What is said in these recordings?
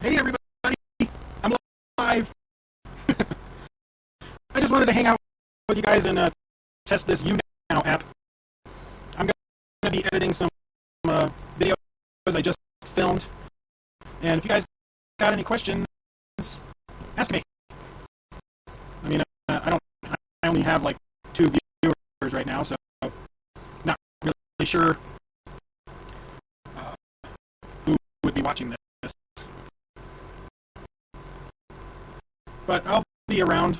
Hey everybody, I'm live. I just wanted to hang out with you guys and test this YouNow app. I'm going to be editing some videos I just filmed, and if you guys got any questions, ask me. I mean, I only have like 2 viewers right now, so not really sure who would be watching this. But I'll be around,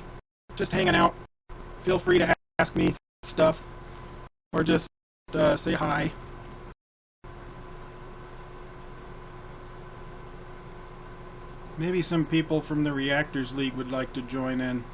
just hanging out. Feel free to ask me stuff, or just say hi. Maybe some people from the Reactors League would like to join in.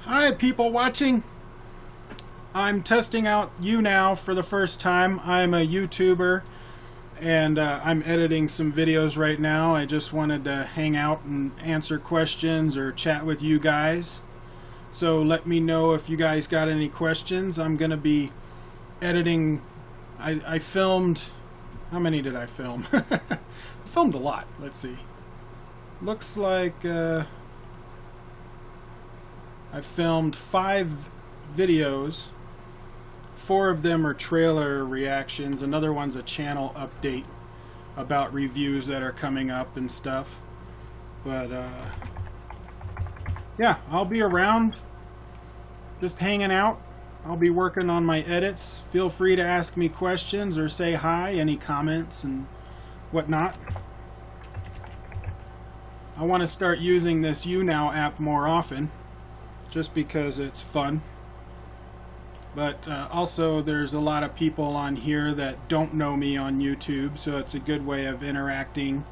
Hi, people watching. I'm testing out YouNow for the first time. I'm a YouTuber, and I'm editing some videos right now. I just wanted to hang out and answer questions or chat with you guys. So let me know if you guys got any questions. I'm going to be editing. I filmed... How many did I film? I filmed a lot. Let's see. Looks like... I filmed 5 videos. 4 of them are trailer reactions. Another one's a channel update about reviews that are coming up and stuff. But yeah, I'll be around, just hanging out. I'll be working on my edits. Feel free to ask me questions or say hi, any comments and whatnot. I want to start using this YouNow app more often, just because it's fun. But also there's a lot of people on here that don't know me on YouTube, so it's a good way of interacting,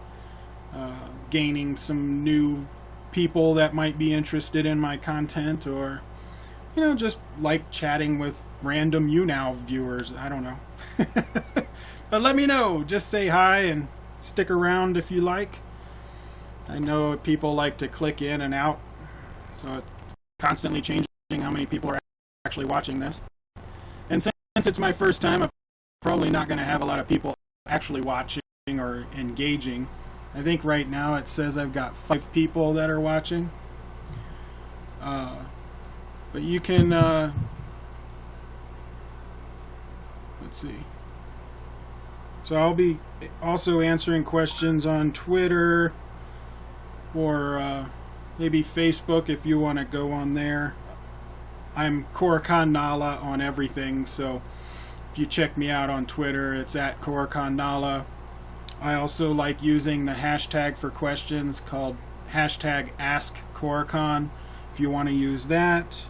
gaining some new people that might be interested in my content, or just like chatting with random YouNow viewers. I don't know. But let me know. Just say hi and stick around if you like. I know people like to click in and out, so it's constantly changing how many people are actually watching this. And since it's my first time, I'm probably not going to have a lot of people actually watching or engaging. I think right now it says I've got 5 people that are watching. But you can, let's see. So I'll be also answering questions on Twitter, or maybe Facebook if you want to go on there. I'm Koricon Nala on everything, so if you check me out on Twitter, it's at Koricon Nala. I also like using the hashtag for questions called hashtag #AskKoricon if you want to use that.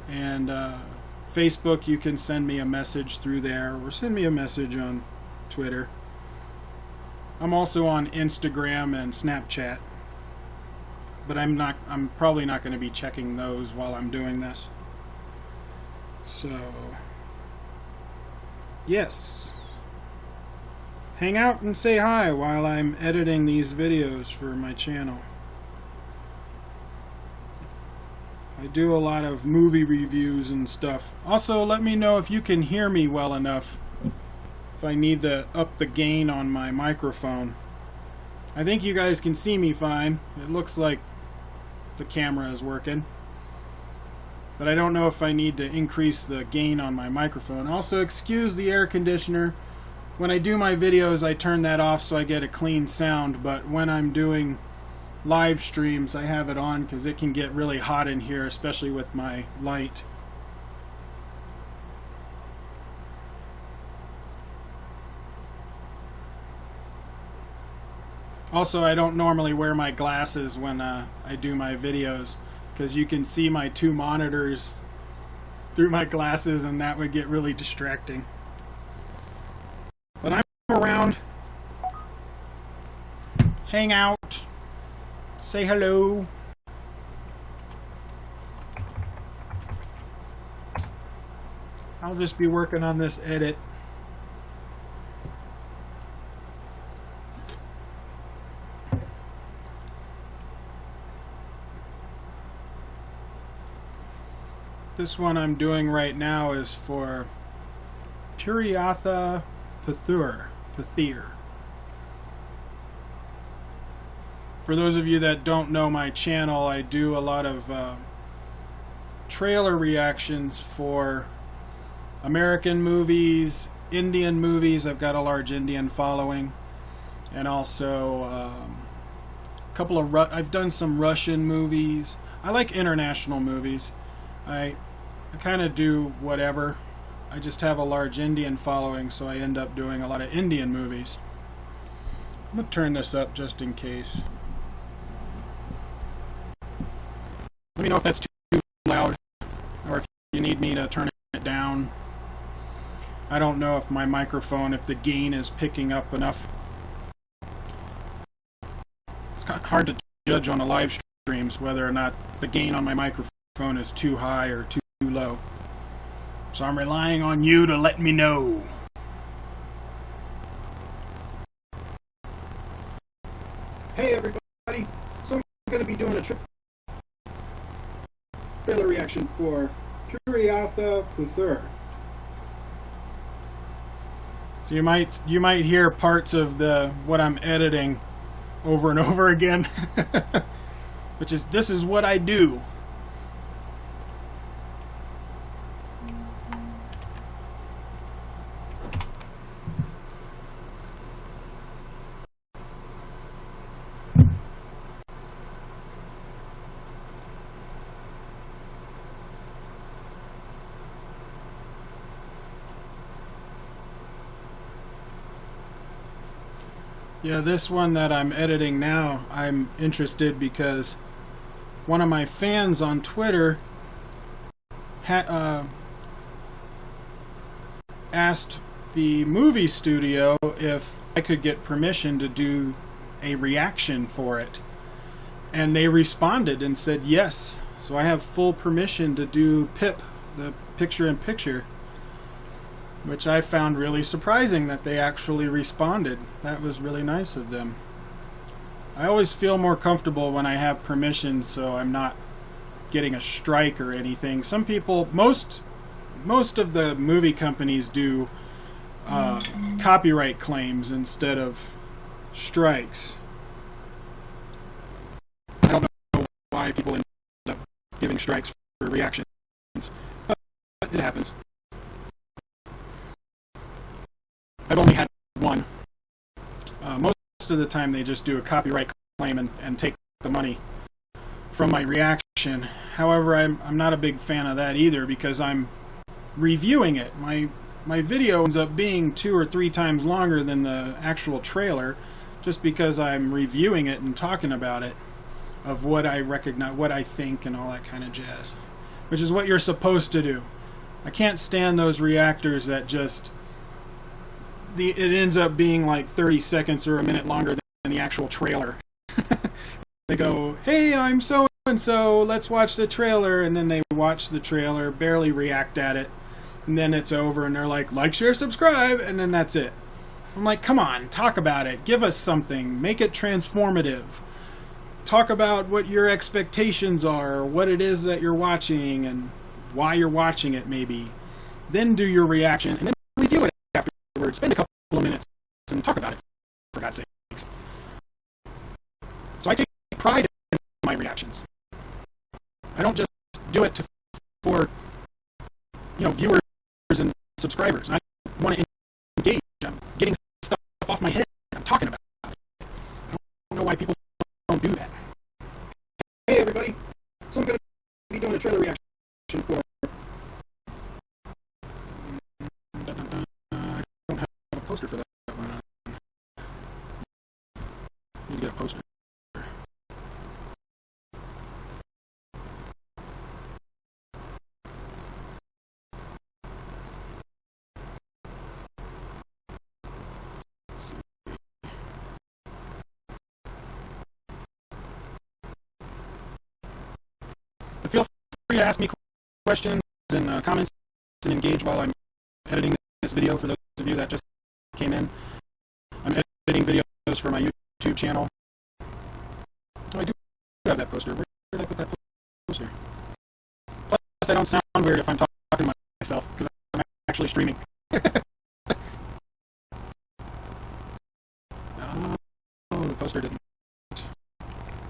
And Facebook, you can send me a message through there, or send me a message on Twitter. I'm also on Instagram and Snapchat, but I'm probably not going to be checking those while I'm doing this. So, yes. Hang out and say hi while I'm editing these videos for my channel. I do a lot of movie reviews and stuff. Also, let me know if you can hear me well enough, if I need to up the gain on my microphone. I think you guys can see me fine. It looks like the camera is working. But I don't know if I need to increase the gain on my microphone. Also, excuse the air conditioner. When I do my videos, I turn that off so I get a clean sound, but when I'm doing live streams, I have it on because it can get really hot in here, especially with my light. Also, I don't normally wear my glasses when I do my videos, because you can see my two monitors through my glasses, and that would get really distracting. But I'm around. Hang out. Say hello. I'll just be working on this edit. This one I'm doing right now is for Puriatha Pathur. For those of you that don't know my channel, I do a lot of trailer reactions for American movies, Indian movies. I've got a large Indian following, and also a couple of I've done some Russian movies. I like international movies. I kind of do whatever. I just have a large Indian following, so I end up doing a lot of Indian movies. I'm going to turn this up just in case. Let me know if that's too loud, or if you need me to turn it down. I don't know if my microphone, if the gain is picking up enough. It's kind of hard to judge on the live streams whether or not the gain on my microphone is too high or too low. So I'm relying on you to let me know. Hey everybody, so I'm going to be doing a trailer reaction for Puriatha Pathur. So you might hear parts of what I'm editing over and over again, which is, this is what I do. Yeah, this one that I'm editing now, I'm interested because one of my fans on Twitter asked the movie studio if I could get permission to do a reaction for it. And they responded and said yes. So I have full permission to do PIP, the picture-in-picture. Which I found really surprising that they actually responded. That was really nice of them. I always feel more comfortable when I have permission, so I'm not getting a strike or anything. Some people, most of the movie companies do copyright claims instead of strikes. I don't know why people end up giving strikes for reactions, but it happens. I've only had one. Most of the time they just do a copyright claim and take the money from my reaction. However, I'm not a big fan of that either, because I'm reviewing it. My video ends up being 2 or 3 times longer than the actual trailer, just because I'm reviewing it and talking about it. of what I recognize, what I think, and all that kind of jazz, which is what you're supposed to do. I can't stand those reactors that just it ends up being like 30 seconds or a minute longer than the actual trailer. They go, hey, I'm so and so, let's watch the trailer, and then they watch the trailer, barely react at it, and then it's over, and they're like, share, subscribe, and then that's it. I'm like, come on, talk about it, give us something, make it transformative, talk about what your expectations are, what it is that you're watching, and why you're watching it, maybe. Then do your reaction, and then review it afterwards. Spend a couple of minutes and talk about it, for God's sakes. So I take pride in my reactions. I don't just do it for viewers and subscribers. I want to engage. I'm getting stuff off my head. I'm talking about it. I don't know why people don't do that. Hey everybody, so I'm going to be doing a trailer reaction for. I don't have a poster for that one. I need to get a poster. Feel free to ask me questions and comments and engage while I'm editing this video. For those of you that just came in, I'm editing videos for my YouTube channel. Oh, I do have that poster. Where did I put that poster? Plus, I don't sound weird if I'm talking to myself because I'm actually streaming. Oh, the poster didn't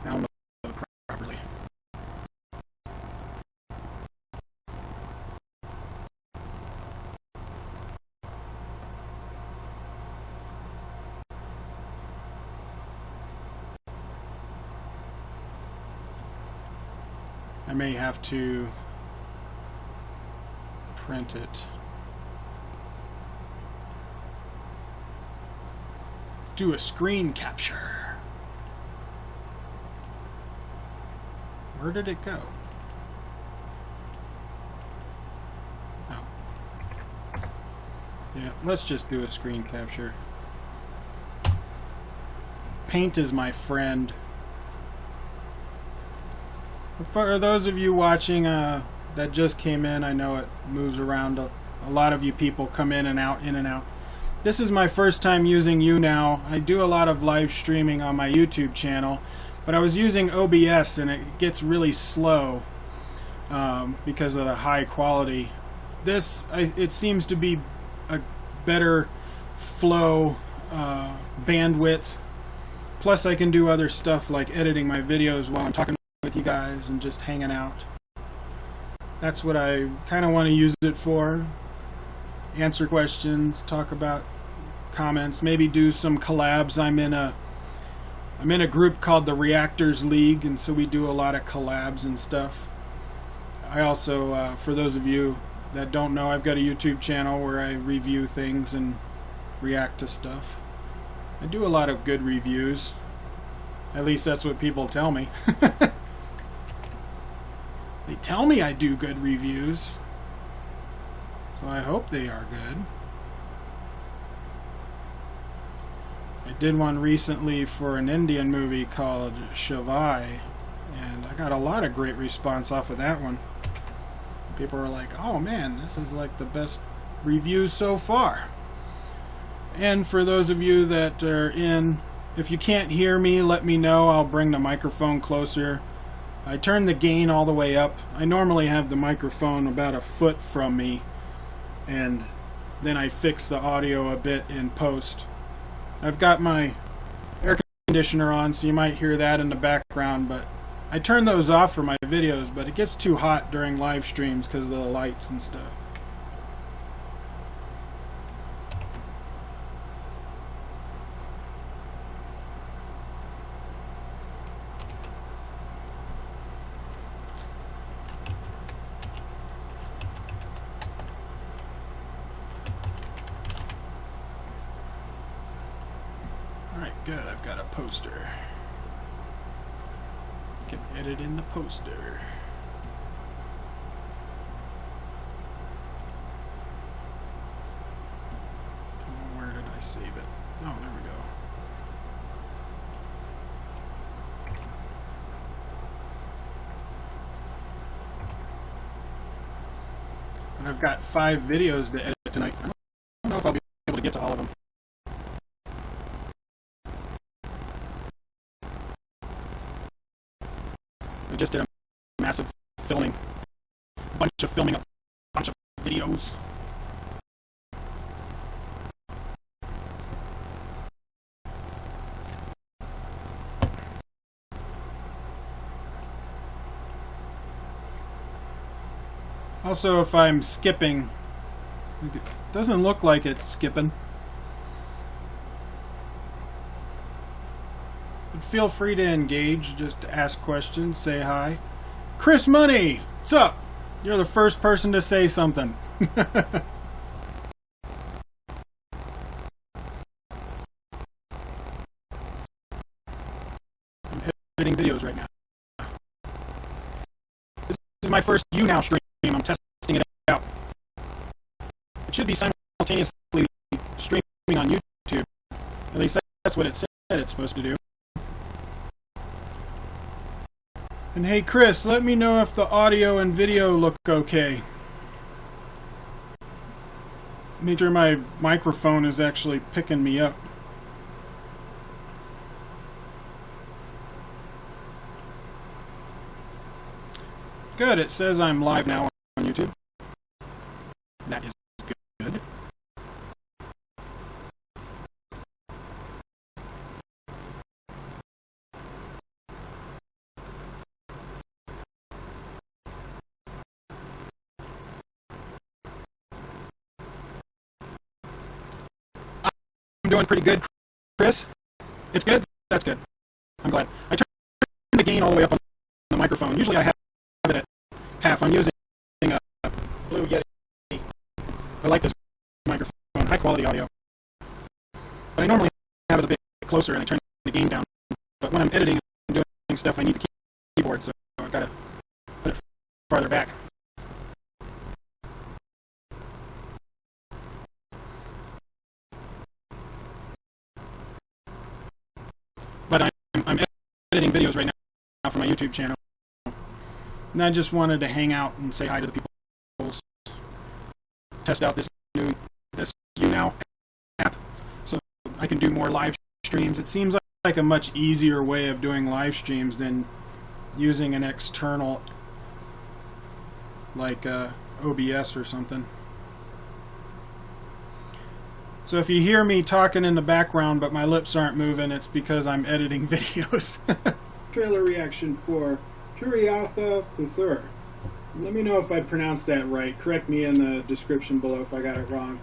download properly. I may have to print it. Do a screen capture. Where did it go? Oh. Yeah, let's just do a screen capture. Paint is my friend. For those of you watching that just came in, I know it moves around. A lot of you people come in and out, in and out. This is my first time using YouNow. I do a lot of live streaming on my YouTube channel, but I was using OBS and it gets really slow because of the high quality. It seems to be a better flow, bandwidth. Plus I can do other stuff like editing my videos while I'm talking with you guys and just hanging out. That's what I kind of want to use it for. Answer questions, talk about comments, maybe do some collabs. I'm in a group called the Reactors League, and so we do a lot of collabs and stuff. I also, for those of you that don't know, I've got a YouTube channel where I review things and react to stuff. I do a lot of good reviews. At least that's what people tell me. They tell me I do good reviews, so I hope they are good. I did one recently for an Indian movie called Shavai, and I got a lot of great response off of that one. People were like, oh man, this is like the best reviews so far. And for those of you that are in, if you can't hear me, let me know. I'll bring the microphone closer. I turn the gain all the way up. I normally have the microphone about a foot from me, and then I fix the audio a bit in post. I've got my air conditioner on, so you might hear that in the background, but I turn those off for my videos, but it gets too hot during live streams because of the lights and stuff. Alright, good. I've got a poster. can edit in the poster. Oh, where did I save it? Oh, there we go. And I've got 5 videos to edit tonight. I don't know if I'll be able to get to all of them. We just did a massive filming, a bunch of videos. Also, if I'm skipping, it doesn't look like it's skipping. But feel free to engage, just ask questions, say hi. Chris Money, what's up? You're the first person to say something. I'm editing videos right now. This is my first YouNow stream. I'm testing it out. It should be simultaneously streaming on YouTube. At least that's what it said it's supposed to do. And hey Chris, let me know if the audio and video look okay. Make sure my microphone is actually picking me up. Good, it says I'm live now on YouTube. That is good. I'm doing pretty good, Chris. It's good? That's good. I'm glad. I turned the gain all the way up on the microphone. Usually I have it at half. I'm using a Blue Yeti. I like this microphone. High quality audio. But I normally have it a bit closer and I turn the gain down. But when I'm editing and doing stuff, I need the keyboard, so I've got to put it farther back. But I'm editing videos right now for my YouTube channel. And I just wanted to hang out and say hi to the people. Test out this YouNow app so I can do more live streams. It seems like a much easier way of doing live streams than using an external like OBS or something. So if you hear me talking in the background but my lips aren't moving, it's because I'm editing videos. Trailer reaction for Kuriatha Puthur. Let me know if I pronounced that right. Correct me in the description below if I got it wrong.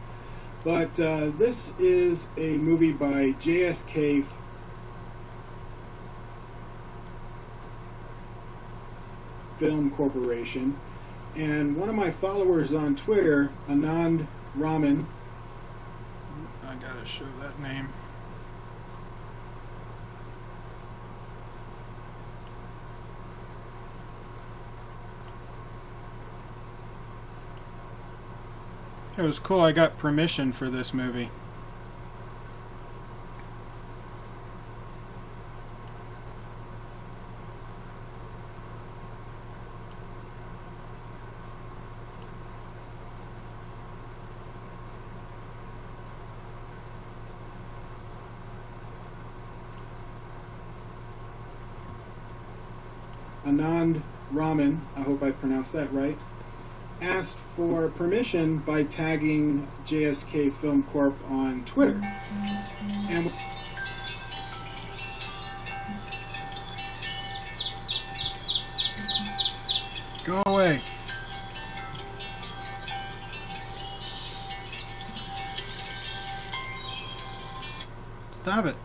But this is a movie by JSK Film Corporation. And one of my followers on Twitter, Anand Raman, I gotta show that name. It was cool. I got permission for this movie. Anand Raman, I hope I pronounced that right, asked for permission by tagging JSK Film Corp on Twitter. And go away. Stop it.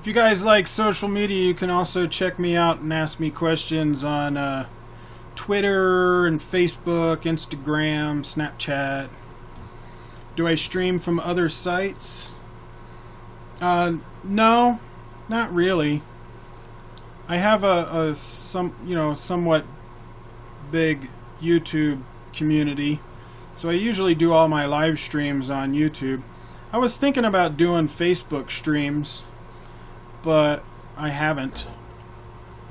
If you guys like social media, you can also check me out and ask me questions on Twitter and Facebook, Instagram, Snapchat. Do I stream from other sites? No, not really. I have a somewhat big YouTube community, so I usually do all my live streams on YouTube. I was thinking about doing Facebook streams, but I haven't.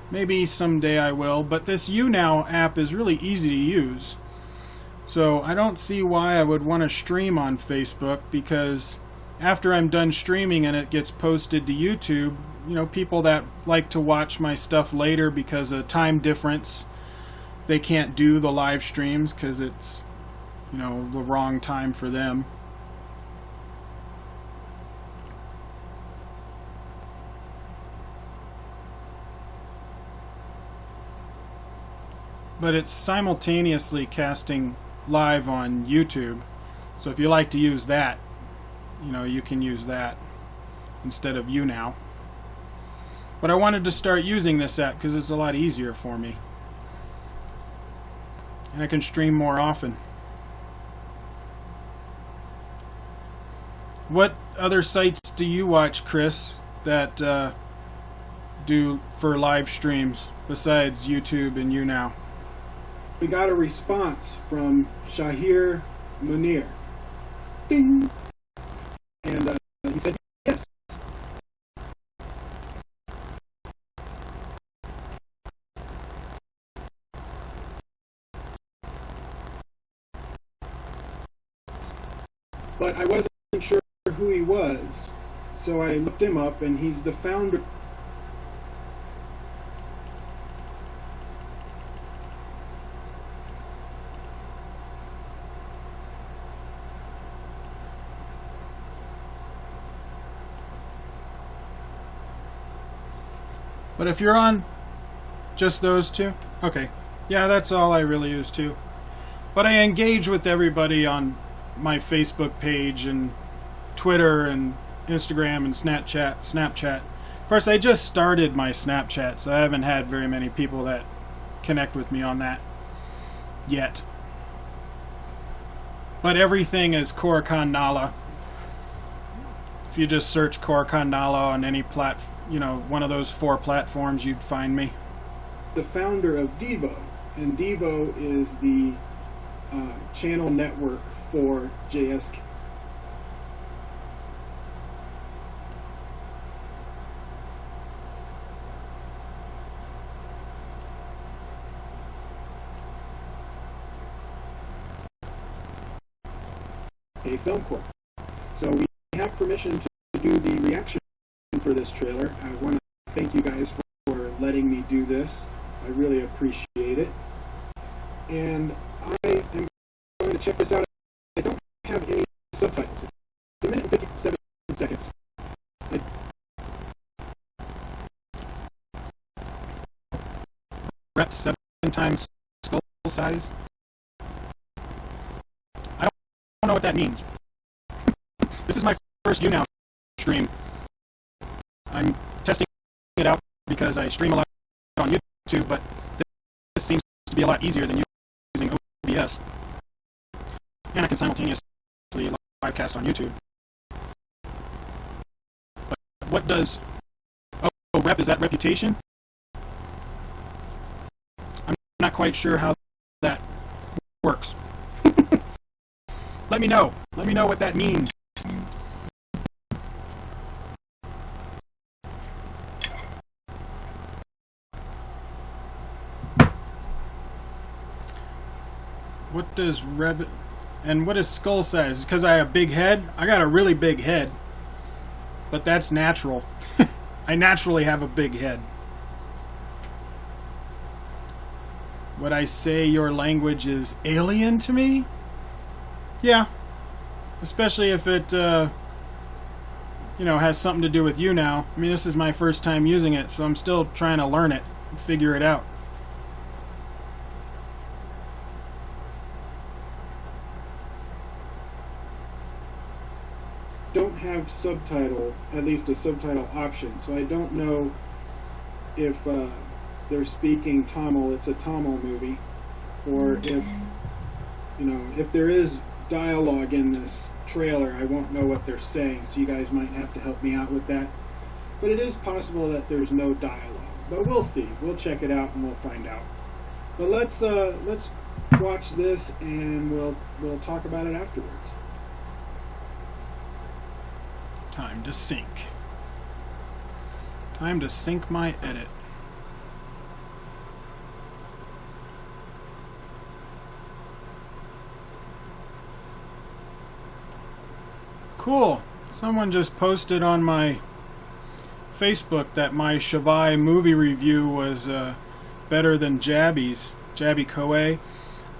Maybe someday I will, but this YouNow app is really easy to use. So I don't see why I would want to stream on Facebook, because after I'm done streaming and it gets posted to YouTube, people that like to watch my stuff later because of time difference, they can't do the live streams because it's, the wrong time for them. But it's simultaneously casting live on YouTube. So if you like to use that, you can use that instead of YouNow. But I wanted to start using this app because it's a lot easier for me. And I can stream more often. What other sites do you watch, Chris, that do for live streams besides YouTube and YouNow? We got a response from Shahir Munir. Ding! And he said yes. But I wasn't sure who he was, so I looked him up, and he's the founder. But if you're on just those two, okay. Yeah, that's all I really use too. But I engage with everybody on my Facebook page and Twitter and Instagram and Snapchat. Of course, I just started my Snapchat, so I haven't had very many people that connect with me on that yet. But everything is Koricon Nala. If you just search Koricon Nala on any one of those 4 platforms, you'd find me. The founder of Devo, and Devo is the channel network for JSK. A Film Corp. So we have permission to do the reaction for this trailer. I want to thank you guys for letting me do this. I really appreciate it. And I am going to check this out. I don't have any subtitles. It's a minute and 57 seconds. Rep 7 times skull size. I don't know what that means. This is my first YouNow stream. I'm testing it out because I stream a lot on YouTube, but this seems to be a lot easier than using OBS. And I can simultaneously livecast on YouTube. But what does rep, is that reputation? I'm not quite sure how that works. Let me know. Let me know what that means. What does and what is skull size? Because I have a big head? I got a really big head. But that's natural. I naturally have a big head. Would I say your language is alien to me? Yeah. Especially if it, has something to do with YouNow. I mean, this is my first time using it, so I'm still trying to learn it and figure it out. Don't have subtitle, at least a subtitle option, so I don't know if they're speaking Tamil. It's a Tamil movie. or if, you know, if there is dialogue in this trailer, I won't know what they're saying, so you guys might have to help me out with that. But it is possible that there's no dialogue. But we'll see. We'll check it out and we'll find out. But let's watch this and we'll talk about it afterwards. Time to sync. Time to sync my edit. Cool. Someone just posted on my Facebook that my Shavai movie review was better than Jabby's. Jabby Koei.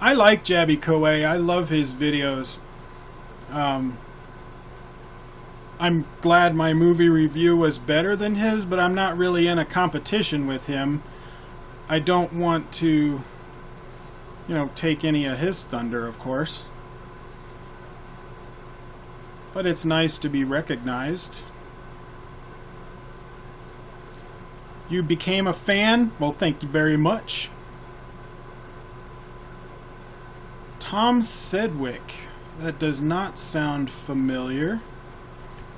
I like Jabby Koei. I love his videos. I'm glad my movie review was better than his, but I'm not really in a competition with him. I don't want to, you know, take any of his thunder, of course. But it's nice to be recognized. You became a fan? Well, thank you very much. Tom Sedgwick. That does not sound familiar.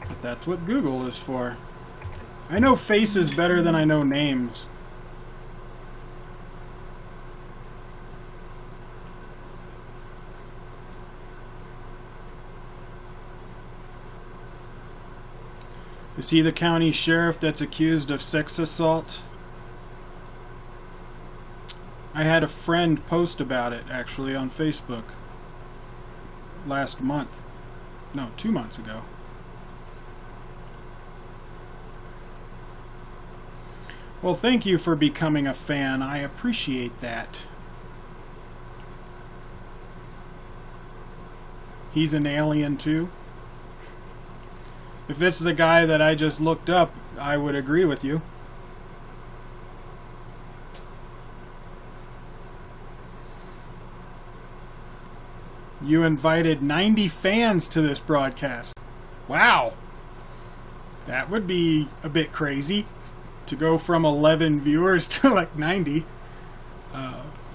But that's what Google is for. I know faces better than I know names. Is he the county sheriff that's accused of sex assault? I had a friend post about it, actually, on Facebook. Last month. No, 2 months ago. Well, thank you for becoming a fan. I appreciate that. He's an alien, too? If it's the guy that I just looked up, I would agree with you. You invited 90 fans to this broadcast. Wow. That would be a bit crazy to go from 11 viewers to like 90.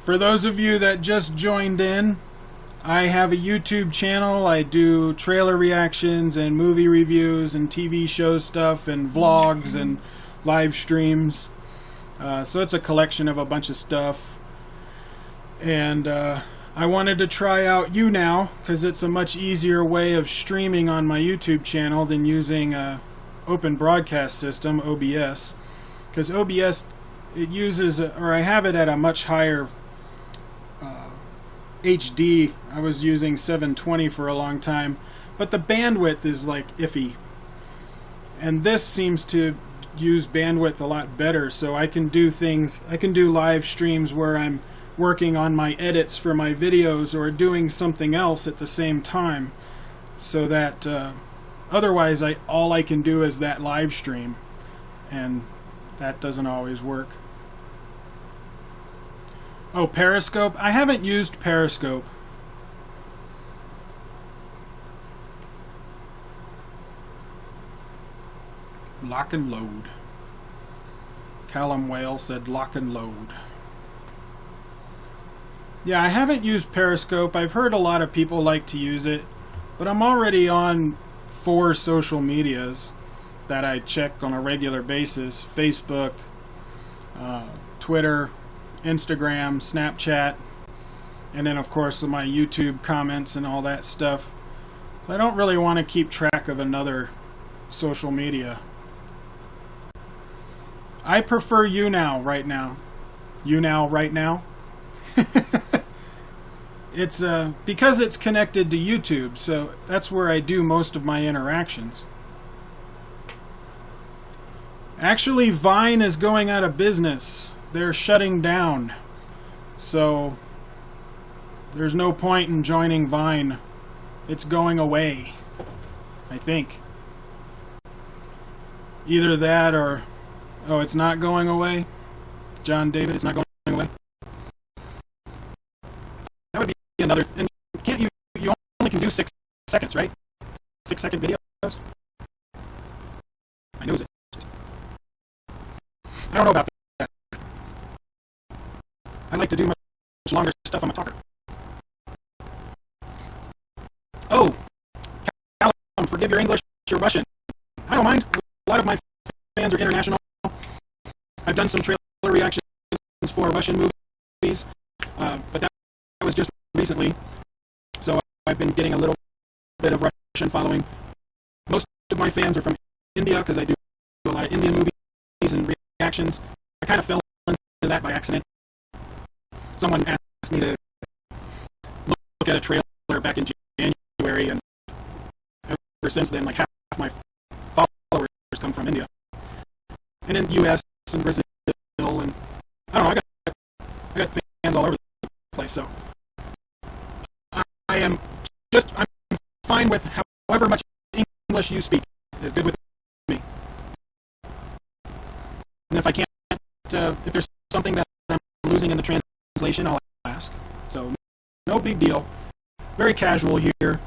For those of you that just joined in, I have a YouTube channel. I do trailer reactions and movie reviews and TV show stuff and vlogs and live streams. So it's a collection of a bunch of stuff. And I wanted to try out YouNow because it's a much easier way of streaming on my YouTube channel than using Open Broadcast System, OBS. Because OBS, it uses, or I have it at a much higher HD. I was using 720 for a long time, but the bandwidth is like iffy. And this seems to use bandwidth a lot better, so I can do things, I can do live streams where I'm working on my edits for my videos or doing something else at the same time, so that otherwise all I can do is that live stream, and that doesn't always work. Oh, Periscope? I haven't used Periscope. Lock and load. Callum Whale said lock and load. Yeah, I haven't used Periscope. I've heard a lot of people like to use it, but I'm already on 4 social medias that I check on a regular basis. Facebook, Twitter, Instagram, Snapchat, and then of course my YouTube comments and all that stuff. So I don't really want to keep track of another social media. I prefer YouNow right now. YouNow right now. It's because it's connected to YouTube, so that's where I do most of my interactions. Actually, Vine is going out of business. They're shutting down. So there's no point in joining Vine. It's going away, I think. Either that or... Oh, it's not going away? John David, it's not going away? That would be another... And can't you... You only can do 6 seconds, right? 6-second videos? I know it. I don't know about that. I like to do longer stuff. I'm a talker. Oh, Callum, forgive your English, you're Russian. I don't mind. A lot of my fans are international. I've done some trailer reactions for Russian movies, but that was just recently. So I've been getting a little bit of Russian following. Most of my fans are from India because I do a lot of Indian movies and reactions. I kind of fell into that by accident. Someone asked me to look at a trailer back in January, and ever since then, like half my followers come from India. And in the U.S. and Brazil, and I don't know, I got fans all over the place, so I'm fine with however much English you speak is good with me. And if I can't, if there's something that I'm losing in the translation, I'll ask. So no big deal. Very casual here.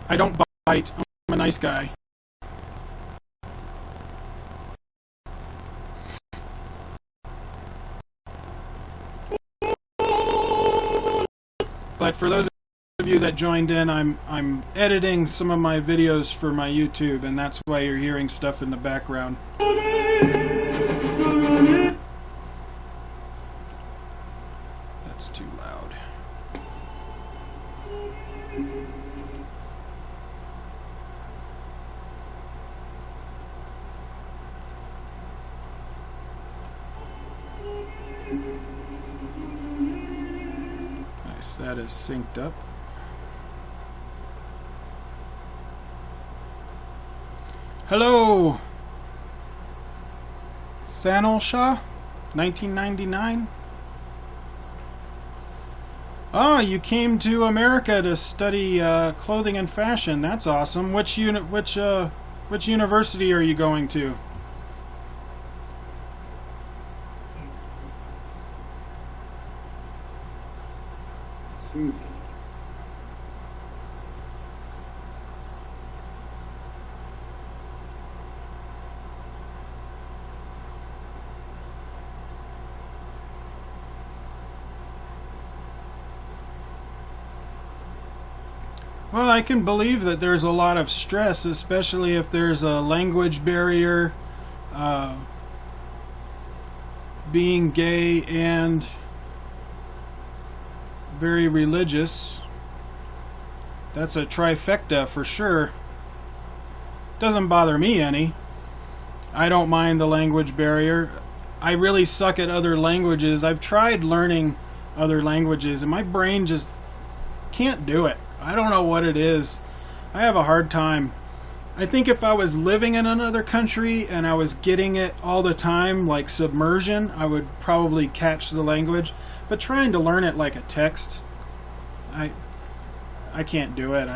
I don't bite. I'm a nice guy. But for those of you that joined in, I'm editing some of my videos for my YouTube, and that's why you're hearing stuff in the background. That's too loud. Nice, that is synced up. Hello, Sanal Shah, 1999. Oh, you came to America to study clothing and fashion. That's awesome. Which university are you going to? Well, I can believe that there's a lot of stress, especially if there's a language barrier, being gay and very religious. That's a trifecta for sure. Doesn't bother me any. I don't mind the language barrier. I really suck at other languages. I've tried learning other languages and my brain just can't do it. I don't know what it is. I have a hard time. I think if I was living in another country and I was getting it all the time, like submersion, I would probably catch the language. But trying to learn it like a text, I can't do it.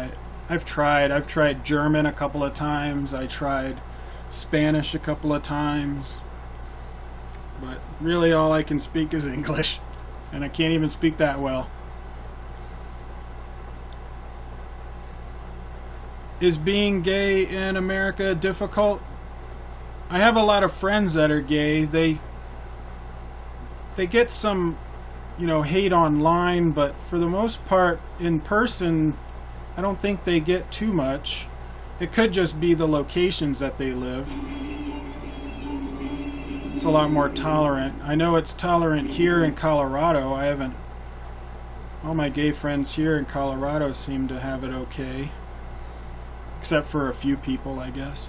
I've tried German a couple of times. I tried Spanish a couple of times. But really all I can speak is English. And I can't even speak that well. Is being gay in America difficult? I have a lot of friends that are gay. They get some, hate online, but for the most part, in person, I don't think they get too much. It could just be the locations that they live. It's a lot more tolerant. I know it's tolerant here in Colorado. All my gay friends here in Colorado seem to have it okay. Except for a few people, I guess.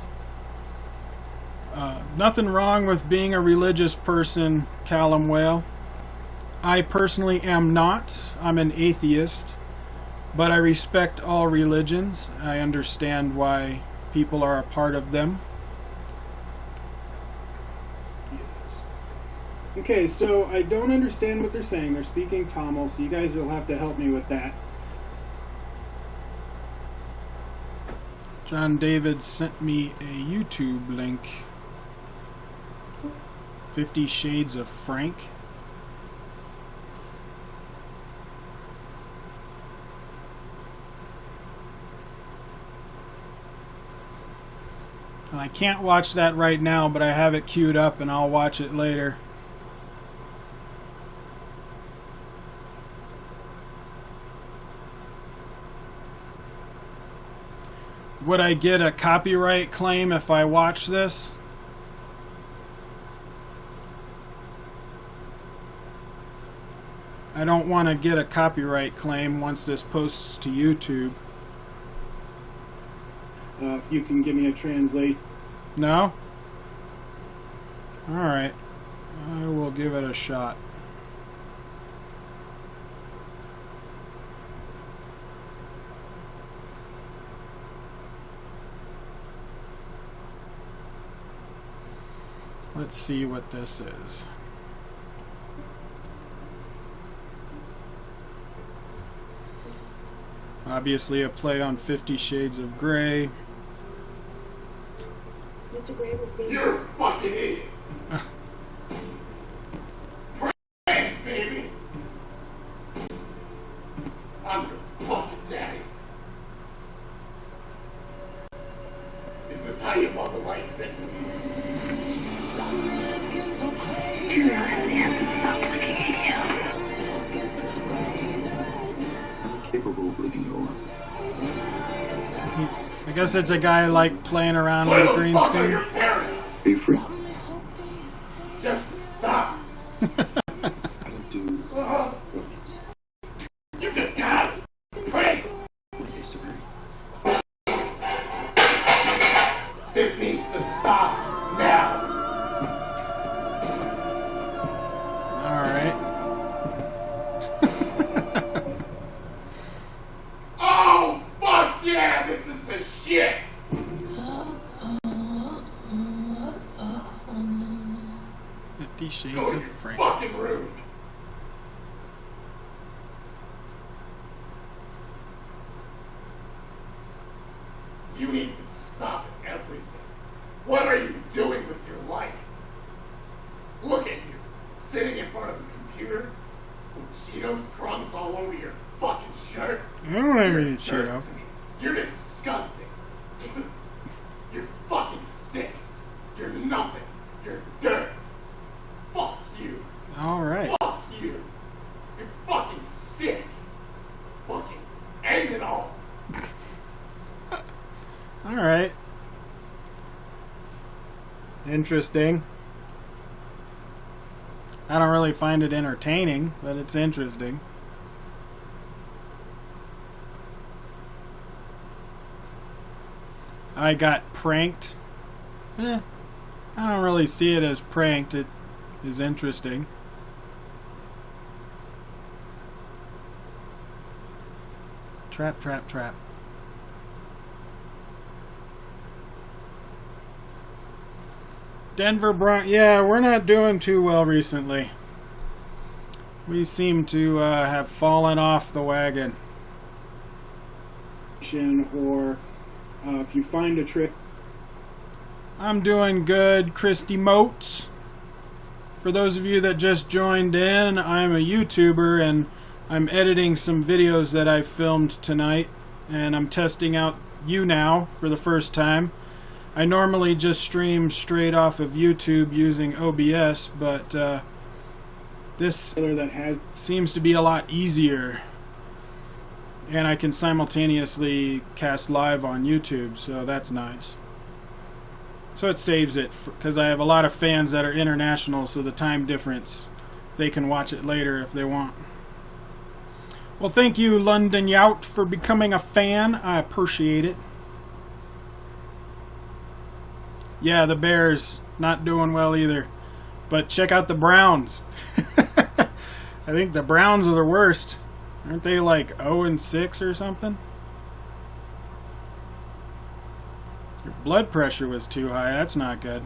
Nothing wrong with being a religious person, Callum Whale. I personally am not. I'm an atheist. But I respect all religions. I understand why people are a part of them. Okay, so I don't understand what they're saying. They're speaking Tamil, so you guys will have to help me with that. John David sent me a YouTube link. 50 Shades of Frank. I can't watch that right now, but I have it queued up and I'll watch it later. Would I get a copyright claim if I watch this? I don't want to get a copyright claim once this posts to YouTube. If you can give me a translate. No? Alright. I will give it a shot. Let's see what this is. Obviously a play on 50 Shades of Grey. Mr. Gray will see you. You're a fucking idiot. Pray, baby. I'm your fucking daddy. Is this how your mother likes it? Do you realize they haven't stopped looking at Capable of living your life. I guess it's a guy like playing around with a green Who the fuck are screen. your parents? Be free. Just stop. I'll do what needs. You just got pray. One day, sir. This needs to stop now. Alright. Oh, fuck yeah, this is the shit. 50 Go Shades to of your Frank. fucking room. You need to stop everything. What are you doing with your life? Look at you, sitting in front of a computer with Cheetos crumbs all over your fucking shirt. I don't remember You're you, dirt Cheeto. to me. You're disgusting. You're fucking sick. You're nothing. You're dirt. Fuck you. Alright. Fuck you. You're fucking sick. Fucking end it all. Alright. Interesting. I don't really find it entertaining, but it's interesting. I got pranked. I don't really see it as pranked. It is interesting. Trap, trap, trap. Denver Broncos. Yeah, we're not doing too well recently. We seem to have fallen off the wagon. Or if you find a trick. I'm doing good, Christy Motes. For those of you that just joined in, I'm a YouTuber and I'm editing some videos that I filmed tonight, and I'm testing out YouNow for the first time. I normally just stream straight off of YouTube using OBS, but this that seems to be a lot easier, and I can simultaneously cast live on YouTube, so that's nice. So it saves it, because I have a lot of fans that are international, so the time difference, they can watch it later if they want. Well, thank you, London Yout, for becoming a fan. I appreciate it. Yeah, the Bears not doing well either. But check out the Browns. I think the Browns are the worst. Aren't they like 0-6 or something? Your blood pressure was too high. That's not good.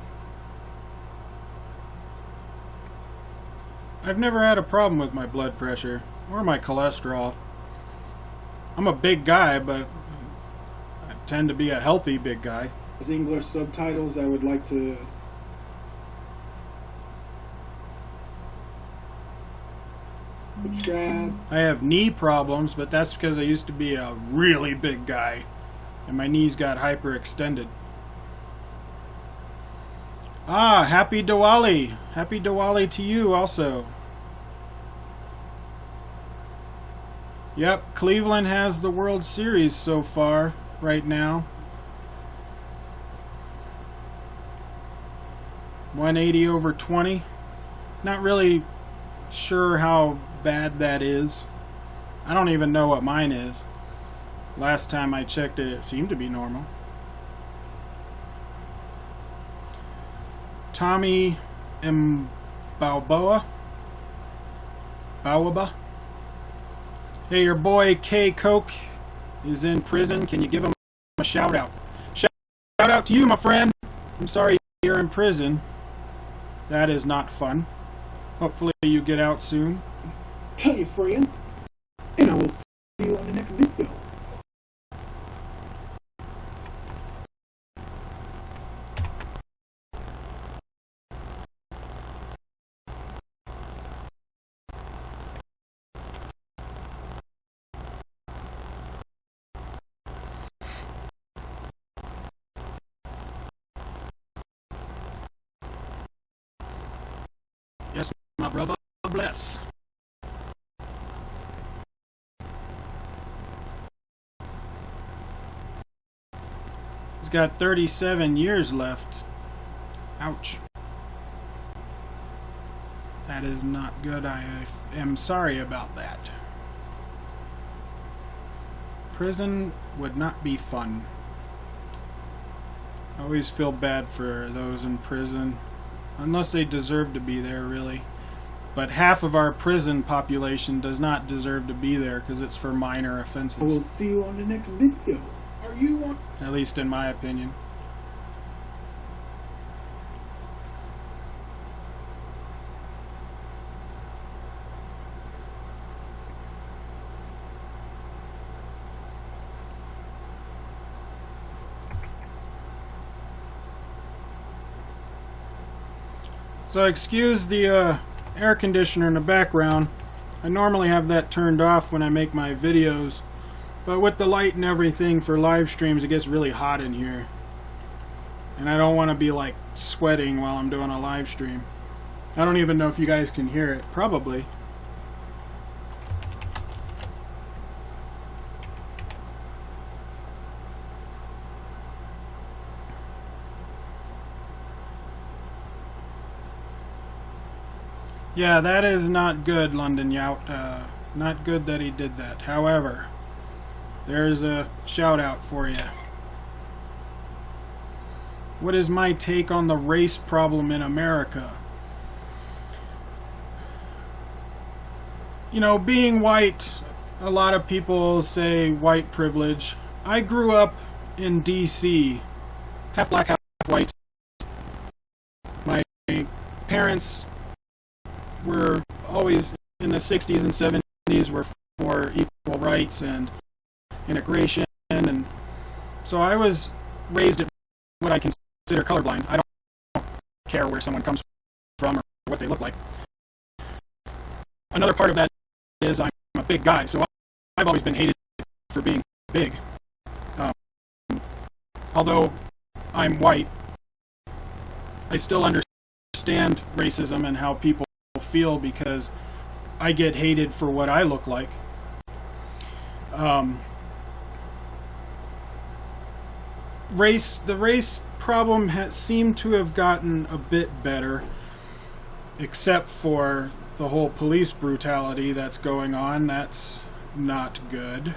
I've never had a problem with my blood pressure or my cholesterol. I'm a big guy, but I tend to be a healthy big guy. As English subtitles, I would like to subscribe. I have knee problems, but that's because I used to be a really big guy and my knees got hyperextended. Ah, happy Diwali. Happy Diwali to you also. Yep, Cleveland has the World Series so far, right now. 180 over 20. Not really sure how bad that is. I don't even know what mine is. Last time I checked it, it seemed to be normal. Tommy Balboa. Hey, your boy K Coke is in prison. Can you give him a shout out? Shout out to you, my friend. I'm sorry you're in prison. That is not fun. Hopefully you get out soon. Tell your friends, and I will see you on the next video. Yes, my brother, bless. He's got 37 years left. Ouch. That is not good. I am sorry about that. Prison would not be fun. I always feel bad for those in prison. Unless they deserve to be there, really. But half of our prison population does not deserve to be there because it's for minor I will offenses. see you on the next video. Are you on? At least in my opinion. So excuse the air conditioner in the background. I normally have that turned off when I make my videos, but with the light and everything for live streams, it gets really hot in here. And I don't want to be like sweating while I'm doing a live stream. I don't even know if you guys can hear it. Probably. Yeah, that is not good, London Yout. Not good that he did that. However, there's a shout out for you. What is my take on the race problem in America? You know, being white, a lot of people say white privilege. I grew up in DC, half black, half white. My parents were always in the 60s and 70s were for equal rights and integration, and so I was raised at what I consider colorblind. I don't care where someone comes from or what they look like. Another part of that is I'm a big guy, so I've always been hated for being big. Although I'm white, I still understand racism and how people feel because I get hated for what I look like. The race problem has seemed to have gotten a bit better, except for the whole police brutality that's going on. That's not good.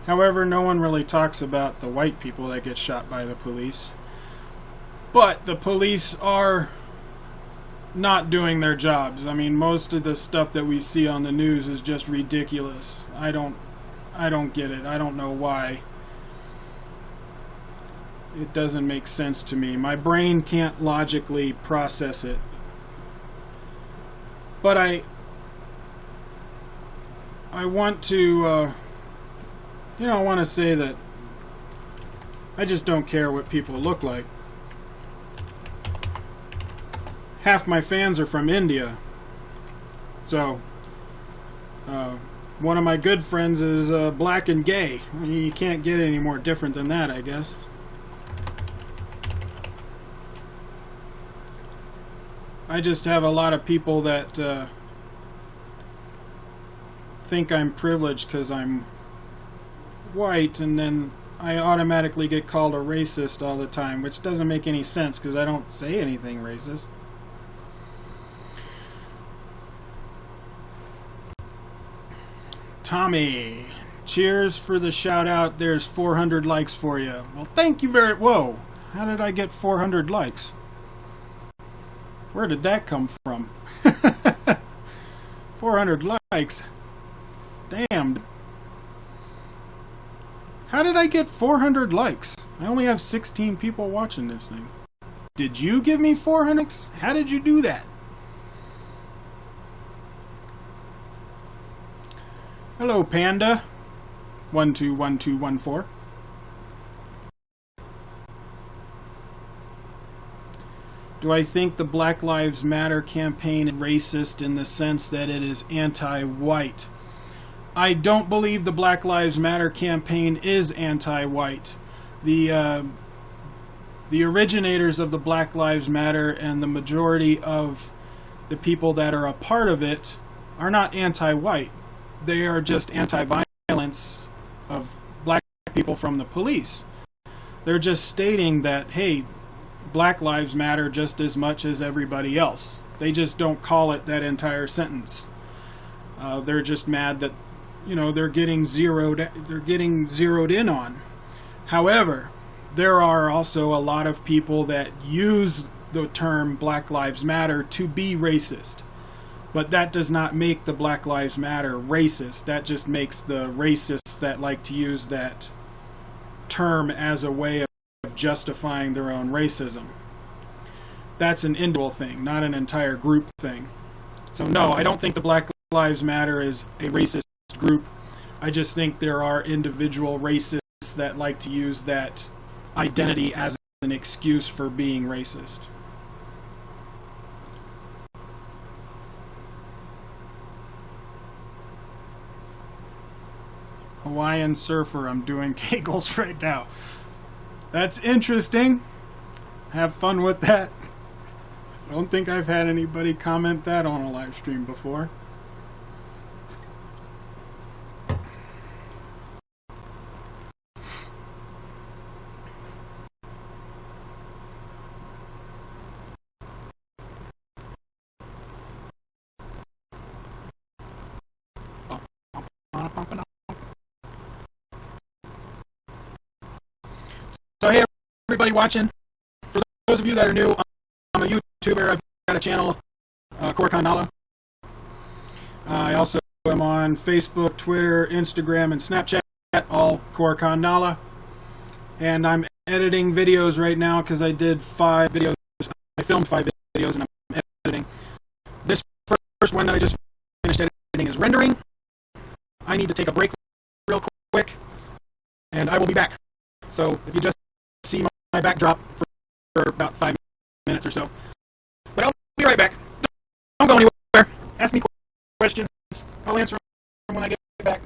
However, no one really talks about the white people that get shot by the police. But the police are not doing their jobs. I mean, most of the stuff that we see on the news is just ridiculous. I don't get it. I don't know why. It doesn't make sense to me. My brain can't logically process it. But I want to, I want to say that I just don't care what people look like. Half my fans are from India. So, one of my good friends is black and gay. I mean, you can't get any more different than that, I guess. I just have a lot of people that think I'm privileged because I'm white, and then I automatically get called a racist all the time, which doesn't make any sense because I don't say anything racist. Tommy, cheers for the shout out. There's 400 likes for you. Well, thank you very. Whoa, how did I get 400 likes? Where did that come from? 400 likes. Damn. How did I get 400 likes? I only have 16 people watching this thing. Did you give me 400 likes? How did you do that? Hello, Panda. 121214. Do I think the Black Lives Matter campaign is racist in the sense that it is anti-white? I don't believe the Black Lives Matter campaign is anti-white. The originators of the Black Lives Matter and the majority of the people that are a part of it are not anti-white. They are just anti-violence of black people from the police. They're just stating that, hey, Black Lives Matter just as much as everybody else. They just don't call it that entire sentence. They're just mad that, you know, they're getting zeroed in on. However, there are also a lot of people that use the term Black Lives Matter to be racist. But that does not make the Black Lives Matter racist. That just makes the racists that like to use that term as a way of justifying their own racism. That's an individual thing, not an entire group thing. So no, I don't think the Black Lives Matter is a racist group. I just think there are individual racists that like to use that identity as an excuse for being racist. Hawaiian surfer, I'm doing kegels right now. That's interesting. Have fun with that. I don't think I've had anybody comment that on a live stream before. So hey everybody watching, for those of you that are new, I'm a YouTuber. I've got a channel, Koricon Nala. I also am on Facebook, Twitter, Instagram, and Snapchat, all Koricon Nala. And I'm editing videos right now because I did 5 videos. I filmed 5 videos and I'm editing. This first one that I just finished editing is rendering. I need to take a break real quick, and I will be back. So if you just see my backdrop for about 5 minutes or so. But I'll be right back. Don't go anywhere. Ask me questions. I'll answer them when I get back.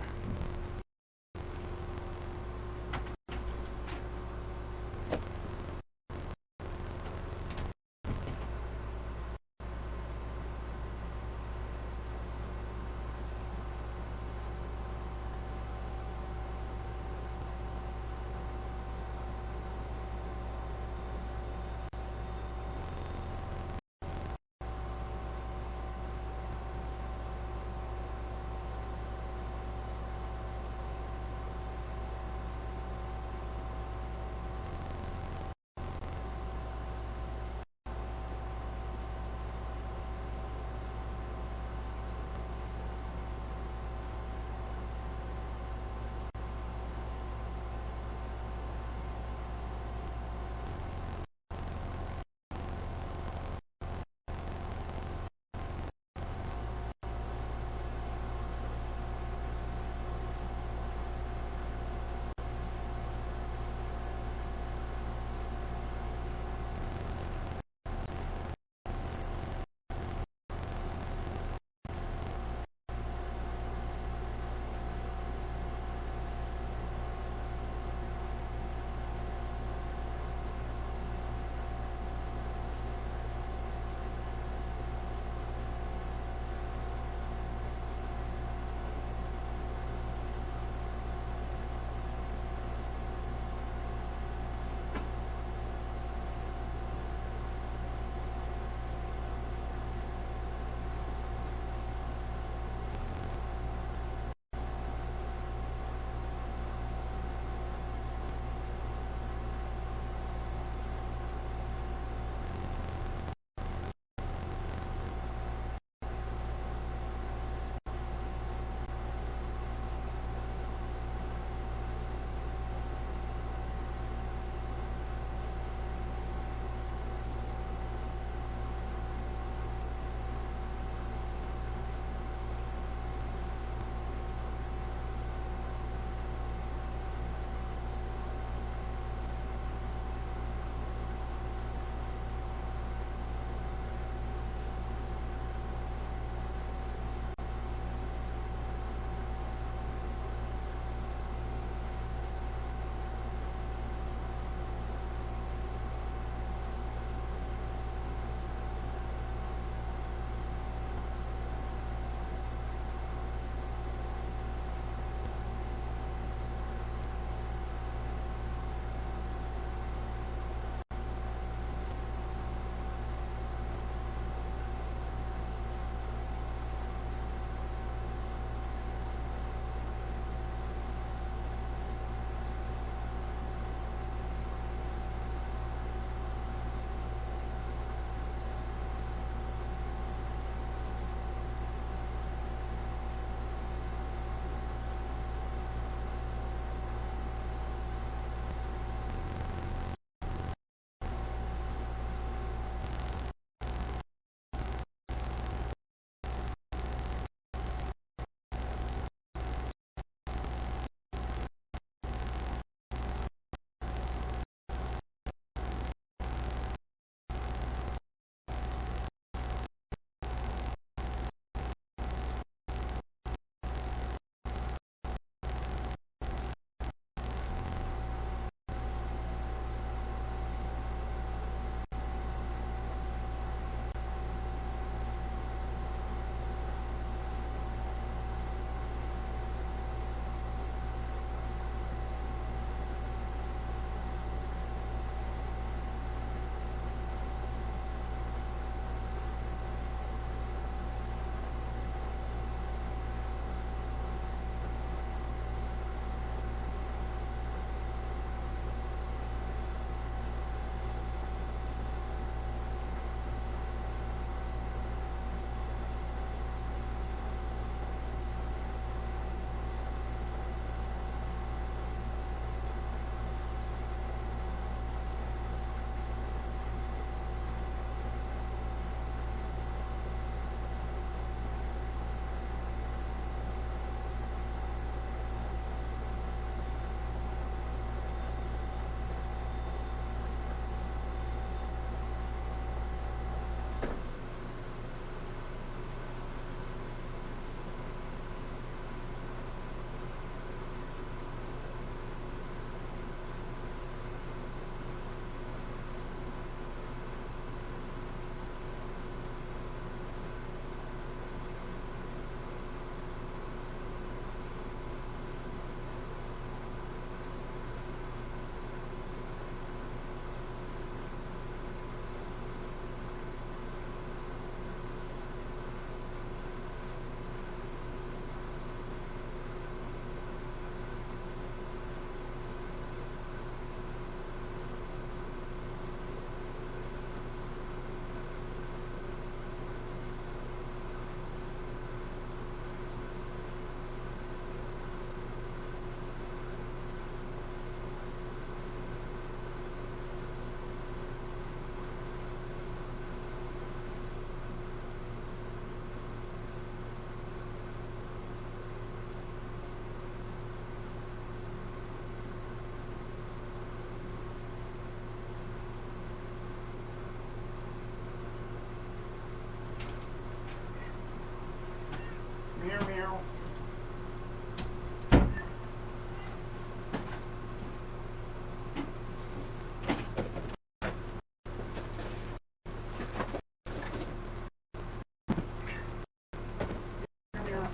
up.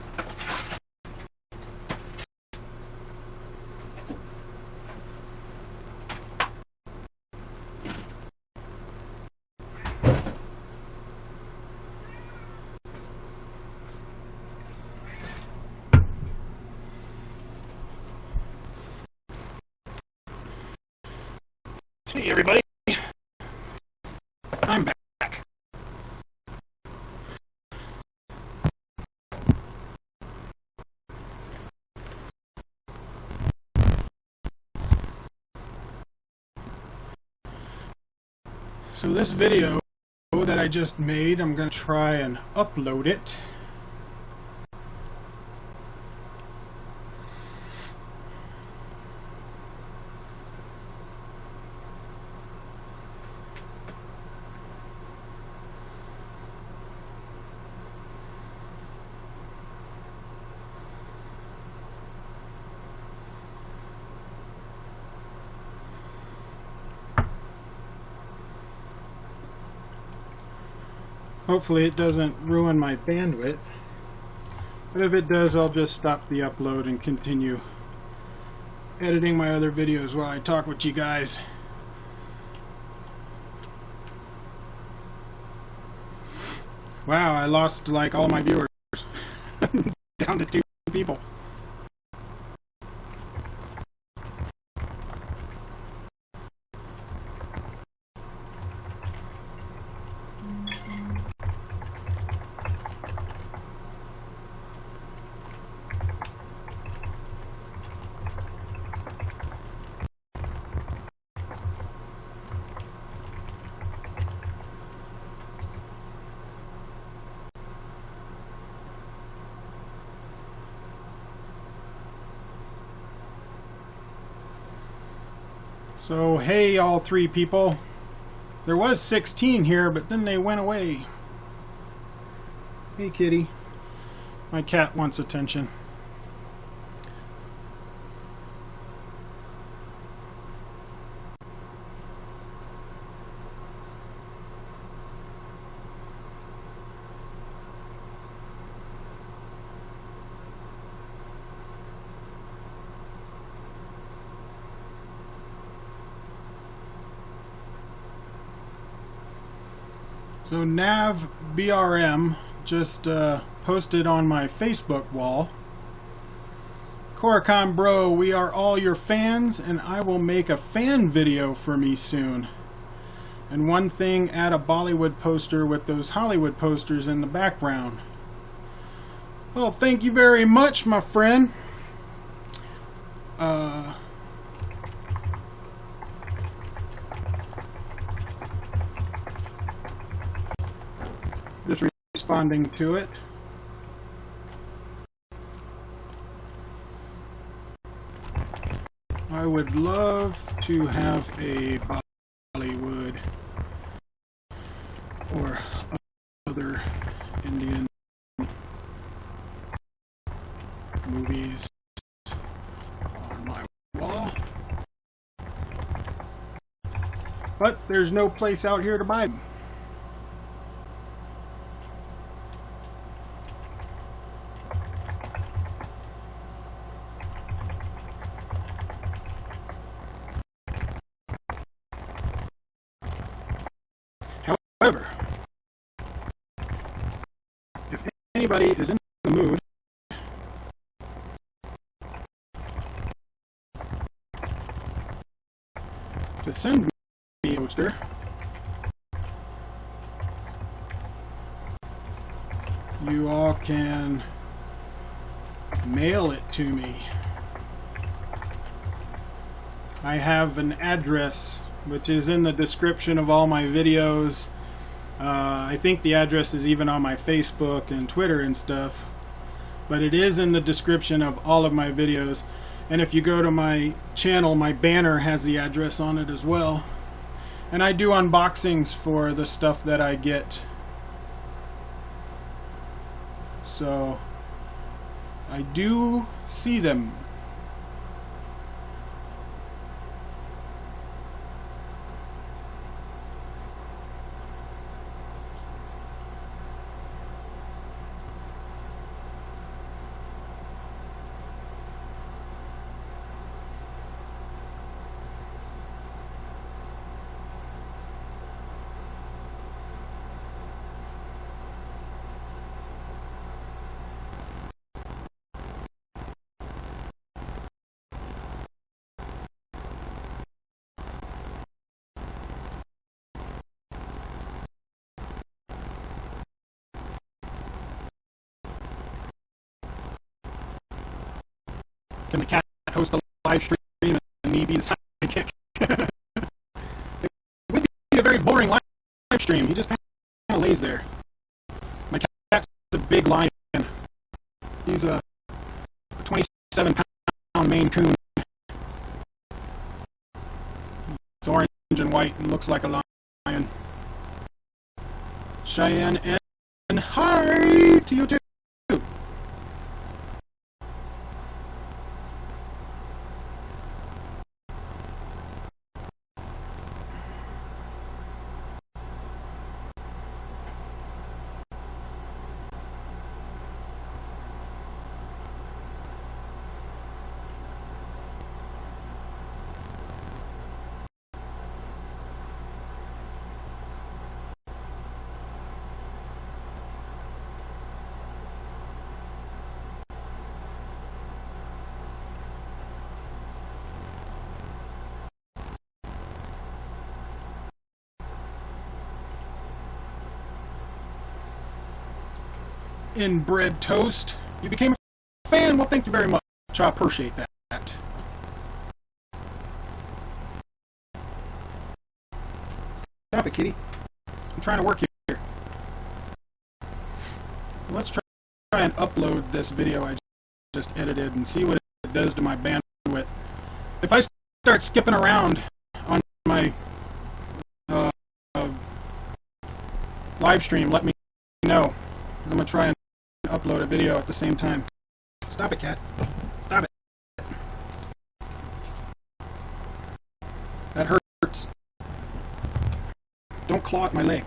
Hey everybody, I'm back. So this video that I just made, I'm going to try and upload it. Hopefully it doesn't ruin my bandwidth, but if it does, I'll just stop the upload and continue editing my other videos while I talk with you guys. Wow, I lost like all my viewers down to 2 people. So hey all 3 people. There was 16 here, but then they went away. Hey kitty. My cat wants attention. So Nav BRM just posted on my Facebook wall. Koricon bro, we are all your fans and I will make a fan video for me soon. And one thing, add a Bollywood poster with those Hollywood posters in the background. Well, thank you very much, my friend. Just responding to it. I would love to have a Bollywood or other Indian movies on my wall. But there's no place out here to buy them. However, if anybody is in the mood to send me a poster, you all can mail it to me. I have an address which is in the description of all my videos. I think the address is even on my Facebook and Twitter and stuff, but it is in the description of all of my videos. And if you go to my channel, my banner has the address on it as well. And I do unboxings for the stuff that I get. So I do see them. Can the cat host a live stream and me be the sidekick? It would be a very boring live stream. He just kind of lays there. My cat's a big lion. He's a 27-pound Maine Coon. It's orange and white and looks like a lion. Cheyenne and hi to you too. Inbred toast. You became a fan? Well, thank you very much. I appreciate that. Stop it, kitty. I'm trying to work here. So let's try and upload this video I just edited and see what it does to my bandwidth. If I start skipping around on my live stream, let me know. I'm going to try and upload a video at the same time. Stop it, cat. Stop it. That hurts. Don't claw at my leg.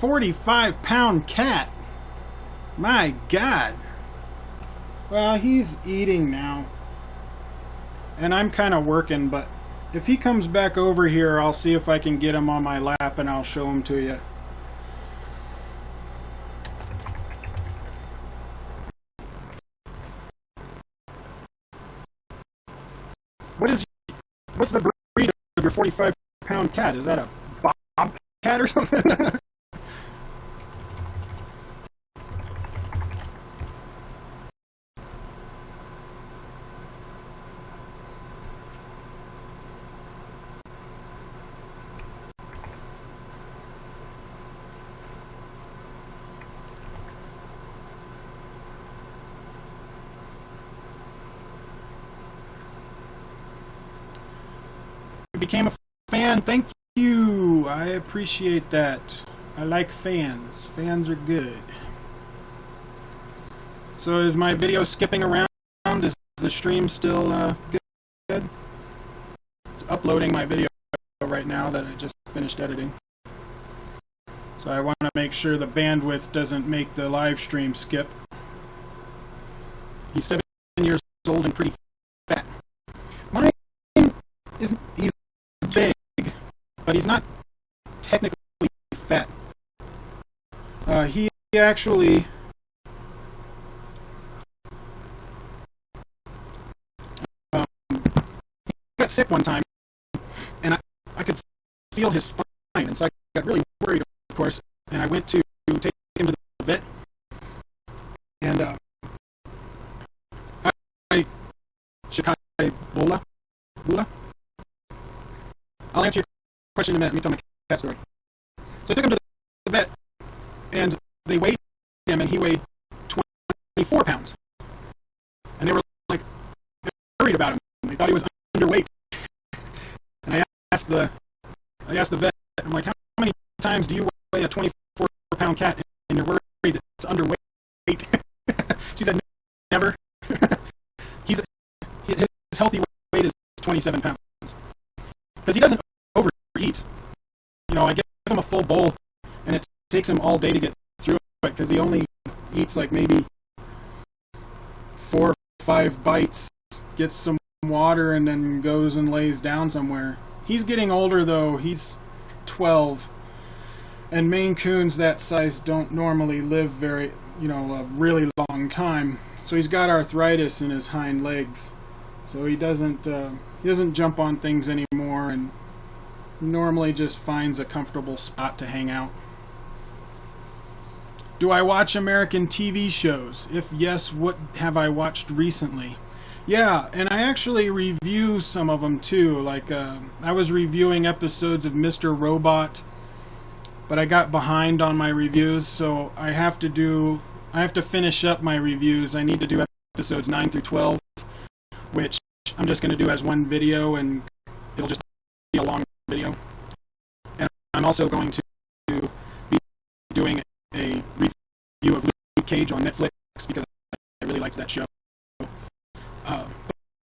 £45-pound cat. My God. Well, he's eating now. And I'm kind of working, but if he comes back over here, I'll see if I can get him on my lap and I'll show him to you. What's the breed of your 45-pound cat? Is that a bobcat or something? Became a fan. Thank you. I appreciate that. I like fans. Fans are good. So is my video skipping around? Is the stream still good? It's uploading my video right now that I just finished editing. So I want to make sure the bandwidth doesn't make the live stream skip. He's 7 years old and pretty fat. Mine isn't. He's big, but he's not technically fat. He actually he got sick one time, and I could feel his spine, and so I got really worried, of course, and I went to take him to the vet, and I Shikai Bula? I'll answer your question in a minute. Let me tell my cat story. So I took him to the vet, and they weighed him, and he weighed 24 pounds. And they were like worried about him. They thought he was underweight. And I asked the vet, I'm like, how many times do you weigh a 24-pound cat and you're worried that it's underweight? She said, never. His healthy weight is 27 pounds. Because he doesn't overeat. You know, I give him a full bowl, and it takes him all day to get through it, because he only eats like maybe 4 or 5 bites, gets some water, and then goes and lays down somewhere. He's getting older, though. He's 12. And Maine Coons that size don't normally live a really long time. So he's got arthritis in his hind legs. So he doesn't jump on things anymore, and normally just finds a comfortable spot to hang out. Do I watch American TV shows? If yes, what have I watched recently? Yeah, and I actually review some of them too. Like I was reviewing episodes of Mr. Robot, but I got behind on my reviews, so I have to finish up my reviews. I need to do episodes 9 through 12, which I'm just going to do as one video, and it'll just be a long video. And I'm also going to be doing a review of Luke Cage on Netflix because I really liked that show.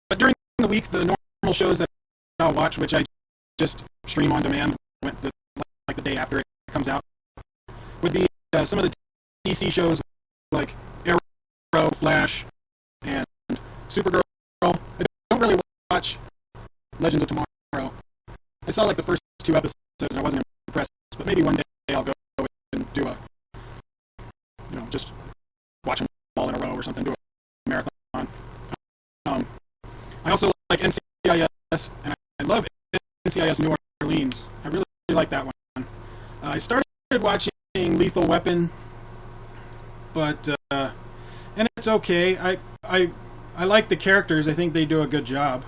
But during the week, the normal shows that I'll watch, which I just stream on demand, like the day after it comes out, would be some of the DC shows like Arrow, Flash, and Supergirl. I don't really watch Legends of Tomorrow. I saw like the first 2 episodes and I wasn't impressed, but maybe one day I'll go and do just watch them all in a row or something, do a marathon. I also like NCIS, and I love NCIS New Orleans. I really like that one. I started watching Lethal Weapon, but and it's okay. I like the characters. I think they do a good job.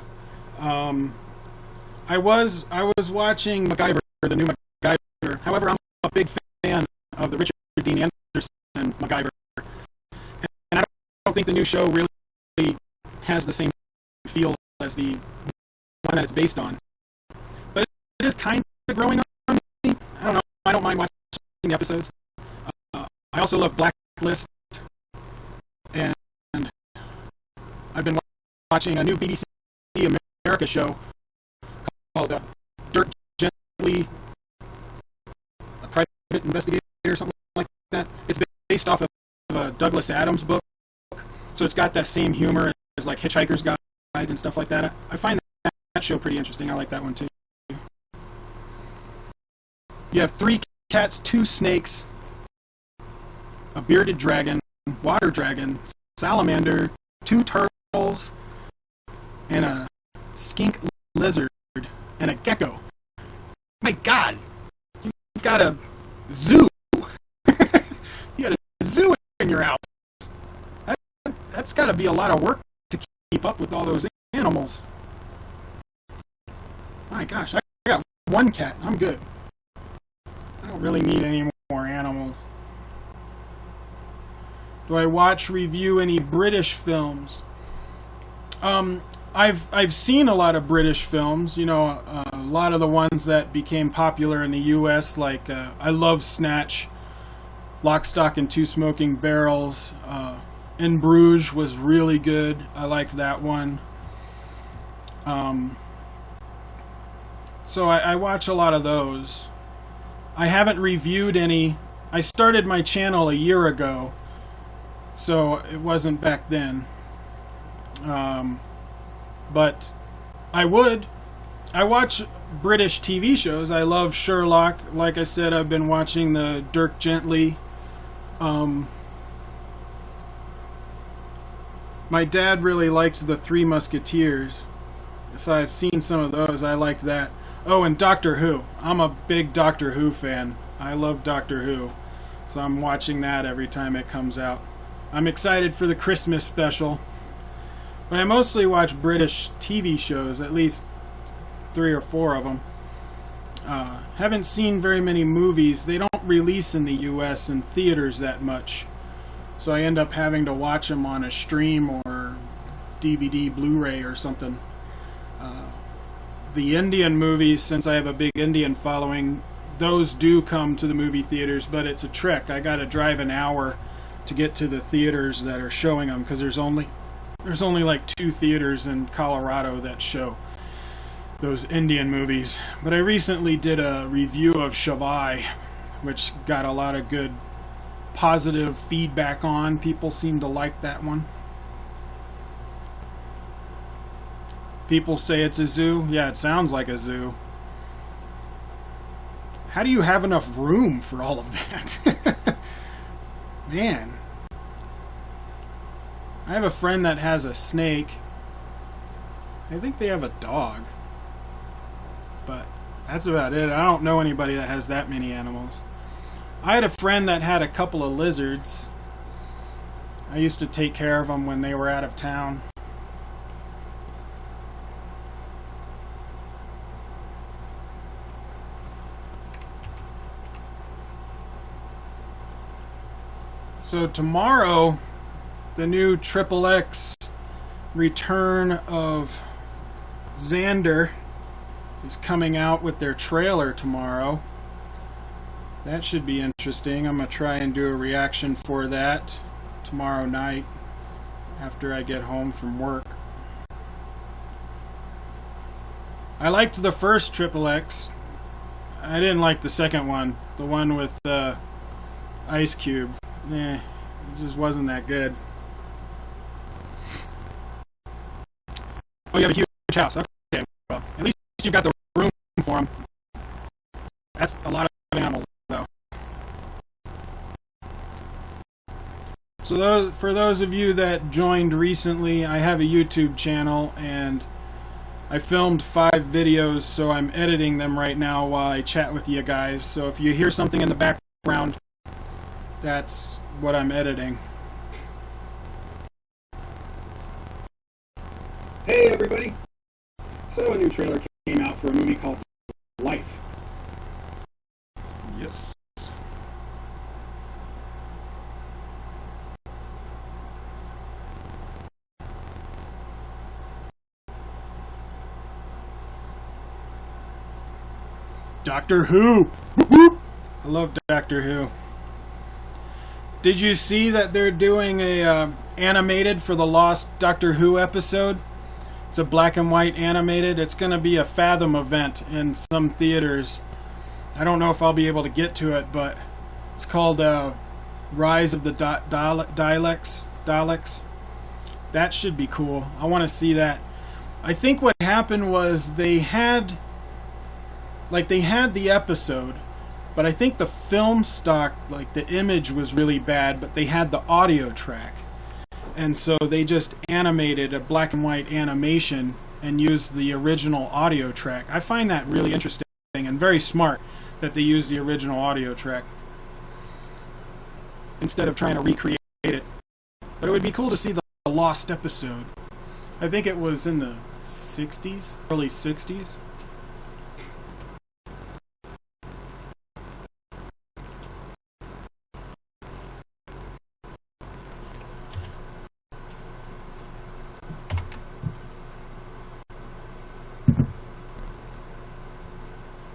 I was watching MacGyver, the new MacGyver. However, I'm a big fan of the Richard Dean Anderson MacGyver, and I don't think the new show really has the same feel as the one that it's based on. But it is kind of growing on me. I don't know. I don't mind watching the episodes. I also love Blacklist, and I've been watching a new BBC America show called Dirk Gently, a Private Investigator or something like that. It's based off of a Douglas Adams book, so it's got that same humor as like Hitchhiker's Guide and stuff like that. I find that show pretty interesting. I like that one too. You have 3 cats, 2 snakes, a bearded dragon, water dragon, salamander, 2 turtles, and a skink lizard, and a gecko. My God! You've got a zoo! You got a zoo in your house! That's got to be a lot of work to keep up with all those animals. My gosh, I got 1 cat. I'm good. I don't really need any more animals. Do I watch, review any British films? I've seen a lot of British films. A lot of the ones that became popular in the U.S. Like I love Snatch, Lock, Stock, and Two Smoking Barrels. In Bruges was really good. I liked that one. So I watch a lot of those. I haven't reviewed any. I started my channel a year ago, so it wasn't back then. But I watch British TV shows. I love Sherlock. Like I said, I've been watching the Dirk Gently. My dad really liked the Three Musketeers, so I've seen some of those. I liked that. Oh, and Doctor Who. I'm a big Doctor Who fan. I love Doctor Who, so I'm watching that every time it comes out. I'm excited for the Christmas special. But I mostly watch British TV shows, at least 3 or 4 of them. Haven't seen very many movies. They don't release in the US in theaters that much, so I end up having to watch them on a stream or DVD, Blu-ray or something. The Indian movies, since I have a big Indian following, those do come to the movie theaters, but it's a trek. I gotta drive an hour to get to the theaters that are showing them, because there's only like 2 theaters in Colorado that show those Indian movies. But I recently did a review of Shavai, which got a lot of good positive feedback on. People seem to like that one. People say it's a zoo. Yeah, it sounds like a zoo. How do you have enough room for all of that? Man. I have a friend that has a snake. I think they have a dog. But that's about it. I don't know anybody that has that many animals. I had a friend that had a couple of lizards. I used to take care of them when they were out of town. So tomorrow, the new XXX Return of Xander is coming out with their trailer tomorrow. That should be interesting. I'm going to try and do a reaction for that tomorrow night after I get home from work. I liked the first XXX. I didn't like the second one. The one with Ice Cube. It just wasn't that good. Oh, you have a huge house. Okay, well, at least you've got the room for them. That's a lot of animals, though. So for those of you that joined recently, I have a YouTube channel, and I filmed 5 videos, so I'm editing them right now while I chat with you guys. So if you hear something in the background, that's what I'm editing. Hey everybody! So a new trailer came out for a movie called Life. Yes. Doctor Who! Whoop, whoop. I love Doctor Who. Did you see that they're doing a animated for the Lost Doctor Who episode? It's a black and white animated. It's going to be a Fathom event in some theaters. I don't know if I'll be able to get to it, but it's called Rise of the Daleks. That should be cool. I want to see that. I think what happened was they had the episode, but I think the film stock, like the image was really bad, but they had the audio track. And so they just animated a black and white animation and used the original audio track. I find that really interesting and very smart that they use the original audio track instead of trying to recreate it. But it would be cool to see the lost episode. I think it was in the 60s, early 60s.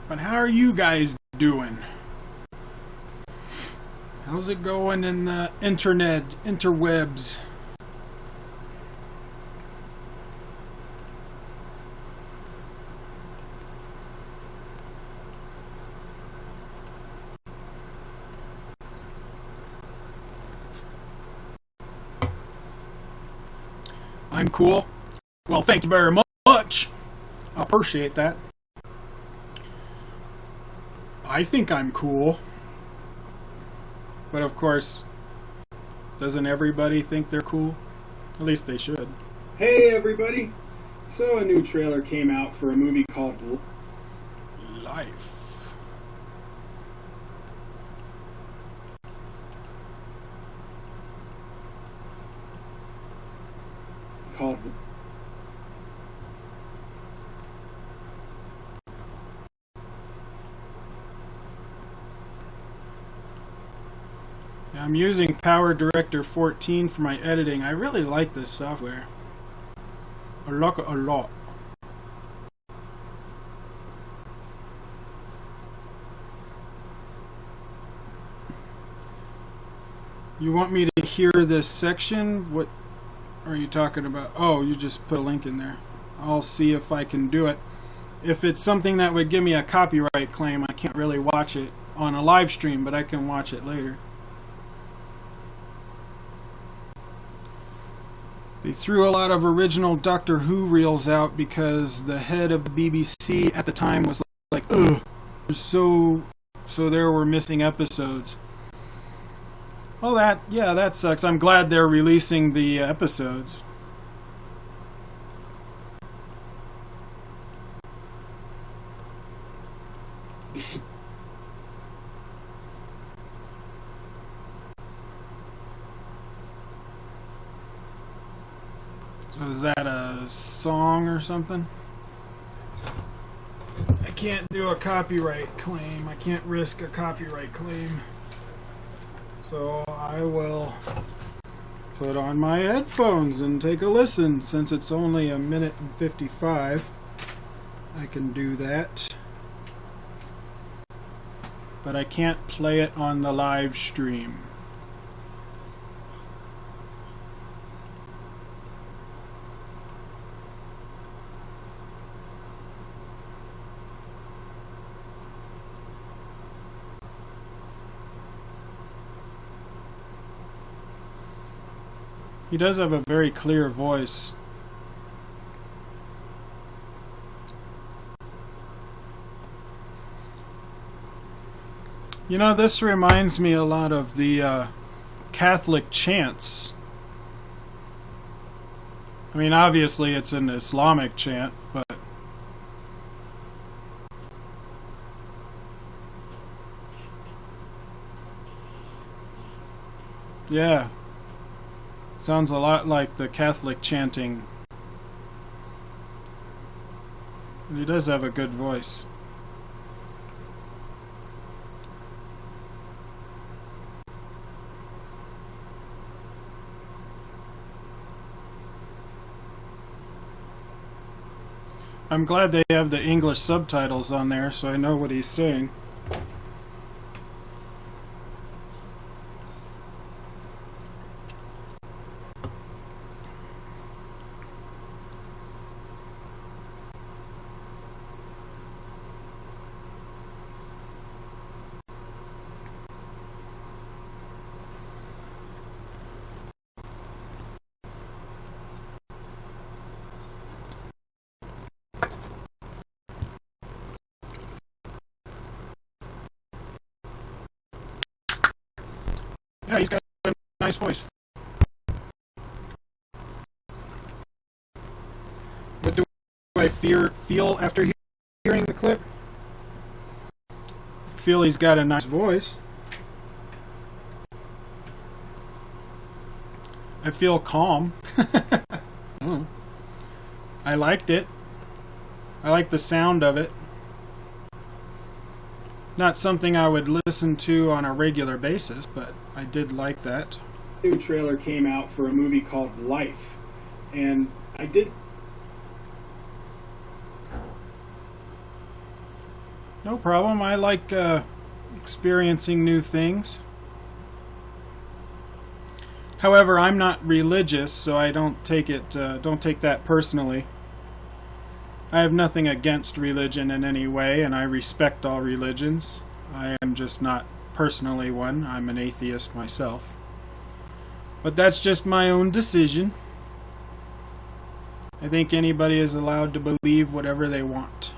But how are you guys doing? How's it going in the interwebs? I'm cool. Well, thank you very much. I appreciate that. I think I'm cool. But of course, doesn't everybody think they're cool? At least they should. Hey everybody! So a new trailer came out for a movie called Life. I'm using Power Director 14 for my editing. I really like this software. I like it a lot. You want me to hear this section? What are you talking about? Oh, you just put a link in there. I'll see if I can do it. If it's something that would give me a copyright claim, I can't really watch it on a live stream, but I can watch it later. They threw a lot of original Doctor Who reels out because the head of the BBC at the time was like, ugh, they're so so there were missing episodes. Well, that sucks. I'm glad they're releasing the episodes. So is that a song or something? I can't do a copyright claim. I can't risk a copyright claim. So I will put on my headphones and take a listen. Since it's only 1:55, I can do that. But I can't play it on the live stream. He does have a very clear voice. You know, this reminds me a lot of the Catholic chants. I mean, obviously it's an Islamic chant, but yeah. Sounds a lot like the Catholic chanting. And he does have a good voice. I'm glad they have the English subtitles on there so I know what he's saying. Yeah, he's got a nice voice. What do I feel after hearing the clip? I feel he's got a nice voice. I feel calm. I liked it. I like the sound of it. Not something I would listen to on a regular basis, but I did like that. New trailer came out for a movie called Life, and I did. No problem. I like experiencing new things. However, I'm not religious, so I don't take that personally. I have nothing against religion in any way, and I respect all religions. I am just not personally one. I'm an atheist myself. But that's just my own decision. I think anybody is allowed to believe whatever they want.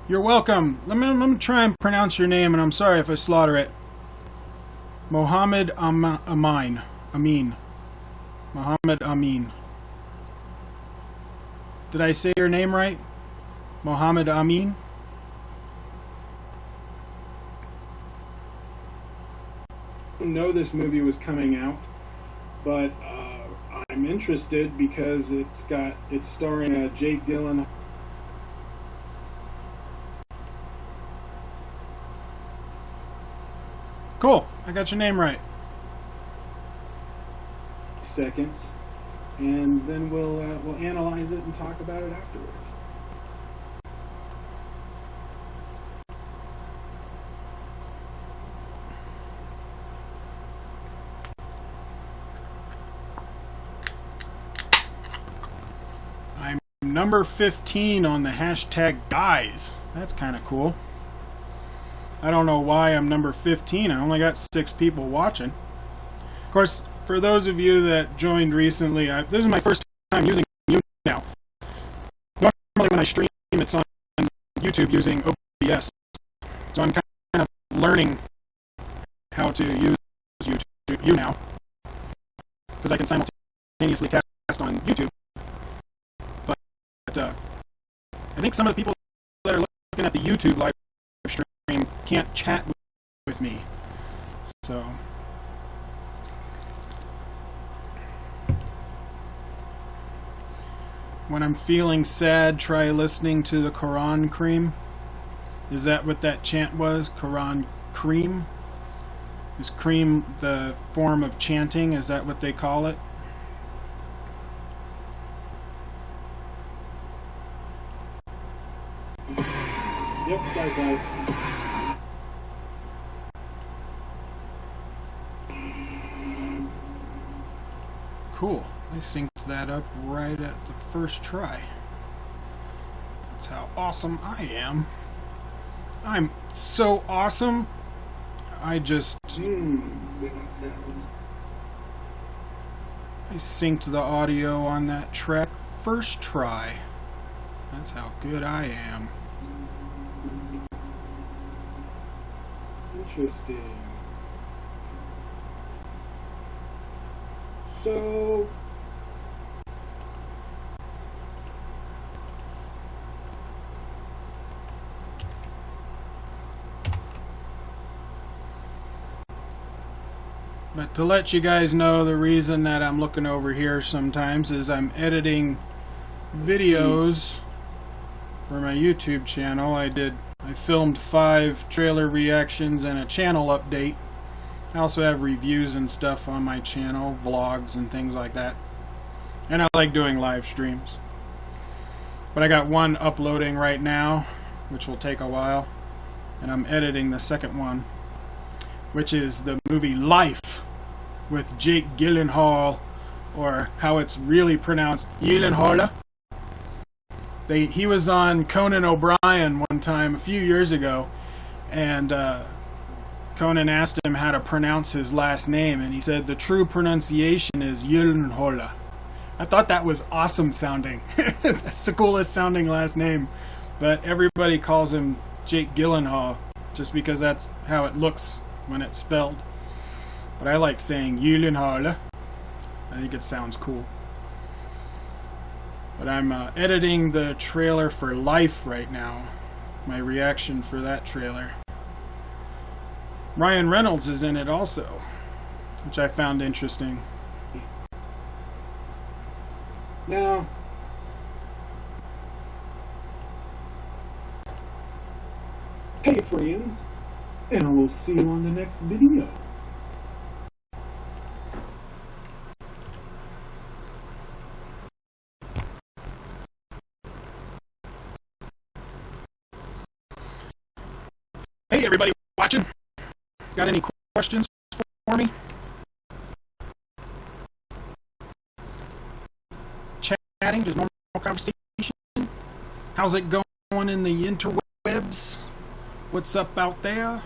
You're welcome. Let me try and pronounce your name, and I'm sorry if I slaughter it. Mohammed Amin. Mohammed Amin. Did I say your name right? Mohammed Amin? I didn't know this movie was coming out, but I'm interested because it's starring Jake Gyllenhaal. Cool. I got your name right. Seconds, and then we'll analyze it and talk about it afterwards. I'm number 15 on the hashtag guys. That's kind of cool. I don't know why I'm number 15. I only got 6 people watching. Of course, for those of you that joined recently, this is my first time using YouNow. Normally when I stream, it's on YouTube using OBS. So I'm kind of learning how to use YouTube, YouNow, because I can simultaneously cast on YouTube. But I think some of the people that are looking at the YouTube live stream can't chat with me. So when I'm feeling sad, try listening to the Koricon cream. Is that what that chant was? Koricon cream? Is cream the form of chanting? Is that what they call it? Yep, sci-fi. Cool. I synced that up right at the first try. That's how awesome I am. I'm so awesome. I just... I synced the audio on that track first try. That's how good I am. Interesting. So... But to let you guys know, the reason that I'm looking over here sometimes is I'm editing videos for my YouTube channel. I filmed 5 trailer reactions and a channel update. I also have reviews and stuff on my channel, vlogs and things like that. And I like doing live streams. But I got one uploading right now, which will take a while. And I'm editing the second one, which is the movie Life with Jake Gyllenhaal, or how it's really pronounced, Gyllenhaal. He was on Conan O'Brien one time a few years ago, and Conan asked him how to pronounce his last name, and he said the true pronunciation is Gyllenhaal. I thought that was awesome sounding. That's the coolest sounding last name, but everybody calls him Jake Gyllenhaal just because that's how it looks when it's spelled. But I like saying Gyllenhaal. I think it sounds cool. But I'm editing the trailer for Life right now. My reaction for that trailer. Ryan Reynolds is in it also, which I found interesting. Now, hey friends, and we'll see you on the next video. Hey everybody watching, got any questions for me? Chatting, just normal conversation. How's it going in the interwebs? What's up out there?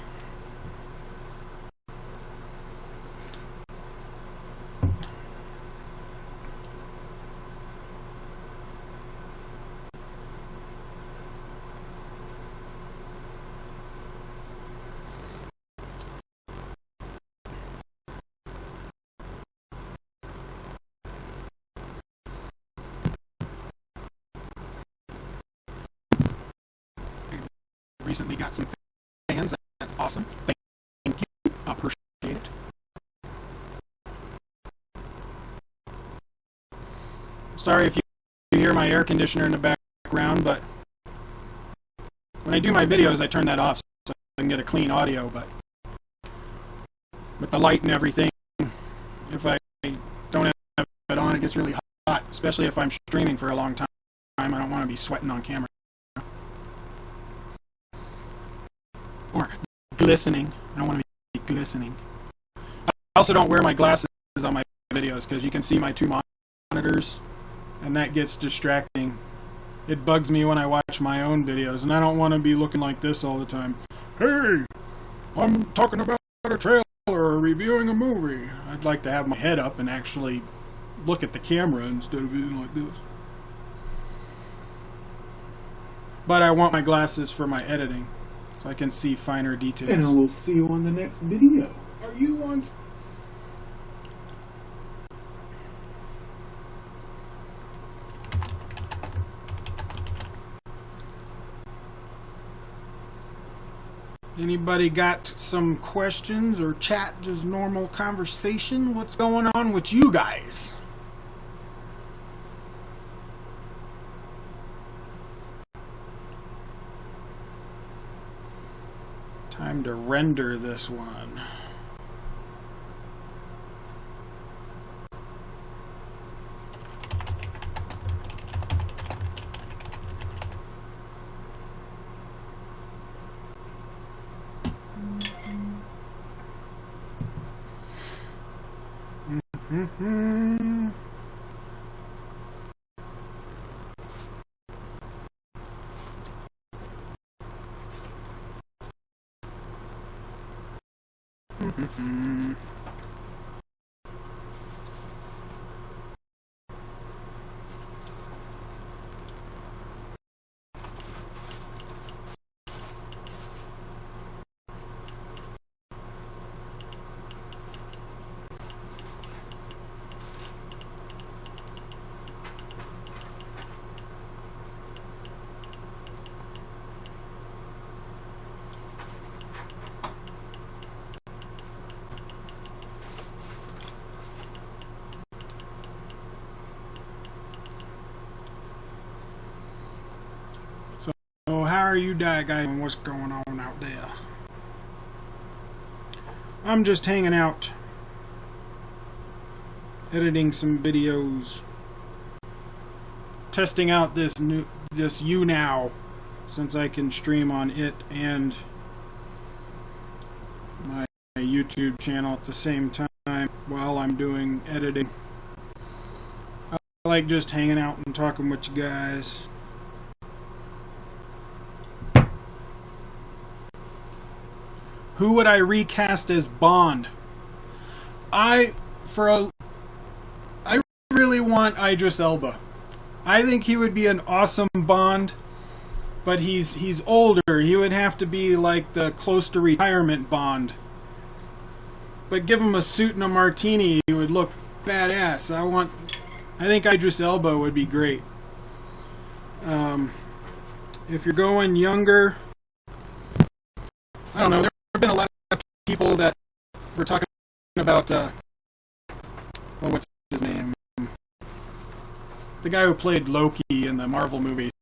Recently got some fans. That's awesome. Thank you. Appreciate it. Sorry if you hear my air conditioner in the background, but when I do my videos, I turn that off so I can get a clean audio. But with the light and everything, if I don't have it on, it gets really hot, especially if I'm streaming for a long time. I don't want to be sweating on camera. Or glistening. I don't want to be glistening. I also don't wear my glasses on my videos because you can see my 2 monitors, and that gets distracting. It bugs me when I watch my own videos, and I don't want to be looking like this all the time. Hey, I'm talking about a trailer or reviewing a movie. I'd like to have my head up and actually look at the camera instead of being like this. But I want my glasses for my editing. so I can see finer And I details. will see you on the next video. Are you on? Anybody got some questions or chat, just normal conversation? What's going on with you guys? Time to render this one. Mm-hmm. Mm-hmm. So how are you guys? What's going on out there? I'm just hanging out, editing some videos, testing out this YouNow, since I can stream on it and my YouTube channel at the same time while I'm doing editing. I like just hanging out and talking with you guys. Who would I recast as Bond? I really want Idris Elba. I think he would be an awesome Bond, but he's older. He would have to be like the close to retirement Bond. But give him a suit and a martini, he would look badass. I think Idris Elba would be great. If you're going younger, I don't know. There have been a lot of people that were talking about, what's his name? The guy who played Loki in the Marvel movies.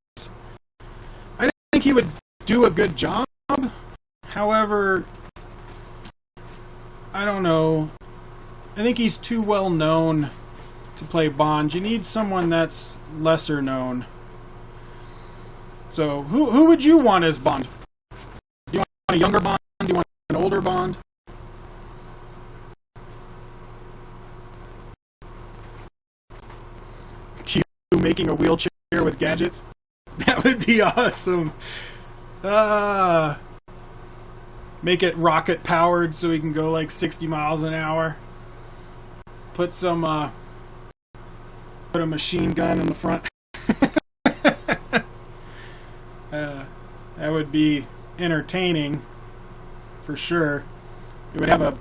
I think he would do a good job. However, I don't know. I think he's too well known to play Bond. You need someone that's lesser known. So, who would you want as Bond? Do you want a younger Bond? Do you want an older Bond? Q making a wheelchair with gadgets? That would be awesome. Make it rocket powered so he can go like 60 miles an hour. Put a machine gun in the front. That would be entertaining for sure. It would have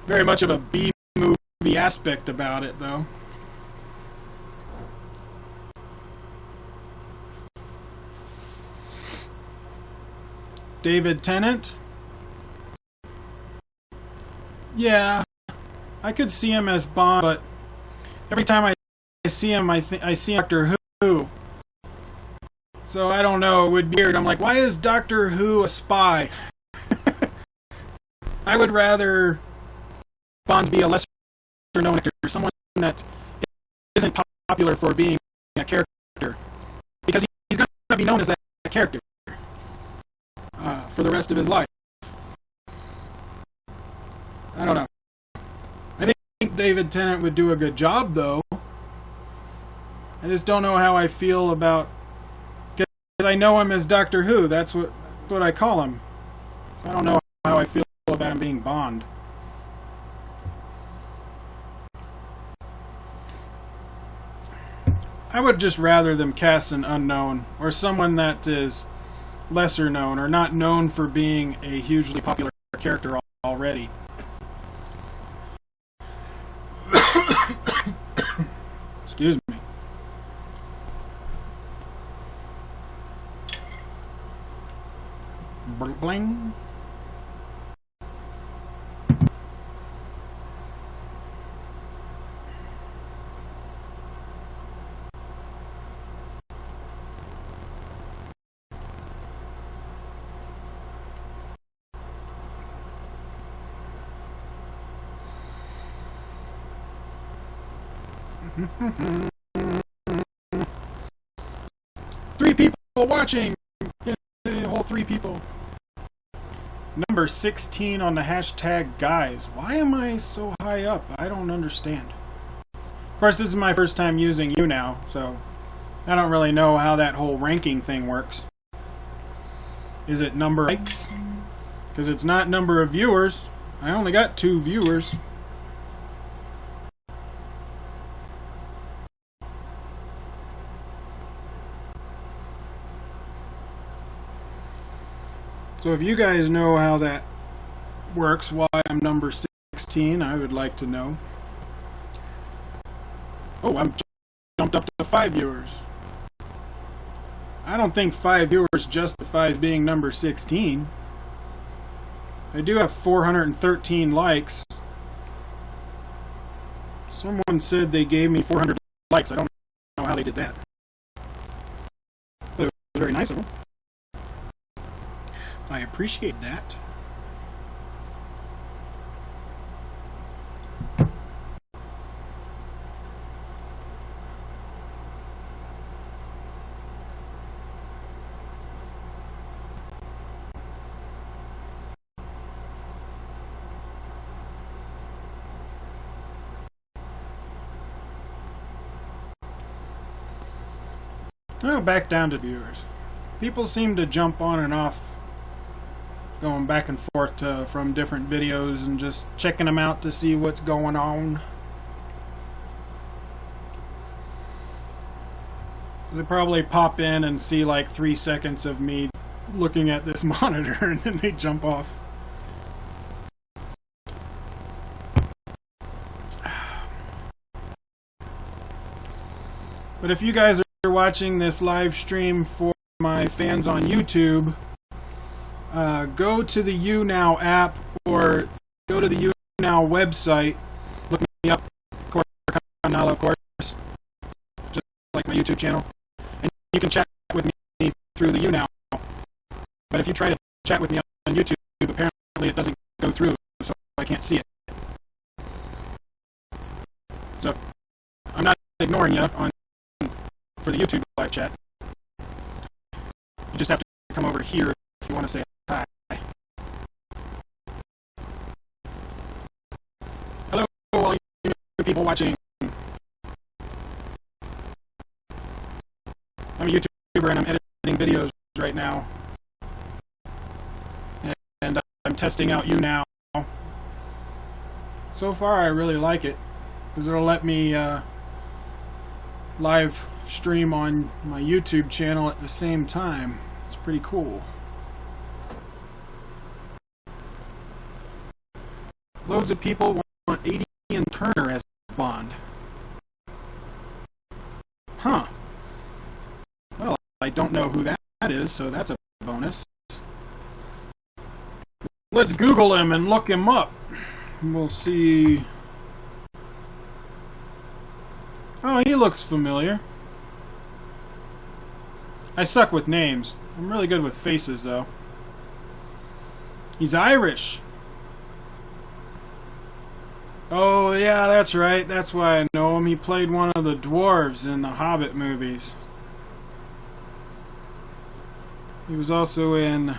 very much of a B-movie aspect about it, though. David Tennant? Yeah, I could see him as Bond, but every time I see him, I see Doctor Who. So I don't know, it would be weird. I'm like, why is Doctor Who a spy? I would rather Bond be a lesser known actor, someone that isn't popular for being a character, because he's going to be known as that character for the rest of his life. I don't know. I think David Tennant would do a good job, though. I just don't know how I feel about... Because I know him as Doctor Who. That's what I call him. So I don't know how I feel about him being Bond. I would just rather them cast an unknown, or someone that is lesser known or not known for being a hugely popular character already. Excuse me. Bling. Three people watching. Yay, whole three people. Number 16 on the hashtag guys. Why am I so high up? I don't understand. Of course, this is my first time using YouNow, so I don't really know how that whole ranking thing works. Is it number of likes? Because it's not number of viewers. I only got 2 viewers. So if you guys know how that works, why I'm number 16, I would like to know. Oh, I'm jumped up to 5 viewers. I don't think 5 viewers justifies being number 16. I do have 413 likes. Someone said they gave me 400 likes. I don't know how they did that. But it was very nice of them. I appreciate that. Now back down to viewers. People seem to jump on and off, going back and forth from different videos and just checking them out to see what's going on. So they probably pop in and see like 3 seconds of me looking at this monitor and then they jump off. But if you guys are watching this live stream for my fans on YouTube, go to the YouNow app or go to the YouNow website. Look me up, Koricon, of course, just like my YouTube channel. And you can chat with me through the YouNow. But if you try to chat with me on YouTube, apparently it doesn't go through, so I can't see it. So I'm not ignoring you for the YouTube live chat. You just have to come over here if you want to say hi. Hello, all you people watching. I'm a YouTuber and I'm editing videos right now. And I'm testing out YouNow. So far, I really like it because it'll let me live stream on my YouTube channel at the same time. It's pretty cool. Loads of people want Adian Turner as Bond. Huh. Well, I don't know who that is, so that's a bonus. Let's Google him and look him up. We'll see. Oh, he looks familiar. I suck with names. I'm really good with faces, though. He's Irish. Oh, yeah, that's right. That's why I know him. He played one of the dwarves in the Hobbit movies. He was also in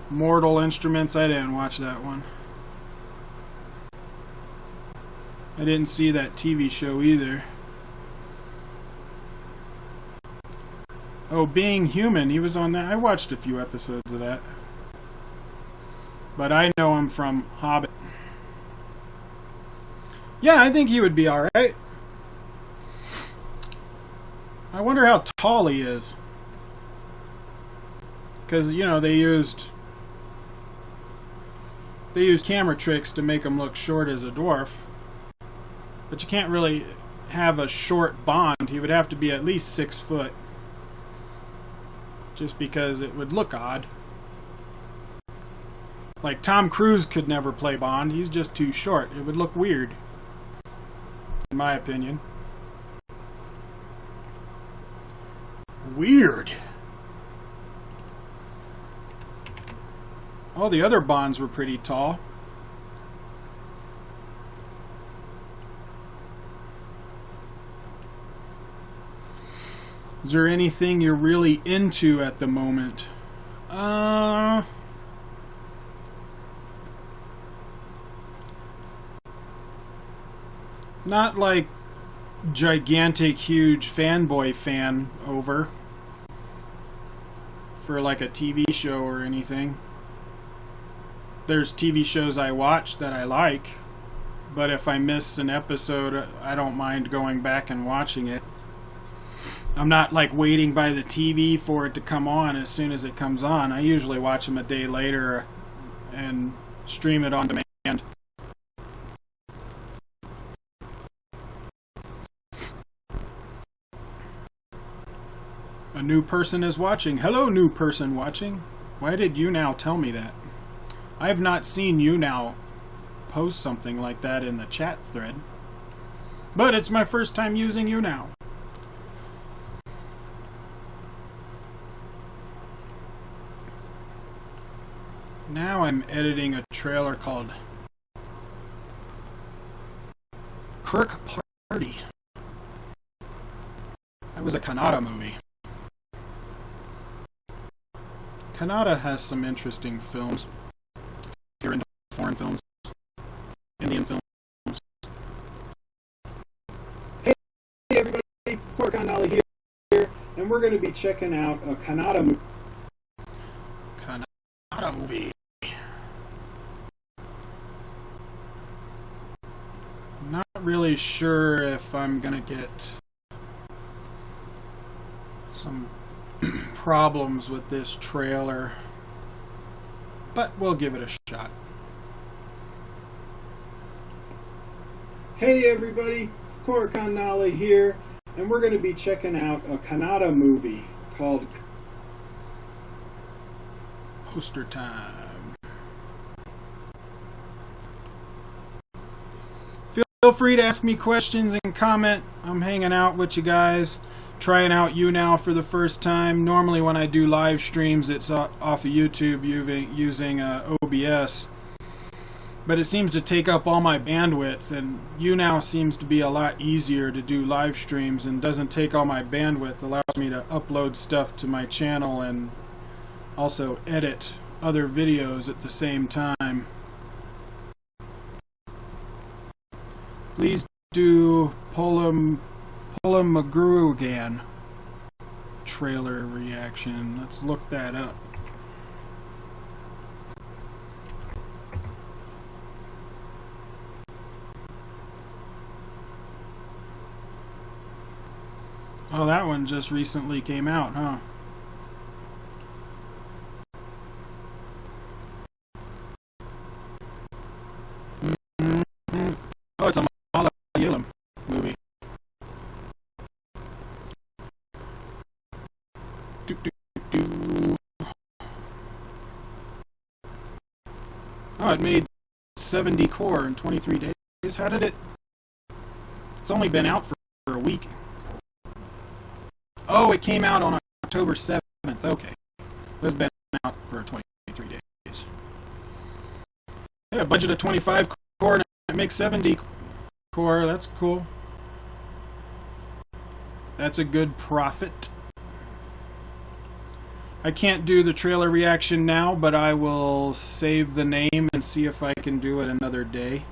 Mortal Instruments. I didn't watch that one. I didn't see that TV show either. Oh, Being Human. He was on that. I watched a few episodes of that. But I know him from Hobbit. Yeah, I think he would be alright. I wonder how tall he is. because you know they used camera tricks to make him look short as a dwarf. But you can't really have a short Bond. He would have to be at least 6 foot, just because it would look odd. Like Tom Cruise could never play Bond. He's just too short. It would look weird, in my opinion. Weird. All the other Bonds were pretty tall. Is there anything you're really into at the moment? Not like gigantic, huge fanboy fan over for like a TV show or anything. There's TV shows I watch that I like, but if I miss an episode, I don't mind going back and watching it. I'm not like waiting by the TV for it to come on as soon as it comes on. I usually watch them a day later and stream it on demand. A new person is watching. Hello, new person watching. Why did YouNow tell me that? I have not seen YouNow post something like that in the chat thread. But it's my first time using YouNow. Now I'm editing a trailer called Kirk Party. That was a Kannada movie. Kannada has some interesting films. If you're into foreign films, Indian films. Hey everybody, Koricon here, and we're going to be checking out a Kannada movie. Kannada movie. Not really sure if I'm gonna get some problems with this trailer, but we'll give it a shot. Hey everybody, Koricon here, and we're going to be checking out a Kannada movie called Poster time. Feel free to ask me questions and comment. I'm hanging out with you guys, trying out YouNow for the first time. Normally when I do live streams, it's off of YouTube using OBS. But it seems to take up all my bandwidth, and YouNow seems to be a lot easier to do live streams and doesn't take all my bandwidth. Allows me to upload stuff to my channel and also edit other videos at the same time. Please do Polam Magrugan trailer reaction. Let's look that up. Oh, that one just recently came out, huh? Oh, it's a Malayalam movie. Oh, it made 70 core in 23 days. How did it? It's only been out for a week. Oh, it came out on October 7th. Okay. It's been out for 23 days. Yeah, budget of 25 core and it makes 70 core. That's cool. That's a good profit. I can't do the trailer reaction now, but I will save the name and see if I can do it another day.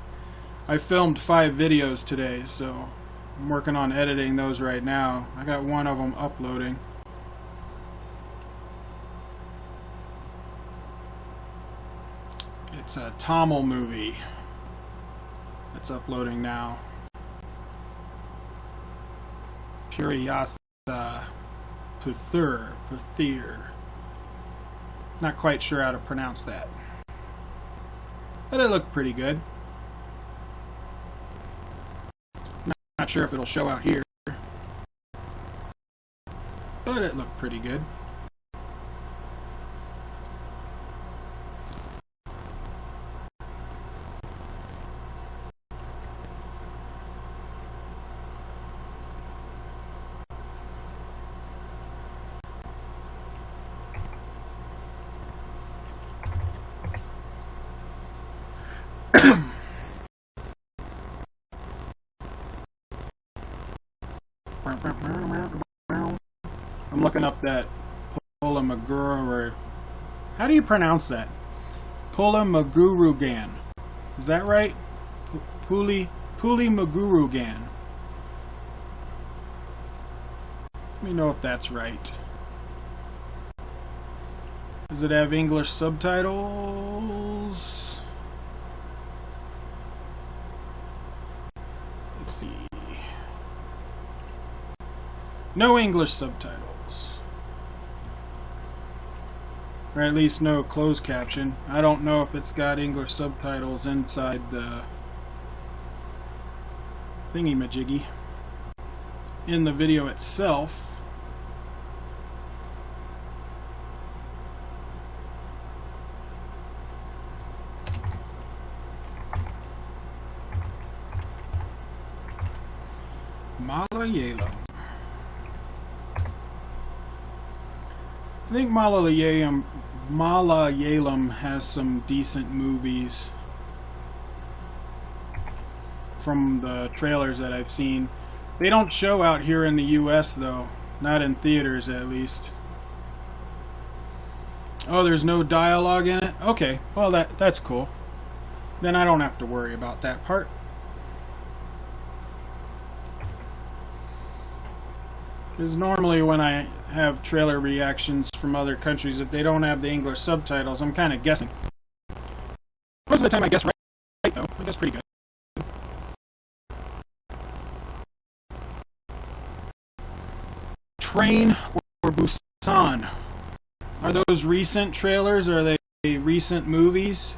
I filmed 5 videos today, so I'm working on editing those right now. I got one of them uploading. It's a Tamil movie. It's uploading now. Puriyatha Puthur. Not quite sure how to pronounce that. But it looked pretty good. Not sure if it'll show out here. But it looked pretty good. I'm looking up that Pulamaguru. How do you pronounce that? Pulamaguru. Is that right? Pulamaguru. Let me know if that's right. Does it have English subtitles? Let's see. No English subtitles. Or at least no closed caption. I don't know if it's got English subtitles inside the thingy-majiggy. In the video itself. Malayalam. I think Malayalam has some decent movies from the trailers that I've seen. They don't show out here in the US though, not in theaters at least. Oh, there's no dialogue in it? Okay, well that's cool. Then I don't have to worry about that part. Because normally when I have trailer reactions from other countries, if they don't have the English subtitles, I'm kind of guessing. Most of the time I guess right though. I guess pretty good. Train or Busan? Are those recent trailers or are they recent movies?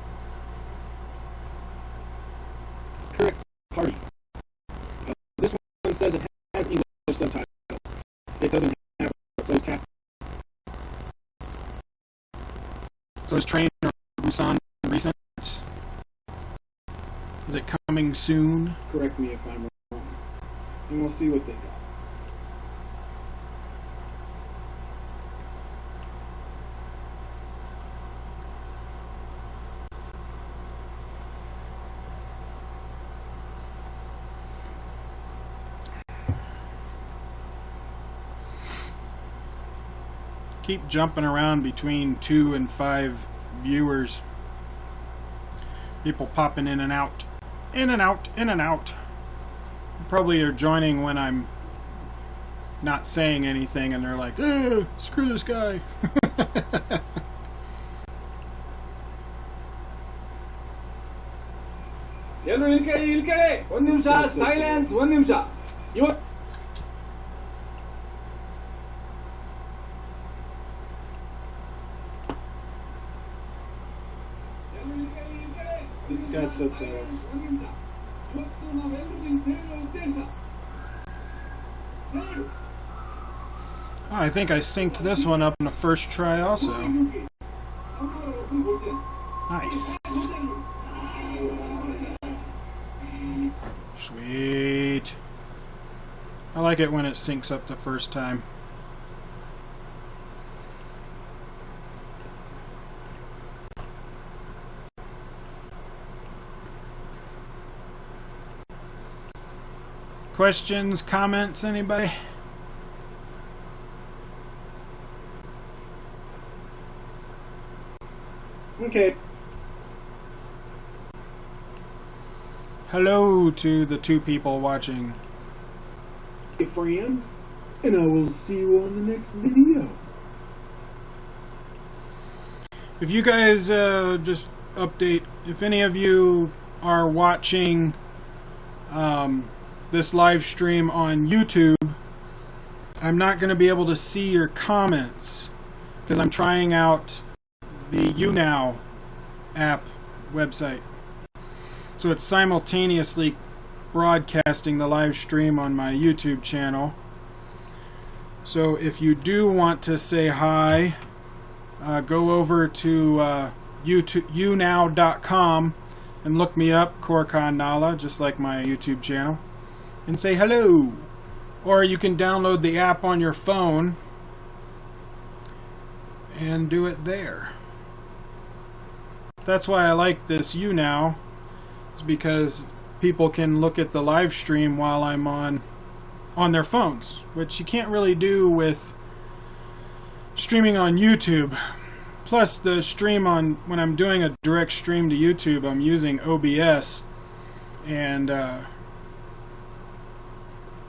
Correct party. This one says it has English subtitles. It doesn't have a closed caption. So is Train or Busan recent? Is it coming soon? Correct me if I'm wrong. And we'll see what they got. Keep jumping around between 2 and 5 viewers. People popping in and out. In and out, in and out. Probably are joining when I'm not saying anything and they're like, screw this guy. ಒಂದು ನಿಮಿಷ silence ಒಂದು ನಿಮಿಷ ಇವತ್ತು It's got subtitles. Oh, I think I synced this one up in the first try also. Nice. Sweet. I like it when it syncs up the first time. Questions, comments, anybody? Okay. Hello to the 2 people watching. Hey friends, and I will see you on the next video. If you guys just update, if any of you are watching this live stream on YouTube, I'm not going to be able to see your comments because I'm trying out the YouNow app website. So it's simultaneously broadcasting the live stream on my YouTube channel. So if you do want to say hi, go over to YouNow.com and look me up, Koricon Nala, just like my YouTube channel, and say hello. Or you can download the app on your phone and do it there. That's why I like this YouNow. It's because people can look at the live stream while I'm on their phones, which you can't really do with streaming on YouTube. Plus, the stream when I'm doing a direct stream to YouTube, I'm using OBS and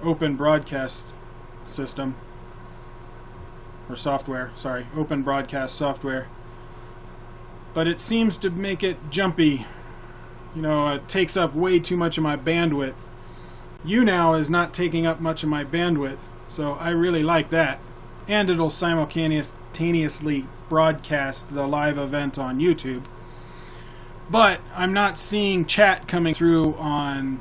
Open Broadcast System or software. Sorry, Open Broadcast software. But it seems to make it jumpy. You know, it takes up way too much of my bandwidth. YouNow is not taking up much of my bandwidth, so I really like that. And it'll simultaneously broadcast the live event on YouTube. But I'm not seeing chat coming through on,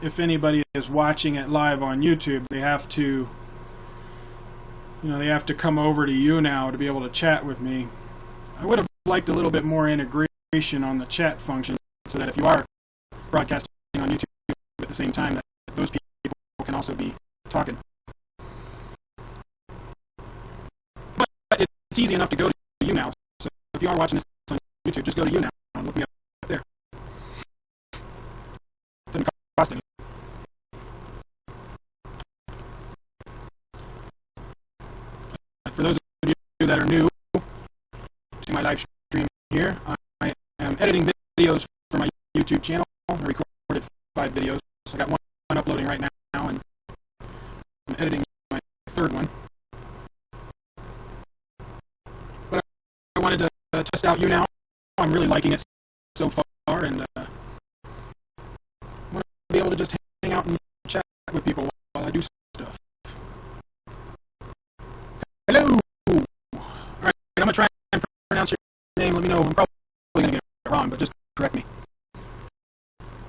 if anybody is watching it live on YouTube, they have to, they have to come over to YouNow to be able to chat with me. I would have liked a little bit more integration on the chat function, so that if you are broadcasting on YouTube at the same time, that those people can also be talking. But it's easy enough to go to YouNow. So if you are watching this on YouTube, just go to YouNow and look me up there. Doesn't cost anything. For those of you that are new to my live stream here, I am editing videos for my YouTube channel. I recorded 5 videos. I got one uploading right now, and I'm editing my 3rd one. But I wanted to test out YouNow. I'm really liking it so far, and I want to be able to just hang out and chat with people while I do stuff. Hello! Alright, I'm going to try and pronounce your name. Let me know. I'm probably going to get it wrong, but just correct me.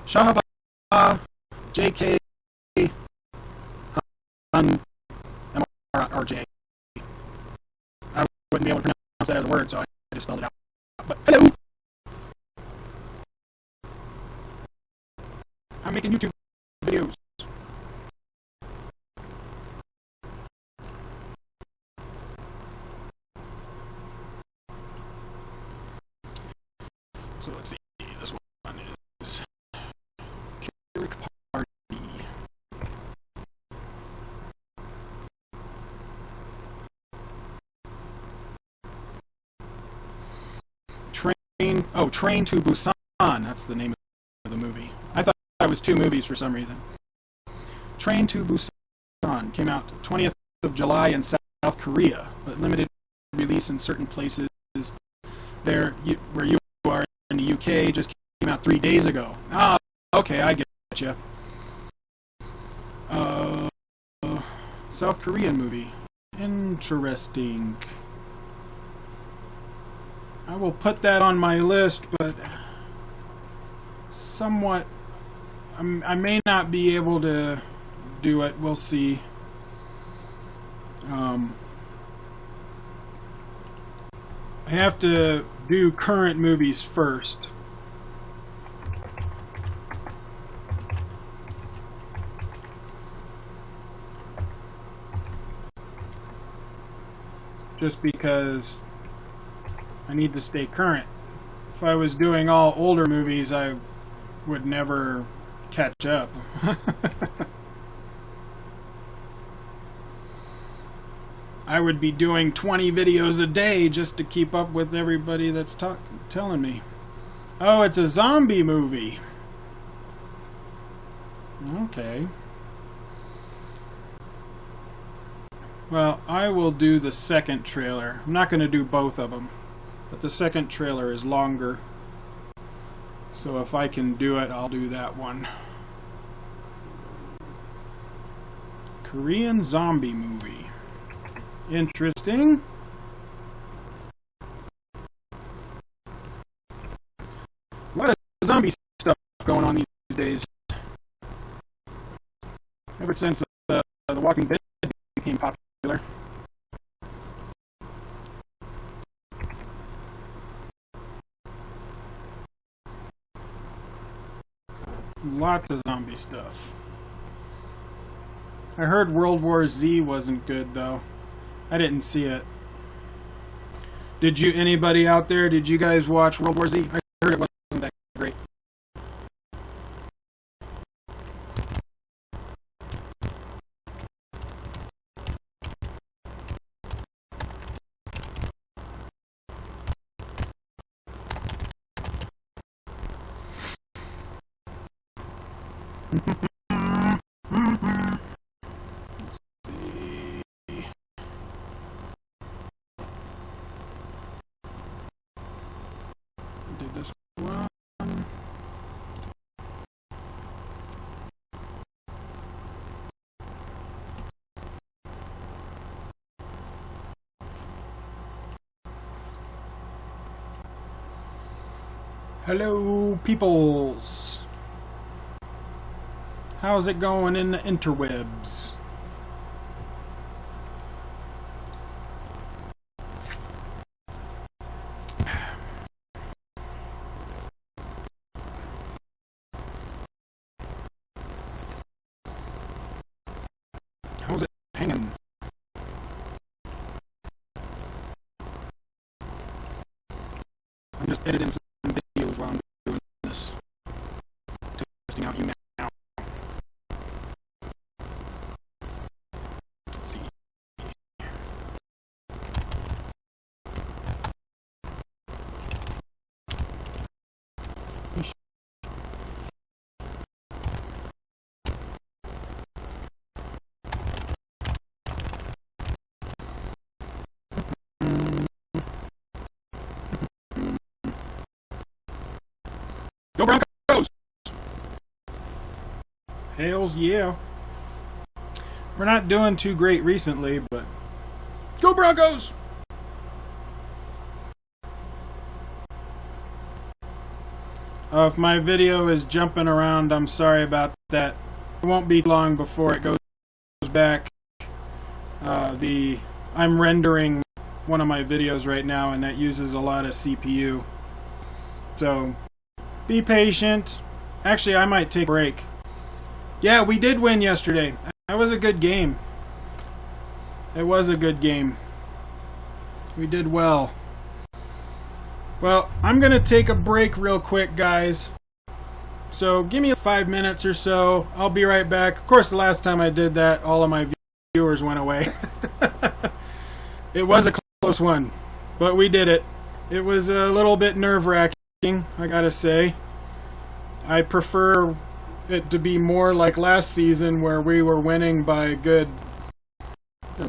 Shahaba J.K. Han M-R-R-J. I wouldn't be able to pronounce that as a word, so I just spelled it out. But hello! I'm making YouTube videos. So let's see, this one is Koricon Party. Train to Busan, that's the name of the movie. I thought it was 2 movies for some reason. Train to Busan came out 20th of July in South Korea, but limited release in certain places there where you are in the UK. Just came out 3 days ago. Ah, okay, I get you. South Korean movie. Interesting. I will put that on my list, but somewhat, I may not be able to do it. We'll see. I have to do current movies first. Just because I need to stay current. If I was doing all older movies, I would never catch up. I would be doing 20 videos a day just to keep up with everybody that's telling me. Oh, it's a zombie movie. Okay. Well, I will do the second trailer. I'm not going to do both of them, but the second trailer is longer. So if I can do it, I'll do that one. Korean zombie movie. Interesting. A lot of zombie stuff going on these days. Ever since The Walking Dead became popular. Lots of zombie stuff. I heard World War Z wasn't good though. I didn't see it. Did you, anybody out there, did you guys watch World War Z? I heard it wasn't that great. Did this one. Hello, peoples. How's it going in the interwebs? How's it hanging? I'm just editing some videos while I'm doing this. Testing out YouNow. Let's see. Go Broncos! Hells yeah. We're not doing too great recently, but go Broncos! If my video is jumping around, I'm sorry about that. It won't be long before it goes back. I'm rendering one of my videos right now, and that uses a lot of CPU. So be patient. Actually, I might take a break. Yeah, we did win yesterday. That was a good game. It was a good game. We did well. Well, I'm going to take a break real quick, guys. So give me 5 minutes or so. I'll be right back. Of course, the last time I did that, all of my viewers went away. It was a close one, but we did it. It was a little bit nerve-wracking, I gotta say. I prefer it to be more like last season, where we were winning by a good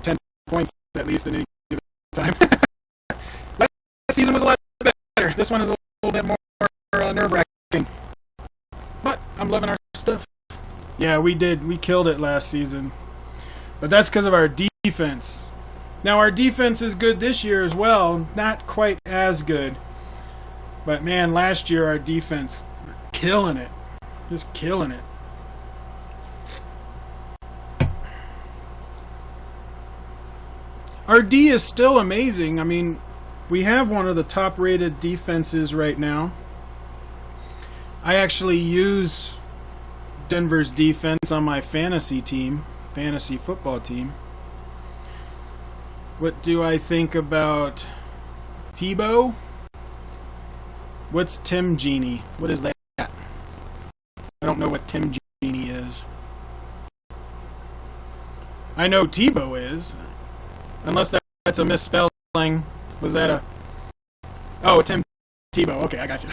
10 points at least in any given time. Last season was a lot better. This one is a little bit more nerve-wracking. But I'm loving our stuff. Yeah, we did. We killed it last season. But that's because of our defense. Now, our defense is good this year as well. Not quite as good. But man, last year our defense, killing it. Just killing it. Our D is still amazing. I mean, we have one of the top rated defenses right now. I actually use Denver's defense on my fantasy team, fantasy football team. What do I think about Tebow? What's Tim Genie? What is that? I don't know what Tim Genie is. I know Tebow is. Unless that's a misspelling. Was that a... Oh, Tim Tebow. Okay, I got you.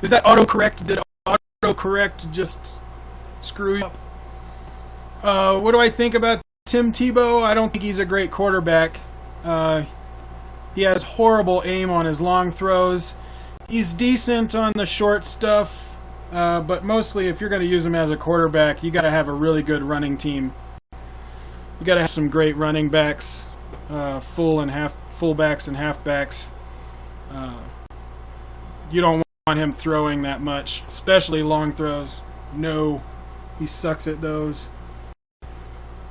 Is that autocorrect? Did autocorrect just screw you up? What do I think about Tim Tebow? I don't think he's a great quarterback. He has horrible aim on his long throws. He's decent on the short stuff, but mostly if you're going to use him as a quarterback, you got to have a really good running team. You got to have some great running backs, fullbacks and halfbacks. You don't want him throwing that much, especially long throws. No, he sucks at those.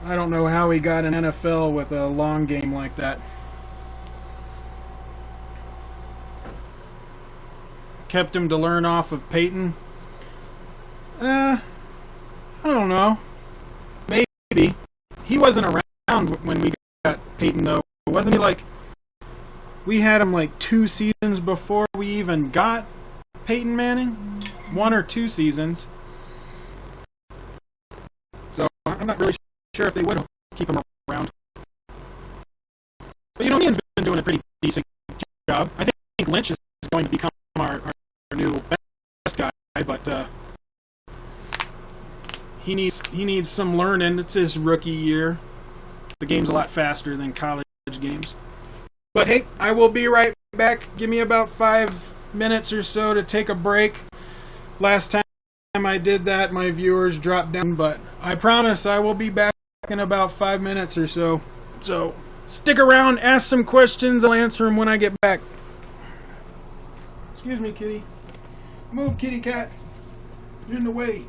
I don't know how he got an NFL with a long game like that. Kept him to learn off of Peyton. I don't know. Maybe. He wasn't around when we got Peyton, though. Wasn't he like... We had him like 2 seasons before we even got Peyton Manning? 1 or 2 seasons. So I'm not really sure if they would keep him around. But Ian's been doing a pretty decent job. I think Lynch is going to become our new best guy, but he needs some learning. It's his rookie year. The game's a lot faster than college games. But hey, I will be right back. Give me about 5 minutes or so to take a break. Last time I did that, my viewers dropped down, but I promise I will be back in about 5 minutes or so. So stick around, ask some questions. I'll answer them when I get back. Excuse me, kitty. Move, kitty cat. You're in the way.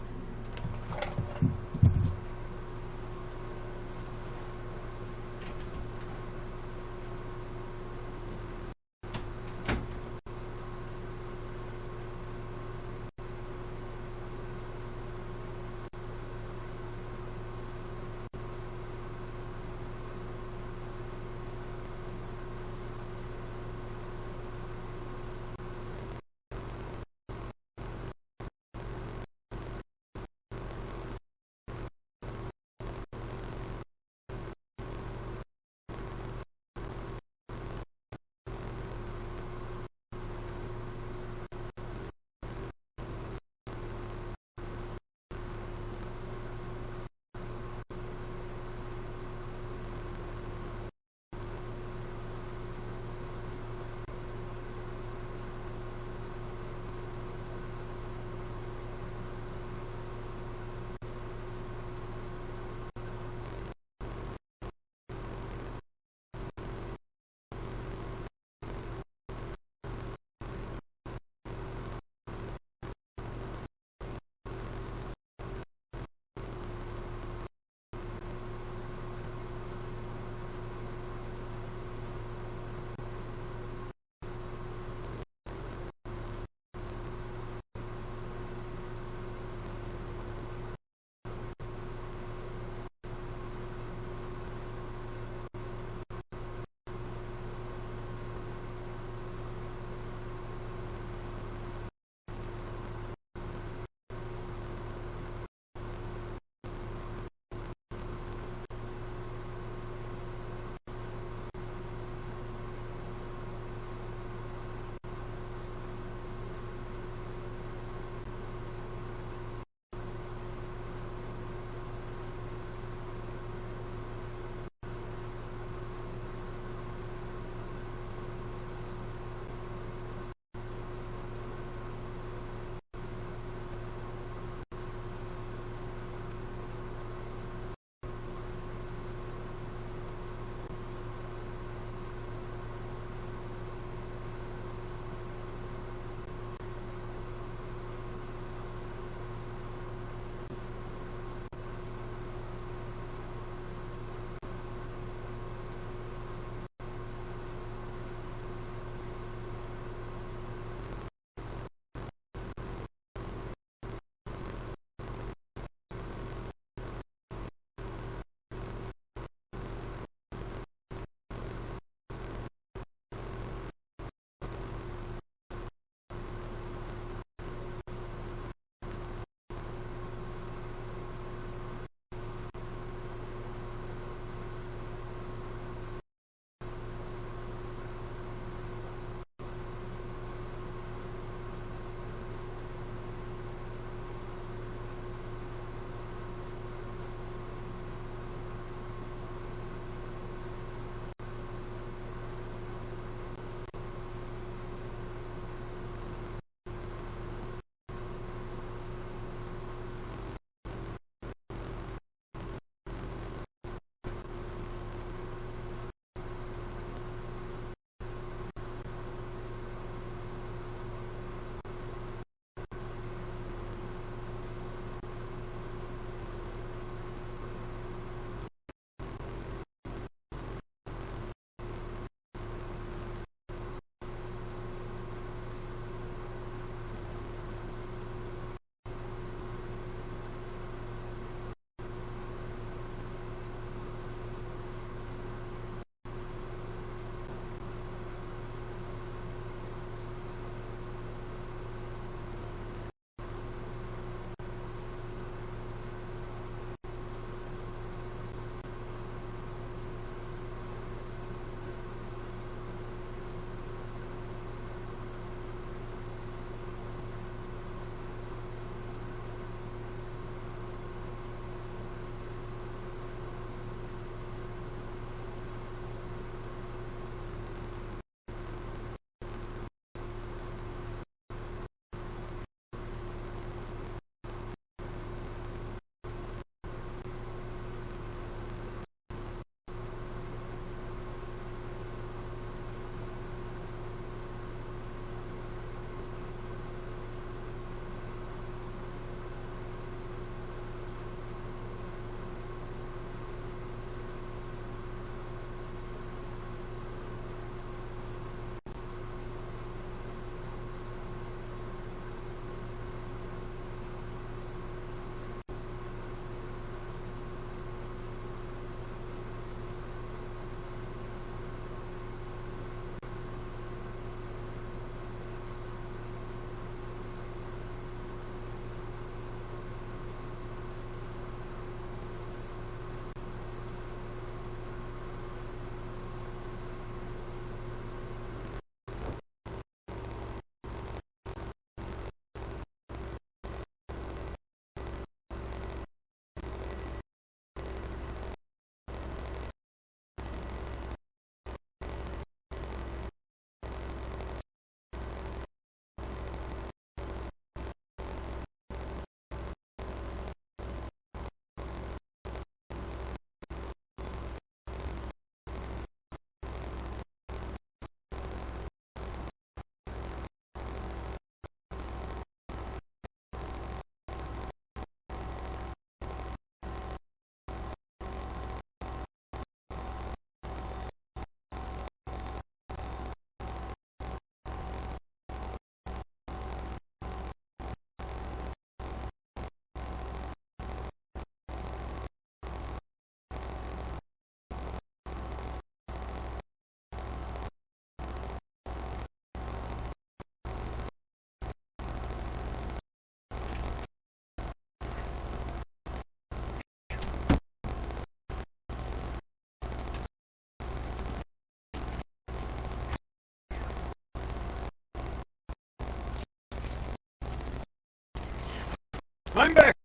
I'm back.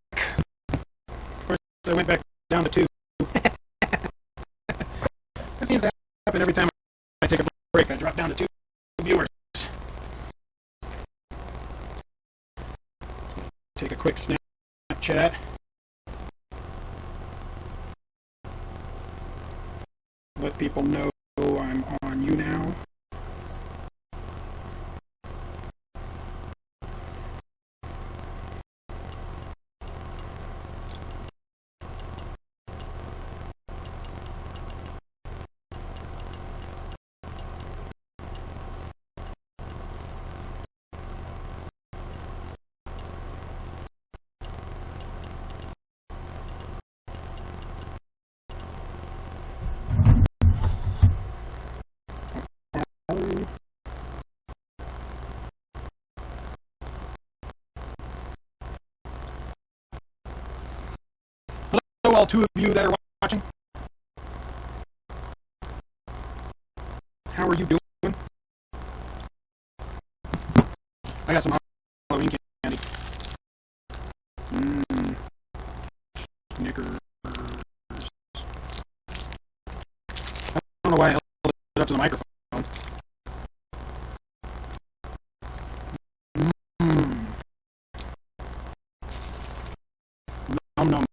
Of course, I went back down to 2. That seems to happen every time I take a break. I drop down to 2 viewers. Take a quick Snapchat. Let people know I'm on YouNow. Hello, all 2 of you that are watching. How are you doing? I got some Halloween candy. Snickers. I don't know why I held it up to the microphone. Num nums.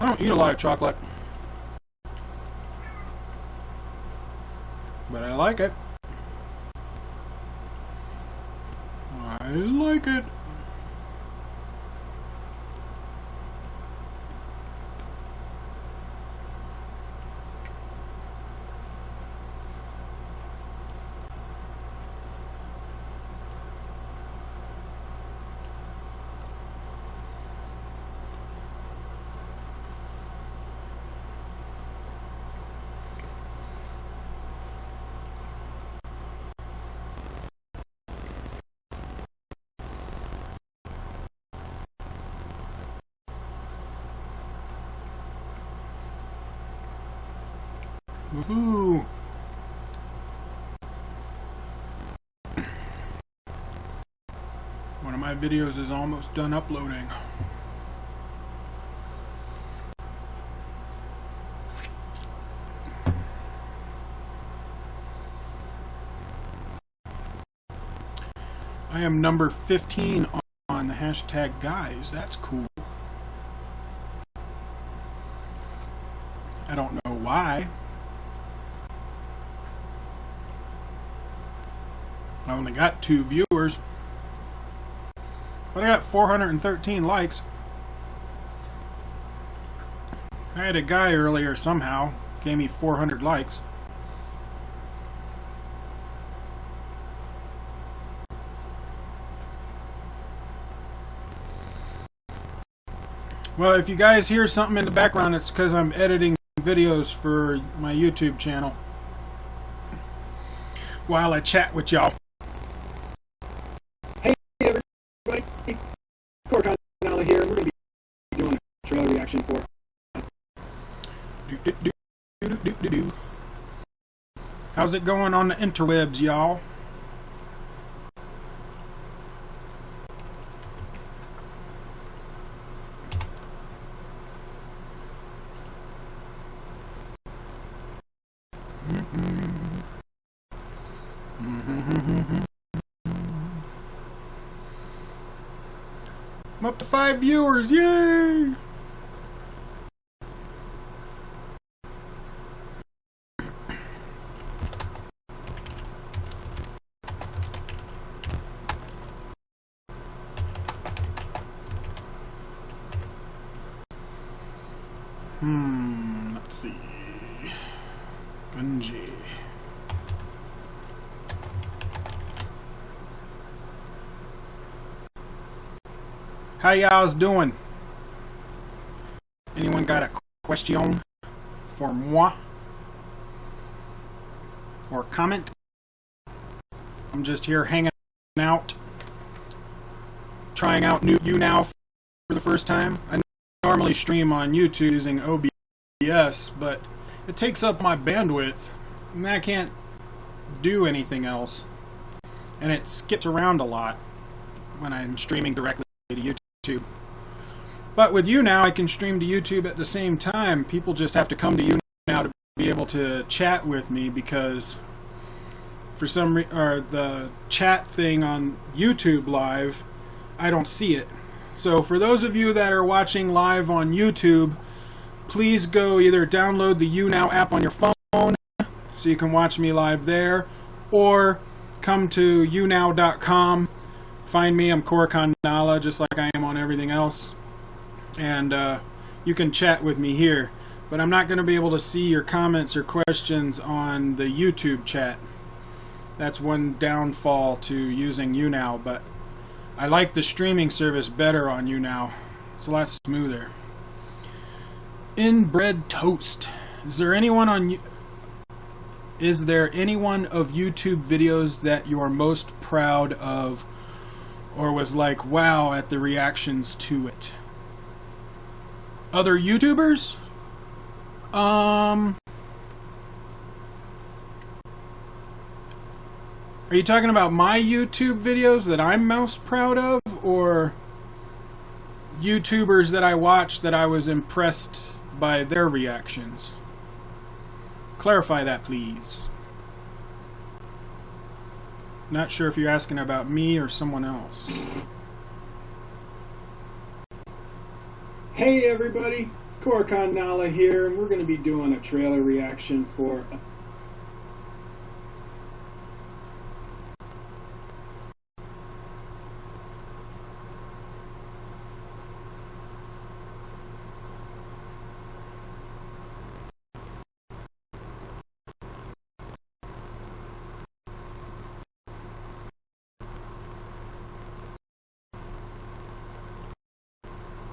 I don't eat a lot of chocolate, but I like it. I like it. Woohoo! One of my videos is almost done uploading. I am number 15 on the hashtag guys. That's cool. I don't know why. I only got 2 viewers, but I got 413 likes. I had a guy earlier somehow gave me 400 likes. Well, if you guys hear something in the background, it's because I'm editing videos for my YouTube channel while I chat with y'all. Everybody, Koricon here. We're going to be doing a trailer reaction for How's it going on the interwebs, y'all? I'm up to 5 viewers, yay! Let's see. Gunji. How y'all's doing? Anyone got a question for moi? Or comment? I'm just here hanging out, trying out new YouNow for the first time. I normally stream on YouTube using OBS, but it takes up my bandwidth, and I can't do anything else. And it skips around a lot. when I'm streaming directly to YouTube. But with YouNow, I can stream to YouTube at the same time. People just have to come to YouNow to be able to chat with me, because for some reason, the chat thing on YouTube Live, I don't see it. So for those of you that are watching live on YouTube, please go either download the YouNow app on your phone so you can watch me live there, or come to younow.com. Find me, I'm Koricon Nala, just like I am on everything else. And you can chat with me here. But I'm not going to be able to see your comments or questions on the YouTube chat. That's one downfall to using YouNow, but I like the streaming service better on YouNow. It's a lot smoother. Inbred Toast. Is there anyone of YouTube videos that you are most proud of, or was like, wow, at the reactions to it? Other YouTubers? Are you talking about my YouTube videos that I'm most proud of, or YouTubers that I watched that I was impressed by their reactions? Clarify that, please. Not sure if you're asking about me or someone else. Hey everybody, Koricon Nala here, and we're going to be doing a trailer reaction for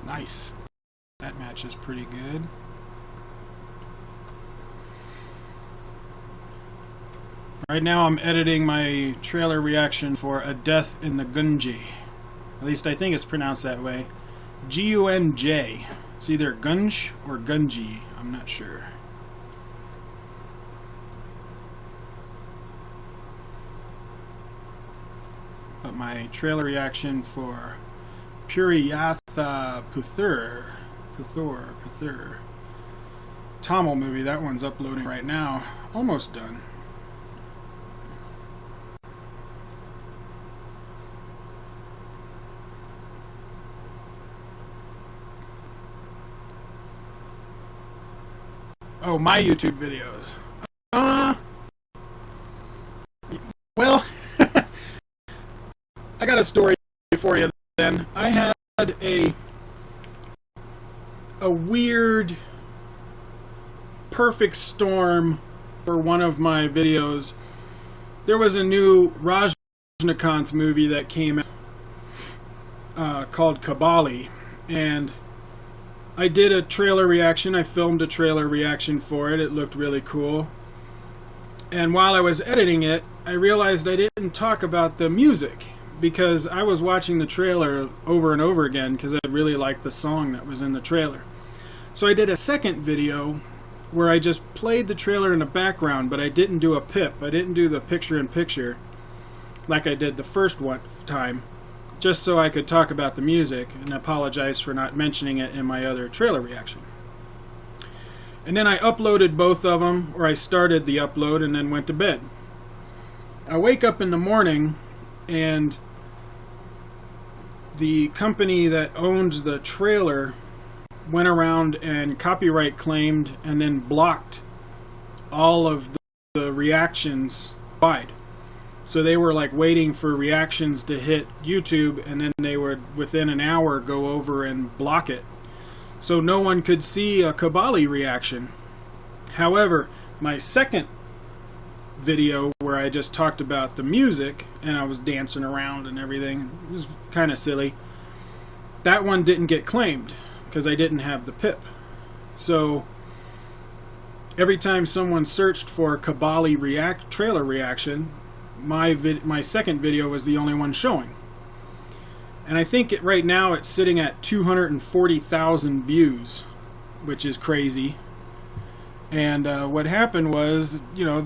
Nice. That match is pretty good. Right now I'm editing my trailer reaction for A Death in the Gunji. At least I think it's pronounced that way. G-U-N-J. It's either Gunj or Gunji. I'm not sure. But my trailer reaction for Puriyatha Puthur Tamil movie, that one's uploading right now. Almost done. Oh, my YouTube videos. Well, I got a story for you then. I had a weird perfect storm for one of my videos. There was a new Rajnikanth movie that came out called Kabali, and I did a trailer reaction. I filmed a trailer reaction for it. It looked really cool. And while I was editing it, I realized I didn't talk about the music, because I was watching the trailer over and over again because I really liked the song that was in the trailer. So I did a second video where I just played the trailer in the background, but I didn't do a PIP. I didn't do the picture-in-picture like I did the first time, just so I could talk about the music, and apologize for not mentioning it in my other trailer reaction. And then I uploaded both of them, or I started the upload and then went to bed. I wake up in the morning, and the company that owned the trailer went around and copyright claimed and then blocked all of the reactions wide. So they were like waiting for reactions to hit YouTube, and then they would within an hour go over and block it. So no one could see a Kabali reaction. However, my second video where I just talked about the music and I was dancing around and everything, it was kind of silly, that one didn't get claimed because I didn't have the PIP. So every time someone searched for Kabali trailer reaction, my second video was the only one showing. And I think right now it's sitting at 240,000 views, which is crazy. And what happened was, you know,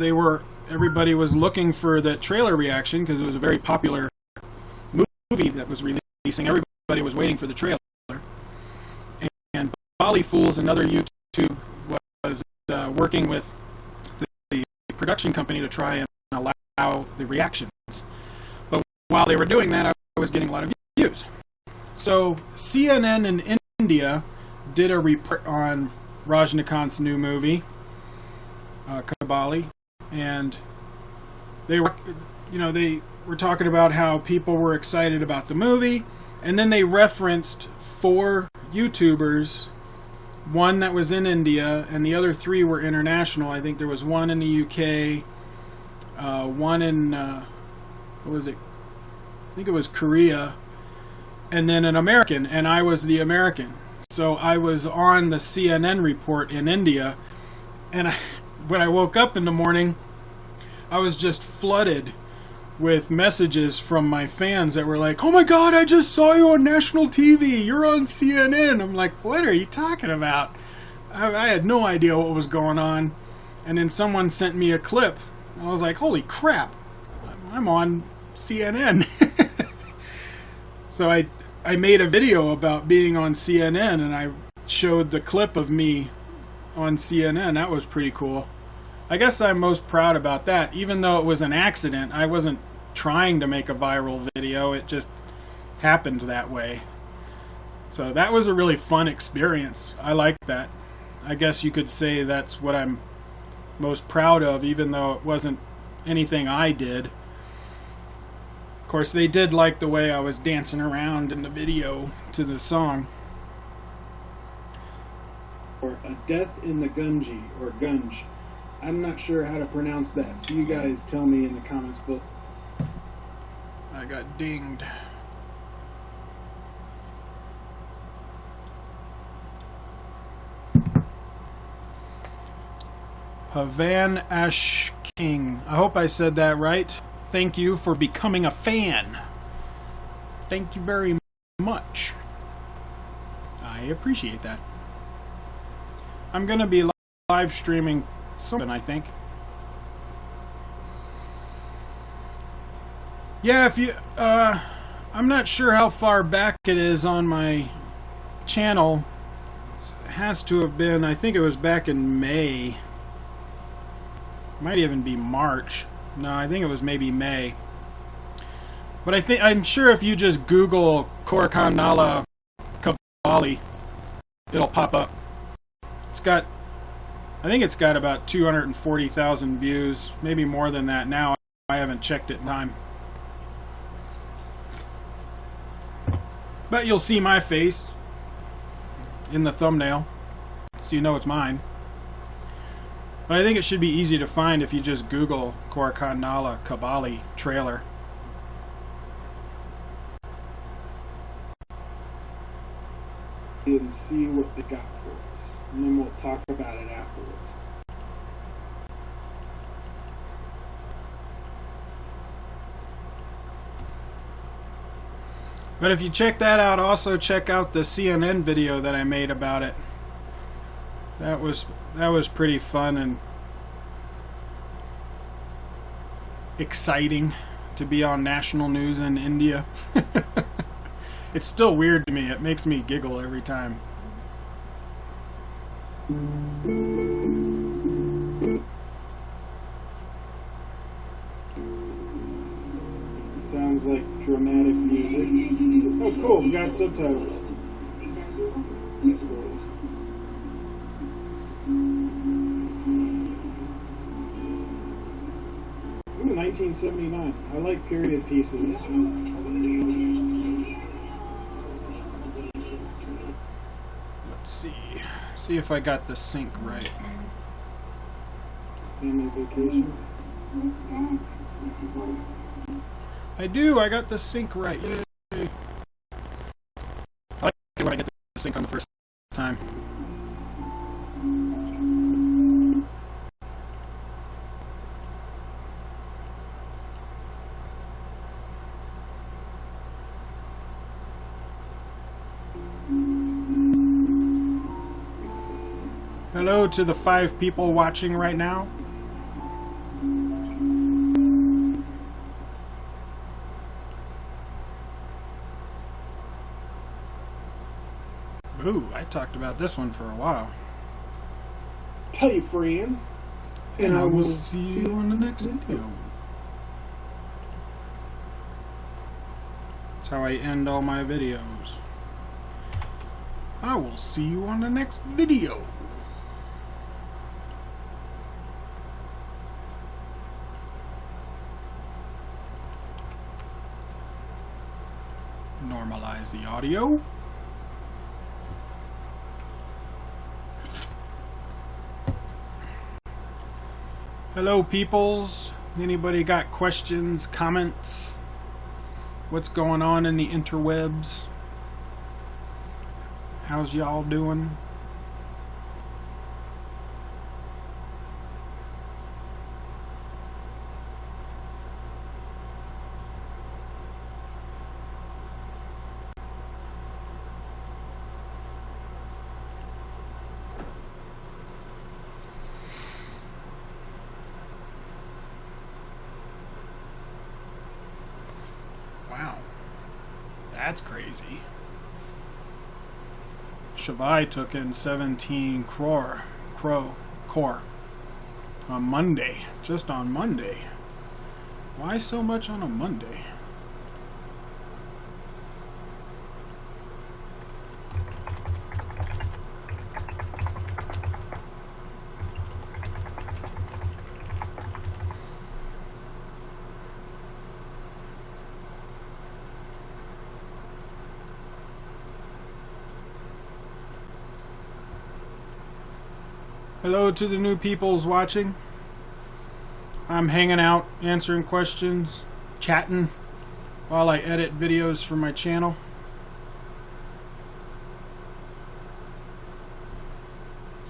everybody was looking for the trailer reaction because it was a very popular movie that was releasing. Everybody was waiting for the trailer. And Bali Fools, another YouTube, was working with the production company to try and allow the reactions. But while they were doing that, I was getting a lot of views. So CNN in India did a report on Rajnikant's new movie, Kabali, and they were talking about how people were excited about the movie, and then they referenced 4 YouTubers, one that was in India, and the other 3 were international. I think there was one in the UK, one in what was it? I think it was Korea, and then an American, and I was the American. So I was on the CNN report in India, and when I woke up in the morning, I was just flooded with messages from my fans that were like, "Oh my God, I just saw you on national TV. You're on CNN." I'm like, "What are you talking about?" I had no idea what was going on. And then someone sent me a clip. I was like, "Holy crap, I'm on CNN." So I made a video about being on CNN, and I showed the clip of me on CNN. That was pretty cool. I guess I'm most proud about that. Even though it was an accident, I wasn't trying to make a viral video. It just happened that way. So that was a really fun experience. I liked that. I guess you could say that's what I'm most proud of, even though it wasn't anything I did. Of course, they did like the way I was dancing around in the video to the song. Or A Death in the Gunji, or Gunj. I'm not sure how to pronounce that, so you guys tell me in the comments below. I got dinged. Pavan Ash King. I hope I said that right. Thank you for becoming a fan. Thank you very much. I appreciate that. I'm going to be live streaming something, I think. Yeah, if you I'm not sure how far back it is on my channel. It has to have been, I think it was back in May. Might even be March. No, I think it was maybe May. But I'm sure if you just Google Koricon Nala Kabali, it'll pop up. I think it's got about 240,000 views, maybe more than that now. I haven't checked it in time. But you'll see my face in the thumbnail, so you know it's mine. But I think it should be easy to find if you just Google Koricon Nala Kabali trailer. And see what they got for us, and then we'll talk about it afterwards. But if you check that out, also check out the CNN video that I made about it. That was pretty fun and exciting to be on national news in India. It's still weird to me. It makes me giggle every time. Sounds like dramatic music. Oh, cool. We got subtitles. That's cool. Ooh, 1979. I like period pieces. Let's see if I got the sync right. Family Vacation. I do. I got the sync right. Yay. I like it when I get the sync on the first time. Hello to the 5 people watching right now. Ooh, I talked about this one for a while. Tell your friends. And I will see you on the next video. That's how I end all my videos. I will see you on the next video. Normalize the audio. Hello, peoples. Anybody got questions, comments? What's going on in the interwebs? How's y'all doing? Wow, that's crazy. Shavai took in 17 core on Monday, just on Monday. Why so much on a Monday? Hello to the new peoples watching. I'm hanging out, answering questions, chatting while I edit videos for my channel.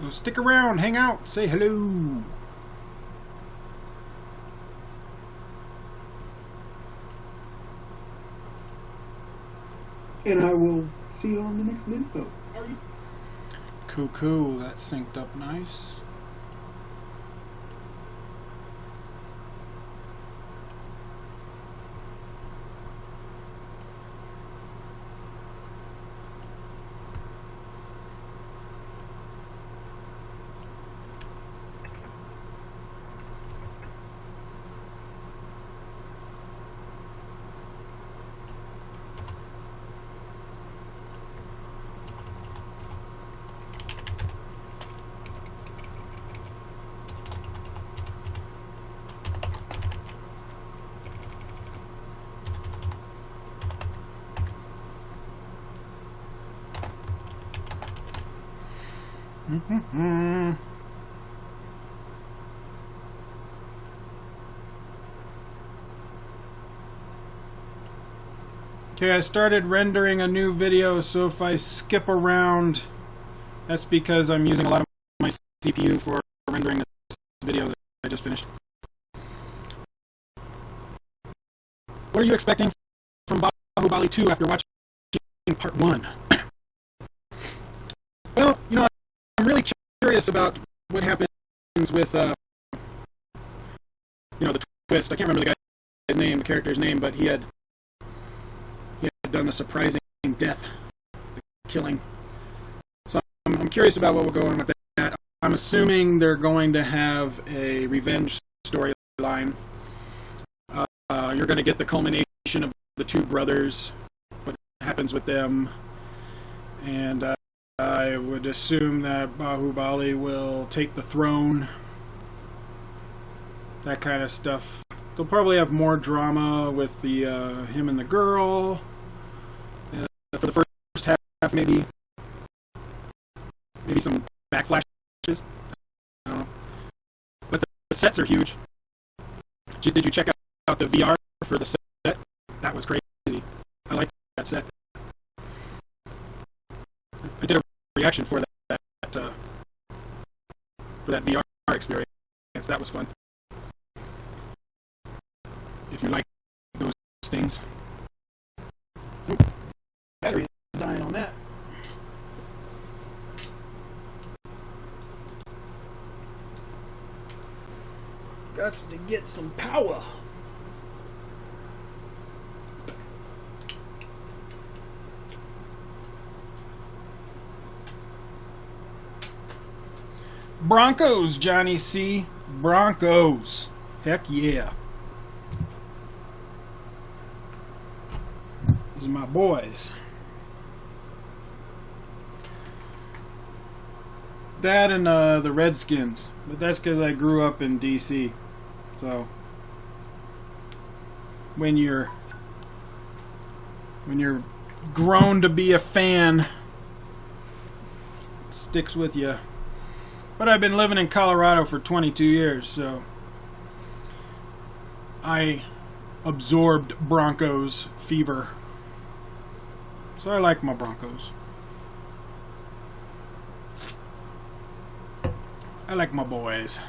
So stick around, hang out, say hello. And I will see you on the next video. Cool, that synced up nice. Okay, I started rendering a new video, so if I skip around, that's because I'm using a lot of my CPU for rendering this video that I just finished. What are you expecting from Bahubali 2 after watching part 1? Well, you know, I'm really curious about what happens with, you know, the twist. I can't remember the guy's name, the character's name, but he had done the surprising death, the killing. So I'm curious about what will go on with that. I'm assuming they're going to have a revenge storyline. You're going to get the culmination of the two brothers, what happens with them, and I would assume that Bahubali will take the throne, that kind of stuff. They'll probably have more drama with the him and the girl. For the first half, maybe some backflashes. I don't know. But the sets are huge. Did you check out the VR for the set? That was crazy. I like that set. I did a reaction for that VR experience. That was fun. If you like those things. Ooh. Battery is dying on that. Gots to get some power. Broncos, Johnny C. Broncos. Heck yeah. These are my boys. That and the Redskins. But that's because I grew up in D.C. So when you're grown to be a fan, it sticks with you. But I've been living in Colorado for 22 years, so I absorbed Broncos fever. So I like my Broncos. I like my boys.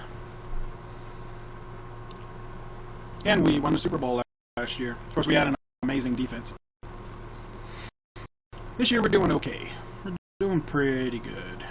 And we won the Super Bowl last year. Of course, we had an amazing defense. This year we're doing okay. We're doing pretty good.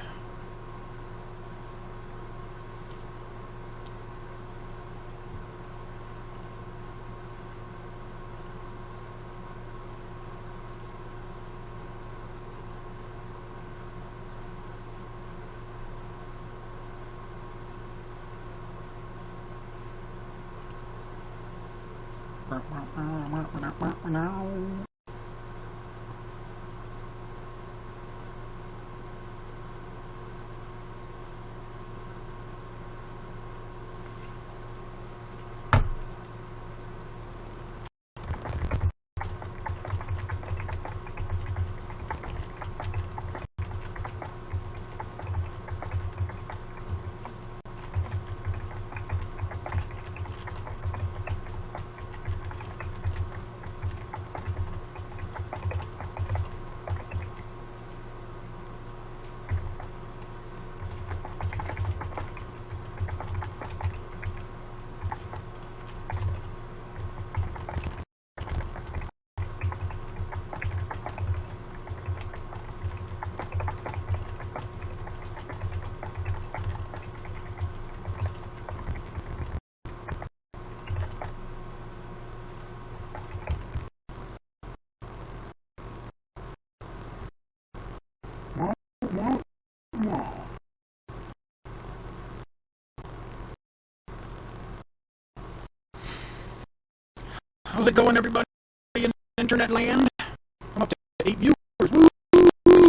How's it going, everybody in internet land? I'm up to 8 viewers. Woo!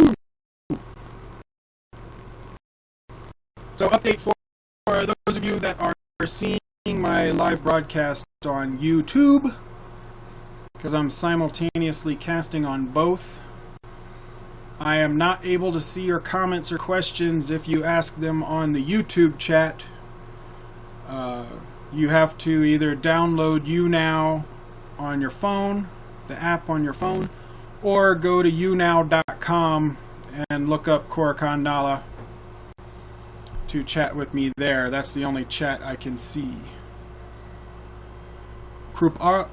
So, update for those of you that are seeing my live broadcast on YouTube, because I'm simultaneously casting on both. I am not able to see your comments or questions if you ask them on the YouTube chat. You have to either download YouNow on your phone, the app on your phone, or go to YouNow.com and look up Koricon Nala to chat with me there. That's the only chat I can see. Krupa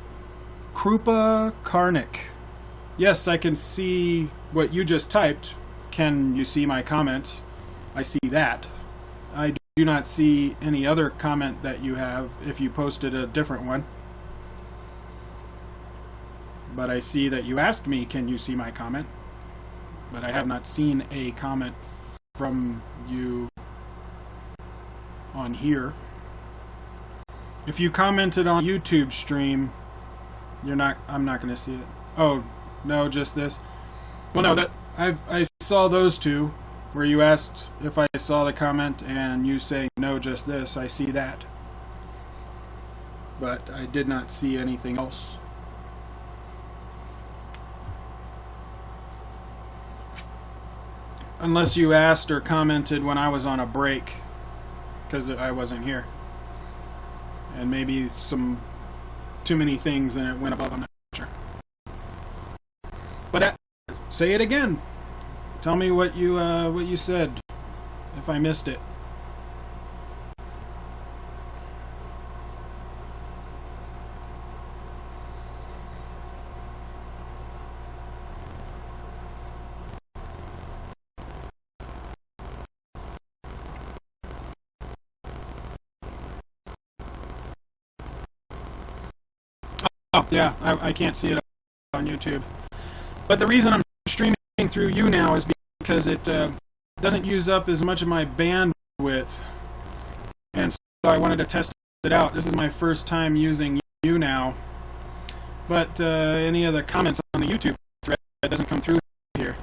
Karnik. Yes, I can see what you just typed. Can you see my comment? I see that. I do not see any other comment that you have if you posted a different one. But I see that you asked me, can you see my comment? But I have not seen a comment from you on here. If you commented on YouTube stream, I'm not going to see it. Oh, no, just this. Well, no, that I saw those two where you asked if I saw the comment and you saying no, just this. I see that. But I did not see anything else. Unless you asked or commented when I was on a break, because I wasn't here. And maybe some too many things and it went above, I'm not sure. But say it again. Tell me what you said if I missed it. Oh, yeah, I can't see it on YouTube. But the reason I'm streaming through YouNow is because it doesn't use up as much of my bandwidth I wanted to test it out. This is my first time using YouNow, but any of the comments on the YouTube thread doesn't come through here.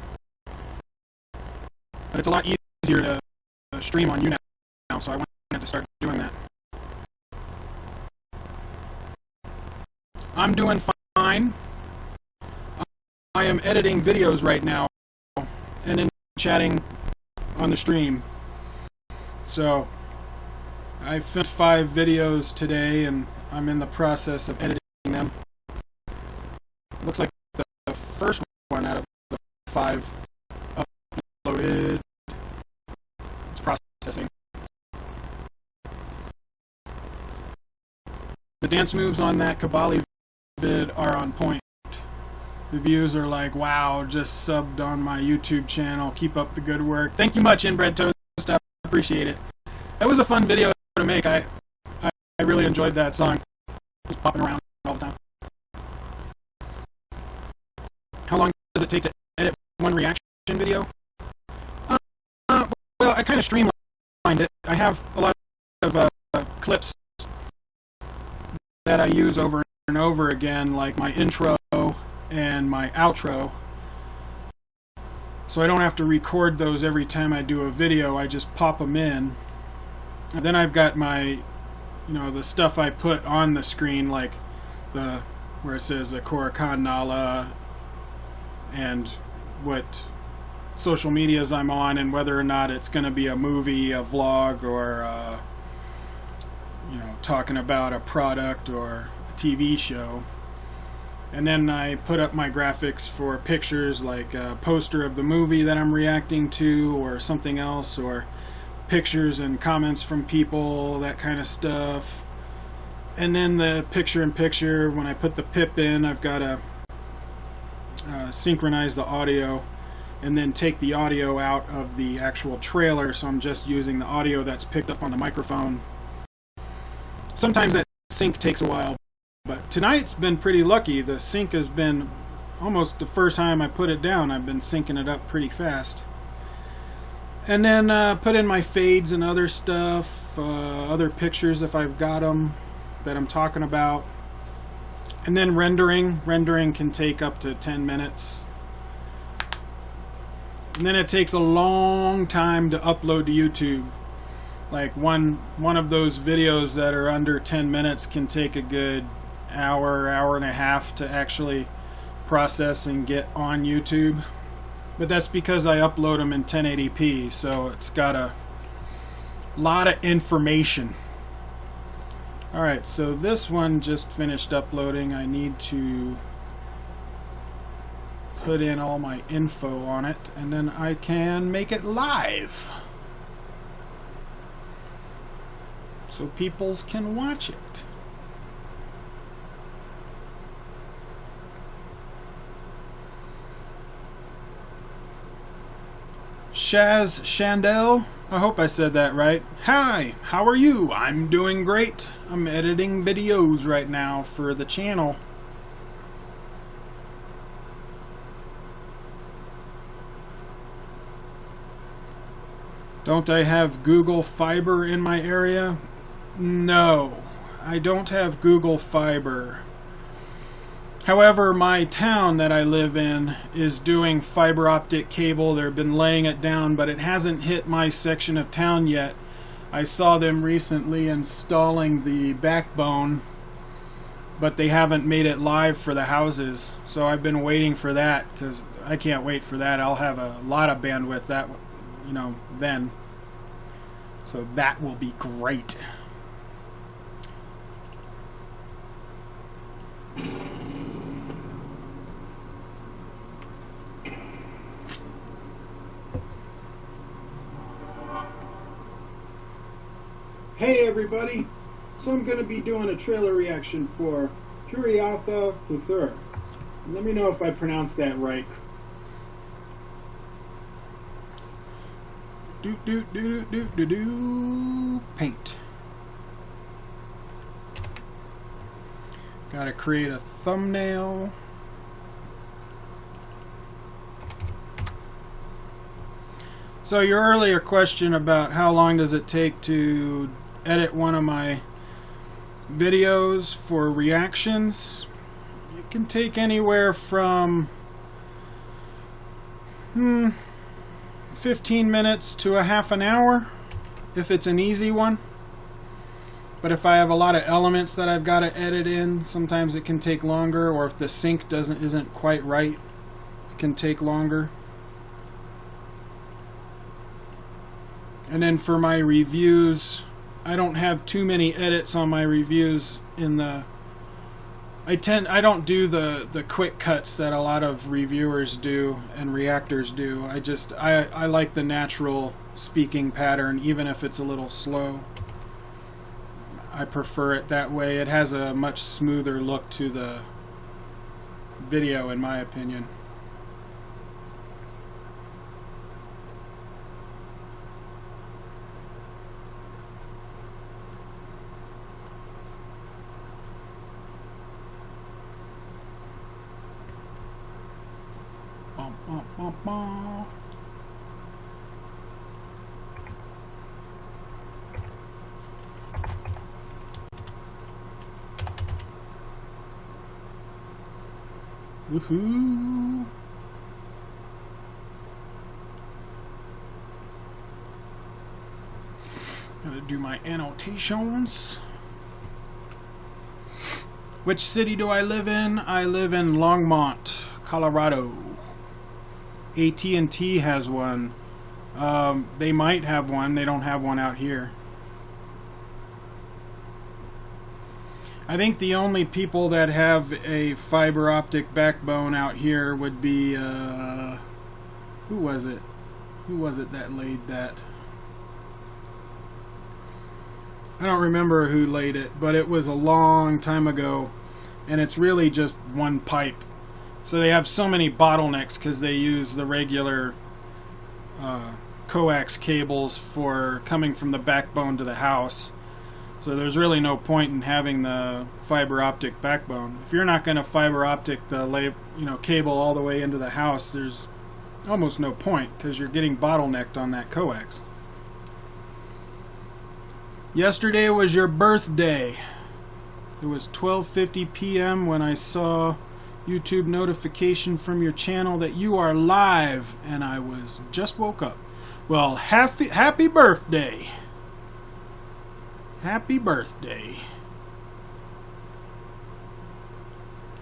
But it's a lot easier to stream on YouNow, so I wanted to start doing that. I'm doing fine. I am editing videos right now and then chatting on the stream. So I filmed 5 videos today and I'm in the process of editing them. Looks like the first one out of the 5 uploaded. It's processing. The dance moves on that Kabali vid are on point. The views are like, wow, just subbed on my YouTube channel. Keep up the good work. Thank you much, Inbred Toast. I appreciate it. That was a fun video to make. I really enjoyed that song. Just popping around all the time. How long does it take to edit one reaction video? Well, I kind of streamlined it. I have a lot of clips that I use over and over again, like my intro and my outro, so I don't have to record those every time I do a video. I just pop them in, and then I've got my, the stuff I put on the screen, like where it says the Koricon Nala and what social medias I'm on, and whether or not it's going to be a movie, a vlog, or talking about a product or a TV show. And then I put up my graphics for pictures, like a poster of the movie that I'm reacting to or something else, or pictures and comments from people, that kind of stuff. And then the picture-in-picture, when I put the pip in, I've got to synchronize the audio and then take the audio out of the actual trailer, so I'm just using the audio that's picked up on the microphone. Sometimes that sync takes a while. But tonight's been pretty lucky. The sync has been almost the first time I put it down. I've been syncing it up pretty fast. And then put in my fades and other stuff, other pictures if I've got them that I'm talking about. And then rendering. Rendering can take up to 10 minutes. And then it takes a long time to upload to YouTube. Like one of those videos that are under 10 minutes can take a good hour and a half to actually process and get on YouTube. But that's because I upload them in 1080p, so it's got a lot of information. Alright, so this one just finished uploading. I need to put in all my info on it, and then I can make it live so peoples can watch it. Shaz Chandel, I hope I said that right. Hi, how are you? I'm doing great. I'm editing videos right now for the channel. Don't I have Google Fiber in my area? No, I don't have Google Fiber. However, my town that I live in is doing fiber optic cable. They've been laying it down, but it hasn't hit my section of town yet. I saw them recently installing the backbone, but they haven't made it live for the houses. So I've been waiting for that, because I can't wait for that. I'll have a lot of bandwidth then. So that will be great. Hey everybody! So I'm going to be doing a trailer reaction for Puriatha Puthur. Let me know if I pronounced that right. Paint. Gotta create a thumbnail. So your earlier question about how long does it take to edit one of my videos for reactions, it can take anywhere from 15 minutes to a half an hour if it's an easy one. But if I have a lot of elements that I've got to edit in, sometimes it can take longer, or if the sync isn't quite right, it can take longer. And then for my reviews, I don't have too many edits on my reviews in the I don't do the quick cuts that a lot of reviewers do and reactors do. I like the natural speaking pattern, even if it's a little slow. I prefer it that way. It has a much smoother look to the video, in my opinion. Bum, bum, bum, bum. Woohoo! Gotta do my annotations. Which city do I live in? I live in Longmont, Colorado. AT&T has one. They might have one. They don't have one out here. I think the only people that have a fiber optic backbone out here would be who was it? Who was it that laid that? I don't remember who laid it, but it was a long time ago, and it's really just one pipe. So they have so many bottlenecks because they use the regular coax cables for coming from the backbone to the house. So there's really no point in having the fiber optic backbone. If you're not going to fiber optic the cable all the way into the house, there's almost no point because you're getting bottlenecked on that coax. Yesterday was your birthday. It was 12:50 p.m. when I saw YouTube notification from your channel that you are live, and I just woke up. Well, happy birthday. Happy birthday.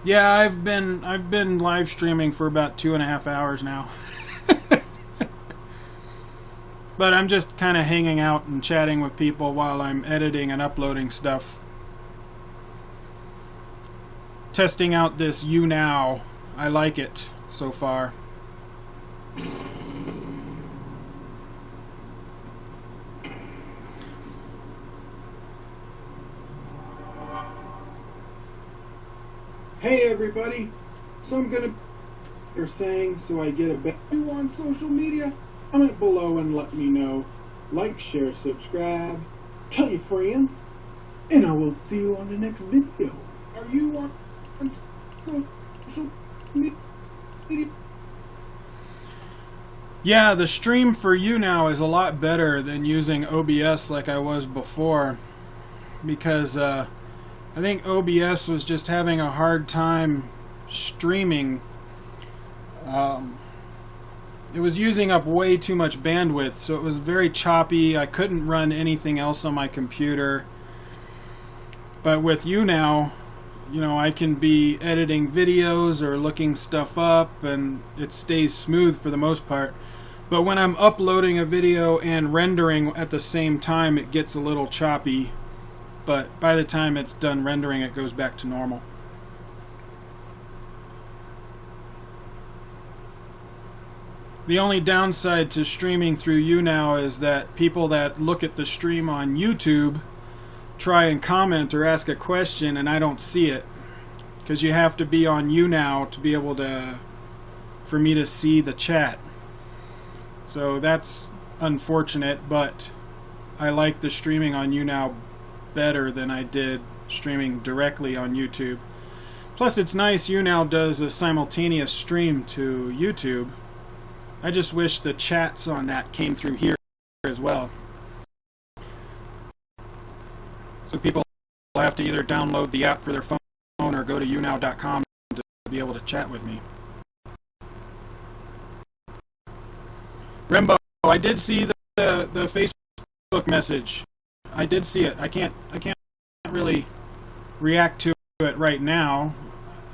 Yeah, I've been live streaming for about 2.5 hours now. But I'm just kind of hanging out and chatting with people while I'm editing and uploading stuff. Testing out this YouNow. I like it so far. Hey everybody, so I'm gonna you're saying so I get a bet you on social media? Comment below and let me know. Like, share, subscribe, tell your friends, and I will see you on the next video. Are you on social media? Yeah, the stream for YouNow is a lot better than using OBS like I was before, because I think OBS was just having a hard time streaming. It was using up way too much bandwidth, so it was very choppy. I couldn't run anything else on my computer. But with YouNow, I can be editing videos or looking stuff up, and it stays smooth for the most part. But when I'm uploading a video and rendering at the same time, it gets a little choppy. But by the time it's done rendering, it goes back to normal. The only downside to streaming through YouNow is that people that look at the stream on YouTube try and comment or ask a question, and I don't see it. Because you have to be on YouNow to be able for me to see the chat. So that's unfortunate, but I like the streaming on YouNow better than I did streaming directly on YouTube. Plus, it's nice YouNow does a simultaneous stream to YouTube. I just wish the chats on that came through here as well. So people have to either download the app for their phone or go to YouNow.com to be able to chat with me. Rembo, I did see the Facebook message. I did see it. I can't really react to it right now.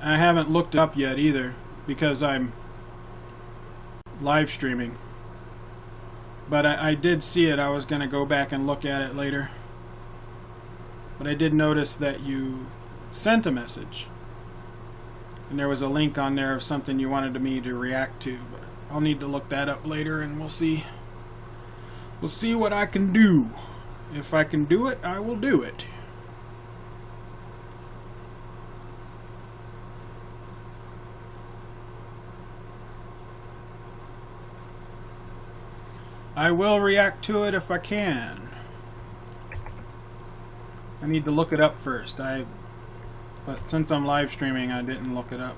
I haven't looked it up yet either because I'm live streaming. But I did see it. I was going to go back and look at it later. But I did notice that you sent a message. And there was a link on there of something you wanted me to react to. But I'll need to look that up later and we'll see. We'll see what I can do. If I can do it, I will do it. I will react to it if I can. I need to look it up first. But since I'm live streaming, I didn't look it up.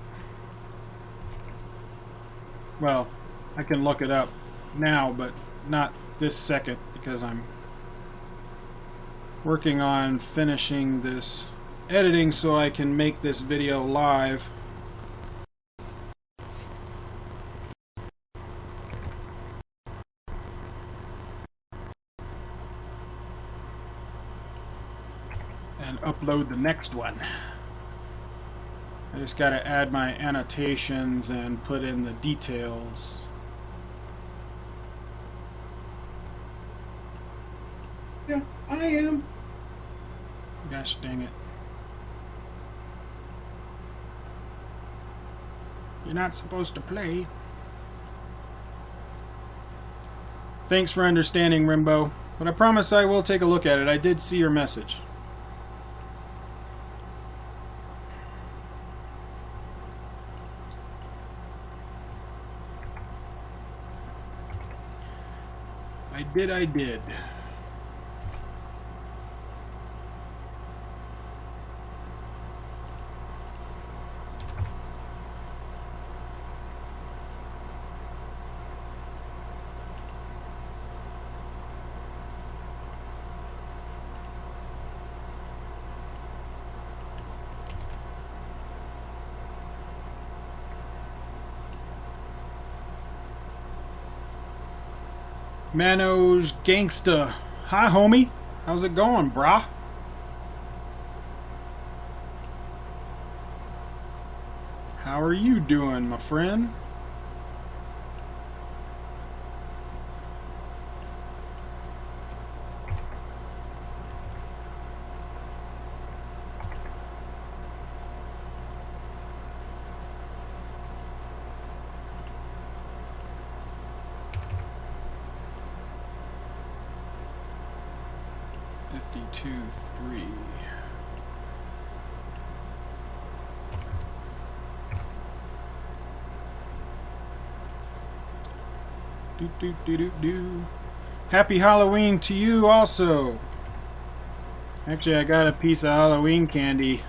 Well, I can look it up now, but not this second because I'm working on finishing this editing so I can make this video live. And upload the next one. I just got to add my annotations and put in the details. Yeah, I am. Gosh dang it. You're not supposed to play. Thanks for understanding, Rimbo. But I promise I will take a look at it. I did see your message. I did. Manos Gangsta. Hi, homie. How's it going, brah? How are you doing, my friend? Three. Do. Happy Halloween to you also. Actually, I got a piece of Halloween candy.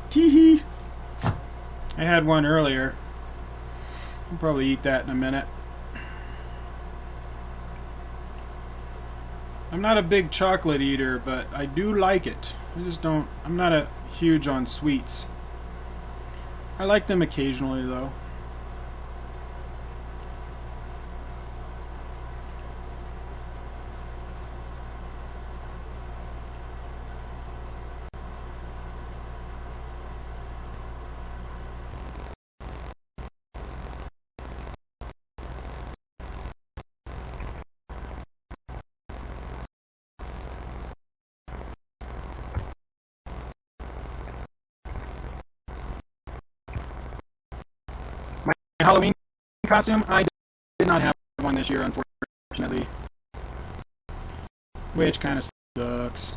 Teehee. I had one earlier. I'll probably eat that in a minute. I'm not a big chocolate eater, but I do like it. I'm not a huge on sweets. I like them occasionally, though. Halloween costume, I did not have one this year, unfortunately, which kind of sucks.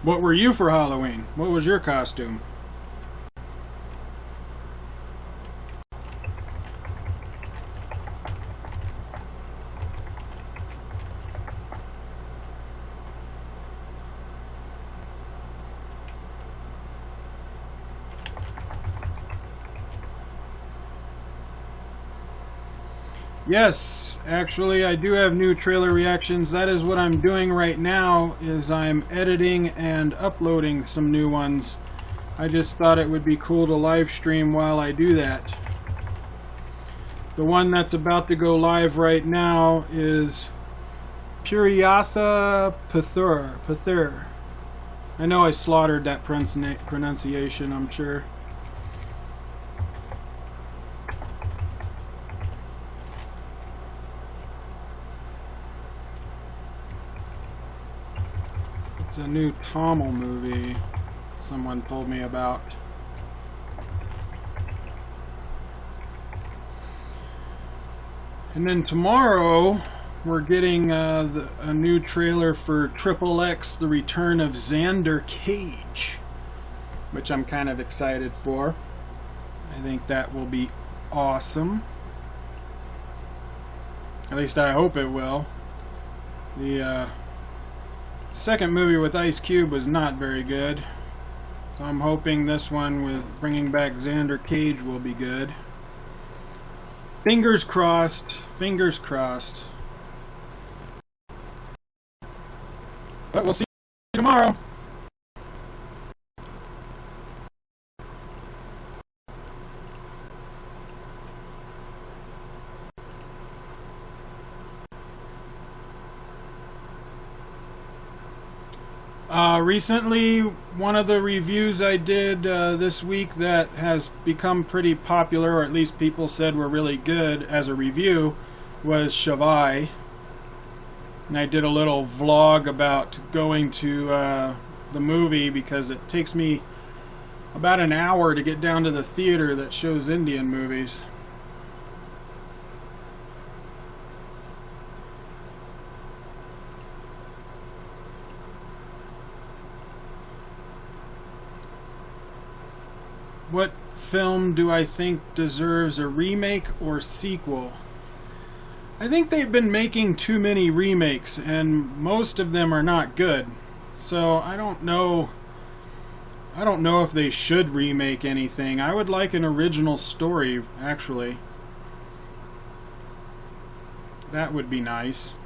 What were you for Halloween? What was your costume? Yes, actually I do have new trailer reactions. That is what I'm doing right now, is I'm editing and uploading some new ones. I just thought it would be cool to live stream while I do that. The one that's about to go live right now is Puriatha Pathur. I know I slaughtered that pronunciation, I'm sure. It's a new Tamil movie someone told me about. And then tomorrow we're getting a new trailer for XXX, The Return of Xander Cage, which I'm kind of excited for. I think that will be awesome. At least I hope it will. The second movie with Ice Cube was not very good, so I'm hoping this one with bringing back Xander Cage will be good. Fingers crossed, fingers crossed. But we'll see you tomorrow. Recently, one of the reviews I did this week that has become pretty popular, or at least people said were really good as a review, was Shavai. And I did a little vlog about going to the movie because it takes me about an hour to get down to the theater that shows Indian movies. What film do I think deserves a remake or sequel? I think they've been making too many remakes, and most of them are not good. So I don't know if they should remake anything. I would like an original story, actually. That would be nice.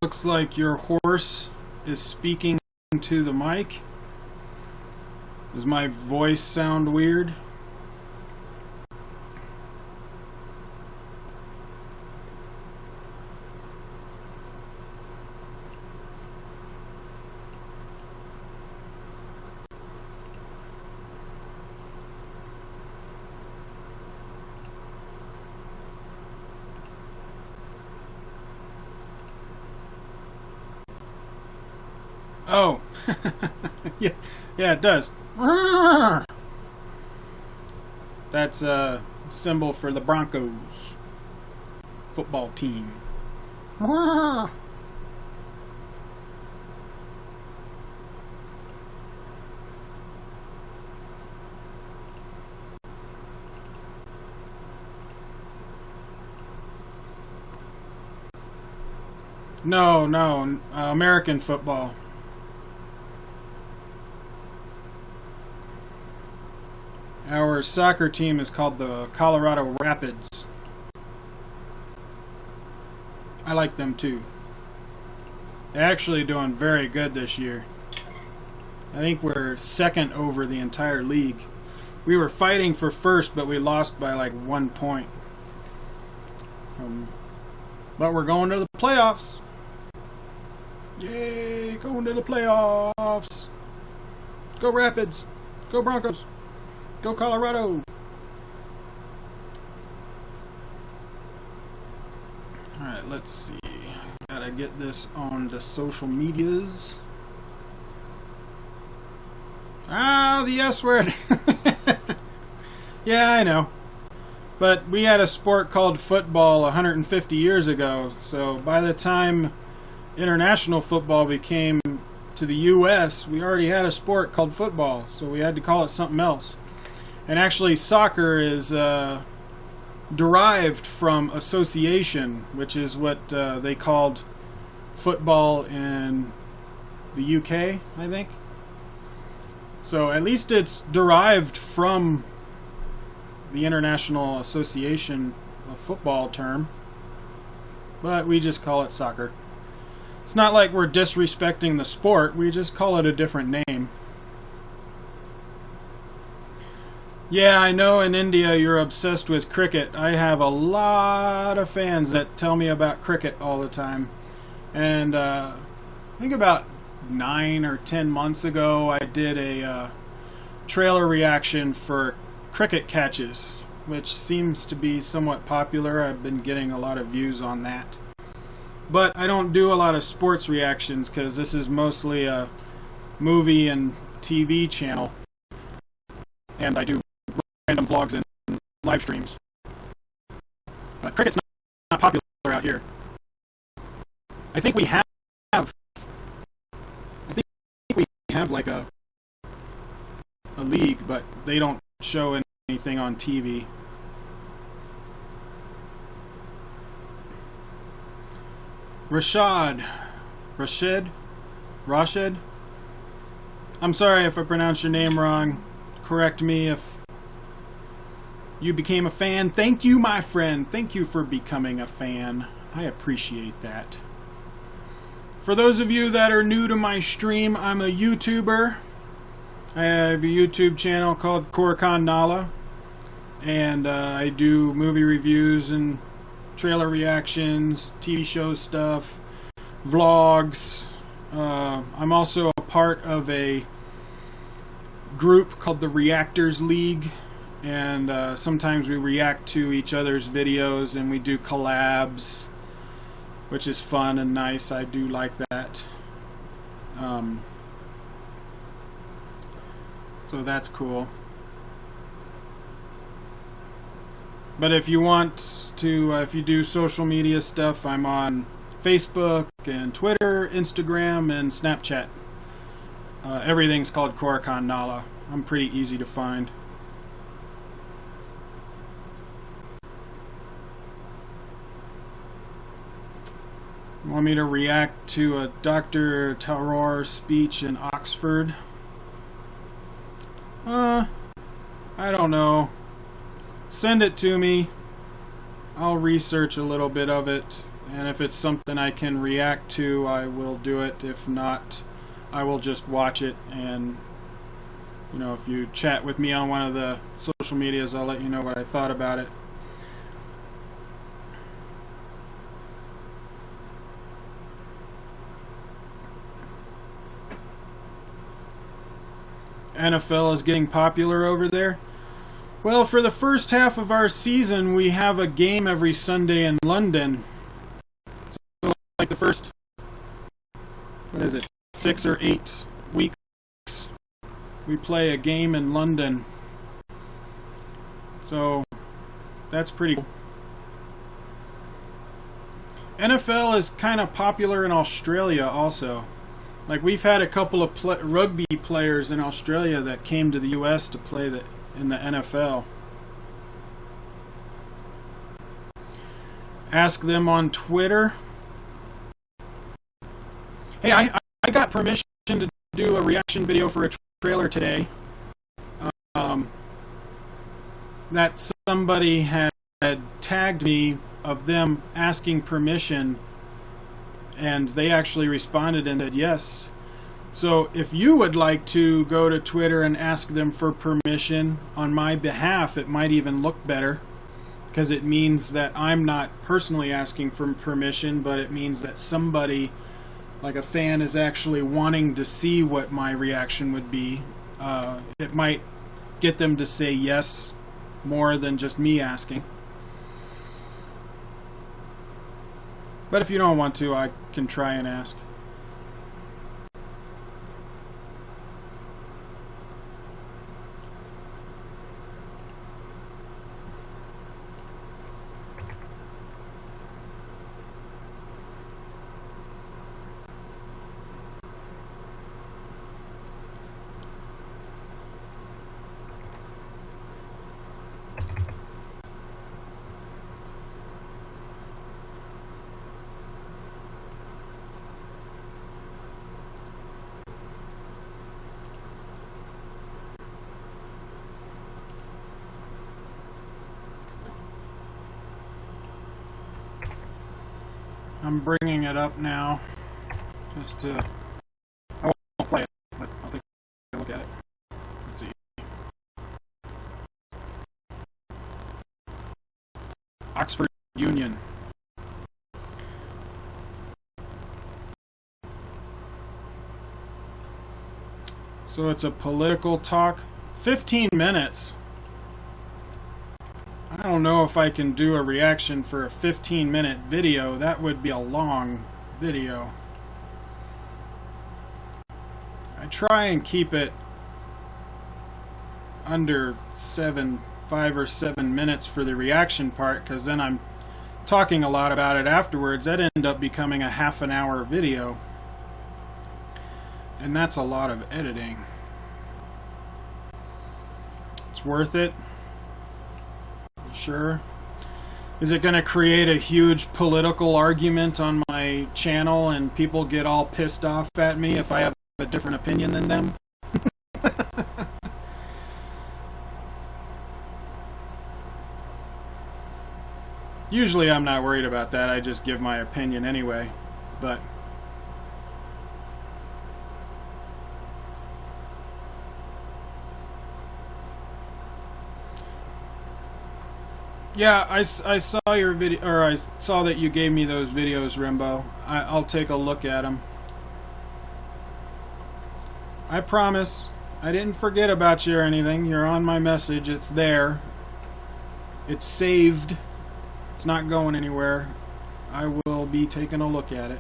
Looks like your horse is speaking to the mic. Does my voice sound weird? Oh, yeah, it does. That's a symbol for the Broncos football team. No, American football. Our soccer team is called the Colorado Rapids. I like them too. They're actually doing very good this year. I think we're second over the entire league. We were fighting for first, but we lost by like 1 point. But we're going to the playoffs. Yay, going to the playoffs. Go Rapids. Go Broncos. Go Colorado! Alright, let's see. Gotta get this on the social medias. Ah, the S word! Yeah, I know. But we had a sport called football 150 years ago, so by the time international football became to the U.S., we already had a sport called football, so we had to call it something else. And actually, soccer is derived from association, which is what they called football in the UK, I think. So at least it's derived from the International Association of Football term, but we just call it soccer. It's not like we're disrespecting the sport, we just call it a different name. Yeah, I know in India you're obsessed with cricket. I have a lot of fans that tell me about cricket all the time. And I think about 9 or 10 months ago I did a trailer reaction for cricket catches, which seems to be somewhat popular. I've been getting a lot of views on that. But I don't do a lot of sports reactions because this is mostly a movie and TV channel. And I do random vlogs and live streams. But cricket's not popular out here. I think we have like a league, but they don't show anything on TV. Rashid. I'm sorry if I pronounced your name wrong. Correct me if you became a fan. Thank you, my friend. Thank you for becoming a fan. I appreciate that. For those of you that are new to my stream, I'm a YouTuber. I have a YouTube channel called Koricon Nala, and I do movie reviews and trailer reactions, TV show stuff, vlogs. I'm also a part of a group called the Reactors League, and sometimes we react to each other's videos and we do collabs, which is fun and nice. I do like that. So that's cool. But if you want to, if you do social media stuff, I'm on Facebook and Twitter, Instagram, and Snapchat. Everything's called Koricon Nala. I'm pretty easy to find. You want me to react to a Dr. Taror speech in Oxford? I don't know. Send it to me. I'll research a little bit of it, and if it's something I can react to, I will do it. If not, I will just watch it, and you know, if you chat with me on one of the social medias, I'll let you know what I thought about it. NFL is getting popular over there. Well, for the first half of our season, we have a game every Sunday in London. So, like the first, 6 or 8 weeks, we play a game in London. So, that's pretty cool. NFL is kind of popular in Australia also. Like, we've had a couple of rugby players in Australia that came to the U.S. to play in the NFL. Ask them on Twitter. Hey, I got permission to do a reaction video for a trailer today. That somebody had tagged me of them asking permission, and they actually responded and said yes. So if you would like to go to Twitter and ask them for permission on my behalf, it might even look better, because it means that I'm not personally asking for permission, but it means that somebody, like a fan, is actually wanting to see what my reaction would be. It might get them to say yes more than just me asking. But if you don't want to, I can try and ask. I'm bringing it up now. Just to... I won't play it, but I'll take a look at it. Let's see. Oxford Union. So it's a political talk. 15 minutes. I don't know if I can do a reaction for a 15-minute video. That would be a long video. I try and keep it under 5 or 7 minutes for the reaction part, because then I'm talking a lot about it afterwards. That end up becoming a half an hour video. And that's a lot of editing. It's worth it. Sure. Is it going to create a huge political argument on my channel and people get all pissed off at me if I have a different opinion than them? Usually I'm not worried about that. I just give my opinion anyway. But yeah, I saw your video, or I saw that you gave me those videos, Rimbo. I'll take a look at them. I promise, I didn't forget about you or anything. You're on my message. It's there. It's saved. It's not going anywhere. I will be taking a look at it.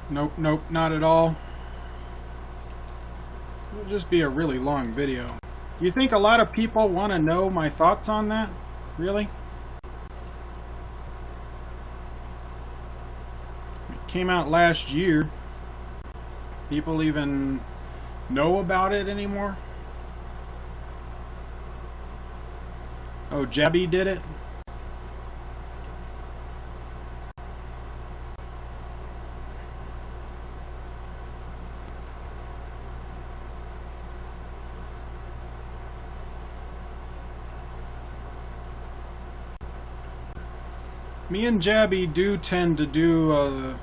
Nope, nope, not at all. It'll just be a really long video. You think a lot of people want to know my thoughts on that? Really? It came out last year. People even know about it anymore? Oh, Jabby did it? Me and Jabby do tend to do a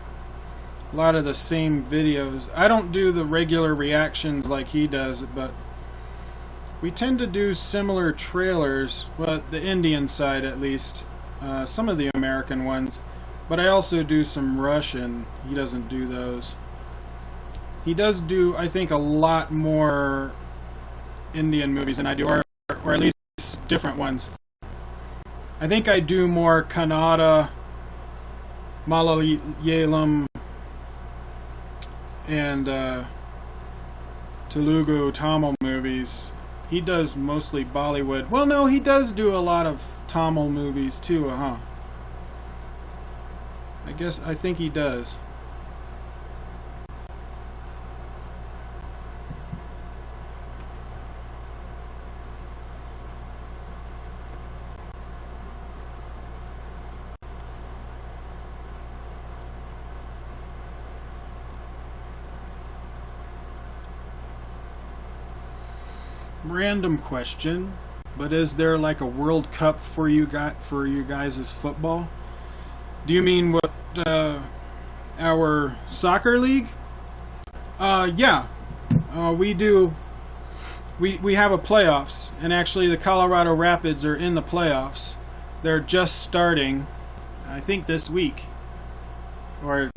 lot of the same videos. I don't do the regular reactions like he does, but we tend to do similar trailers, well, the Indian side at least, some of the American ones, but I also do some Russian. He doesn't do those. He does do, I think, a lot more Indian movies than I do, or at least different ones. I think I do more Kannada, Malayalam, and Telugu, Tamil movies. He does mostly Bollywood. Well, no, he does do a lot of Tamil movies too, huh? I think he does. Random question, but is there like a World Cup for you guys' football? Do you mean what our soccer league? Yeah, we do. We have a playoffs, and actually the Colorado Rapids are in the playoffs. They're just starting, I think this week, or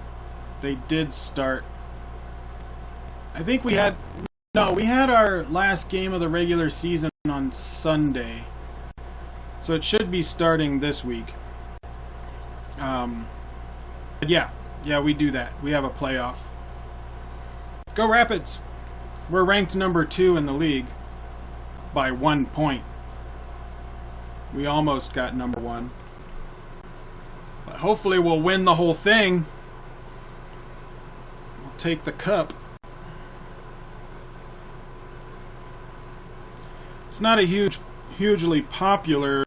they did start. I think we had. No, we had our last game of the regular season on Sunday, so it should be starting this week. But yeah, we do that. We have a playoff. Go Rapids! We're ranked number 2 in the league by 1 point. We almost got number 1. But hopefully we'll win the whole thing. We'll take the cup. It's not a huge hugely popular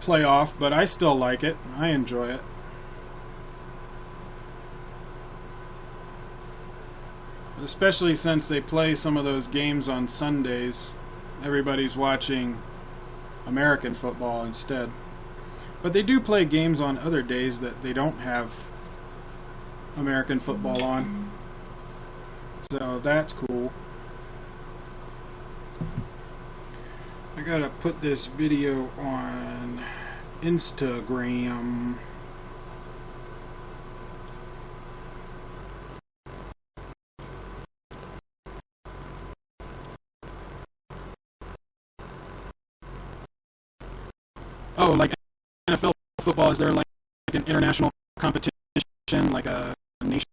playoff, but I still like it. I enjoy it. But especially since they play some of those games on Sundays, everybody's watching American football instead. But they do play games on other days that they don't have American football on. So that's cool. I gotta put this video on Instagram. Oh, like NFL football, is there like an international competition, like a nation?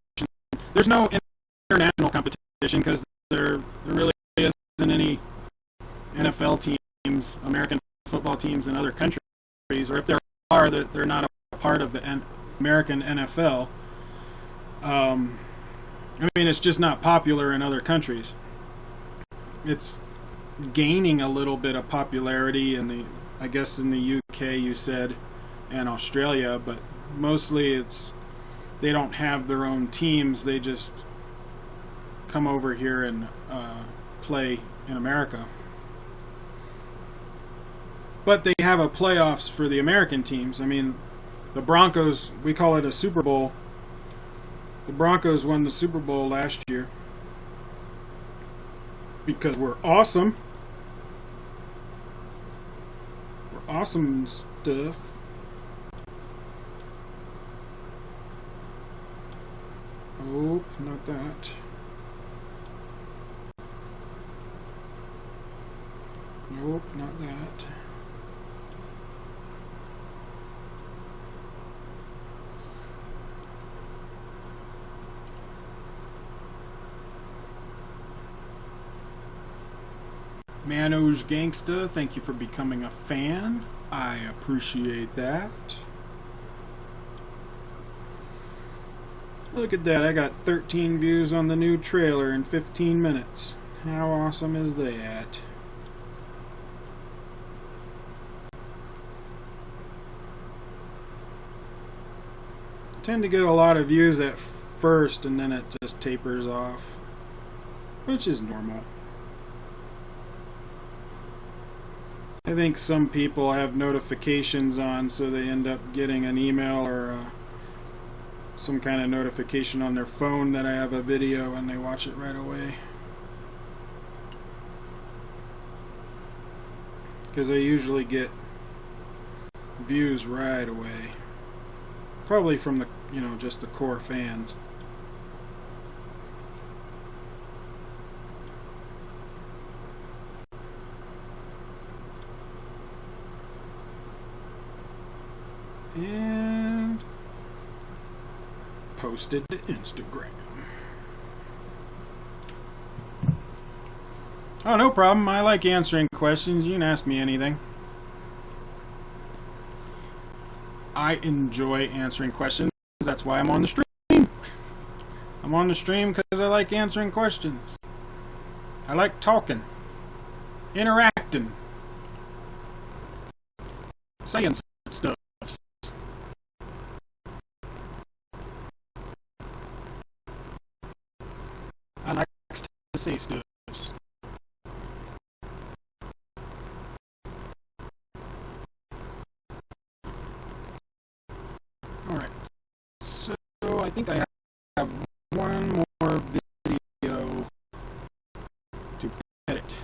There's no international competition because there really isn't any NFL teams, American football teams in other countries, or if there are, they're not a part of the American NFL. I mean, it's just not popular in other countries. It's gaining a little bit of popularity I guess in the UK, you said, and Australia, but mostly they don't have their own teams. They just come over here and play in America. But they have a playoffs for the American teams. I mean, the Broncos, we call it a Super Bowl. The Broncos won the Super Bowl last year because we're awesome. We're awesome and stuff. Oh, not that. Nope, not that. Manos Gangsta, thank you for becoming a fan. I appreciate that. Look at that, I got 13 views on the new trailer in 15 minutes. How awesome is that? I tend to get a lot of views at first and then it just tapers off, which is normal. I think some people have notifications on, so they end up getting an email or some kind of notification on their phone that I have a video and they watch it right away. Because I usually get views right away. Probably from the, just the core fans. And posted to Instagram. Oh, no problem. I like answering questions. You can ask me anything. I enjoy answering questions. That's why I'm on the stream. I'm on the stream because I like answering questions. I like talking, interacting, saying stuff. I like to say stuff. Alright, so I think I have one more video to edit.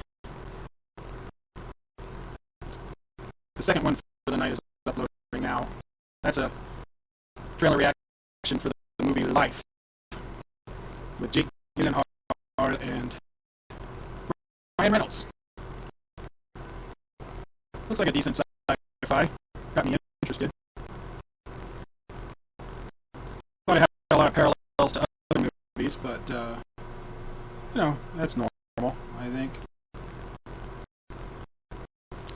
The second one for the night is uploading now. That's a trailer reaction for the movie Life with Jake Gyllenhaal and Ryan Reynolds. Looks like a decent sci-fi. Got me interested. Thought it had a lot of parallels to other movies, but that's normal, I think.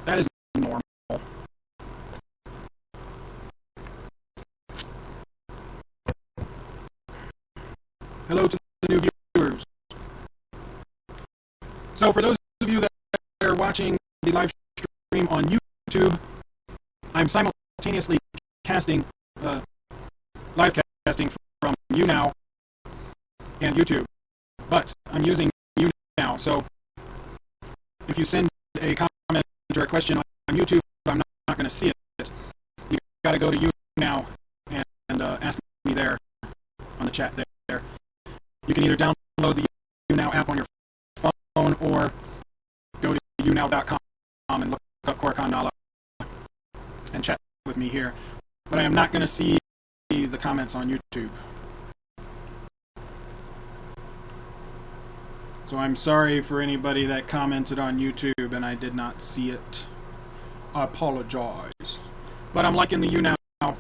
That is normal. Hello to the new viewers. So for those the live stream on YouTube. I'm simultaneously casting, live casting from YouNow and YouTube, but I'm using YouNow, so if you send a comment or a question on YouTube, I'm not going to see it. You got to go to YouNow and ask me there on the chat there. You can either download the YouNow app on your phone or go to YouNow.com and look up Koricon Nala and chat with me here. But I am not going to see the comments on YouTube. So I'm sorry for anybody that commented on YouTube and I did not see it. I apologize. But I'm liking the YouNow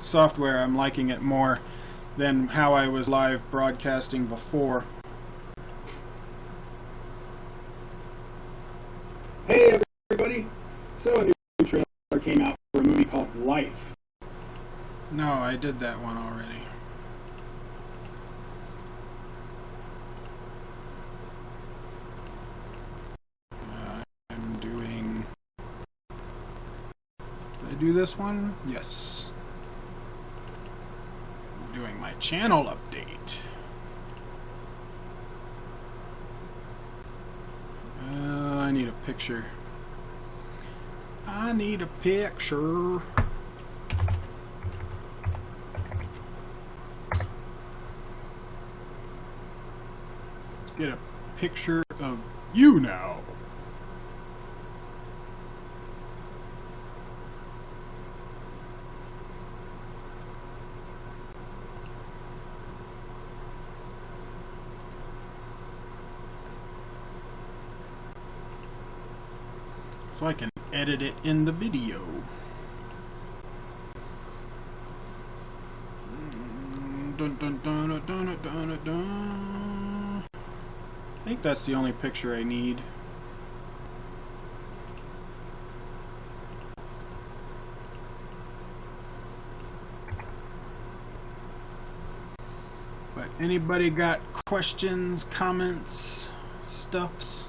software. I'm liking it more than how I was live broadcasting before. Hey everybody! So a new trailer came out for a movie called Life. No, I did that one already. I'm doing... Did I do this one? Yes. I'm doing my channel update. I need a picture. I need a picture. Let's get a picture of you now. So I can edit it in the video. Dun, dun, dun, dun, dun, dun, dun. I think that's the only picture I need. But anybody got questions, comments, stuffs?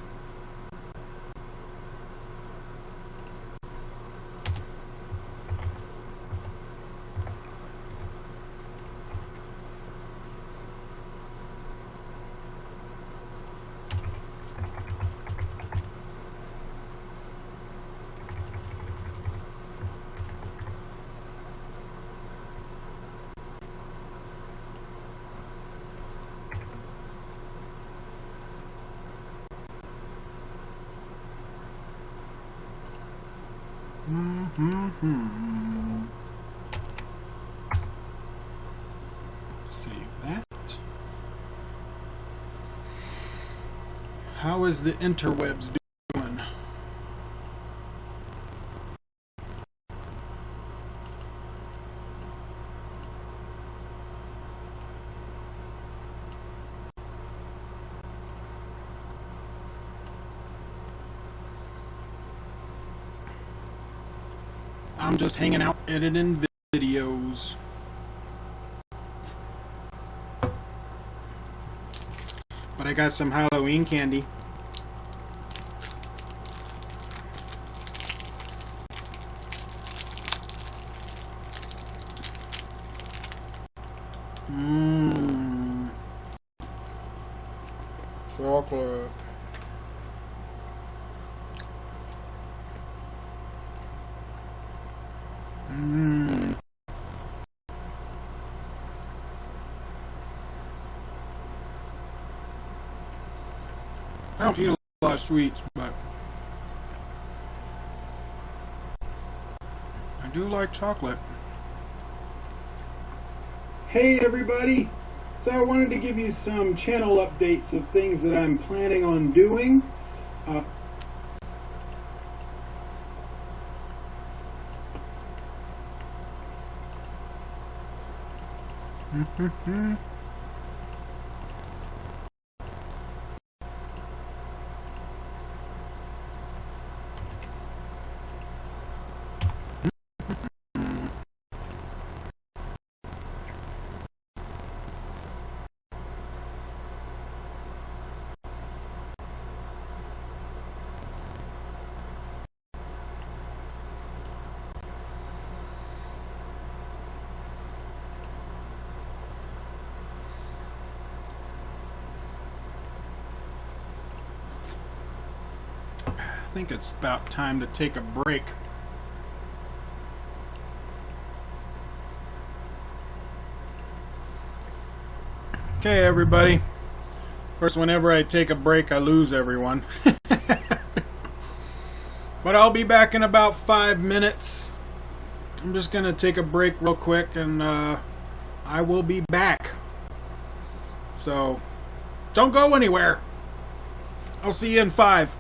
Save that. How is the interwebs doing? I'm just hanging out editing videos. But I got some Halloween candy. Chocolate. I don't eat a lot of sweets, but I do like chocolate. Hey everybody! So I wanted to give you some channel updates of things that I'm planning on doing. think it's about time to take a break. Okay, everybody. Of course, whenever I take a break, I lose everyone. But I'll be back in about 5 minutes. I'm just going to take a break real quick, and I will be back. So, don't go anywhere. I'll see you in 5.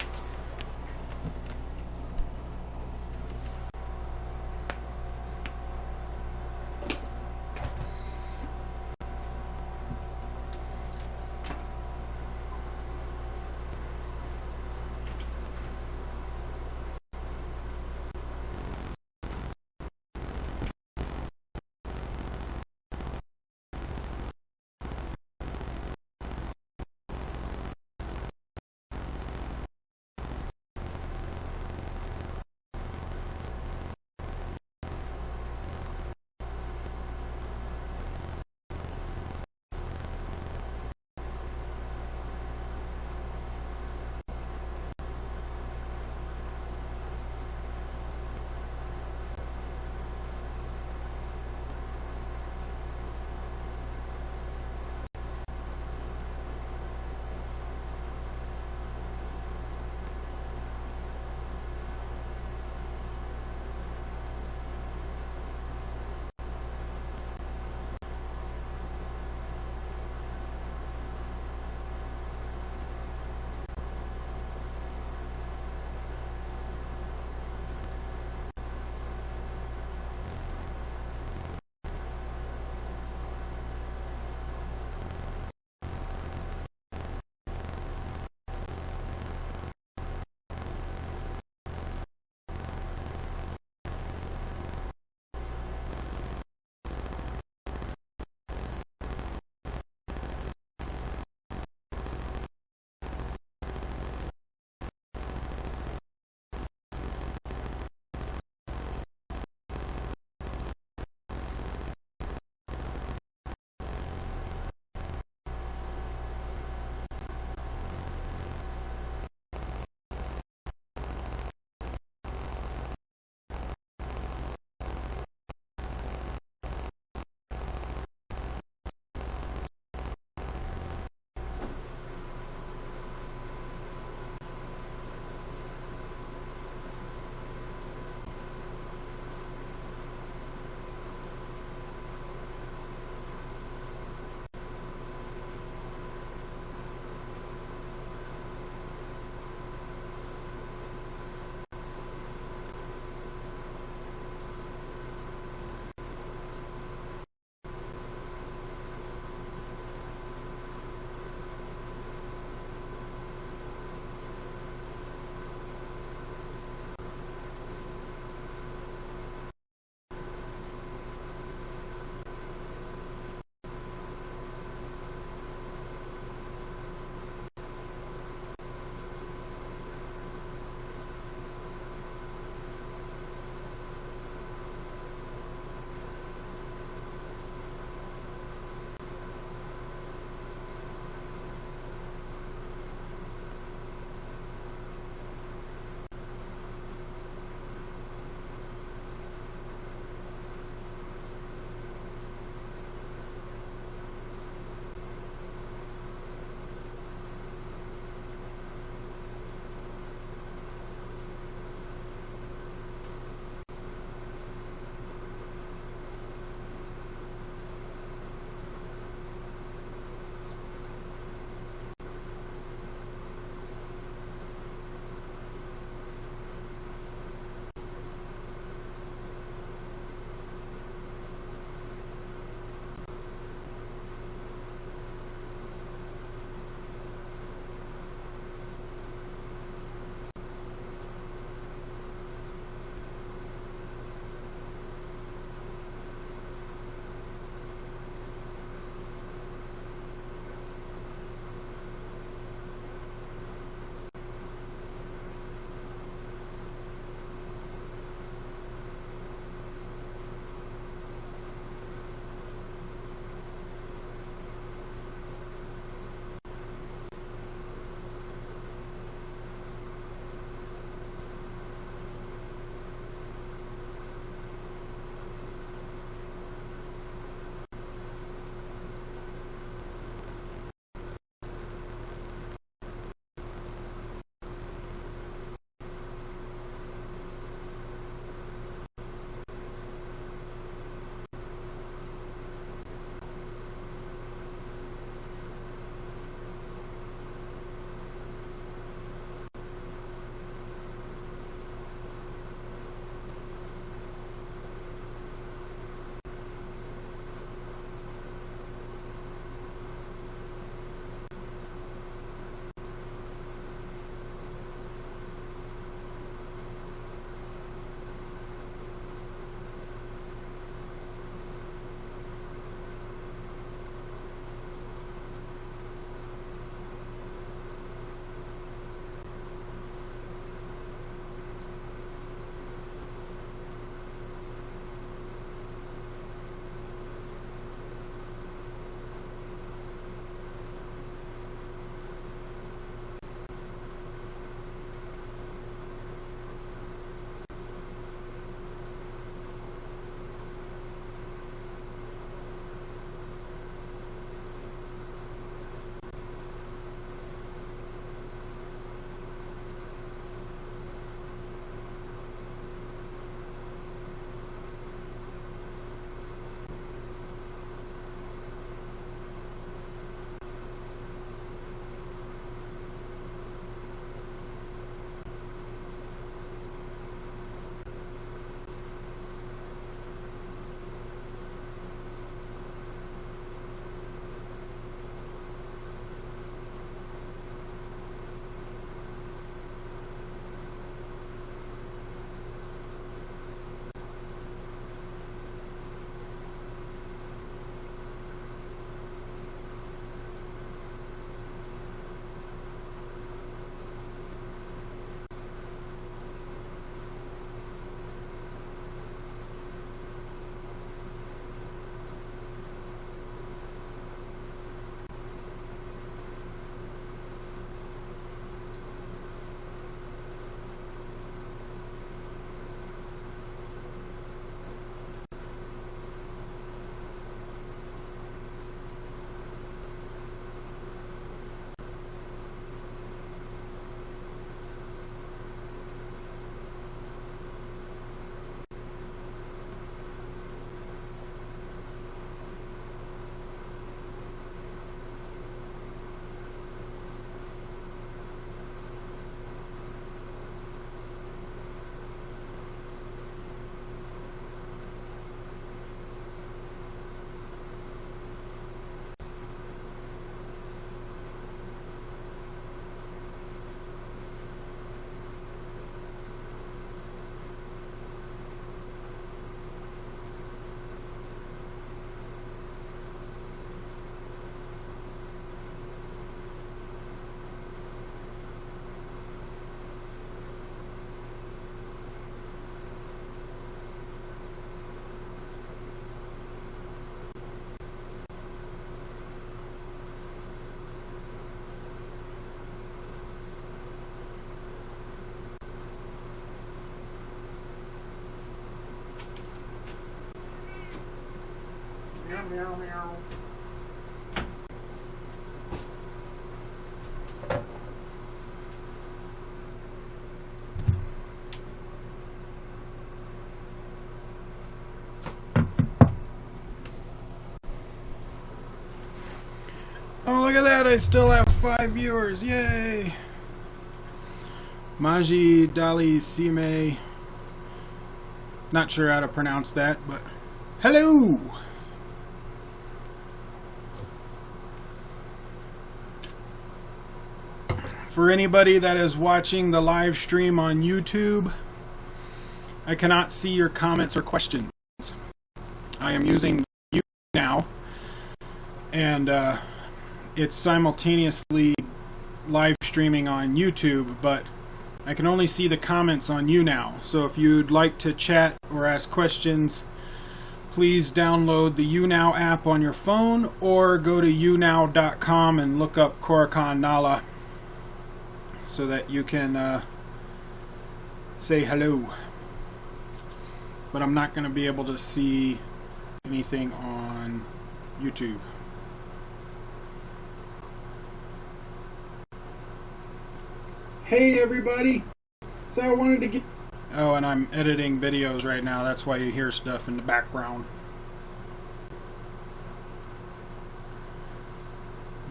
meow, meow. Oh, look at that. I still have 5 viewers. Yay. Maji Dali Sime. Not sure how to pronounce that, but hello. For anybody that is watching the live stream on YouTube, I cannot see your comments or questions. I am using YouNow, and it's simultaneously live streaming on YouTube, but I can only see the comments on YouNow. So if you'd like to chat or ask questions, please download the YouNow app on your phone or go to younow.com and look up Koricon Nala so that you can say hello. But I'm not going to be able to see anything on YouTube. Hey everybody! So I wanted to get... Oh, and I'm editing videos right now. That's why you hear stuff in the background.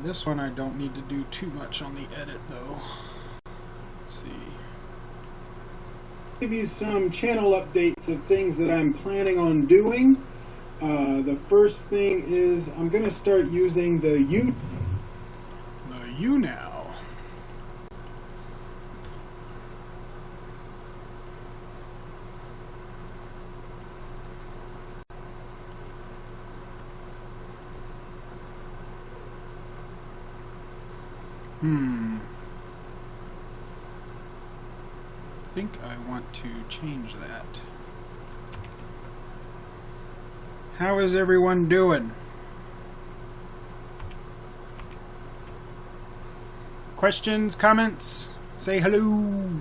This one I don't need to do too much on the edit though. Let's see. Give you some channel updates of things that I'm planning on doing. The first thing is I'm going to start using the YouNow. I think I want to change that. How is everyone doing? Questions, comments? Say hello.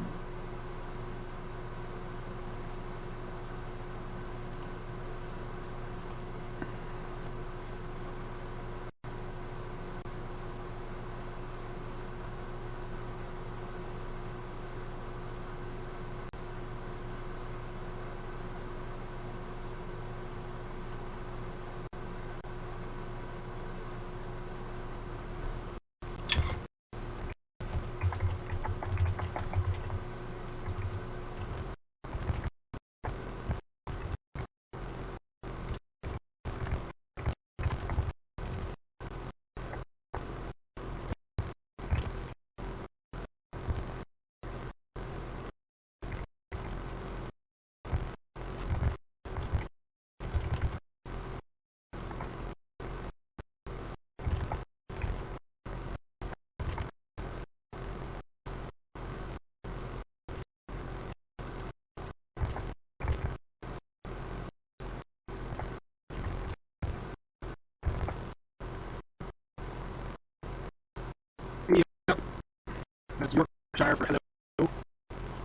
That's Yorkshire for hello. Or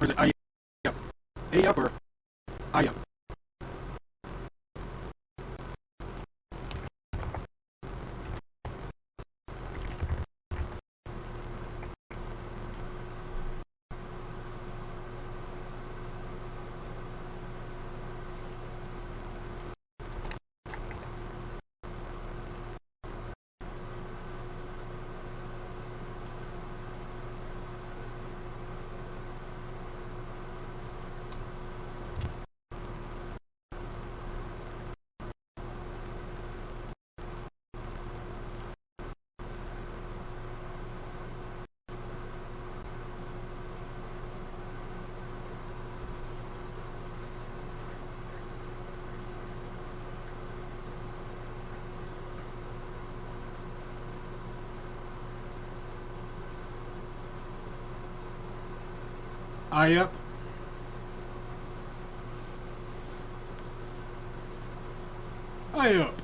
is it I up? A up or I up? I up. I up.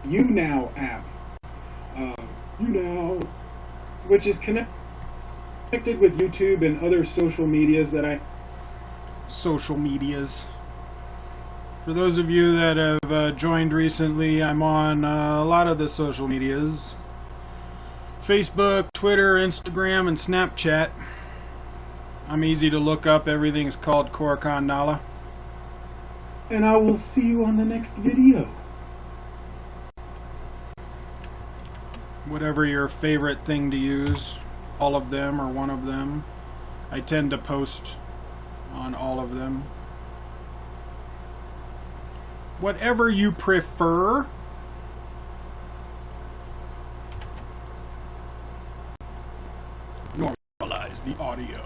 YouNow app. YouNow, which is connected with YouTube and other social medias that I... Social medias. For those of you that have joined recently, I'm on a lot of the social medias. Facebook, Twitter, Instagram, and Snapchat. I'm easy to look up. Everything's called Koricon Nala. And I will see you on the next video. Whatever your favorite thing to use, all of them or one of them. I tend to post on all of them. Whatever you prefer. Normalize the audio.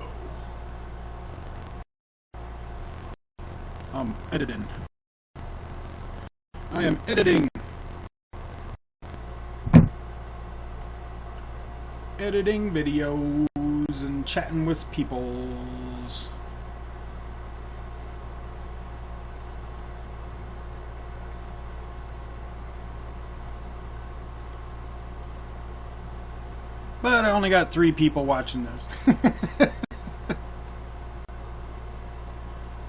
Editing. I am editing. Editing videos and chatting with peoples. But I only got 3 people watching this.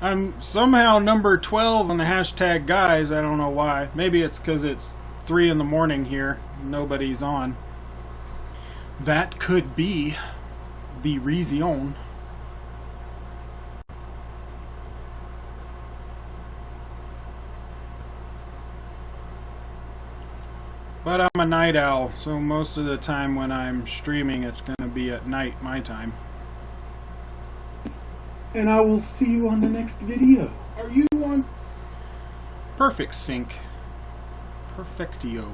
I'm somehow number 12 on the hashtag guys. I don't know why. Maybe it's because it's 3 in the morning here. Nobody's on. That could be the reason. But I'm a night owl, so most of the time when I'm streaming, it's going to be at night, my time. And I will see you on the next video. Are you on? Perfect sync. Perfectio.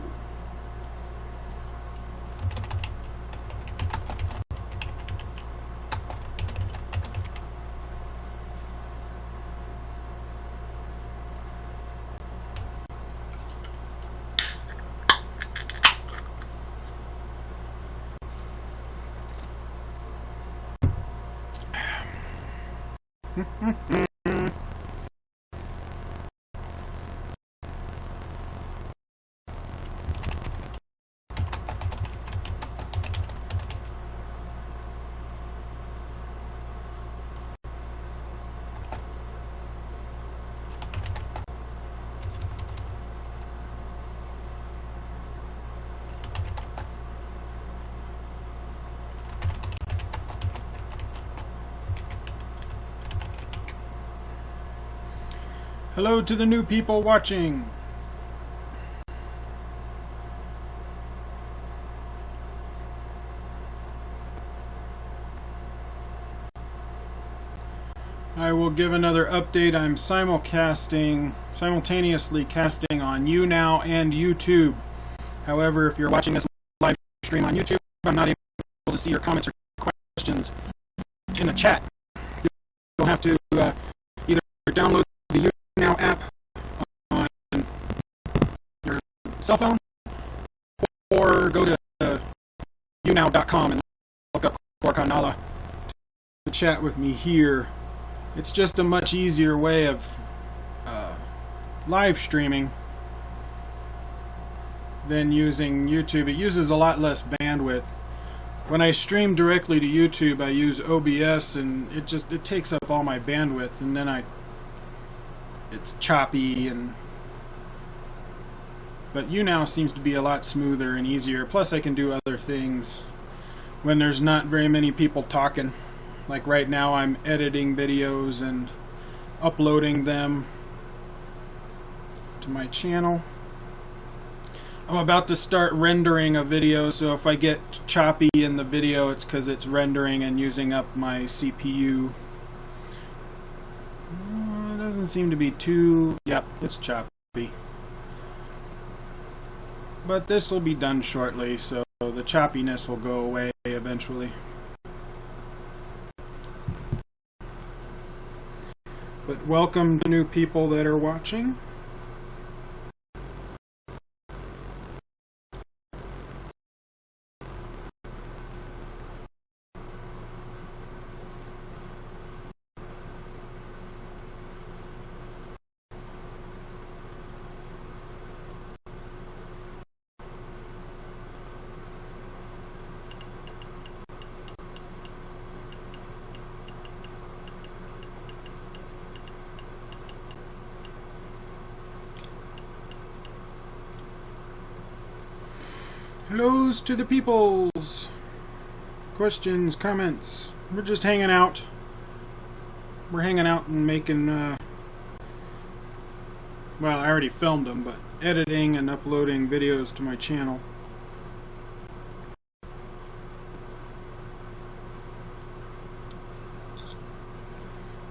Hello to the new people watching. I will give another update. I'm simultaneously casting on YouNow and YouTube. However, if you're watching this live stream on YouTube, I'm not able to see your comments or questions in the chat. You'll have to either download the YouNow app on your cell phone or go to YouNow.com and look up Koricon Nala to chat with me here. It's just a much easier way of live streaming than using YouTube. It uses a lot less bandwidth. When I stream directly to YouTube, I use OBS, and it takes up all my bandwidth, and then it's choppy, but YouNow seems to be a lot smoother and easier. Plus, I can do other things when there's not very many people talking. Like right now, I'm editing videos and uploading them to my channel. I'm about to start rendering a video, so if I get choppy in the video, it's because it's rendering and using up my CPU. It doesn't seem to be too... Yep, it's choppy. But this will be done shortly, so the choppiness will go away eventually. But welcome to new people that are watching. Hellos to the peoples. Questions, comments. We're just hanging out. We're hanging out and making, well, I already filmed them, but editing and uploading videos to my channel.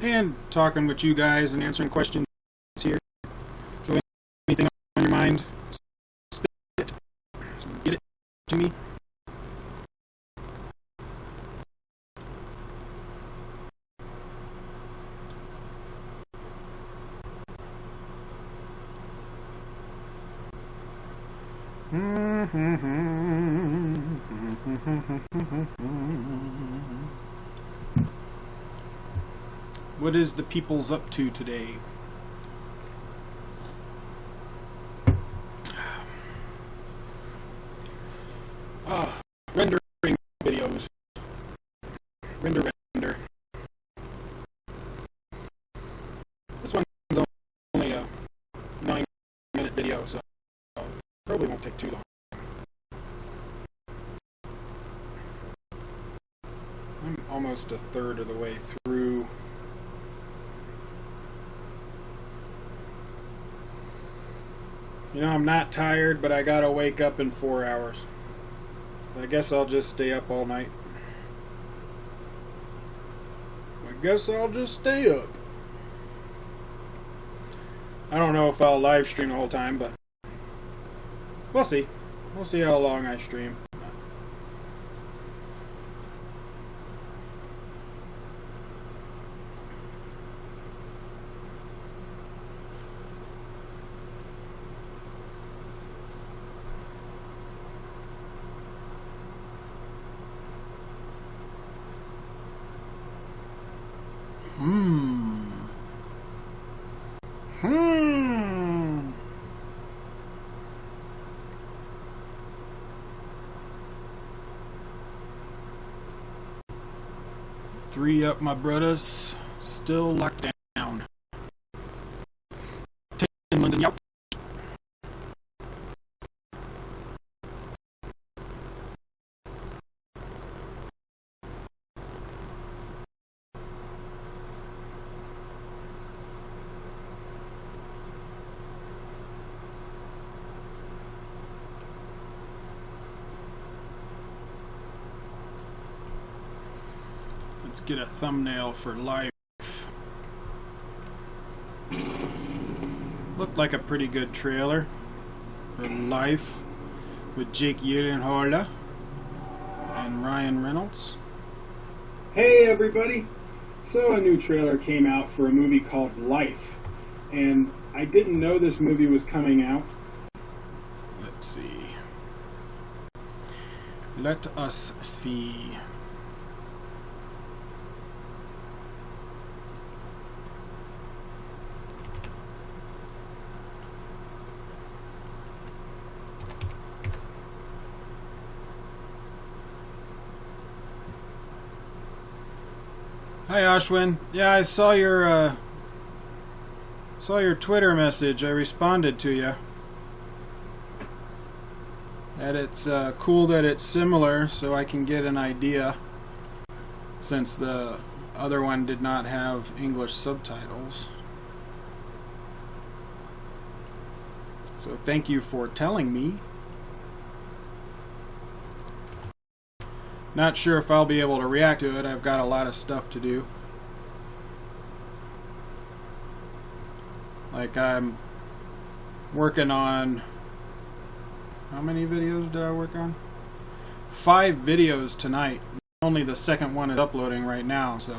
And talking with you guys and answering questions here. So anything on your mind, spit it. Get it to me. What is the people's up to today? Rendering videos. Render. This one's only a 9-minute video, so probably won't take too long. I'm almost a third of the way through. You know, I'm not tired, but I gotta wake up in 4 hours. I guess I'll just stay up all night. I guess I'll just stay up. I don't know if I'll live stream the whole time, but we'll see. We'll see how long I stream. Three up, my brothers. Still locked down. 10 London, yep. Let's get a thumbnail for life. Looked like a pretty good trailer for Life with Jake Gyllenhaal and Ryan Reynolds. Hey everybody! So a new trailer came out for a movie called Life, and I didn't know this movie was coming out. Let's see. Let us see. Hi Ashwin. Yeah, I saw your Twitter message. I responded to you. That it's cool that it's similar, so I can get an idea. Since the other one did not have English subtitles. So thank you for telling me. Not sure if I'll be able to react to it. I've got a lot of stuff to do. Like I'm working on... How many videos did I work on? 5 videos tonight. Only the second one is uploading right now, so...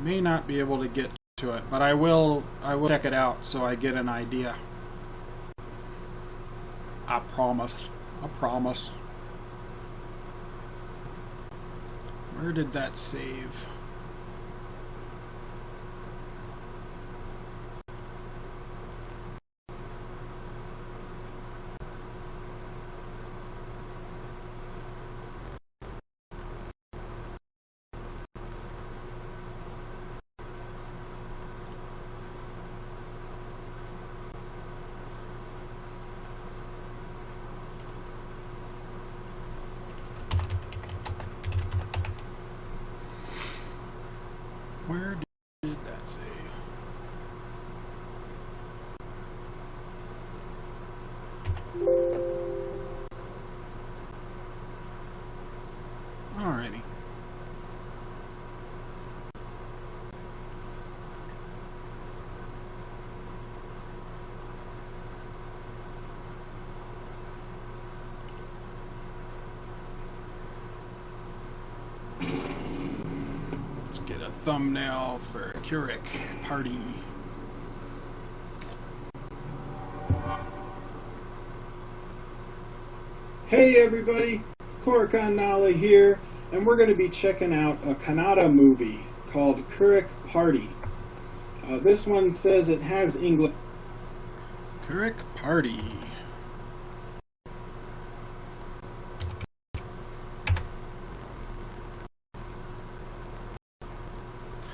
May not be able to get to it, but I will check it out so I get an idea. I promise. I promise. Where did that save? get a thumbnail for Koricon Party. Hey everybody, it's Koricon here, and we're going to be checking out a Kannada movie called Koricon Party. This one says it has English. Koricon Party.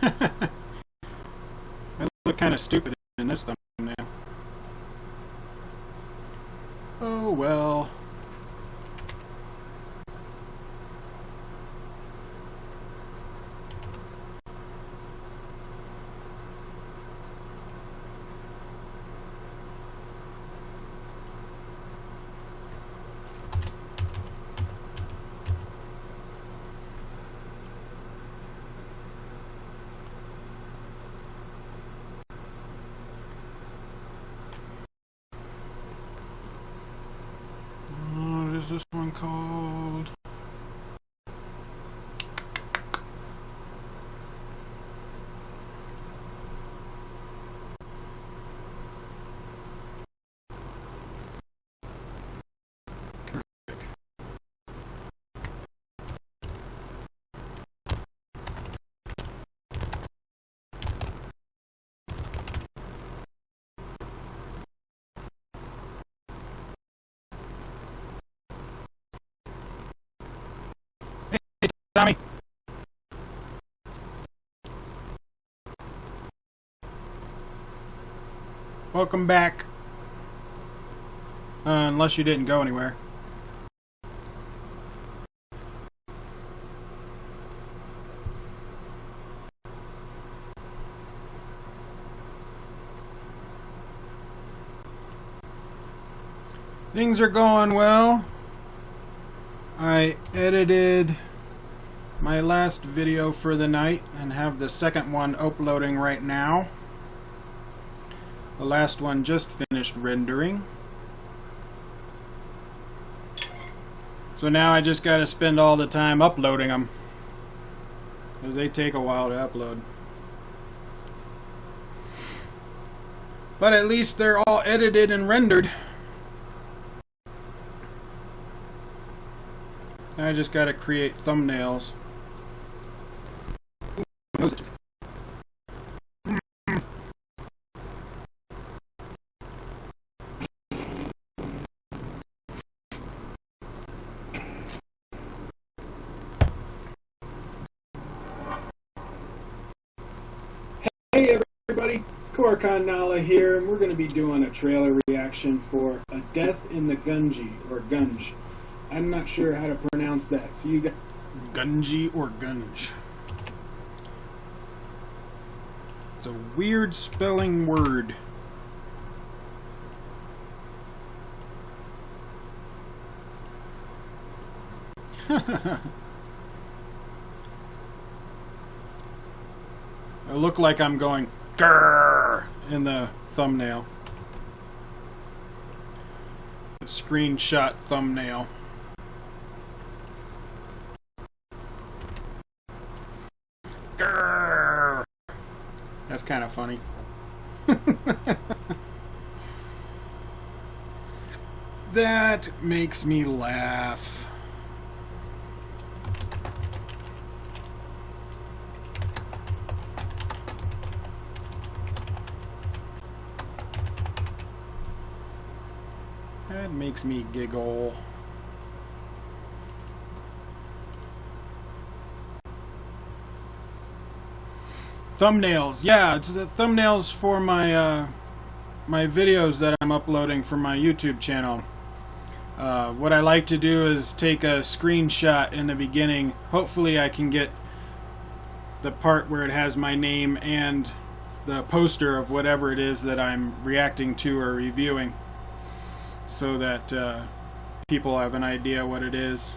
I look kind of stupid in this thumbnail. Oh well. What is this one called? Tommy. Welcome back. Unless you didn't go anywhere. Things are going well. I edited my last video for the night and have the second one uploading right now. The last one just finished rendering. So now I just gotta spend all the time uploading them, because they take a while to upload. But at least they're all edited and rendered. Now I just gotta create thumbnails. Hey everybody, Koricon here, and we're going to be doing a trailer reaction for A Death in the Gunji, or Gunj. I'm not sure how to pronounce that, so you got... Gunji or Gunj. It's a weird spelling word. I look like I'm going grrr in the thumbnail. The screenshot thumbnail. Grrr. That's kind of funny. That makes me laugh. That makes me giggle. Thumbnails, yeah, it's the thumbnails for my my videos that I'm uploading for my YouTube channel. What I like to do is take a screenshot in the beginning. Hopefully I can get the part where it has my name and the poster of whatever it is that I'm reacting to or reviewing, so that people have an idea what it is.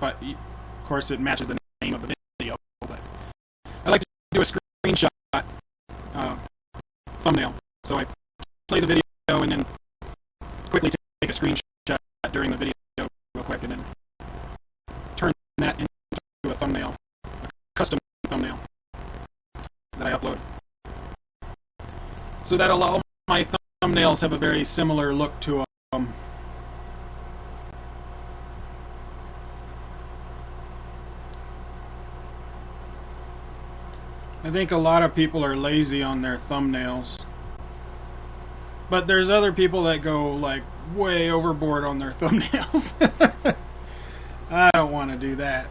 But of course it matches the name of the video. But I like to do a screenshot thumbnail. So I play the video and then quickly take a screenshot during the video real quick and then turn that into a thumbnail, a custom thumbnail. upload. So that all my thumbnails have a very similar look to them. I think a lot of people are lazy on their thumbnails. But there's other people that go like way overboard on their thumbnails. I don't want to do that.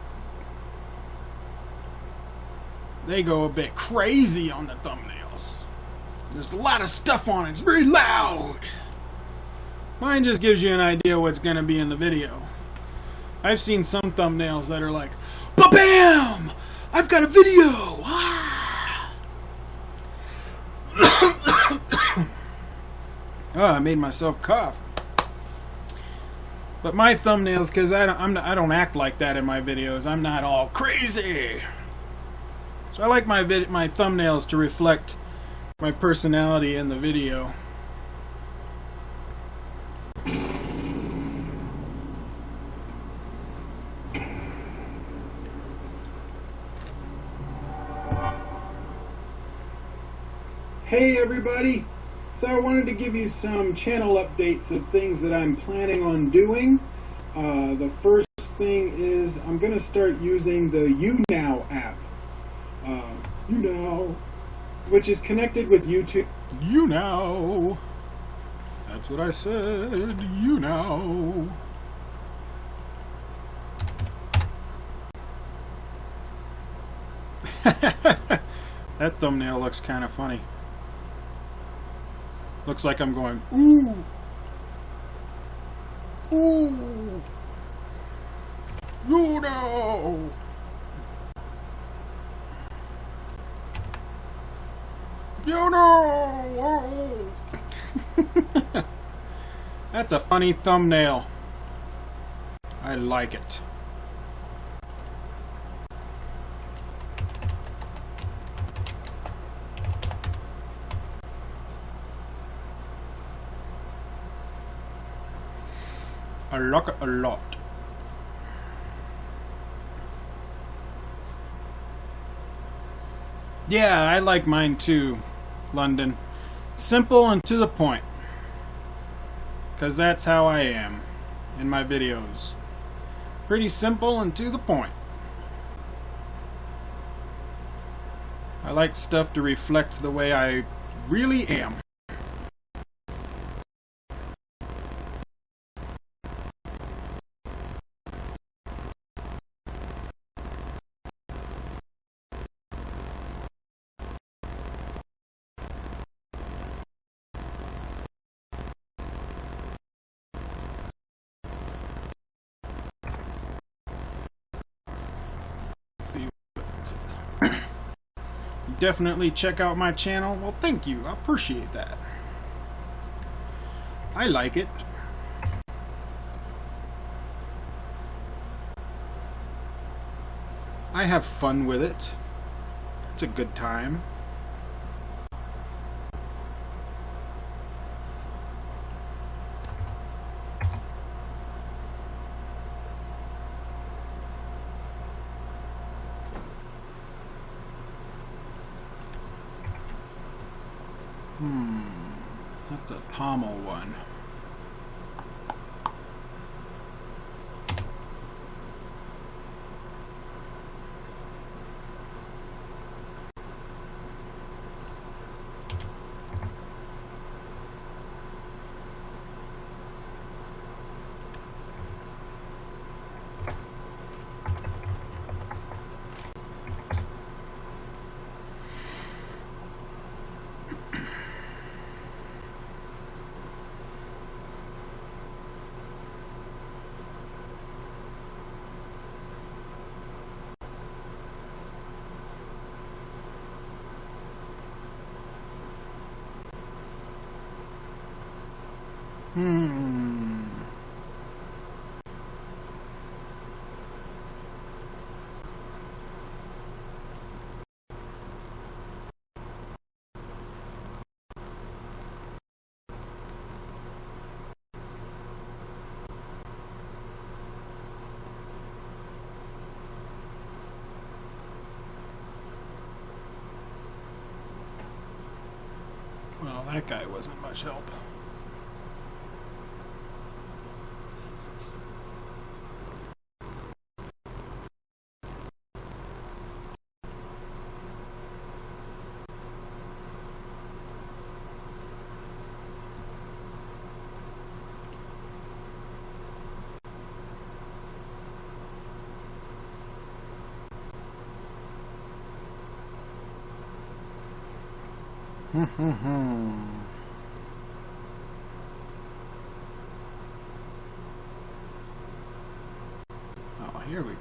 They go a bit crazy on the thumbnails. There's a lot of stuff on it. It's very loud. Mine just gives you an idea what's going to be in the video. I've seen some thumbnails that are like, ba-bam! I've got a video! Ah! Oh, I made myself cough. But my thumbnails, because I don't act like that in my videos. I'm not all crazy. So I like my thumbnails to reflect my personality in the video. Hey everybody! So I wanted to give you some channel updates of things that I'm planning on doing. The first thing is I'm going to start using the YouNow app. YouNow, which is connected with YouTube. YouNow. That's what I said. YouNow. That thumbnail looks kind of funny. Looks like I'm going, ooh. Ooh. YouNow. YouNow. That's a funny thumbnail. I like it. I like it a lot. Yeah, I like mine too, London. Simple and to the point. 'Cause that's how I am in my videos. Pretty simple and to the point. I like stuff to reflect the way I really am. See what it says. Definitely check out my channel. Well, thank you. I appreciate that. I like it. I have fun with it. It's a good time. That's a pommel one. That guy wasn't much help. Oh, here we go.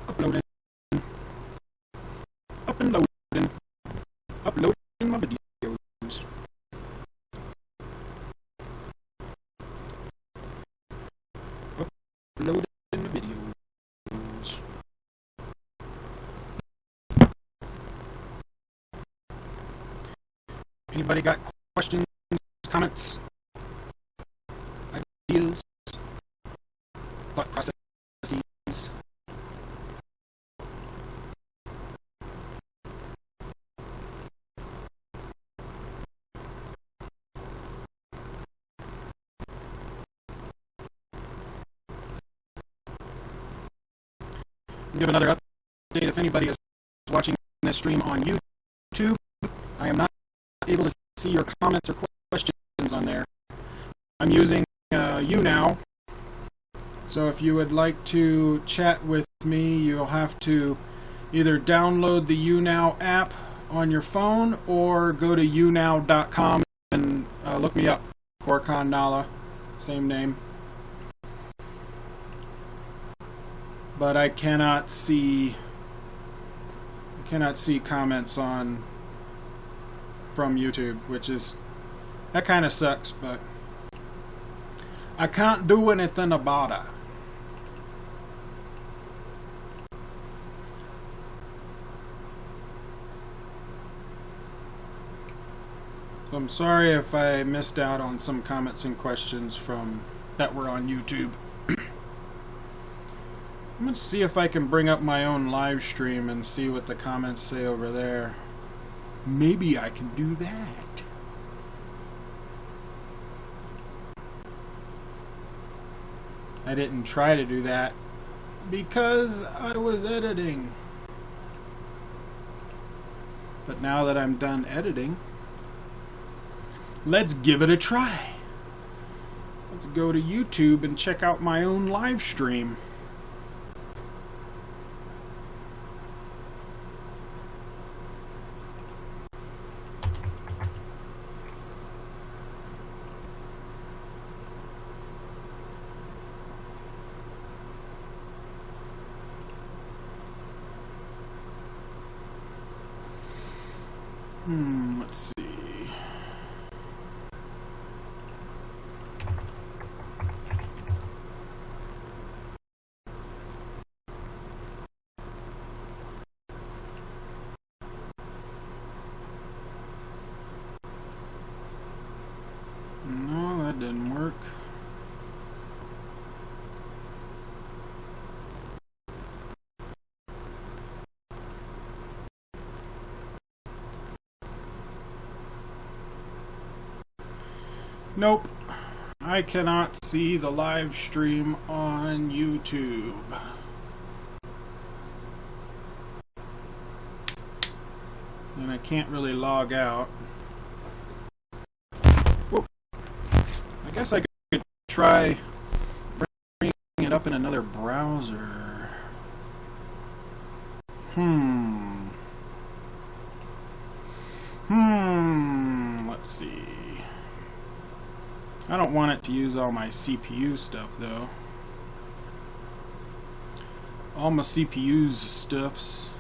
Uploading. Up and loading. Uploading my videos. Uploading my videos. Anybody got questions, comments, ideas, thought processes? Give another update if anybody is watching this stream on YouTube. I am not able to see your comments or questions on there. I'm using YouNow, so if you would like to chat with me, you'll have to either download the YouNow app on your phone or go to younow.com and look me up. Koricon Nala, same name. But I cannot see comments from YouTube, which is, that kind of sucks, but I can't do anything about it. So I'm sorry if I missed out on some comments and questions that were on YouTube. I'm going to see if I can bring up my own live stream and see what the comments say over there. Maybe I can do that. I didn't try to do that because I was editing. But now that I'm done editing, let's give it a try. Let's go to YouTube and check out my own live stream. Let's see. No, that didn't work. Nope, I cannot see the live stream on YouTube. And I can't really log out. Whoa. I guess I could try bringing it up in another browser. Let's see. I don't want it to use all my CPU stuff though. All my CPU's stuffs.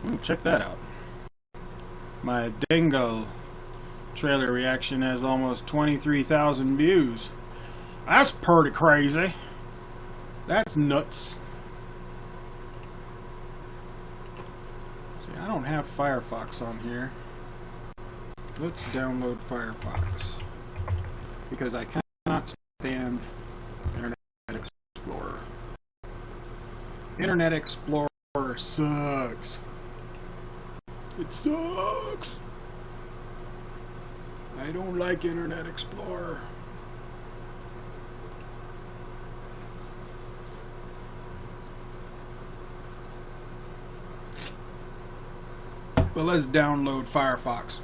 Ooh, check that out. My Dangle trailer reaction has almost 23,000 views. That's pretty crazy. That's nuts. See, I don't have Firefox on here. Let's download Firefox. Because I cannot stand Internet Explorer. Internet Explorer sucks. It sucks. I don't like Internet Explorer. But let's download Firefox.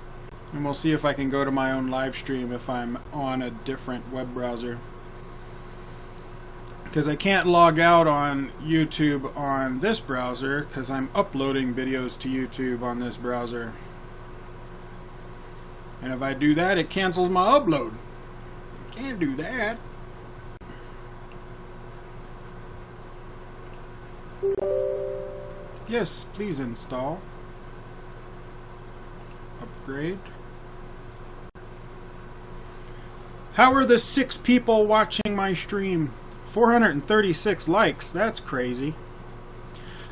And we'll see if I can go to my own live stream if I'm on a different web browser. Because I can't log out on YouTube on this browser because I'm uploading videos to YouTube on this browser. And if I do that, it cancels my upload. Can't do that. Yes, please install. Upgrade. How are the 6 people watching my stream? 436 likes. That's crazy.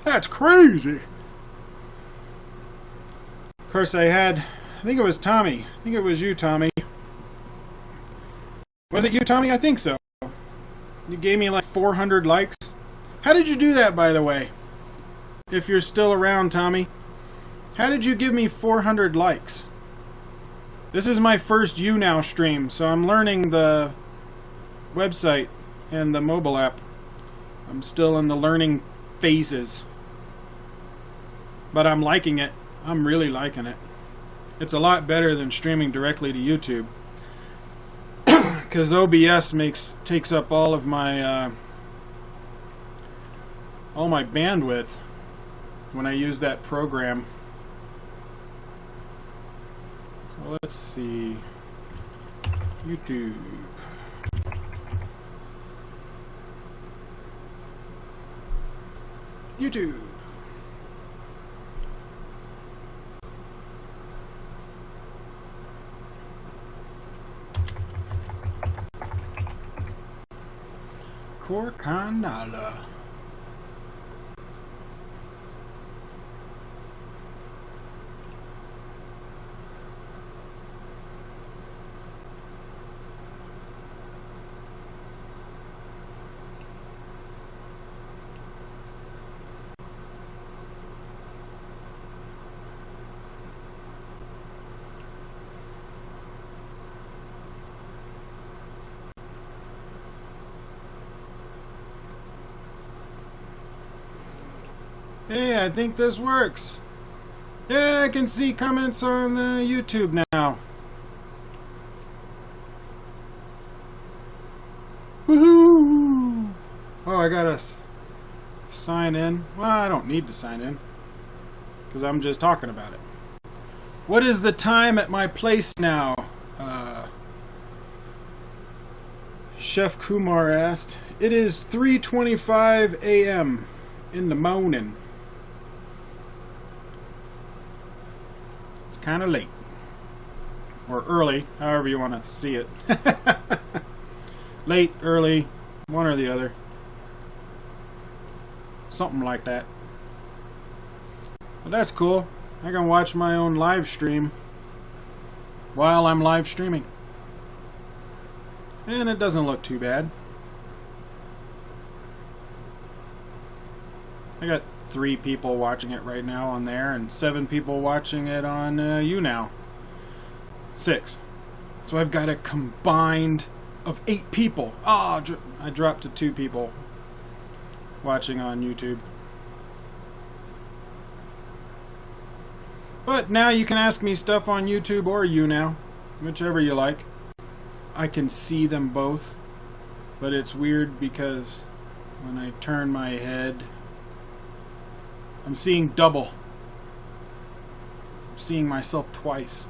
That's crazy. Of course, I think it was Tommy. I think it was you, Tommy. Was it you, Tommy? I think so. You gave me like 400 likes. How did you do that, by the way? If you're still around, Tommy. How did you give me 400 likes? This is my first YouNow stream, so I'm learning the website and the mobile app. I'm still in the learning phases. But I'm liking it. I'm really liking it. It's a lot better than streaming directly to YouTube. Because OBS takes up all of my bandwidth when I use that program. So let's see. YouTube. YouTube. Koricon. Hey, I think this works. Yeah, I can see comments on the YouTube now. Woohoo! Oh, I gotta sign in. Well, I don't need to sign in because I'm just talking about it. What is the time at my place now? Chef Kumar asked. It is 3:25 a.m. in the morning. Kind of late or early, however you want to see it. Late, early, one or the other, something like that. But that's cool. I can watch my own live stream while I'm live streaming, and it doesn't look too bad. I got 3 people watching it right now on there, and 7 people watching it on YouNow. 6. So I've got a combined of 8 people. I dropped to 2 people watching on YouTube. But now you can ask me stuff on YouTube or YouNow, whichever you like. I can see them both, but it's weird because when I turn my head, I'm seeing double. I'm seeing myself twice.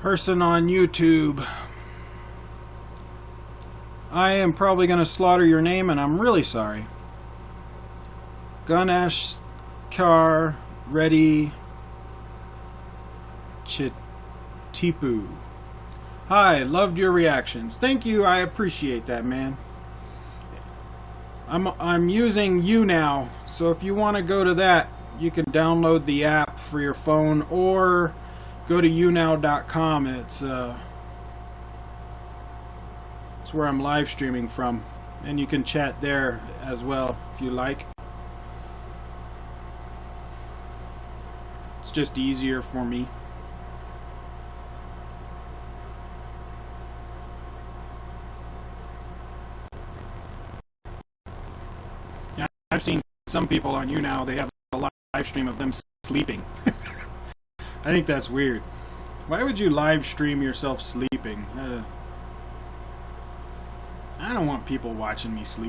Person on YouTube, I am probably going to slaughter your name, and I'm really sorry. Ganesh Kar Reddy Chitipu. Hi, loved your reactions. Thank you, I appreciate that, man. I'm using YouNow, so if you want to go to that, you can download the app for your phone or go to YouNow.com. It's where I'm live streaming from, and you can chat there as well if you like. It's just easier for me. Yeah, I've seen some people on YouNow, they have a live stream of them sleeping. I think that's weird. Why would you live stream yourself sleeping? I don't want people watching me sleep.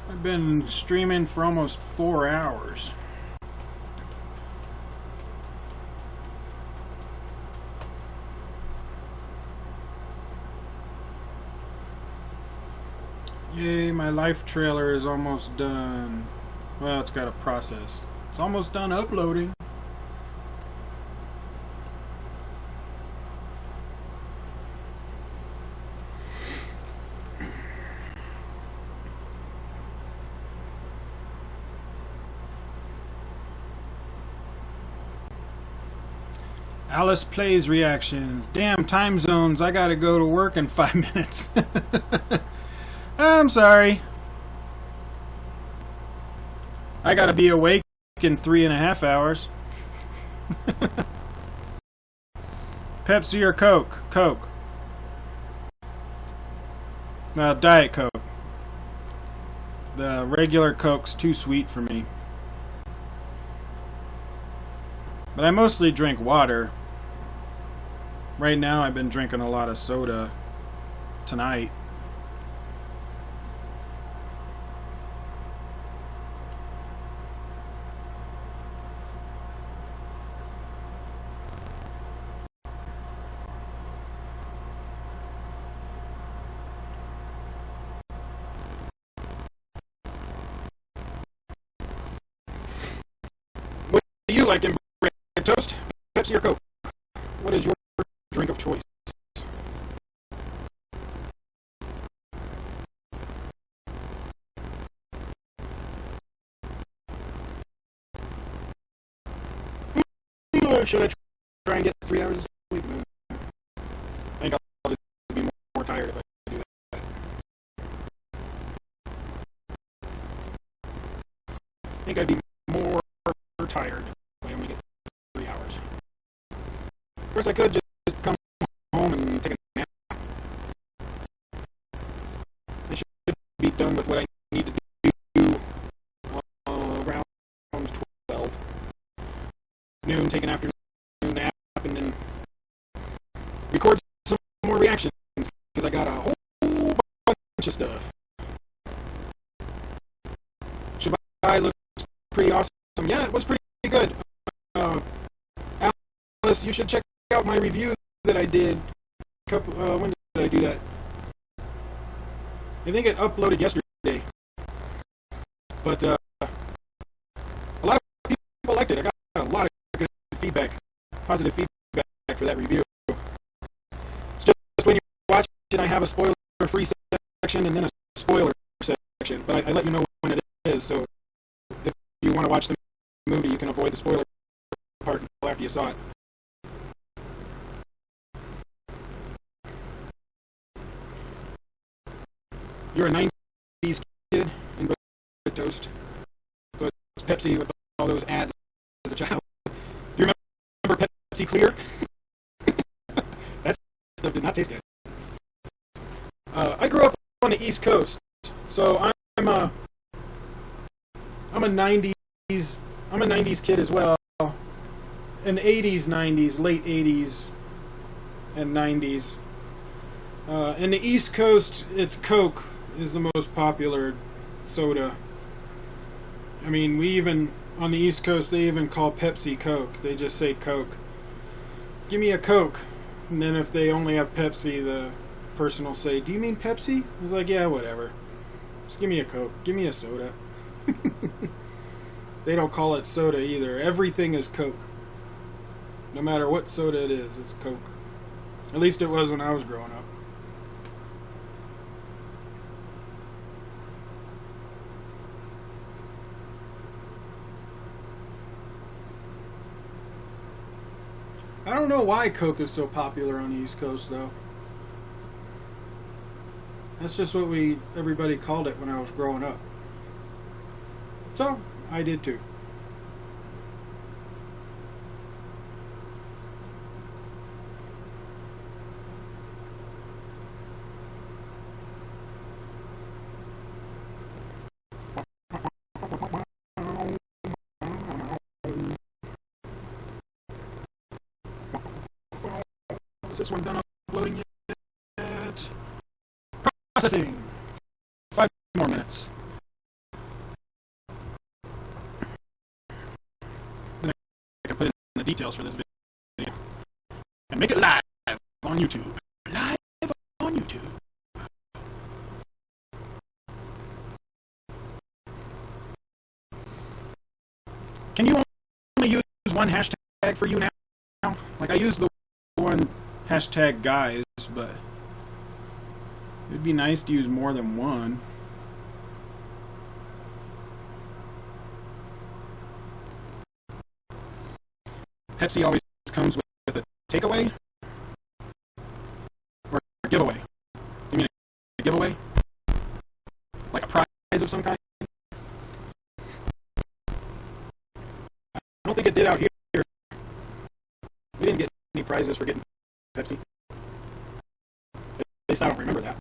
I've been streaming for almost 4 hours. Yay, my life trailer is almost done. Well, it's got a process. It's almost done uploading. Alice Plays reactions. Damn time zones. I gotta go to work in 5 minutes. I'm sorry. I gotta be awake in 3.5 hours. Pepsi or Coke? Coke. Diet Coke. The regular Coke's too sweet for me. But I mostly drink water. Right now I've been drinking a lot of soda tonight. What do you like in bread toast? Pepsi or Coke? What is your drink of choice? Or should I try and get 3 hours of sleep? I think I'll just be more tired if I do that. I think I'd be more tired if I only get 3 hours. Of course, I could just come home and take a nap. I should be done with what I need to do around 12 noon, take an afternoon nap, and then record some more reactions, because I got a whole was pretty good. Alice, you should check out my review that I did. When did I do that? I think it uploaded yesterday. But a lot of people liked it. I got a lot of good feedback, positive feedback for that review. It's just when you watch it, I have a spoiler-free section and then a spoiler section. But I let you know when it is, so if you want to watch the movie, you can avoid the spoiler part until after you saw it. You're a 90s kid in toast. So it's Pepsi with all those ads as a child. Do you remember Pepsi Clear? That stuff did not taste good. I grew up on the East Coast, so I'm a 90s kid as well. In the 80s, 90s, late 80s and 90s. In the East Coast, it's Coke is the most popular soda. I mean, on the East Coast, they even call Pepsi Coke. They just say Coke. Give me a Coke. And then if they only have Pepsi, the person will say, do you mean Pepsi? It's like, yeah, whatever. Just give me a Coke. Give me a soda. They don't call it soda either. Everything is Coke. No matter what soda it is, it's Coke. At least it was when I was growing up. I don't know why Coke is so popular on the East Coast, though. That's just what everybody called it when I was growing up. So, I did too. Is this one done uploading yet? Processing. 5 more minutes. Then I can put in the details for this video and make it live on YouTube. Live on YouTube. Can you only use one hashtag for YouNow? Like, I use the one hashtag guys, but it'd be nice to use more than one. Pepsi always comes with a takeaway or a giveaway. You mean a giveaway? Like a prize of some kind? I don't think it did out here. We didn't get any prizes for getting Pepsi. At least I don't remember that.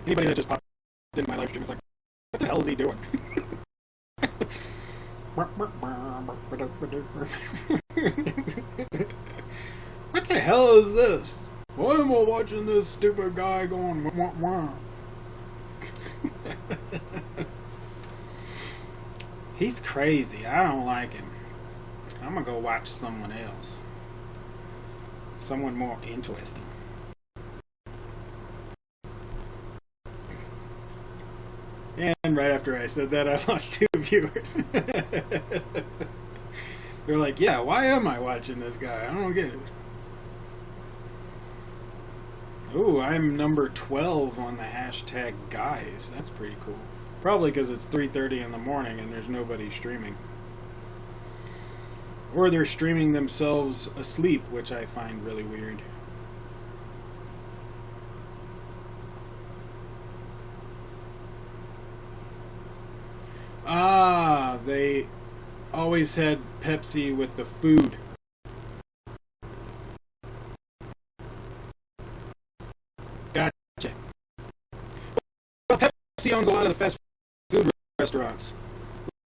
Anybody that just popped into my live stream is like, what the hell is he doing? What the hell is this? Why am I watching this stupid guy going wah, wah? He's crazy. I don't like him. I'm gonna go watch someone else. Someone more interesting. And right after I said that, I lost 2 viewers. They're like, yeah, why am I watching this guy? I don't get it. Ooh, I'm number 12 on the hashtag guys. That's pretty cool. Probably because it's 3:30 in the morning and there's nobody streaming. Or they're streaming themselves asleep, which I find really weird. Ah, they always had Pepsi with the food. Gotcha. Well, Pepsi owns a lot of the fast food restaurants.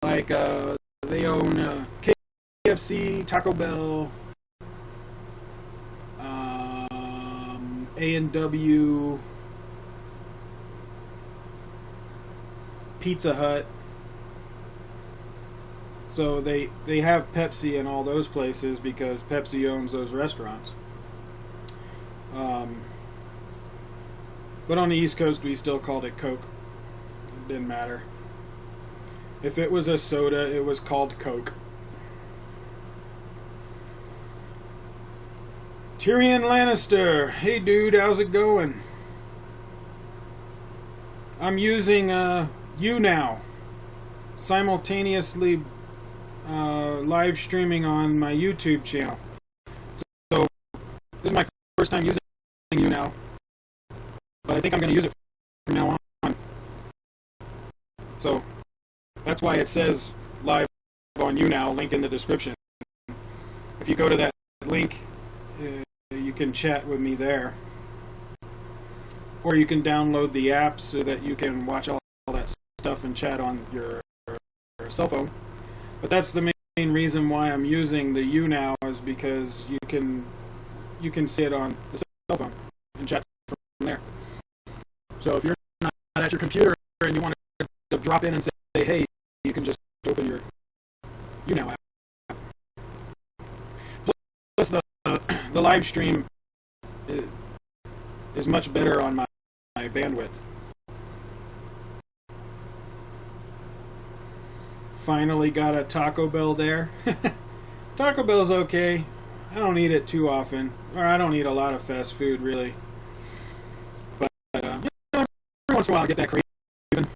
Like, they own KFC, Taco Bell, A&W, Pizza Hut. So they have Pepsi in all those places because Pepsi owns those restaurants. But on the East Coast, we still called it Coke. It didn't matter. If it was a soda, it was called Coke. Tyrion Lannister. Hey dude, how's it going? I'm using YouNow. Simultaneously live streaming on my YouTube channel. So this is my first time using YouNow. But I think I'm going to use it from now on. So that's why it says live on YouNow, link in the description. If you go to that link, you can chat with me there. Or you can download the app so that you can watch all that stuff and chat on your cell phone. But that's the main reason why I'm using the YouNow, is because you can see it on the cell phone and chat from there. So if you're not at your computer and you want to drop in and say, hey, you can just open your YouNow app. Plus the live stream is much better on my bandwidth. Finally got a Taco Bell there. Taco Bell's okay. I don't eat it too often. Or I don't eat a lot of fast food, really. But, every once in a while I get that craving.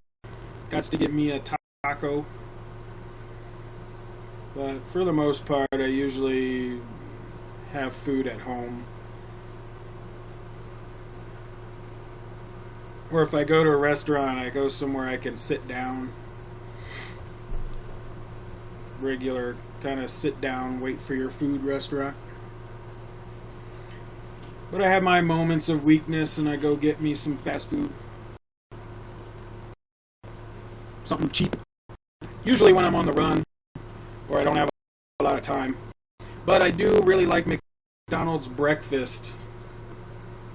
Gots to get me a taco. But for the most part, I usually have food at home. Or if I go to a restaurant, I go somewhere I can sit down. Regular kind of sit down, wait for your food restaurant. But I have my moments of weakness and I go get me some fast food. Something cheap. Usually when I'm on the run or I don't have a lot of time. But I do really like McDonald's breakfast.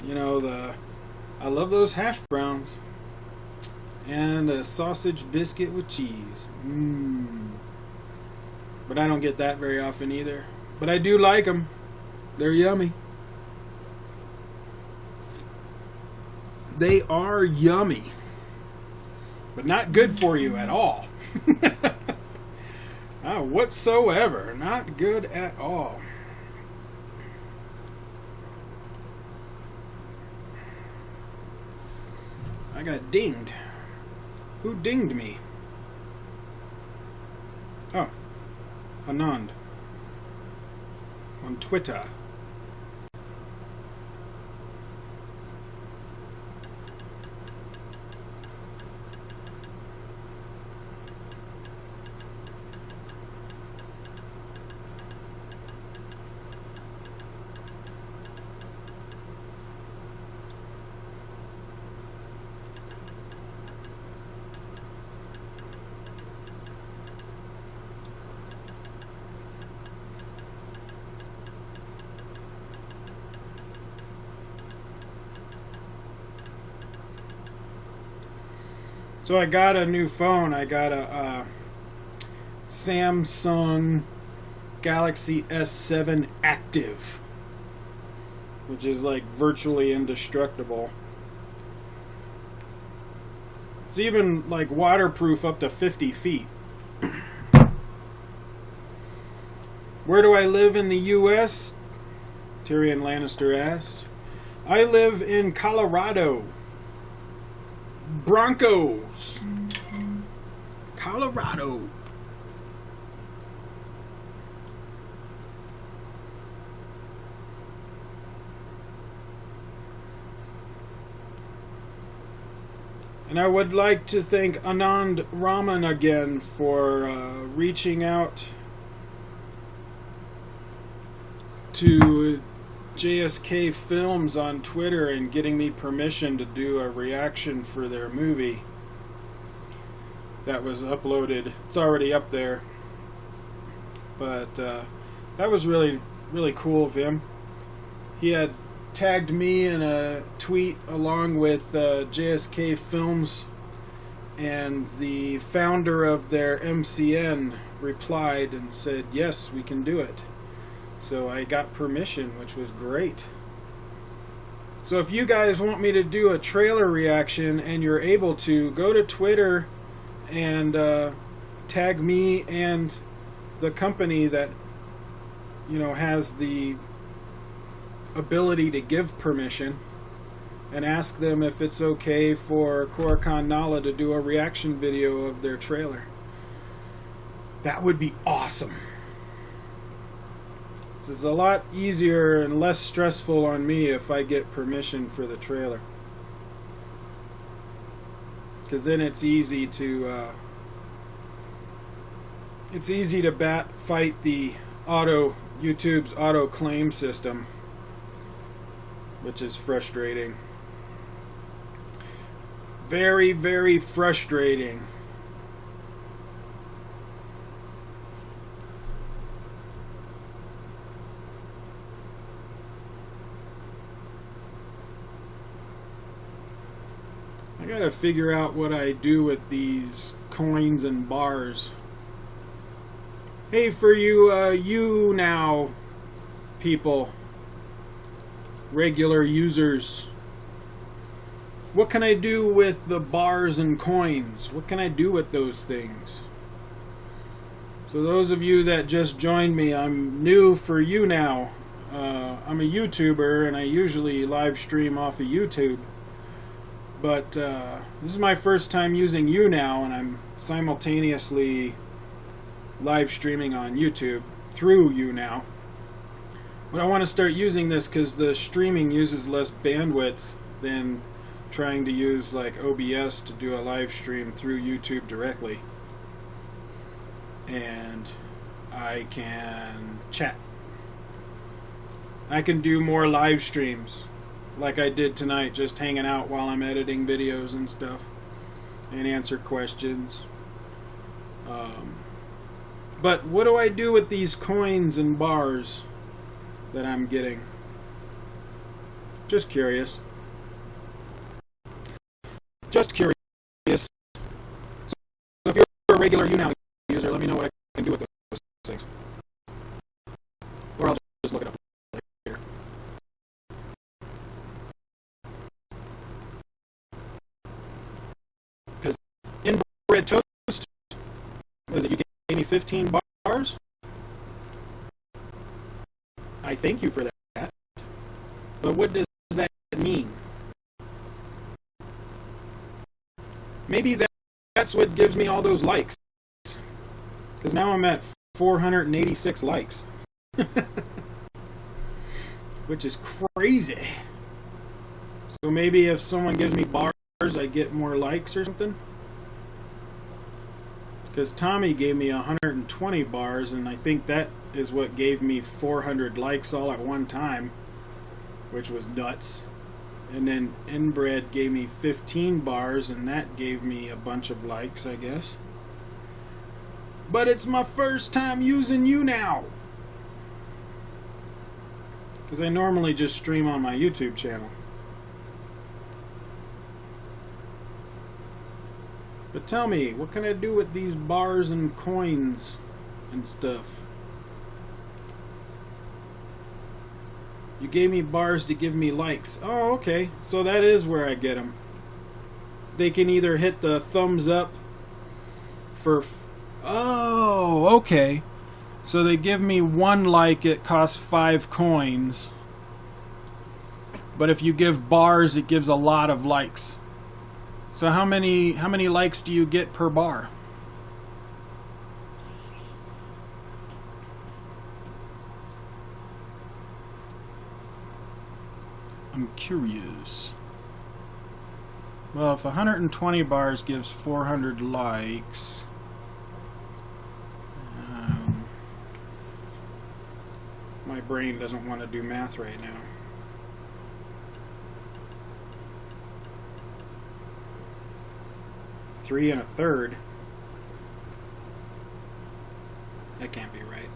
You know, I love those hash browns. And a sausage biscuit with cheese. But I don't get that very often either. But I do like them. They're yummy. They are yummy. But not good for you at all. Whatsoever. Not good at all. I got dinged. Who dinged me? Oh. Anand. On Twitter. So I got a new phone. I got a Samsung Galaxy S7 Active, which is like virtually indestructible. It's even like waterproof up to 50 feet. Where do I live in the U.S.? Tyrion Lannister asked. I live in Colorado. Broncos. Colorado. And I would like to thank Anand Raman again for reaching out to JSK Films on Twitter and getting me permission to do a reaction for their movie that was uploaded. It's already up there, but that was really cool of him. He had tagged me in a tweet along with JSK Films, and the founder of their MCN replied and said, yes, we can do it. So I got permission, which was great. So if you guys want me to do a trailer reaction and you're able to, go to Twitter and tag me and the company that, you know, has the ability to give permission, and ask them if it's okay for Koricon Nala to do a reaction video of their trailer. That would be awesome. It's a lot easier and less stressful on me if I get permission for the trailer, because then it's easy to fight the YouTube's auto claim system, which is frustrating. Very, very frustrating. I gotta figure out what I do with these coins and bars. Hey, for you YouNow people, regular users, what can I do with the bars and coins? What can I do with those things? So those of you that just joined me, I'm new for YouNow. I'm a YouTuber and I usually live stream off of YouTube. But this is my first time using YouNow, and I'm simultaneously live streaming on YouTube through YouNow. But I want to start using this because the streaming uses less bandwidth than trying to use like OBS to do a live stream through YouTube directly. And I can chat. I can do more live streams, like I did tonight, just hanging out while I'm editing videos and stuff, and answer questions. But what do I do with these coins and bars that I'm getting? Just curious. Just curious. So if you're a regular YouNow user, let me know what I can do with those things. Or I'll just look it up later. Because inbred toast, what is it, you gave me 15 bars? I thank you for that. But what does that mean? Maybe that's what gives me all those likes. Because now I'm at 486 likes. Which is crazy. So maybe if someone gives me bars, I get more likes or something? Because Tommy gave me 120 bars, and I think that is what gave me 400 likes all at one time, which was nuts. And then Inbred gave me 15 bars, and that gave me a bunch of likes, I guess. But it's my first time using YouNow, because I normally just stream on my YouTube channel. But tell me, what can I do with these bars and coins and stuff? You gave me bars to give me likes. Oh, okay. So that is where I get them. They can either hit the thumbs up for... Oh, okay. So they give me 1 like, it costs 5 coins. But if you give bars, it gives a lot of likes. So how many likes do you get per bar? I'm curious. Well, if 120 bars gives 400 likes, my brain doesn't want to do math right now. Three and a third. That can't be right.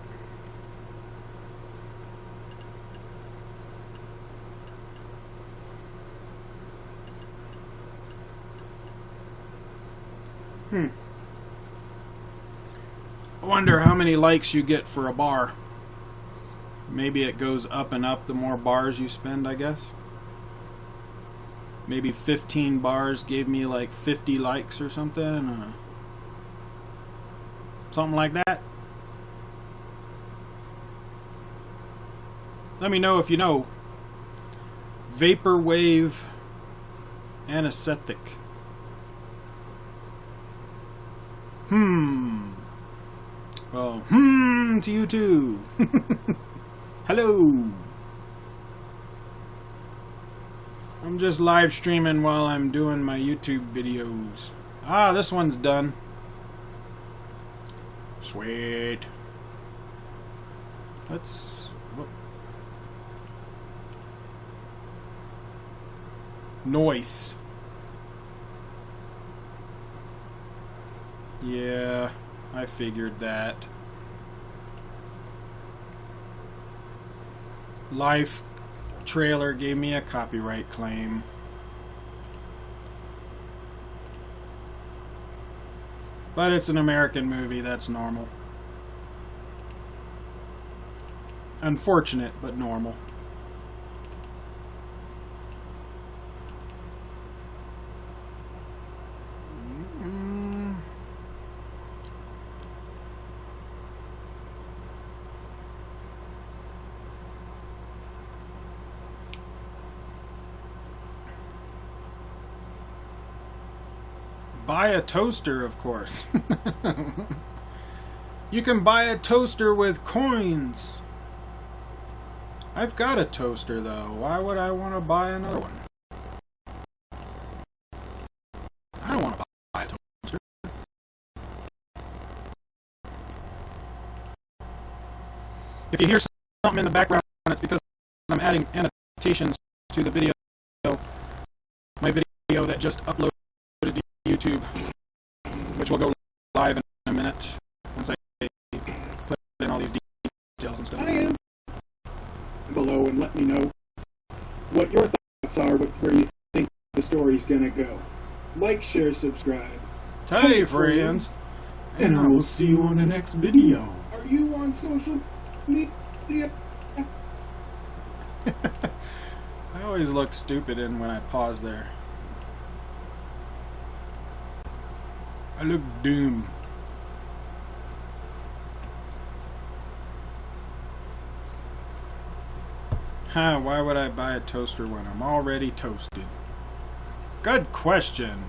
I wonder how many likes you get for a bar. Maybe it goes up and up the more bars you spend, I guess. Maybe 15 bars gave me like 50 likes or something. Something like that. Let me know if you know. Vaporwave anesthetic. Well, to you too. Hello. I'm just live streaming while I'm doing my YouTube videos. Ah, this one's done. Sweet. Let's... What? Noise. Yeah, I figured that. Life trailer gave me a copyright claim. But it's an American movie, that's normal. Unfortunate, but normal. Buy a toaster, of course. You can buy a toaster with coins. I've got a toaster, though. Why would I want to buy another one? I don't want to buy a toaster. If you hear something in the background, it's because I'm adding annotations to the video. My video that just uploaded to YouTube, which will go live in a minute once I put in all these details and stuff. Below and let me know what your thoughts are, where you think the story's gonna go. Like, share, subscribe. Hey, friends. And I will see you on the next video. Are you on social media? I always look stupid when I pause there. I look doomed. Why would I buy a toaster when I'm already toasted? Good question.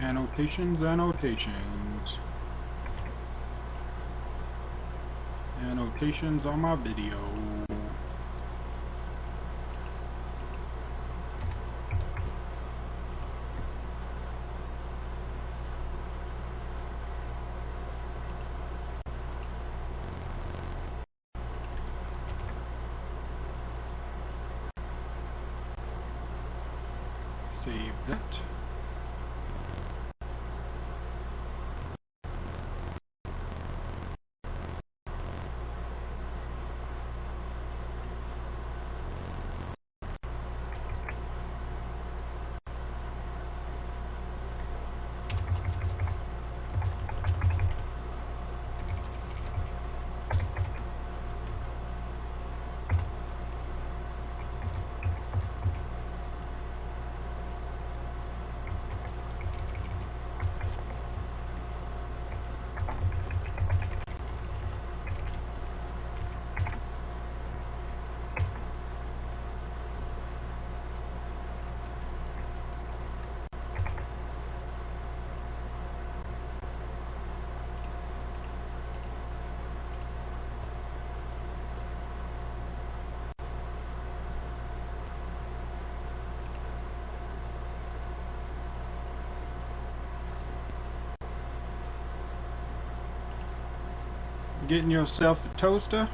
Annotations, annotations. Annotations on my video. Save that. Getting yourself a toaster?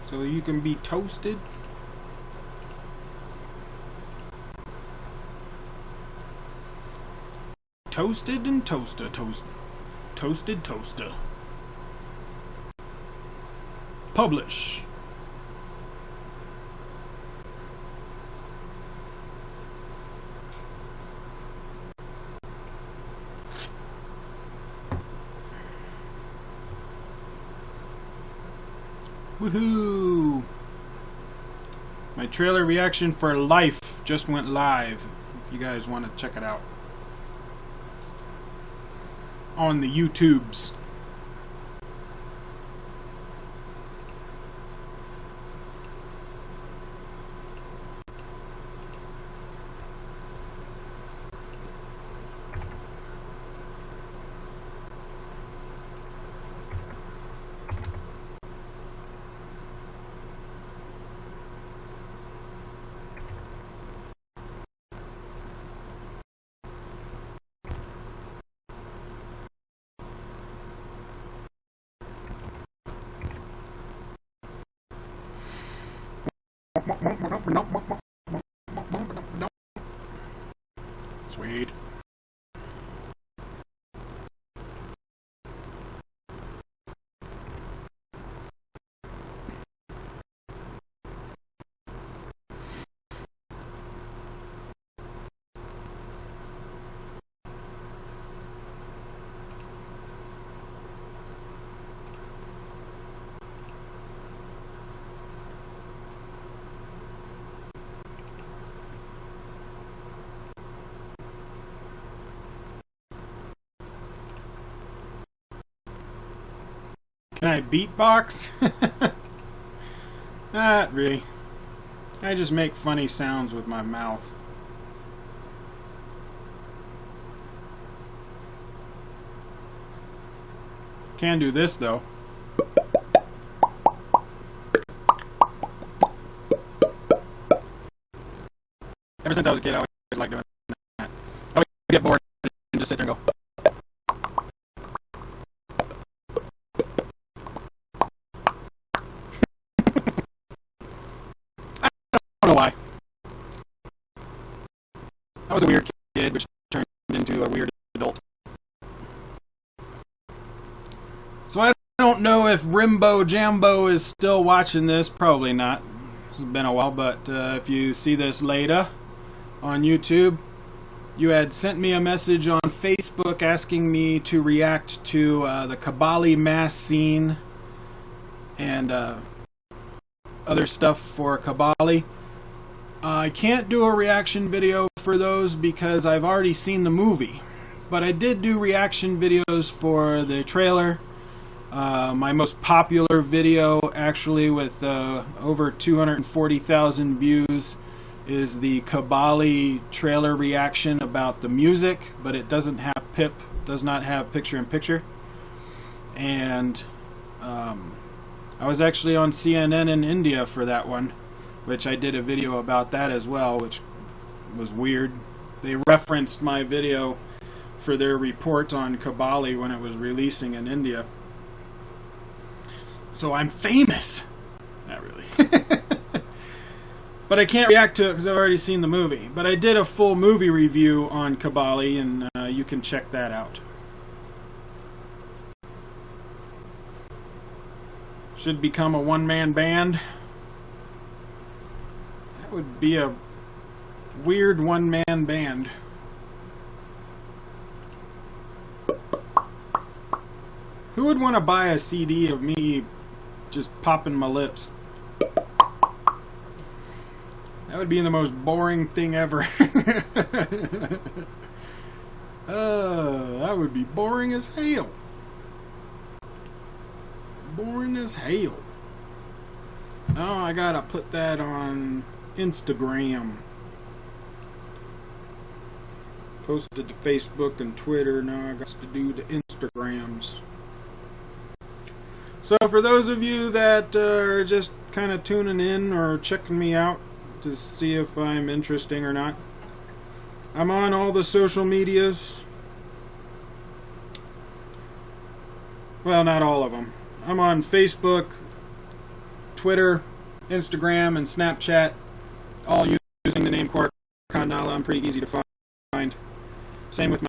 So you can be toasted? Toasted and toaster, toasted toaster. Publish. Woohoo! My trailer reaction for Life just went live. If you guys want to check it out on the YouTubes. Sweet. Can I beatbox? Not really. I just make funny sounds with my mouth. Can do this though. Ever since I was a kid, I always liked doing that. I would get bored and just sit there and go. I don't know why. I was a weird kid, which turned into a weird adult. So I don't know if Rimbo Jambo is still watching this. Probably not. It's been a while, but if you see this later on YouTube, you had sent me a message on Facebook asking me to react to the Kabali mass scene and other stuff for Kabali. I can't do a reaction video for those because I've already seen the movie, but I did do reaction videos for the trailer My most popular video, actually, with over 240,000 views, is the Kabali trailer reaction about the music, but it doesn't have does not have picture-in-picture. And I was actually on CNN in India for that one, which I did a video about that as well, which was weird. They referenced my video for their report on Kabali when it was releasing in India. So I'm famous. Not really. But I can't react to it because I've already seen the movie. But I did a full movie review on Kabali, and you can check that out. Should become a one-man band. That would be a weird one-man band. Who would want to buy a CD of me just popping my lips? That would be the most boring thing ever. That would be boring as hell. Boring as hell. Oh, I gotta put that on Instagram. Posted to Facebook and Twitter. Now I got to do the Instagrams. So for those of you that are just kind of tuning in or checking me out to see if I'm interesting or not, I'm on all the social medias. Well, not all of them. I'm on Facebook, Twitter, Instagram, and Snapchat, all using the name Koricon. I'm pretty easy to find. Same with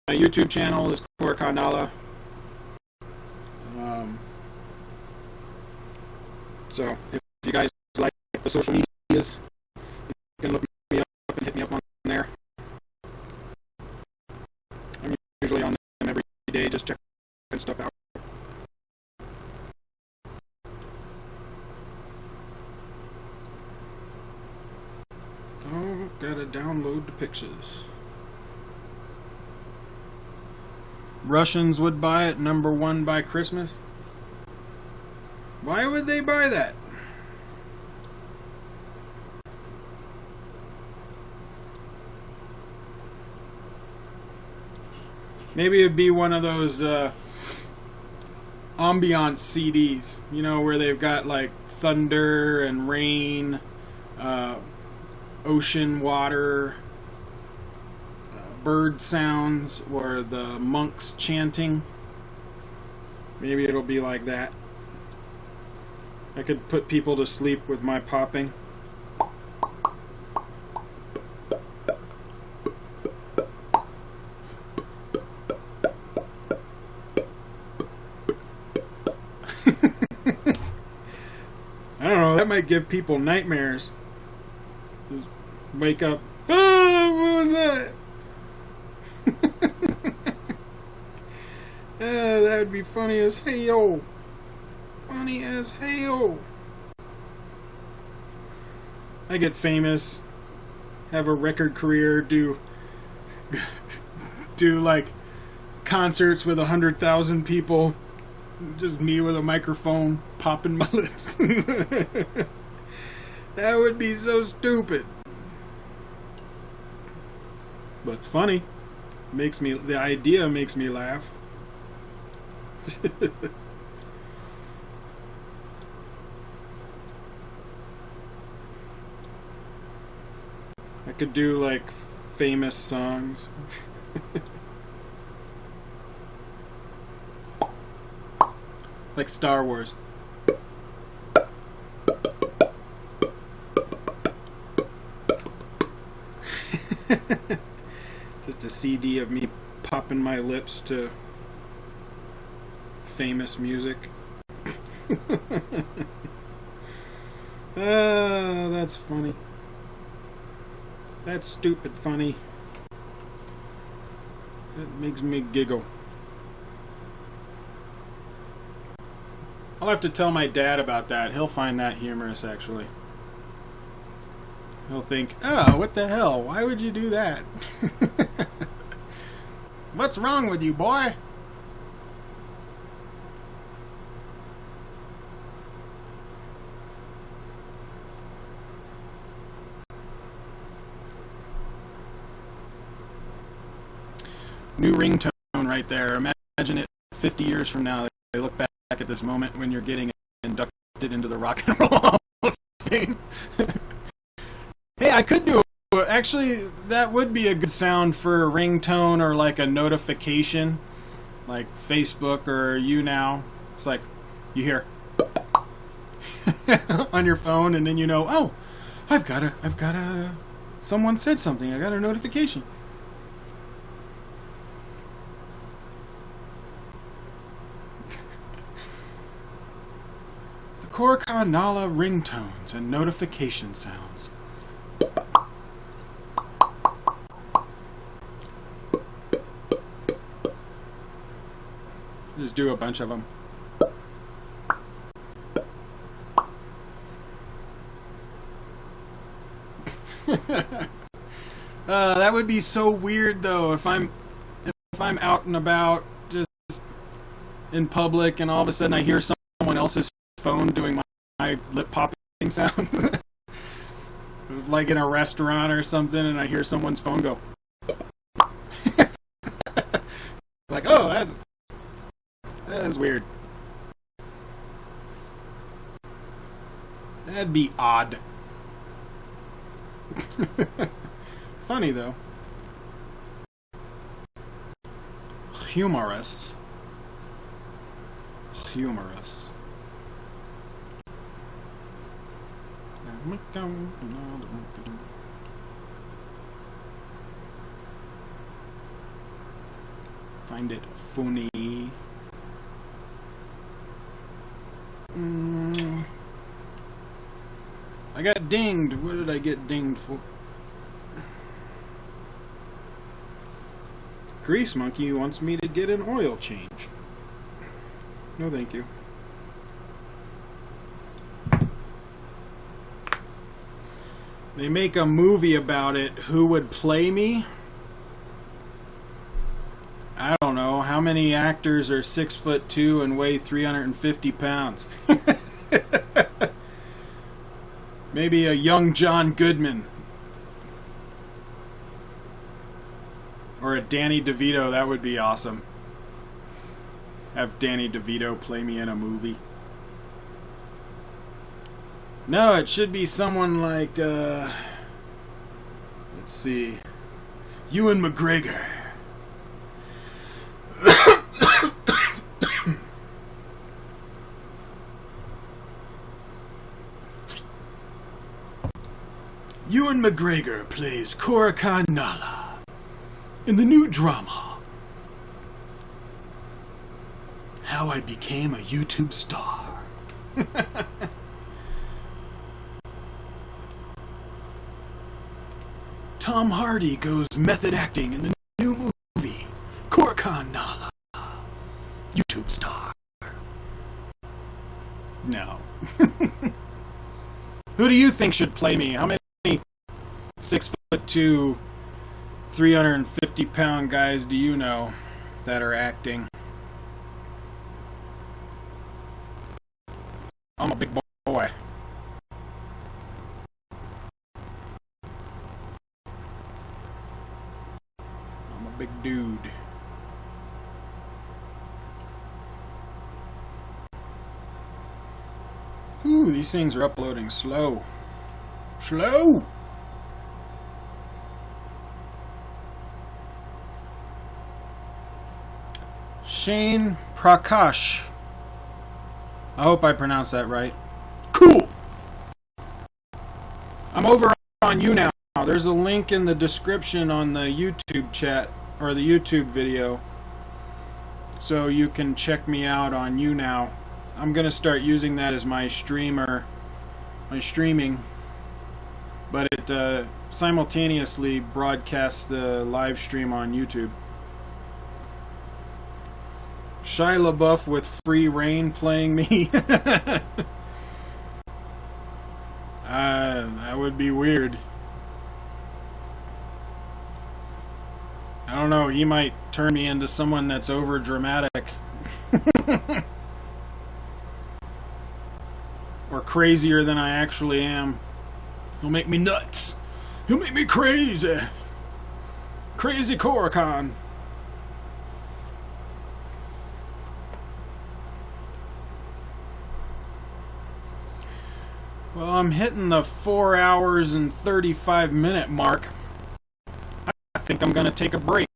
my YouTube channel is Koricon. So if you guys like the social medias, you can look me up and hit me up on there. I'm usually on them every day, just checking stuff out. Oh, gotta download the pictures. Russians would buy it #1 by Christmas. Why would they buy that? Maybe it'd be one of those ambiance CDs, you know, where they've got like thunder and rain, ocean water, bird sounds, or the monks chanting. Maybe it'll be like that. I could put people to sleep with my popping. I don't know, that might give people nightmares. Just wake up, oh, what was that? That would be funny as hell. Funny as hell. I get famous, have a record career, do like concerts with 100,000 people, just me with a microphone popping my lips. That would be so stupid, but funny. The idea makes me laugh. I could do like famous songs. Like Star Wars. Just a CD of me popping my lips to famous music. That's funny. That's stupid funny. It makes me giggle. I'll have to tell my dad about that. He'll find that humorous, actually. He'll think, oh, what the hell? Why would you do that? What's wrong with you, boy? New ringtone right there. Imagine it 50 years from now. They look back at this moment when you're getting inducted into the Rock and Roll Hall of Fame. Hey, I could do it. Actually, that would be a good sound for a ringtone or like a notification, like Facebook or YouNow. It's like you hear on your phone, and then you know, oh, I've got a. Someone said something. I got a notification. The Koricon Nala ringtones and notification sounds. Just do a bunch of them. That would be so weird though if I'm out and about just in public and all of a sudden I hear someone else's phone doing my lip popping sounds. Like in a restaurant or something and I hear someone's phone go. Like, oh, that's weird. That'd be odd. Funny though. Humorous. Find it funny. I got dinged. What did I get dinged for? Grease Monkey wants me to get an oil change. No, thank you. They make a movie about it. Who would play me? I don't know. How many actors are 6'2" and weigh 350 pounds? Maybe a young John Goodman. Or a Danny DeVito. That would be awesome. Have Danny DeVito play me in a movie. No, it should be someone like, let's see, Ewan McGregor. Ewan McGregor plays Koricon Nala in the new drama, How I Became a YouTube Star. Tom Hardy goes method acting in the new movie, Koricon Nala, YouTube Star. No. Who do you think should play me? How many 6'2", 350-pound guys do you know that are acting? I'm a big boy. I'm a big dude. Ooh, these things are uploading slow. Slow! Shane Prakash. I hope I pronounced that right. Cool! I'm over on YouNow. There's a link in the description on the YouTube chat, or the YouTube video. So you can check me out on YouNow. I'm going to start using that as my streaming. But it simultaneously broadcasts the live stream on YouTube. Shia LaBeouf with Free Reign playing me. That would be weird. I don't know, he might turn me into someone that's over dramatic. Or crazier than I actually am. He'll make me nuts. He'll make me crazy. Crazy Koricon. I'm hitting the 4 hours and 35-minute mark. I think I'm going to take a break.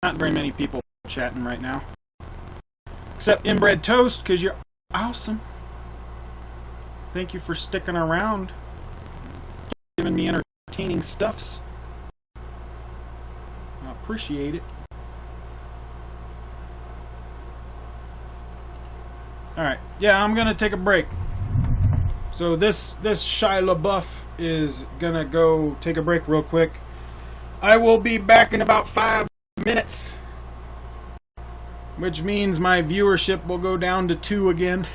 Not very many people chatting right now. Except Inbred Toast, because you're awesome. Thank you for sticking around. Giving me entertaining stuffs. I appreciate it. Alright, yeah, I'm going to take a break. So this Shia LaBeouf is gonna go take a break real quick. I will be back in about 5 minutes, which means my viewership will go down to 2 again.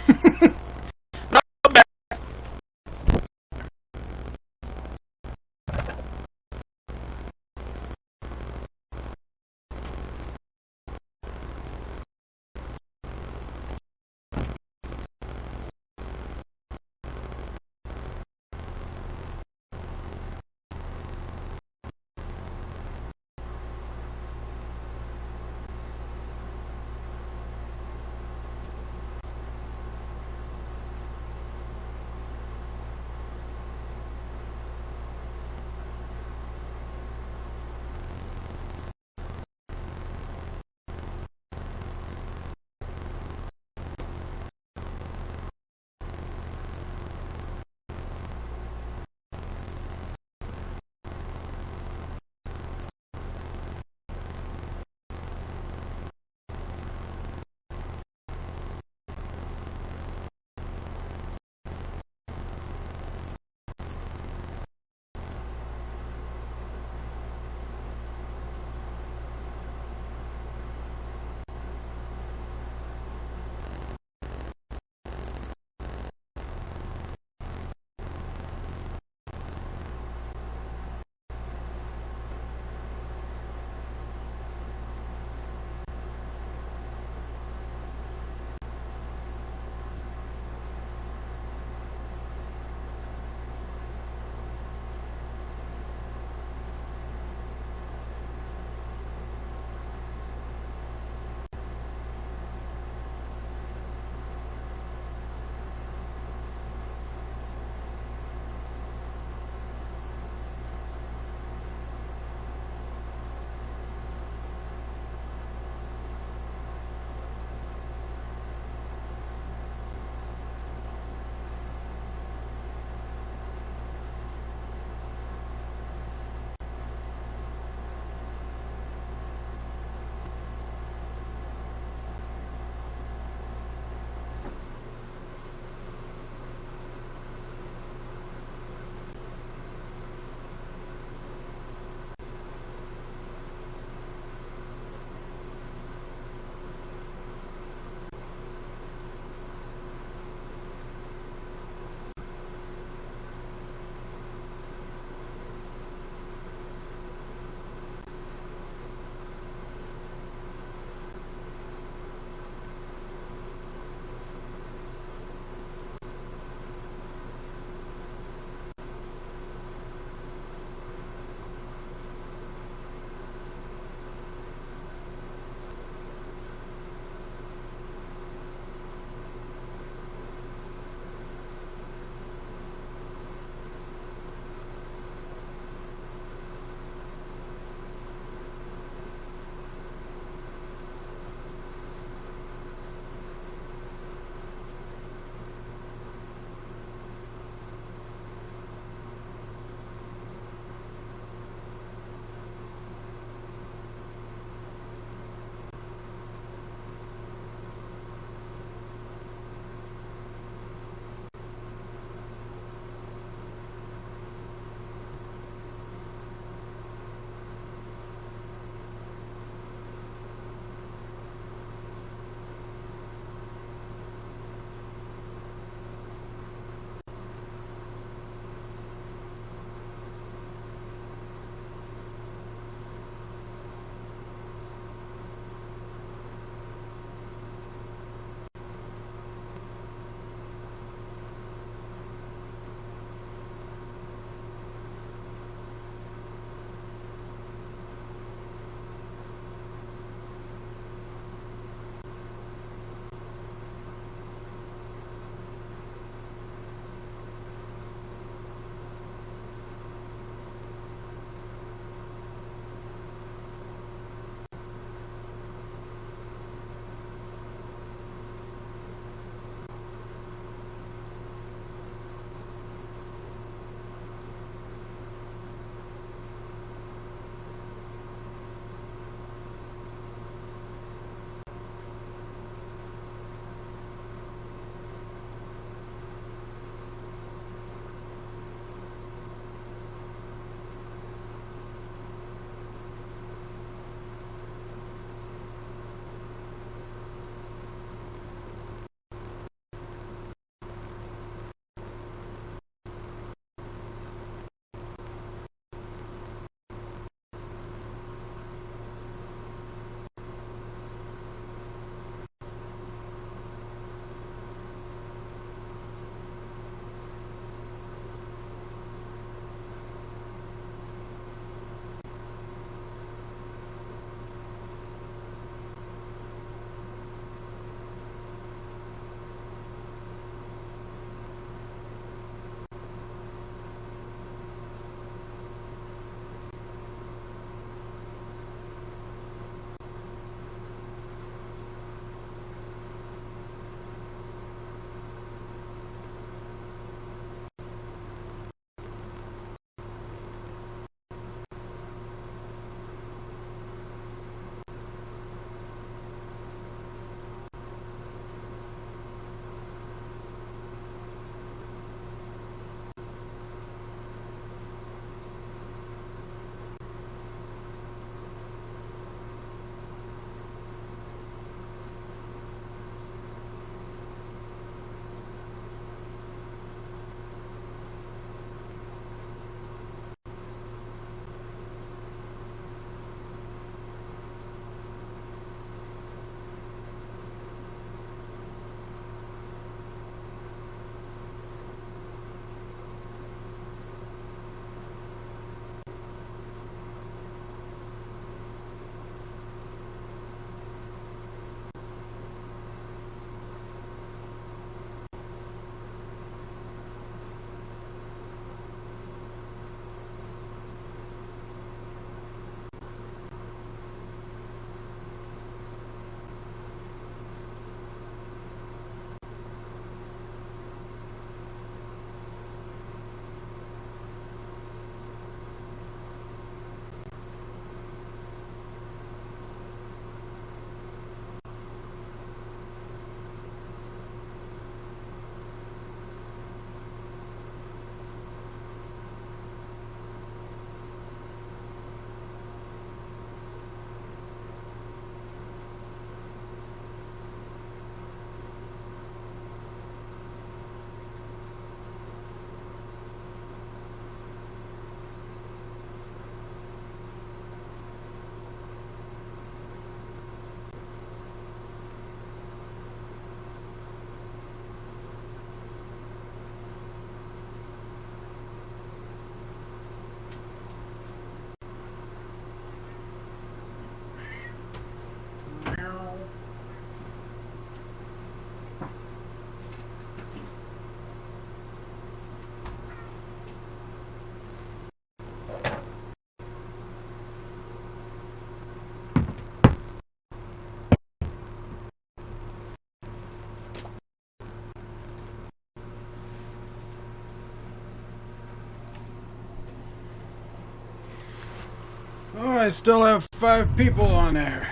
still have 5 people on there.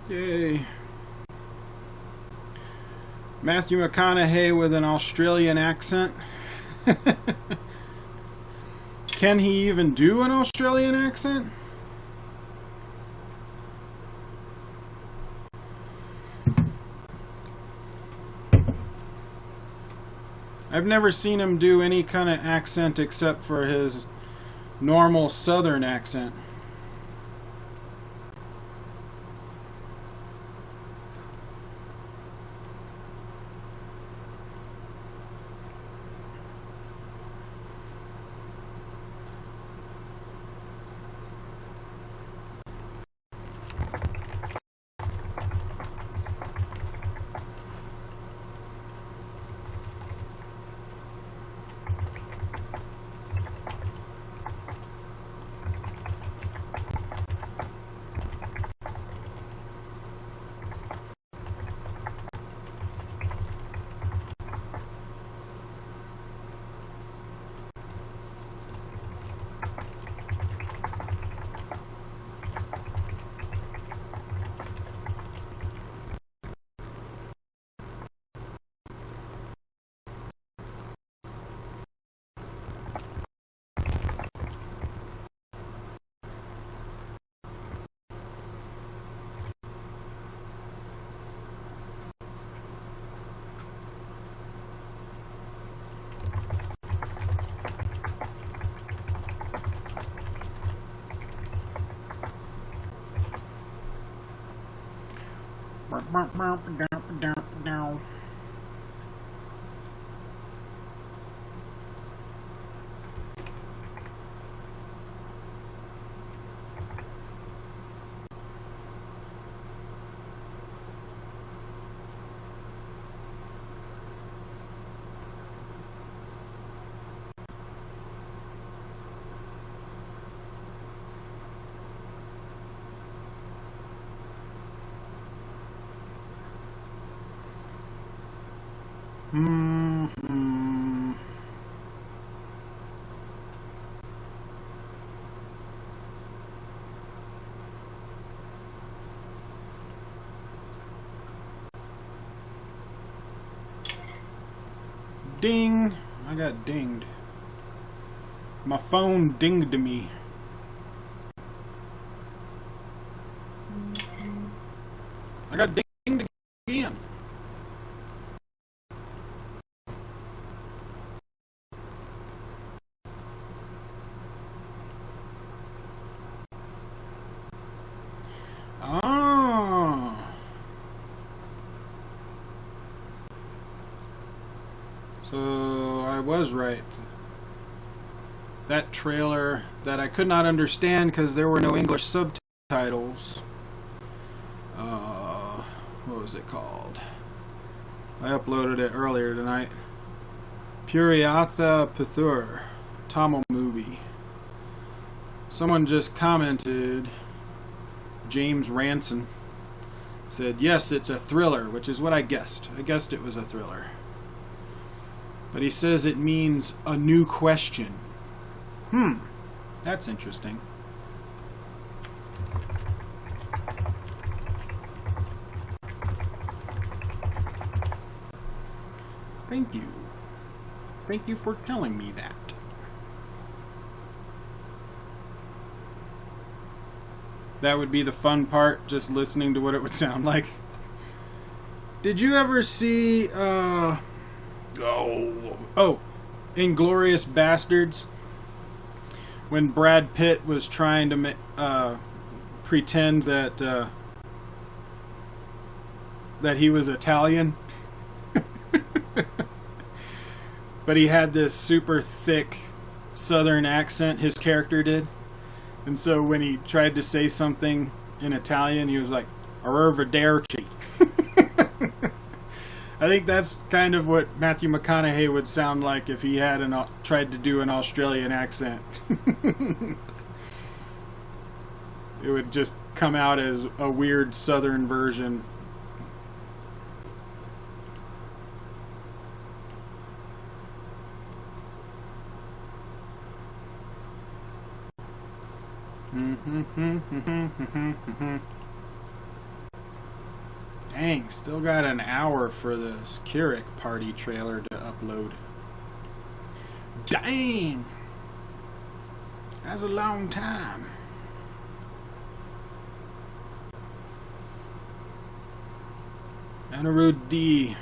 Yay. Matthew McConaughey with an Australian accent. Can he even do an Australian accent? I've never seen him do any kind of accent except for his normal southern accent. Ding! I got dinged. My phone dinged me. I got dinged again. Oh. So I was right. That trailer that I could not understand because there were no English subtitles. What was it called? I uploaded it earlier tonight. Puriatha Pithur, Tamil movie. Someone just commented, James Ranson said, yes, it's a thriller, which is what I guessed. I guessed it was a thriller. But he says it means a new question. That's interesting. Thank you. Thank you for telling me that. That would be the fun part, just listening to what it would sound like. Did you ever see, Inglourious Bastards? When Brad Pitt was trying to pretend that he was Italian. But he had this super thick southern accent, his character did. And so when he tried to say something in Italian, he was like, arrivederci. I think that's kind of what Matthew McConaughey would sound like if he had tried to do an Australian accent. It would just come out as a weird southern version. Dang, still got an hour for this Koricon party trailer to upload. Dang! That's a long time. Anirudh D.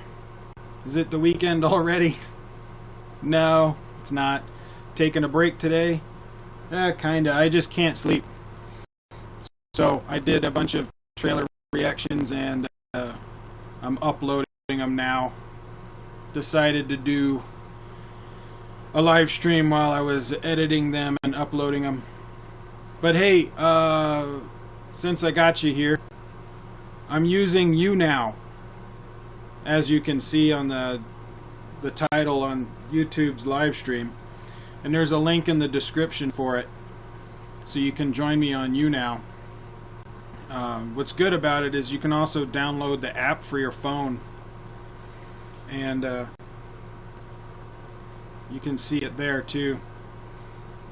Is it the weekend already? No, it's not. Taking a break today? Kinda. I just can't sleep. So I did a bunch of trailer reactions and I'm uploading them now. Decided to do a live stream while I was editing them and uploading them. But hey, since I got you here, I'm using YouNow, as you can see on the title on YouTube's live stream, and there's a link in the description for it, so you can join me on YouNow. What's good about it is you can also download the app for your phone, and you can see it there too.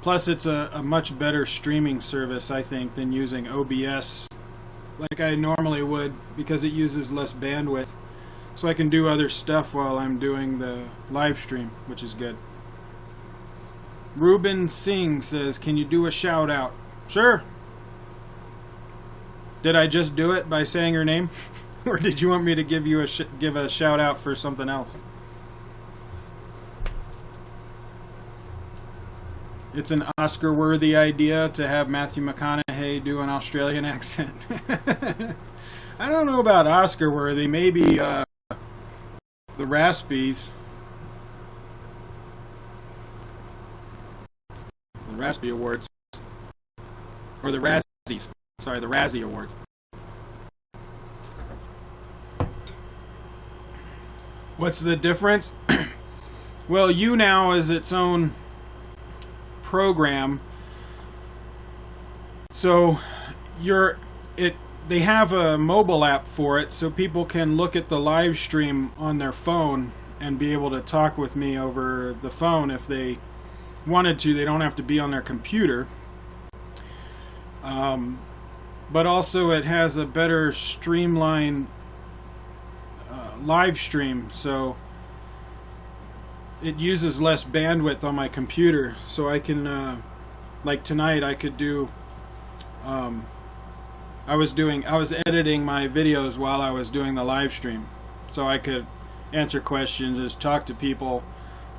Plus it's a much better streaming service, I think, than using OBS like I normally would, because it uses less bandwidth, so I can do other stuff while I'm doing the live stream, which is good. Ruben Singh says, can you do a shout out? Sure. Did I just do it by saying her name? Or did you want me to give you give a shout out for something else? It's an Oscar-worthy idea to have Matthew McConaughey do an Australian accent. I don't know about Oscar-worthy. Maybe the Raspies. The Raspy Awards. Or the Razzies. Sorry, the Razzie Awards. What's the difference? Well, YouNow is its own program, so they have a mobile app for it, so people can look at the live stream on their phone and be able to talk with me over the phone if they wanted to. They don't have to be on their computer. But also it has a better streamlined live stream, so it uses less bandwidth on my computer, so I can like tonight I could do I was editing my videos while I was doing the live stream, so I could answer questions, just talk to people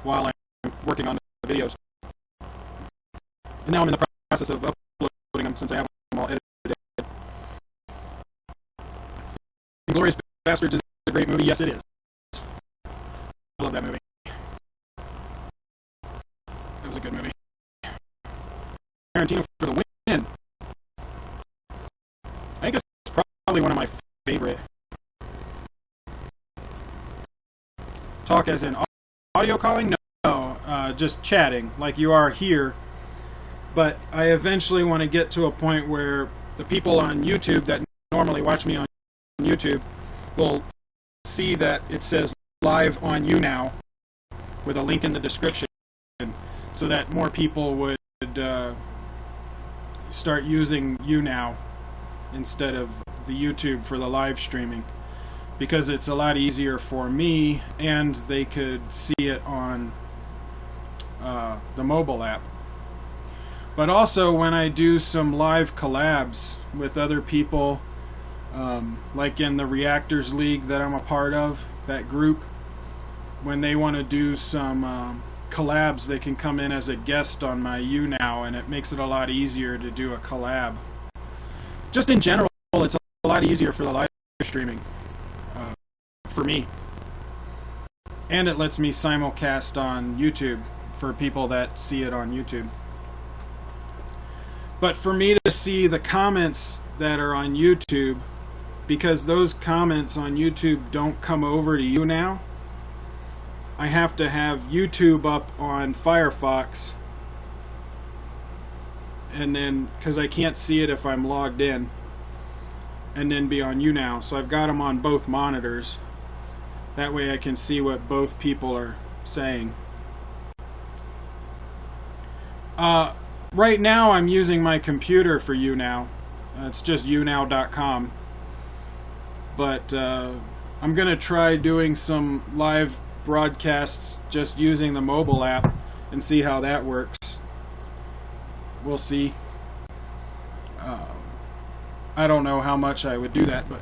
while I'm working on the videos. And now I'm in the process of uploading them, since I have them all edited. Inglourious Basterds is a great movie. Yes, it is. I love that movie. It was a good movie. Tarantino for the win. I think it's probably one of my favorite. Talk as in audio calling? No, just chatting like you are here. But I eventually want to get to a point where the people on YouTube that normally watch me on YouTube will see that it says live on YouNow with a link in the description, so that more people would start using YouNow instead of the YouTube for the live streaming, because it's a lot easier for me, and they could see it on the mobile app. But also when I do some live collabs with other people, like in the Reactors League that I'm a part of, that group, when they want to do some collabs, they can come in as a guest on my YouNow, and it makes it a lot easier to do a collab. Just in general, it's a lot easier for the live streaming for me. And it lets me simulcast on YouTube for people that see it on YouTube. But for me to see the comments that are on YouTube, because those comments on YouTube don't come over to YouNow, I have to have YouTube up on Firefox, and then, because I can't see it if I'm logged in, and then be on YouNow. So I've got them on both monitors. That way I can see what both people are saying. right now I'm using my computer for YouNow. It's just YouNow.com. But I'm going to try doing some live broadcasts just using the mobile app and see how that works. We'll see. I don't know how much I would do that, but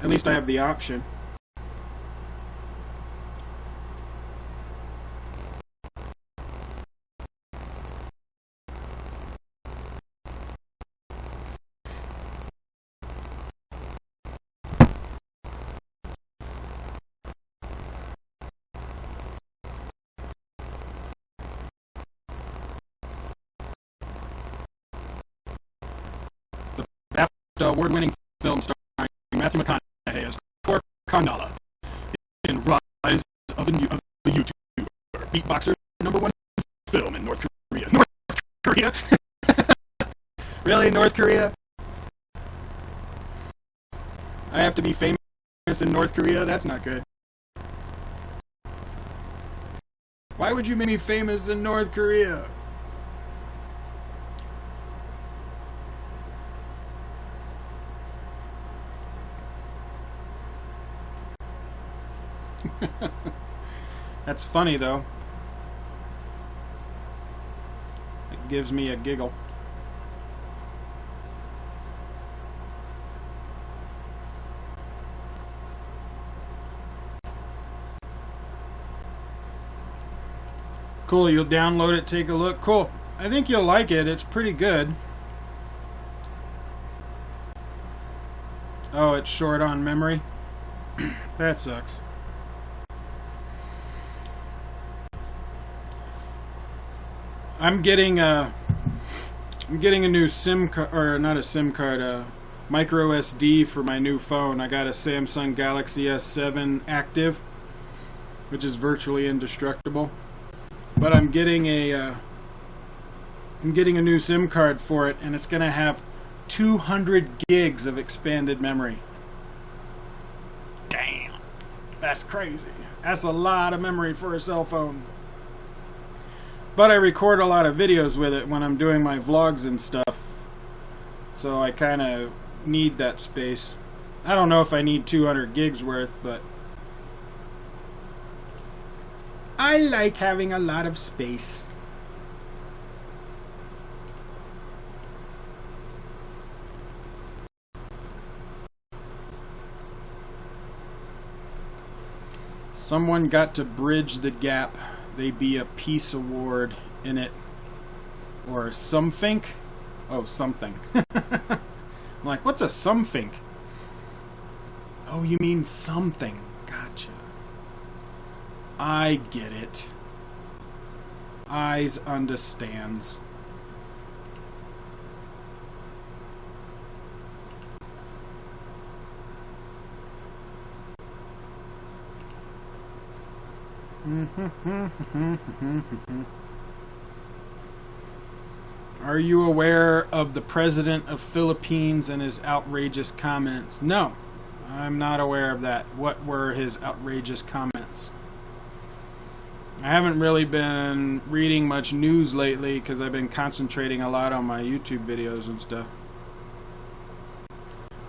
at least I have the option. Award-winning film starring Matthew McConaughey as Koricon in Rise of the YouTuber Beatboxer, #1 film in North Korea. North Korea? Really, North Korea? I have to be famous in North Korea? That's not good. Why would you make me famous in North Korea? That's funny though. It gives me a giggle. Cool, you'll download it, take a look. Cool. I think you'll like it. It's pretty good. Oh, it's short on memory. That sucks. I'm getting a new SIM card, or not a SIM card, a micro SD for my new phone. I got a Samsung Galaxy S7 Active, which is virtually indestructible. But I'm getting a new SIM card for it, and it's gonna have 200 gigs of expanded memory. Damn, that's crazy. That's a lot of memory for a cell phone. But I record a lot of videos with it when I'm doing my vlogs and stuff, so I kind of need that space. I don't know if I need 200 gigs worth, but I like having a lot of space. Someone got to bridge the gap. They be a peace award in it, or something. Oh, something. I'm like, what's a something? Oh, you mean something. Gotcha. I get it. Eyes understands. Are you aware of the president of Philippines and his outrageous comments? No, I'm not aware of that. What were his outrageous comments? I haven't really been reading much news lately because I've been concentrating a lot on my YouTube videos and stuff.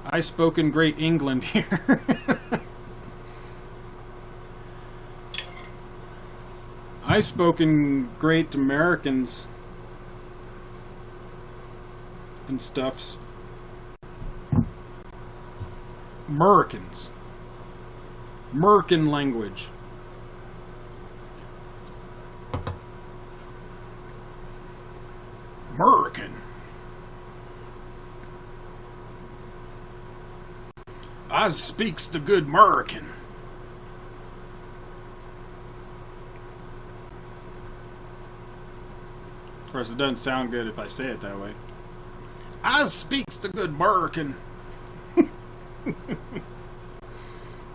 I spoke in Great England here. I spoke in Great Americans and stuffs. Americans. American language. American. I speaks the good American. Of course, it doesn't sound good if I say it that way. I speaks the good American.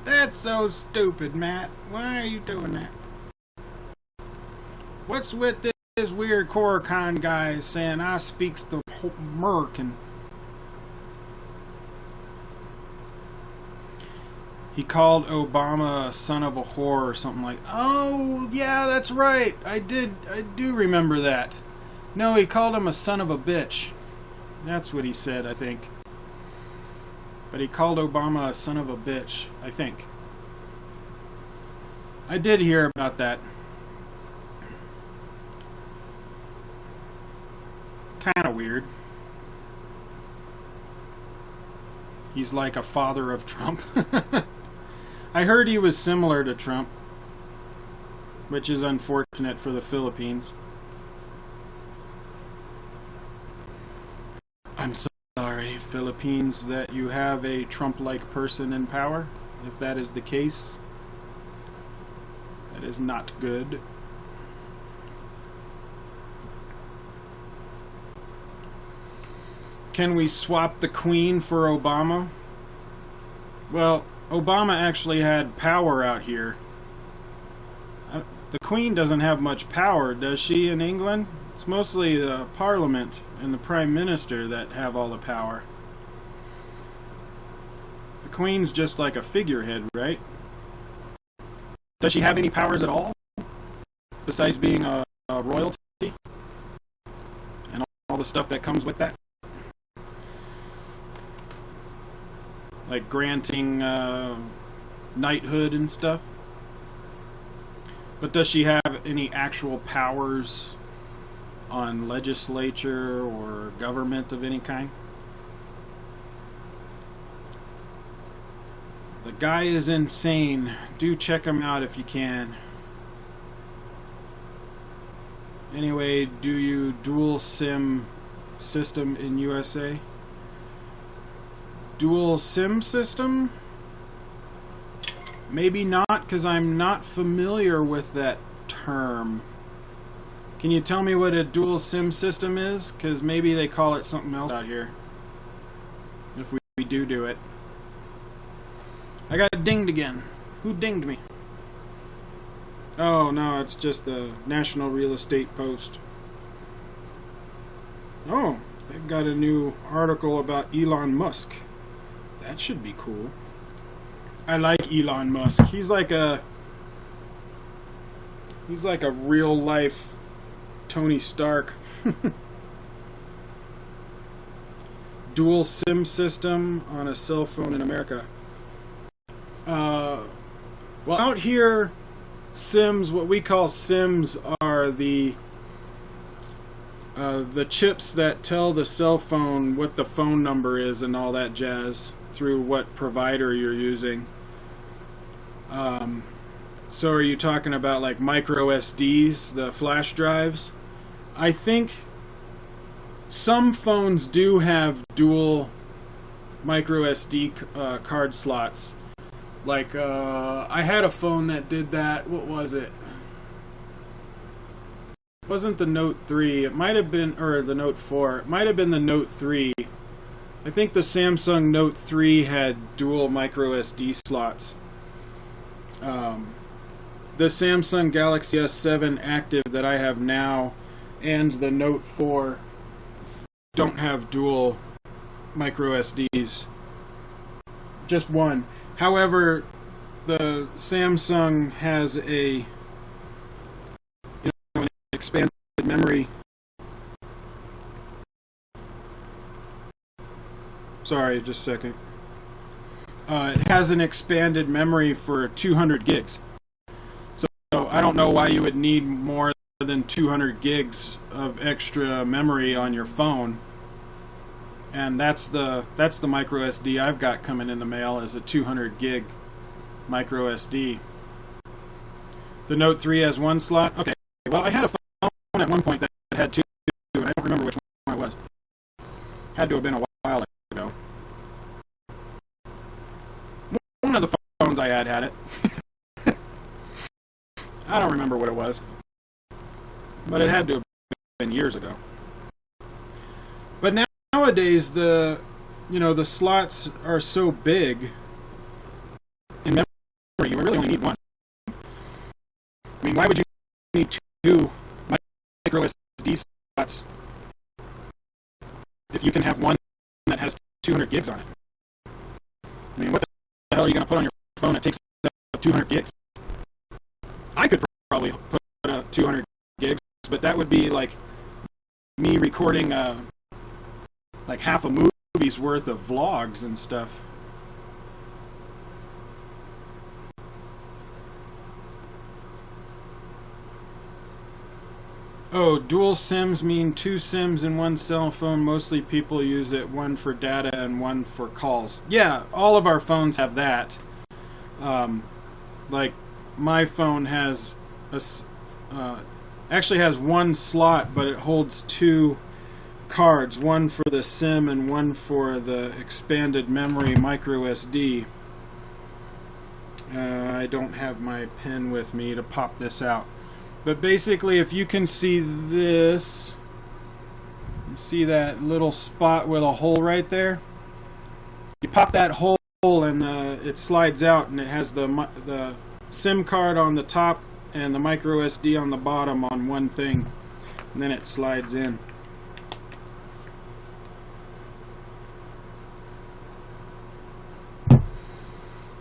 That's so stupid, Matt. Why are you doing that? What's with this weird Koricon guy saying I speaks the American? He called Obama a son of a whore or something like. Oh, yeah, that's right. I do remember that. No, he called him a son of a bitch. That's what he said, I think. But he called Obama a son of a bitch, I think. I did hear about that. Kind of weird. He's like a father of Trump. I heard he was similar to Trump, which is unfortunate for the Philippines. I'm sorry, Philippines, that you have a Trump-like person in power. If that is the case, that is not good. Can we swap the Queen for Obama? Well, Obama actually had power out here. The Queen doesn't have much power, does she, in England? It's mostly the Parliament and the Prime Minister that have all the power. The Queen's just like a figurehead, right? Does she have any powers at all? Besides being a royalty? And all the stuff that comes with that? Like granting knighthood and stuff? But does she have any actual powers on legislature or government of any kind? The guy is insane. Do check him out if you can. Anyway, do you dual SIM system in USA? Dual SIM system? Maybe not, because I'm not familiar with that term. Can you tell me what a dual SIM system is? Because maybe they call it something else out here. If we do it. I got dinged again. Who dinged me? Oh, no, it's just the National Real Estate Post. Oh, they've got a new article about Elon Musk. That should be cool. I like Elon Musk. He's like a real life Tony Stark. Dual SIM system on a cell phone in America. Well, out here, SIMs, what we call SIMs, are the chips that tell the cell phone what the phone number is and all that jazz through what provider you're using. So are you talking about like micro SDs, the flash drives? I think some phones do have dual micro SD card slots. Like, I had a phone that did that. What was it? It wasn't the Note 3. It might have been, or the Note 4. It might have been the Note 3. I think the Samsung Note 3 had dual micro SD slots. The Samsung Galaxy S7 Active that I have now and the Note 4 don't have dual micro SDs. Just one. However, the Samsung has an expanded memory. Sorry, just a second. It has an expanded memory for 200 gigs. So I don't know why you would need more than 200 gigs of extra memory on your phone. And that's the micro SD I've got coming in the mail, is a 200 gig micro SD. The Note 3 has one slot. Okay, well, I had a phone at one point that had two, and I don't remember which one it was. Had to have been a while ago. One of the phones I had it. I don't remember what it was, but it had to have been years ago. But nowadays, the slots are so big in memory, you really only need one. I mean, why would you need two micro SD slots if you can have one that has 200 gigs on it? I mean, what the hell are you going to put on your phone that takes up 200 gigs? I could probably put 200 gigs, but that would be like me recording like half a movie's worth of vlogs and stuff. Oh, dual SIMs mean 2 SIMs in one cell phone. Mostly people use it, one for data and one for calls. Yeah, all of our phones have that. Like my phone has actually has one slot, but it holds 2 cards, one for the SIM and one for the expanded memory micro SD. I don't have my pen with me to pop this out. But basically, if you can see this, you see that little spot with a hole right there? You pop that hole and it slides out, and it has the SIM card on the top and the micro SD on the bottom on one thing, and then it slides in.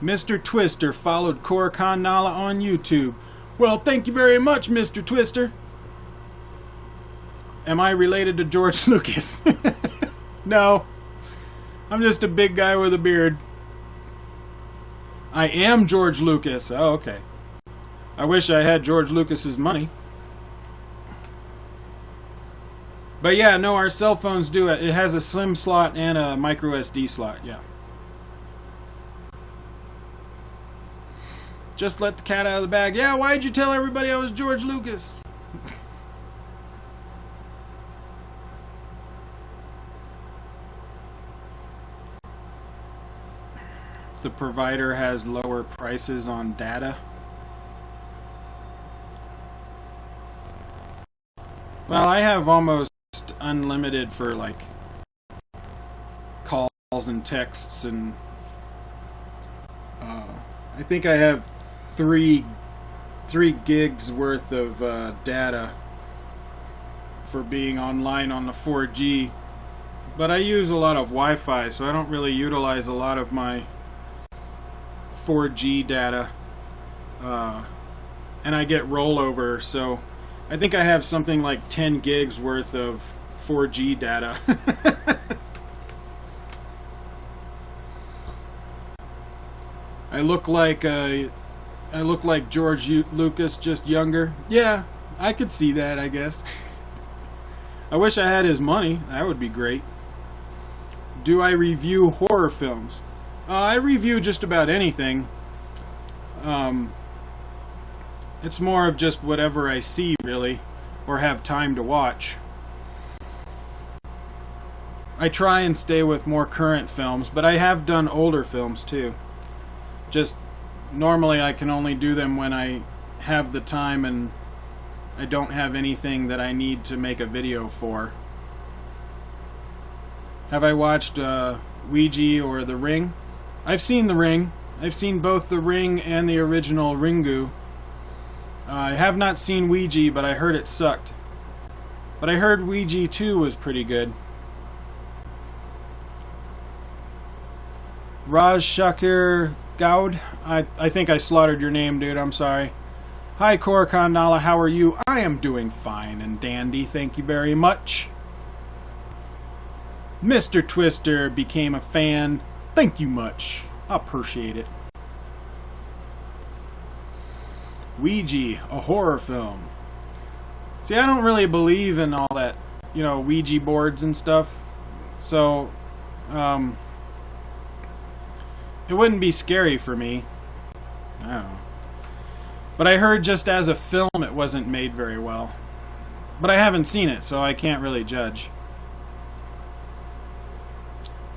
Mr. Twister followed Koricon Nala on YouTube. Well, thank you very much, Mr. Twister. Am I related to George Lucas? No. I'm just a big guy with a beard. I am George Lucas. Oh, okay. I wish I had George Lucas's money. But yeah, no, our cell phones do it. It has a SIM slot and a micro SD slot, yeah. Just let the cat out of the bag. Yeah, why'd you tell everybody I was George Lucas? The provider has lower prices on data. Well, I have almost unlimited for like calls and texts, and I think I have 3 gigs worth of data for being online on the 4G, but I use a lot of Wi-Fi, so I don't really utilize a lot of my 4G data, and I get rollover, so I think I have something like 10 gigs worth of 4G data. I look like George Lucas, just younger. Yeah, I could see that, I guess. I wish I had his money. That would be great. Do I review horror films? I review just about anything. It's more of just whatever I see, really, or have time to watch. I try and stay with more current films, but I have done older films too. Just normally I can only do them when I have the time and I don't have anything that I need to make a video for. Have I watched Ouija or The Ring? I've seen The Ring. I've seen both The Ring and the original Ringu. I have not seen Ouija, but I heard it sucked. But I heard Ouija 2 was pretty good. Raj Shakir Gaud, I think I slaughtered your name, dude. I'm sorry. Hi, Koricon Nala. How are you? I am doing fine and dandy. Thank you very much. Mr. Twister became a fan. Thank you much. I appreciate it. Ouija, a horror film. See, I don't really believe in all that, you know, Ouija boards and stuff. So, it wouldn't be scary for me. I don't know. But I heard just as a film it wasn't made very well. But I haven't seen it, so I can't really judge.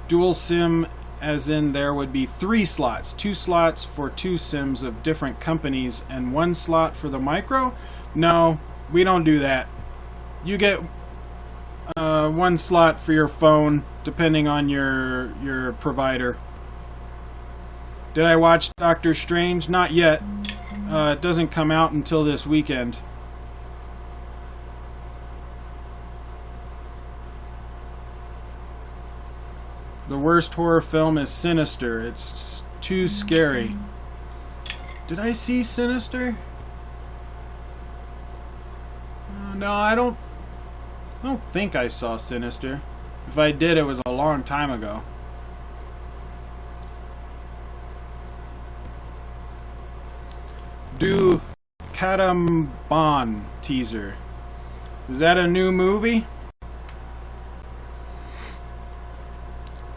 Dual SIM, as in there would be 3 slots. 2 slots for 2 SIMs of different companies and 1 slot for the micro? No, we don't do that. You get 1 slot for your phone, depending on your provider. Did I watch Doctor Strange? Not yet. It doesn't come out until this weekend. The worst horror film is Sinister. It's too scary. Did I see Sinister? No, I don't I don't think I saw Sinister. If I did, it was a long time ago. Do Katamban teaser. Is that a new movie?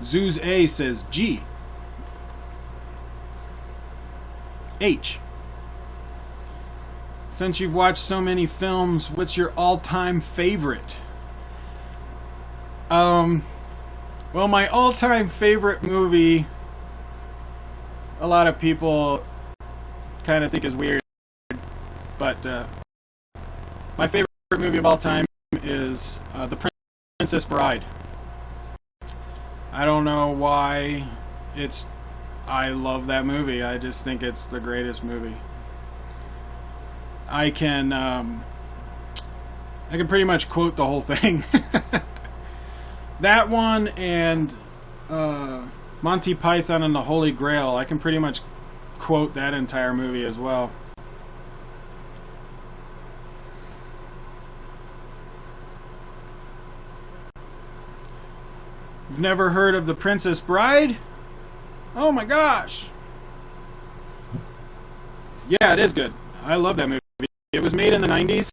Zeus A says G. H. Since you've watched so many films, what's your all-time favorite? Well, my all-time favorite movie, a lot of people kind of think is weird, but my favorite movie of all time is The Princess Bride. I don't know why I love that movie. I just think it's the greatest movie. I can pretty much quote the whole thing. That one and Monty Python and the Holy Grail, I can pretty much quote that entire movie as well. You've never heard of The Princess Bride? Oh my gosh! Yeah, it is good. I love that movie. It was made in the 90s,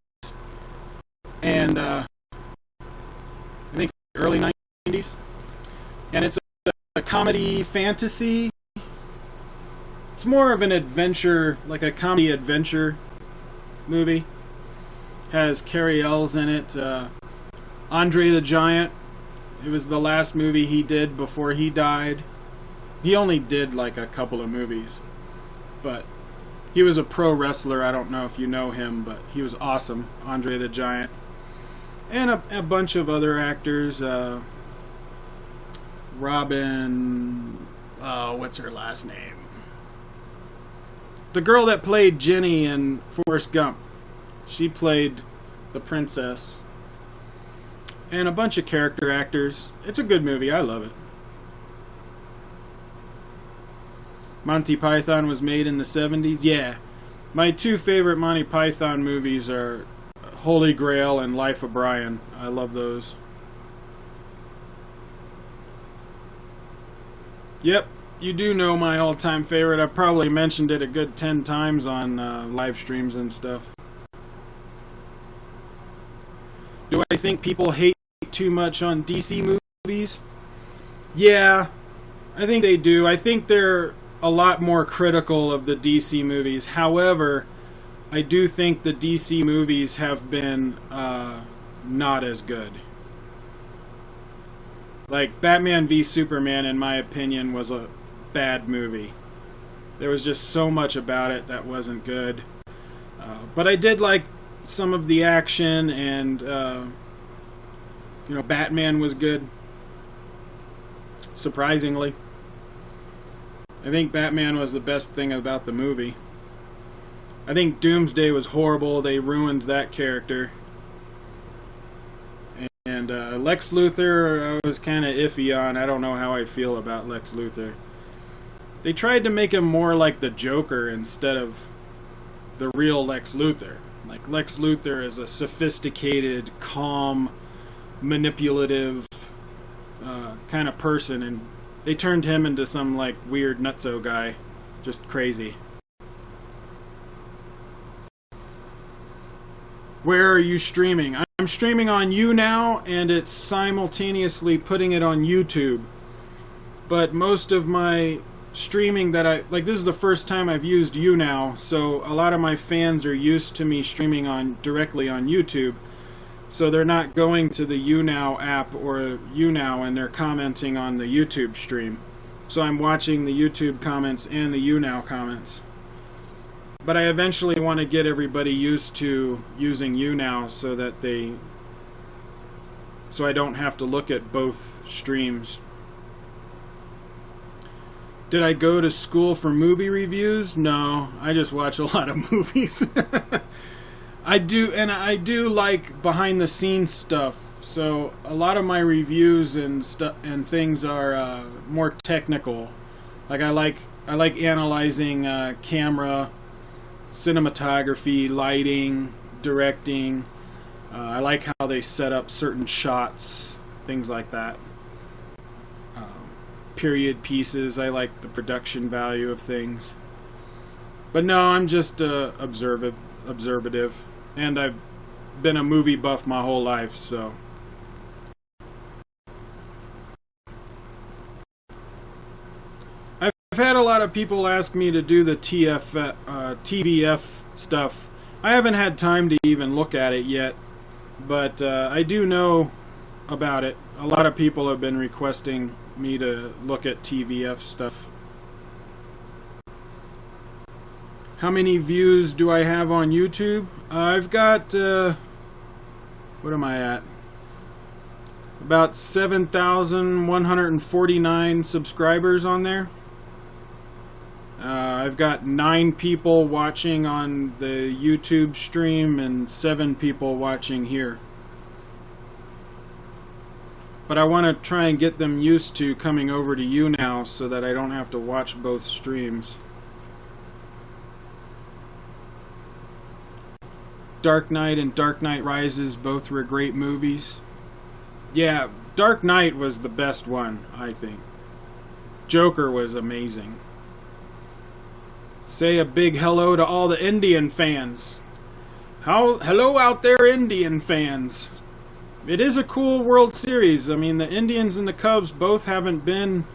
and I think early 90s, and it's a comedy fantasy. It's more of an adventure, like a comedy adventure movie. Has Carrie Ells in it. Andre the Giant. It was the last movie he did before he died. He only did like a couple of movies, but he was a pro wrestler. I don't know if you know him, but he was awesome. Andre the Giant. And a bunch of other actors. Robin... what's her last name? The girl that played Jenny in Forrest Gump. She played the princess. And a bunch of character actors. It's a good movie. I love it. Monty Python was made in the 70s. Yeah. My two favorite Monty Python movies are Holy Grail and Life of Brian. I love those. Yep, you do know my all-time favorite. I've probably mentioned it a good 10 times on live streams and stuff. Do I think people hate too much on DC movies? Yeah, I think they do. I think they're a lot more critical of the DC movies. However, I do think the DC movies have been not as good. Like, Batman v Superman, in my opinion, was a bad movie. There was just so much about it that wasn't good. But I did like some of the action, and Batman was good. Surprisingly. I think Batman was the best thing about the movie. I think Doomsday was horrible. They ruined that character. And Lex Luthor, I was kind of iffy on. I don't know how I feel about Lex Luthor. They tried to make him more like the Joker instead of the real Lex Luthor. Like, Lex Luthor is a sophisticated, calm, manipulative kind of person, and they turned him into some like weird nutso guy. Just crazy. Where are you streaming? I'm streaming on YouNow, and it's simultaneously putting it on YouTube. But most of my streaming that this is the first time I've used YouNow, so a lot of my fans are used to me streaming directly on YouTube. So they're not going to the YouNow app or YouNow and they're commenting on the YouTube stream. So I'm watching the YouTube comments and the YouNow comments. But I eventually want to get everybody used to using YouNow so I don't have to look at both streams. Did I go to school for movie reviews? No, I just watch a lot of movies. I do like behind the scenes stuff. So a lot of my reviews and things are more technical. Like I like analyzing camera, cinematography, lighting, directing, I like how they set up certain shots, things like that. Period pieces, I like the production value of things. But no, I'm just observative, and I've been a movie buff my whole life, so. I've had a lot of people ask me to do the TVF stuff. I haven't had time to even look at it yet, but I do know about it. A lot of people have been requesting me to look at TVF stuff. How many views do I have on YouTube? I've got, what am I at? About 7,149 subscribers on there. I've got 9 people watching on the YouTube stream and 7 people watching here. But I want to try and get them used to coming over to YouNow so that I don't have to watch both streams. Dark Knight and Dark Knight Rises both were great movies. Yeah, Dark Knight was the best one, I think. Joker was amazing. Say a big hello to all the Indian fans. Hello out there, Indian fans. It is a cool World Series. I mean, the Indians and the Cubs both haven't been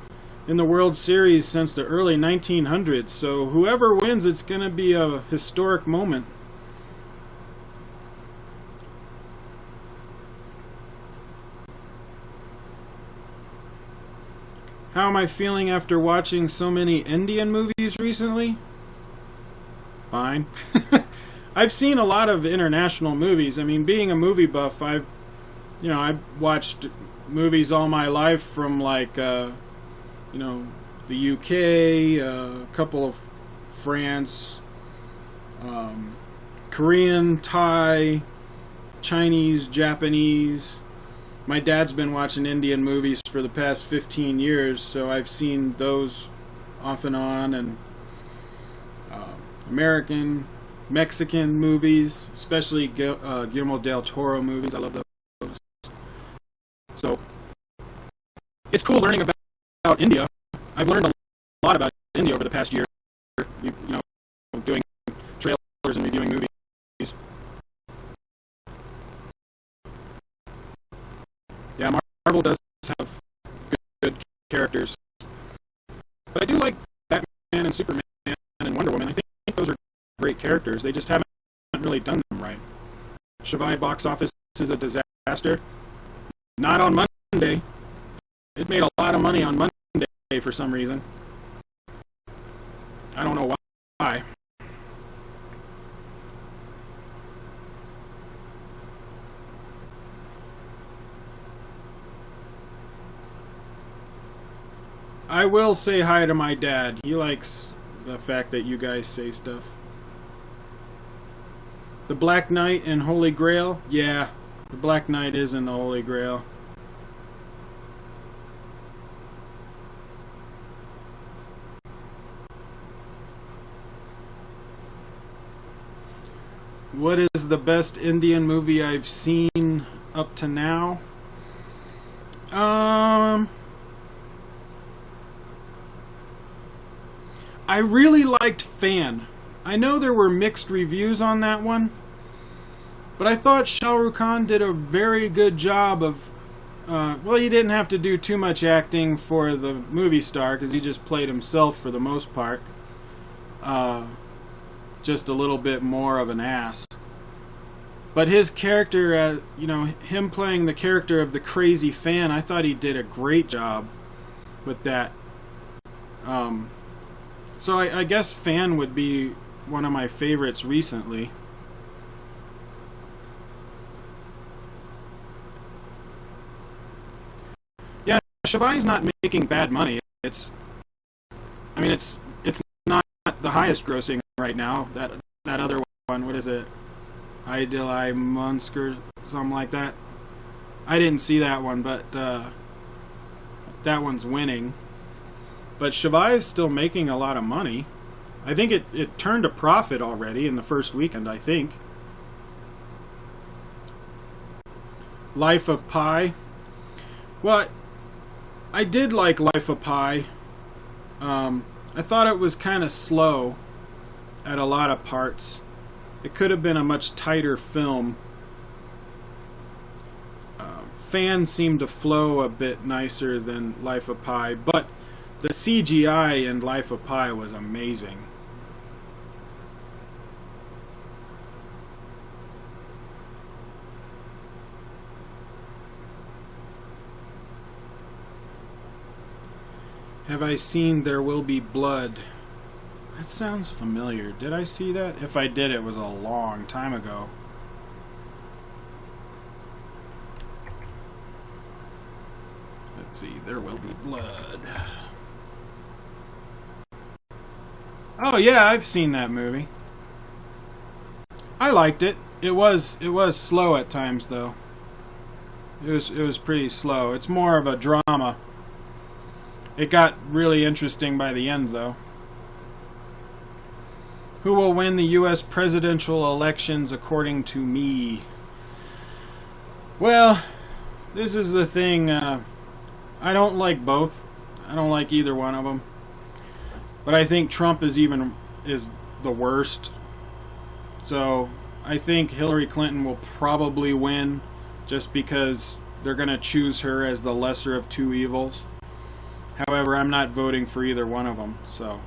in the World Series since the early 1900s, so whoever wins, it's going to be a historic moment. How am I feeling after watching so many Indian movies recently? Fine. I've seen a lot of international movies. I mean, being a movie buff, I've watched movies all my life from like, the UK, a couple of France, Korean, Thai, Chinese, Japanese. My dad's been watching Indian movies for the past 15 years, so I've seen those off and on, and American, Mexican movies, especially Guillermo del Toro movies. I love those. So it's cool learning about India. I've learned a lot about India over the past year, doing trailers and reviewing movies. Yeah, Marvel does have good characters. But I do like Batman and Superman and Wonder Woman. I think those are great characters. They just haven't really done them right. Shivai box office is a disaster. Not on Monday. It made a lot of money on Monday for some reason. I don't know why. I will say hi to my dad. He likes the fact that you guys say stuff. The Black Knight and Holy Grail? Yeah, the Black Knight is in the Holy Grail. What is the best Indian movie I've seen up to now? I really liked Fan. I know there were mixed reviews on that one, but I thought Shah Rukh Khan did a very good job of, he didn't have to do too much acting for the movie star because he just played himself for the most part. Just a little bit more of an ass. But his character, him playing the character of the crazy fan, I thought he did a great job with that. So I guess Fan would be one of my favorites recently. Yeah, Shivai's not making bad money. It's not the highest grossing right now. That other one, what is it? Idil Munsker, something like that. I didn't see that one, but that one's winning. But Shivai is still making a lot of money. I think it turned a profit already in the first weekend, I think. Life of Pi. Well, I did like Life of Pi. I thought it was kind of slow at a lot of parts. It could have been a much tighter film. Fans seemed to flow a bit nicer than Life of Pi, but the CGI in Life of Pi was amazing. Have I seen There Will Be Blood? That sounds familiar. Did I see that? If I did, it was a long time ago. Let's see. There Will Be Blood. Oh yeah, I've seen that movie. I liked it. It was slow at times though. It was pretty slow. It's more of a drama. It got really interesting by the end though. Who will win the US presidential elections according to me? Well, this is the thing. I don't like both. I don't like either one of them. But I think Trump is the worst. So I think Hillary Clinton will probably win just because they're going to choose her as the lesser of two evils. However, I'm not voting for either one of them. So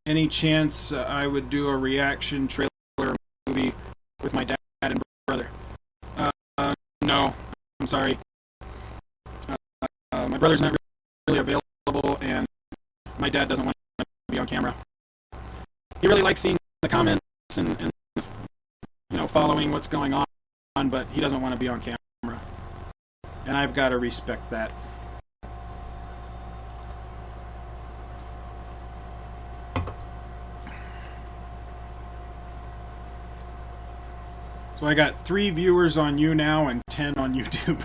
any chance I would do a reaction trailer movie with my dad and brother? No, I'm sorry. My brother's not really available, and my dad doesn't want to be on camera. He really likes seeing the comments and following what's going on, but he doesn't want to be on camera, and I've got to respect that. So I got 3 viewers on YouNow and 10 on YouTube.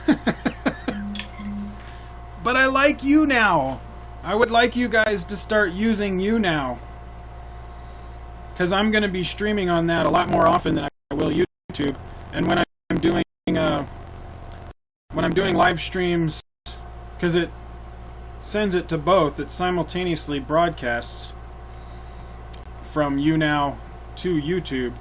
But I like YouNow. I would like you guys to start using YouNow, because I'm going to be streaming on that a lot more often than I will YouTube. And when I'm doing live streams, because it sends it to both, it simultaneously broadcasts from YouNow to YouTube.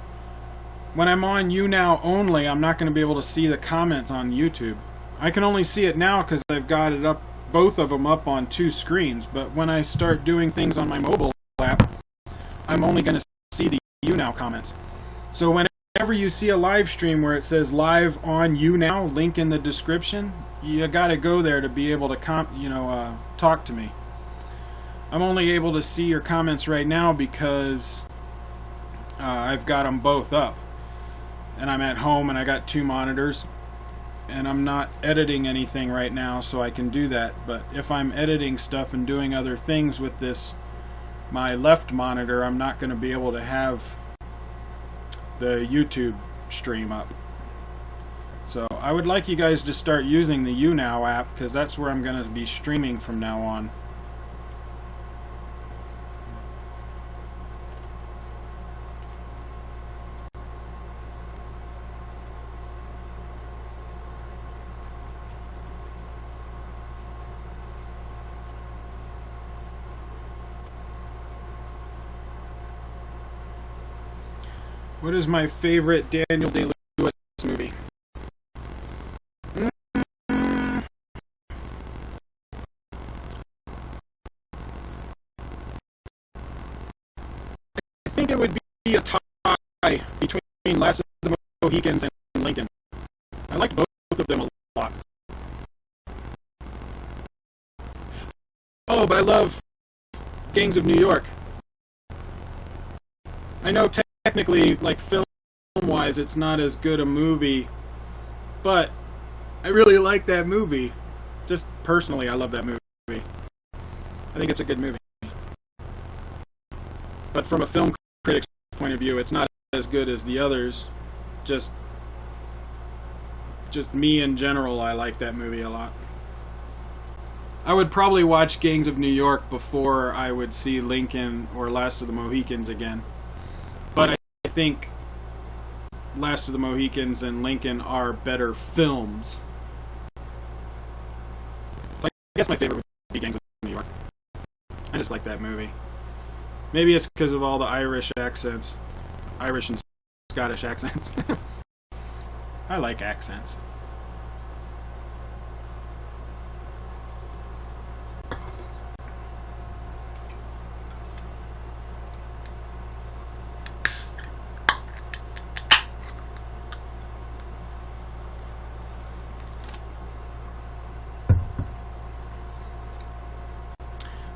When I'm on YouNow only, I'm not going to be able to see the comments on YouTube. I can only see it now because I've got it up, both of them up on 2 screens. But when I start doing things on my mobile app, I'm only going to see the YouNow comments. So whenever you see a live stream where it says live on YouNow, link in the description, you got to go there to be able to talk to me. I'm only able to see your comments right now because I've got them both up. And I'm at home and I got 2 monitors, and I'm not editing anything right now, so I can do that. But if I'm editing stuff and doing other things with my left monitor, I'm not going to be able to have the YouTube stream up. So I would like you guys to start using the YouNow app, because that's where I'm going to be streaming from now on. What is my favorite Daniel Day-Lewis movie? I think it would be a tie between Last of the Mohicans and Lincoln. I liked both of them a lot. Oh, but I love Gangs of New York. I know technically, like film-wise, it's not as good a movie, but I really like that movie. Just personally, I love that movie. I think it's a good movie. But from a film critic's point of view, it's not as good as the others. Just me in general, I like that movie a lot. I would probably watch Gangs of New York before I would see Lincoln or Last of the Mohicans again. But I think Last of the Mohicans and Lincoln are better films. So I guess my favorite would be Gangs of New York. I just like that movie. Maybe it's because of all the Irish accents. Irish and Scottish accents. I like accents.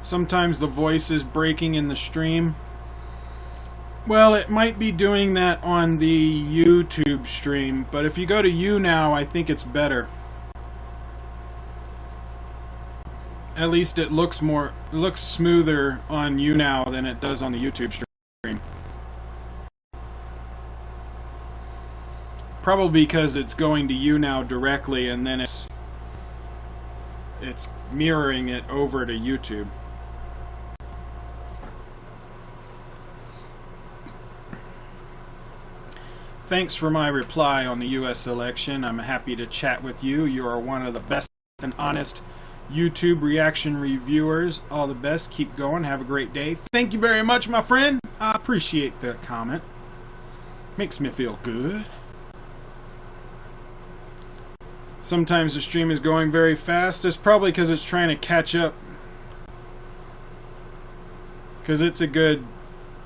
Sometimes the voice is breaking in the stream. Well, it might be doing that on the YouTube stream, but if you go to YouNow, I think it's better. At least it looks smoother on YouNow than it does on the YouTube stream. Probably because it's going to YouNow directly and then it's mirroring it over to YouTube. Thanks for my reply on the U.S. election. I'm happy to chat with you. You are one of the best and honest YouTube reaction reviewers. All the best. Keep going. Have a great day. Thank you very much, my friend. I appreciate the comment. Makes me feel good. Sometimes the stream is going very fast. It's probably because it's trying to catch up. Because it's a good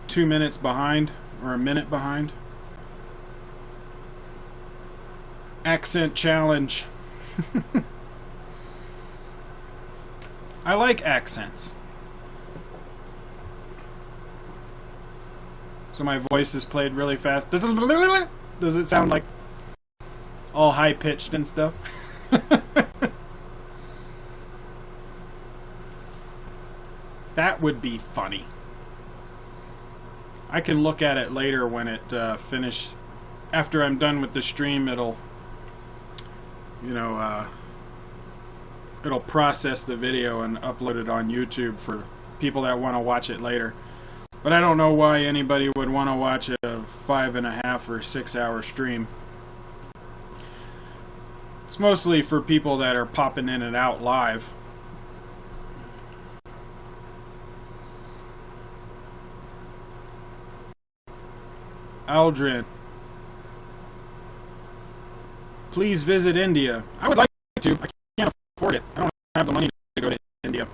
2 minutes behind, or a minute behind. Accent challenge. I like accents. So my voice is played really fast. Does it sound like all high-pitched and stuff? That would be funny. I can look at it later when it finishes. After I'm done with the stream, it'll it'll process the video and upload it on YouTube for people that want to watch it later. But I don't know why anybody would want to watch a 5.5 or 6 hour stream. It's mostly for people that are popping in and out live. Aldrin, please visit India. I would like to. I can't afford it. I don't have the money to go to India.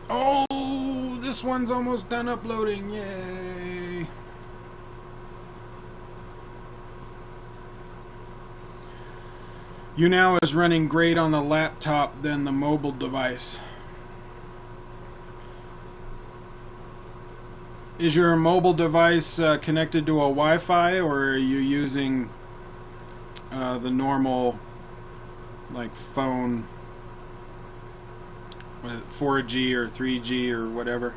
Oh, this one's almost done uploading. Yay. YouNow is running great on the laptop than the mobile device. Is your mobile device connected to a Wi-Fi, or are you using the normal, like, phone, 4G or 3G or whatever?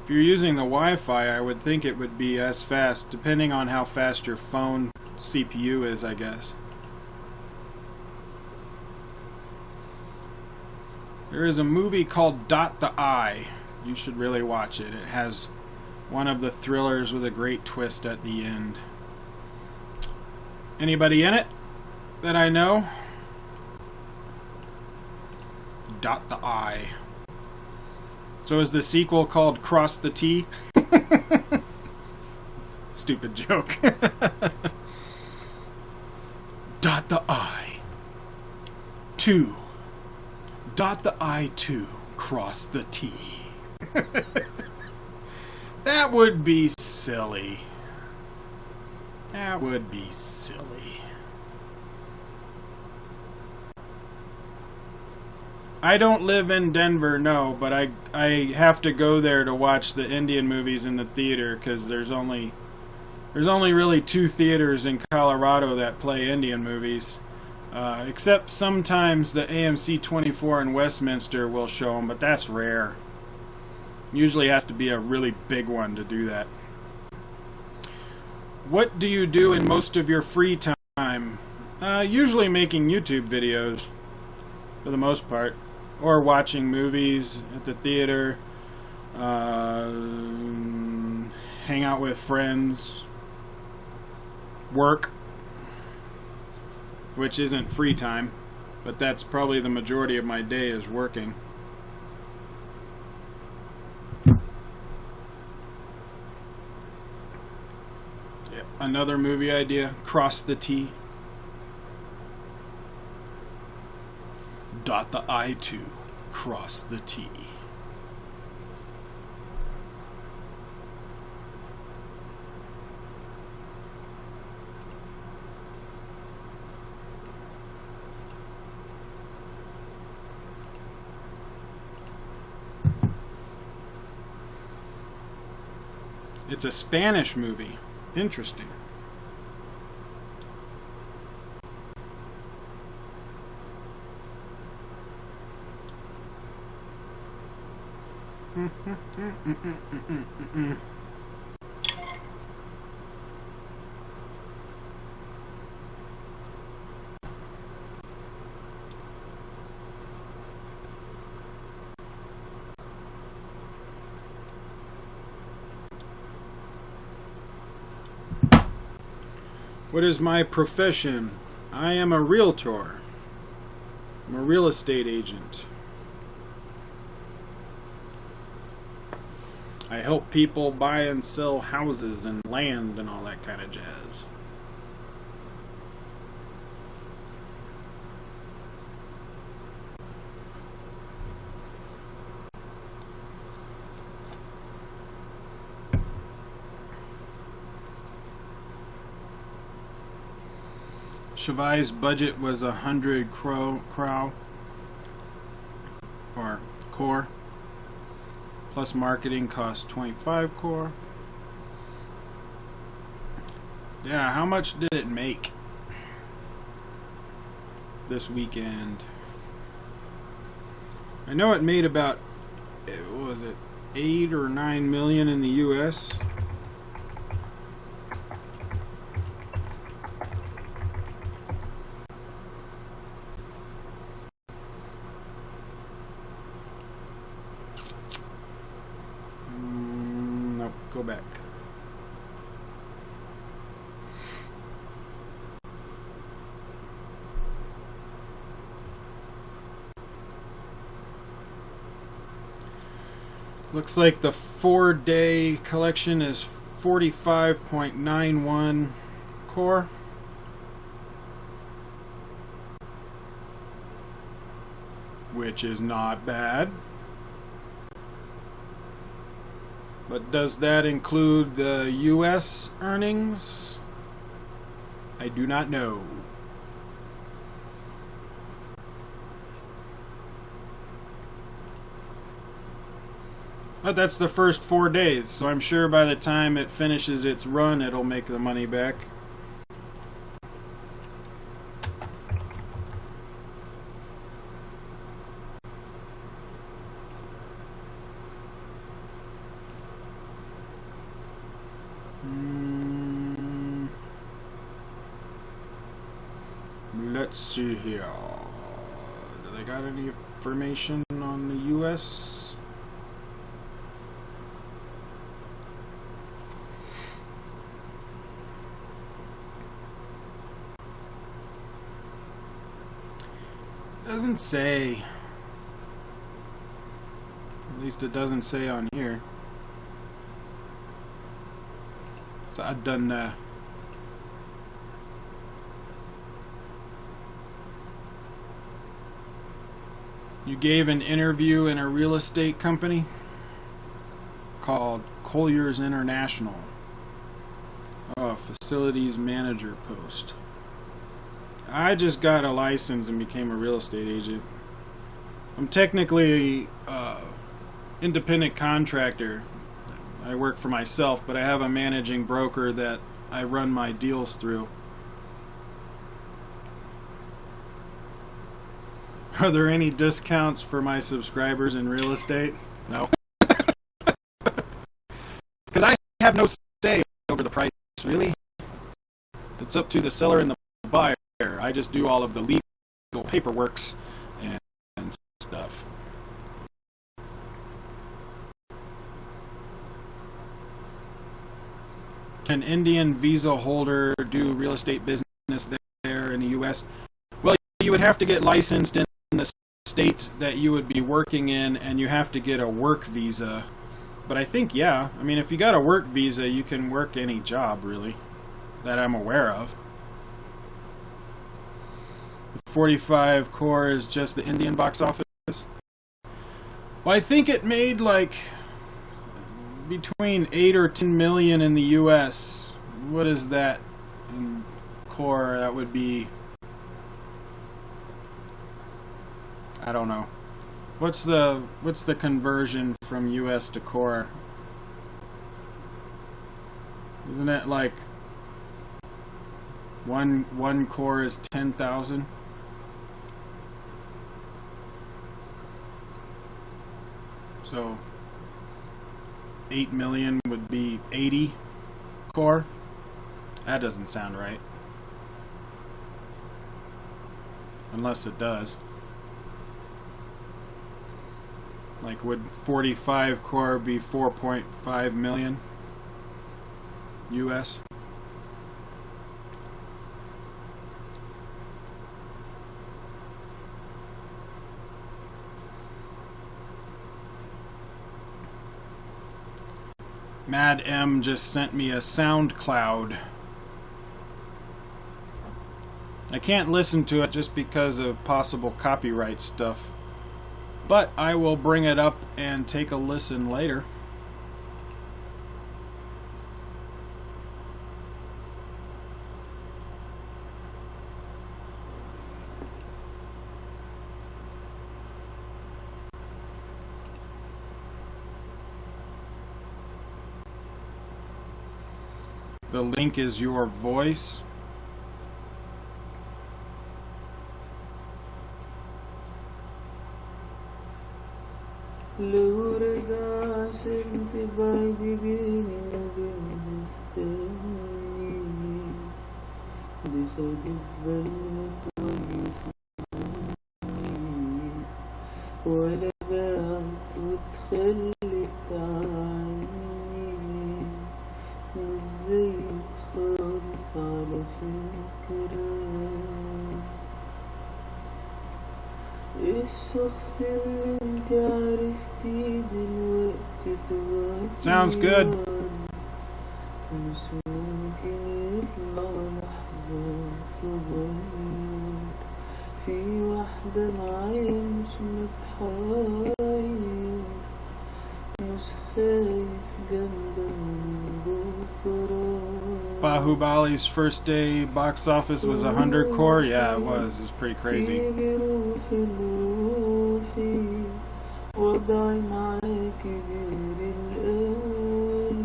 If you're using the Wi-Fi, I would think it would be as fast, depending on how fast your phone CPU is, I guess. There is a movie called Dot the Eye. You should really watch it. It has one of the thrillers with a great twist at the end. Anybody in it that I know? Dot the Eye. So is the sequel called Cross the T? Stupid joke. Dot the I. 2. Dot the I too, cross the T. That would be silly. That would be silly. I don't live in Denver, no, but I have to go there to watch the Indian movies in the theater because there's only really 2 theaters in Colorado that play Indian movies. Except sometimes the AMC 24 in Westminster will show them, but that's rare. Usually has to be a really big one to do that. What do you do in most of your free time? Usually making YouTube videos, for the most part. Or watching movies at the theater. Hang out with friends. Work. Which isn't free time, but that's probably the majority of my day is working. Yeah, another movie idea, cross the T. Dot the I to, cross the T. It's a Spanish movie. Interesting. What is my profession? I am a realtor. I'm a real estate agent. I help people buy and sell houses and land and all that kind of jazz. Shavai's budget was 100 crow or core. Plus marketing cost 25 core. Yeah, how much did it make this weekend? I know it made about, what was it, 8 or 9 million in the US. Go back. Looks like the 4-day collection is 45.91 core. Which is not bad. But does that include the US earnings? I do not know. But that's the first 4 days, so I'm sure by the time it finishes its run, it'll make the money back. Let's see here. Do they got any information on the US? Doesn't say. At least it doesn't say on here. So I've done You gave an interview in a real estate company called Colliers International. Oh, facilities manager post. I just got a license and became a real estate agent. I'm technically independent contractor. I work for myself, but I have a managing broker that I run my deals through. Are there any discounts for my subscribers in real estate? No. Because I have no say over the price, really. It's up to the seller and the buyer. I just do all of the legal paperworks and stuff. Can Indian visa holder do real estate business there in the U.S.? Well, you would have to get licensed in the state that you would be working in, and you have to get a work visa. But I think, yeah, I mean, if you got a work visa, you can work any job, really, that I'm aware of. The 45 core is just the Indian box office. Well, I think it made like between 8 or 10 million in the US. What is that in core? That would be, I don't know. What's the conversion from US to core? Isn't it like one core is 10,000? So 8 million would be 80 core. That doesn't sound right. Unless it does. Like, would 45 core be 4.5 million US? Mad M just sent me a SoundCloud. I can't listen to it just because of possible copyright stuff, but I will bring it up and take a listen later. The link is your voice. لو رجع شلت بعدي بيني وبين مستني دي خدت بالنا كويس مني ولا بعت وتخلت عني مش زيك خالص على فكرة الشخص اللي انت عرفتيه دلوقتي تغير Sounds good. مش ممكن يطلع لحظة صغير في واحدة معايا مش متحير مش خايف جنبها من بكرة Bahubali's first day box office was 100 core. Yeah, it was. It was pretty crazy. تيجي روحي لروحي وضعي معاكي غير الأول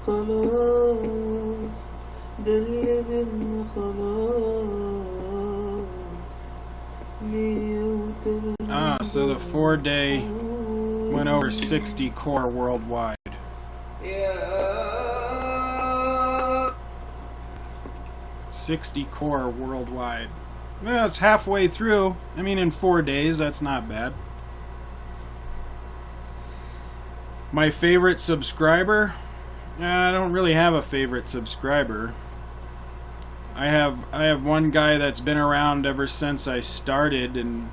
خلاص ده اللي بينا خلاص ليا وتمنى So the 4-day went over 60 core worldwide. 60 core worldwide. Well, it's halfway through. I mean, in 4 days, that's not bad. My favorite subscriber? I don't really have a favorite subscriber. I have one guy that's been around ever since I started, and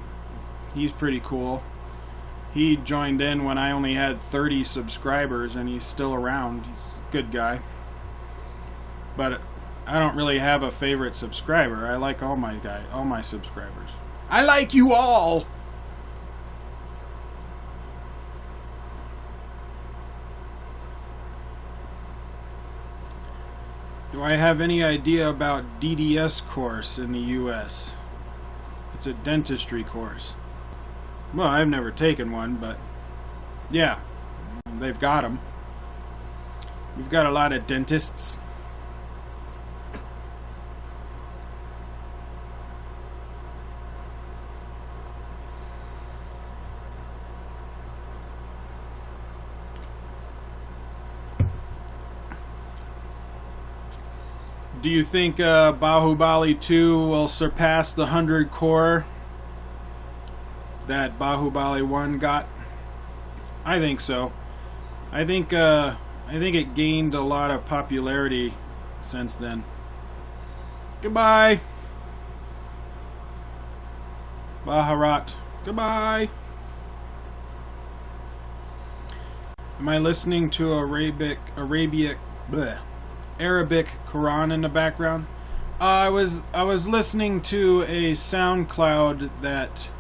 he's pretty cool. He joined in when I only had 30 subscribers, and he's still around. He's a good guy. But I don't really have a favorite subscriber. I like all my subscribers. I like you all! Do I have any idea about DDS course in the US? It's a dentistry course. Well, I've never taken one, but yeah, they've got them. We've got a lot of dentists. Do you think Bahubali 2 will surpass the 100 core that Bahubali 1 got? I think so. I think it gained a lot of popularity since then. Goodbye, Baharat. Goodbye. Am I listening to Arabic Quran in the background? I was listening to a SoundCloud that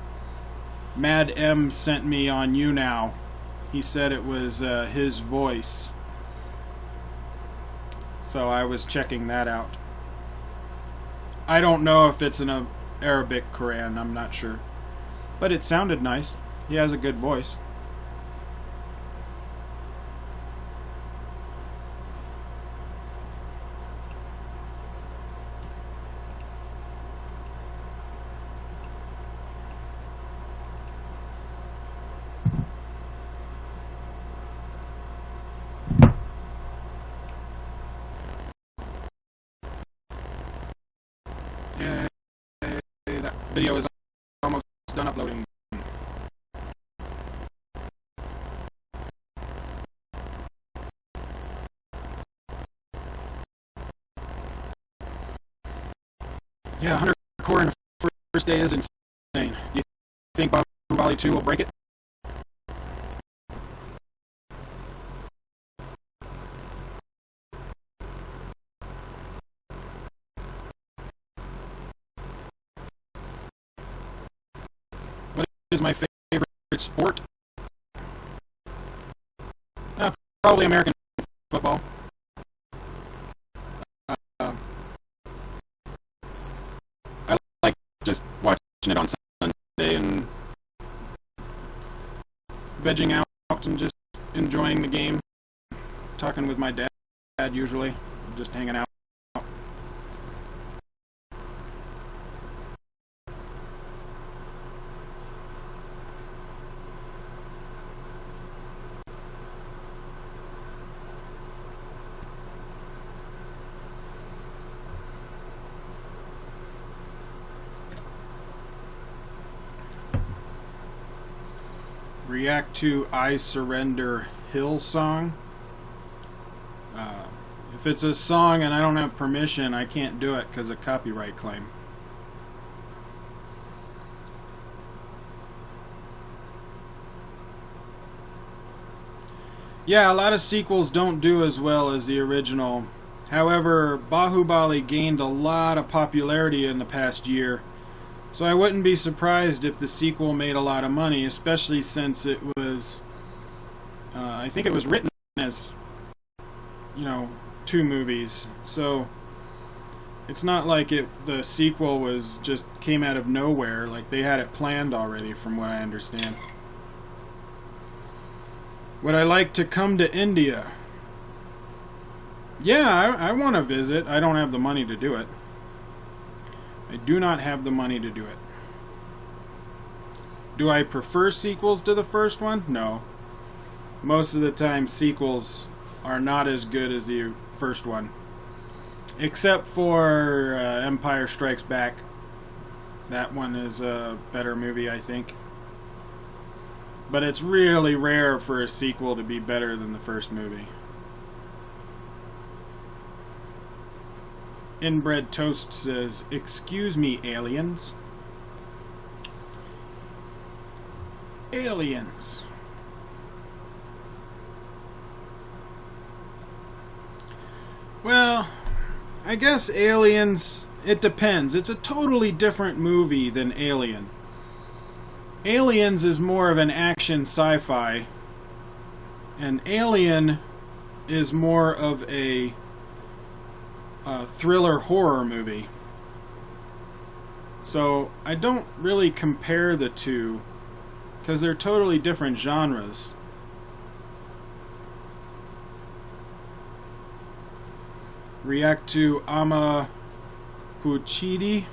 Mad M sent me on YouNow. He said it was his voice, so I was checking that out. I don't know if it's an Arabic Quran. I'm not sure, but it sounded nice. He has a good voice. That video is almost done uploading. Yeah, 100 core in the first day is insane. Do you think Bahubali 2 will break it? What is my favorite sport? Probably American football. I like just watching it on Sunday and vegging out and just enjoying the game. Talking with my dad usually, just hanging out. React to I Surrender Hillsong. If it's a song and I don't have permission, I can't do it because of copyright claim. Yeah, a lot of sequels don't do as well as the original. However, Bahubali gained a lot of popularity in the past year. So I wouldn't be surprised if the sequel made a lot of money, especially since it was, I think it was written as, 2 movies. So it's not like the sequel was just came out of nowhere. Like they had it planned already, from what I understand. Would I like to come to India? Yeah, I want to visit. I don't have the money to do it. I do not have the money to do it. Do I prefer sequels to the first one? No. Most of the time, sequels are not as good as the first one. Except for Empire Strikes Back. That one is a better movie, I think. But it's really rare for a sequel to be better than the first movie. Inbred Toast says, "Excuse me, aliens." Aliens. Well, I guess Aliens, it depends. It's a totally different movie than Alien. Aliens is more of an action sci-fi, and Alien is more of a thriller horror movie. So I don't really compare the two because they're totally different genres. React to Ama Puchidi.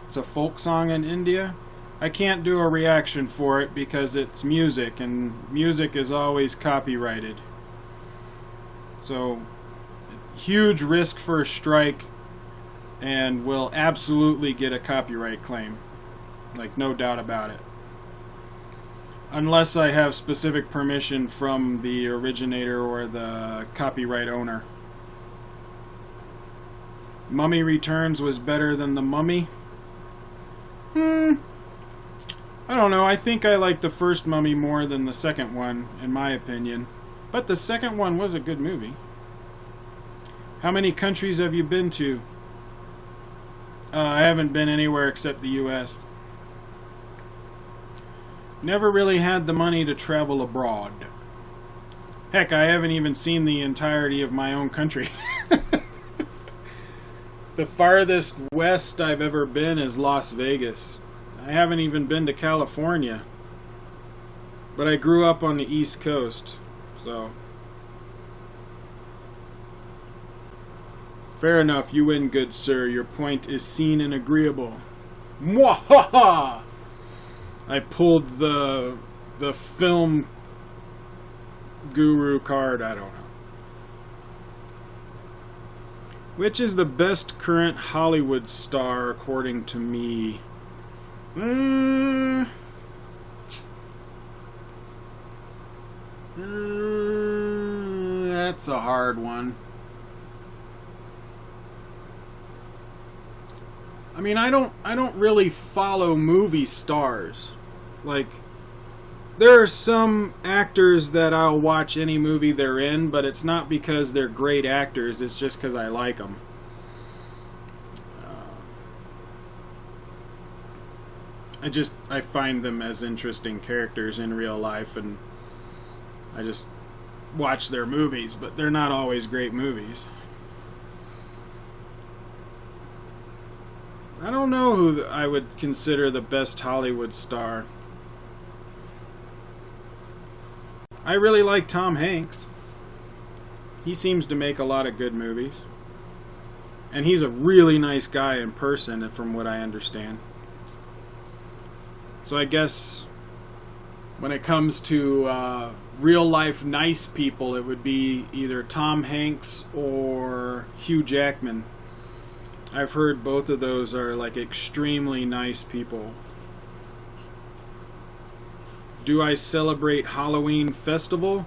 It's a folk song in India. I can't do a reaction for it because it's music, and music is always copyrighted. So, huge risk for a strike, and will absolutely get a copyright claim. Like, no doubt about it. Unless I have specific permission from the originator or the copyright owner. Mummy Returns was better than The Mummy. I don't know. I think I like the first Mummy more than the second one, in my opinion. But the second one was a good movie. How many countries have you been to? I haven't been anywhere except the U.S. Never really had the money to travel abroad. Heck, I haven't even seen the entirety of my own country. The farthest west I've ever been is Las Vegas. I haven't even been to California. But I grew up on the East Coast, so... Fair enough, you win, good sir. Your point is seen and agreeable. Mwahaha! I pulled the film guru card, I don't know. Which is the best current Hollywood star, according to me? That's a hard one. I mean, I don't really follow movie stars. Like, there are some actors that I'll watch any movie they're in, but it's not because they're great actors, it's just because I like them. I find them as interesting characters in real life, and I just watch their movies, but they're not always great movies. I don't know who I would consider the best Hollywood star. I really like Tom Hanks. He seems to make a lot of good movies. And he's a really nice guy in person, from what I understand. So I guess when it comes to real life nice people, it would be either Tom Hanks or Hugh Jackman. I've heard both of those are like extremely nice people. Do I celebrate Halloween festival?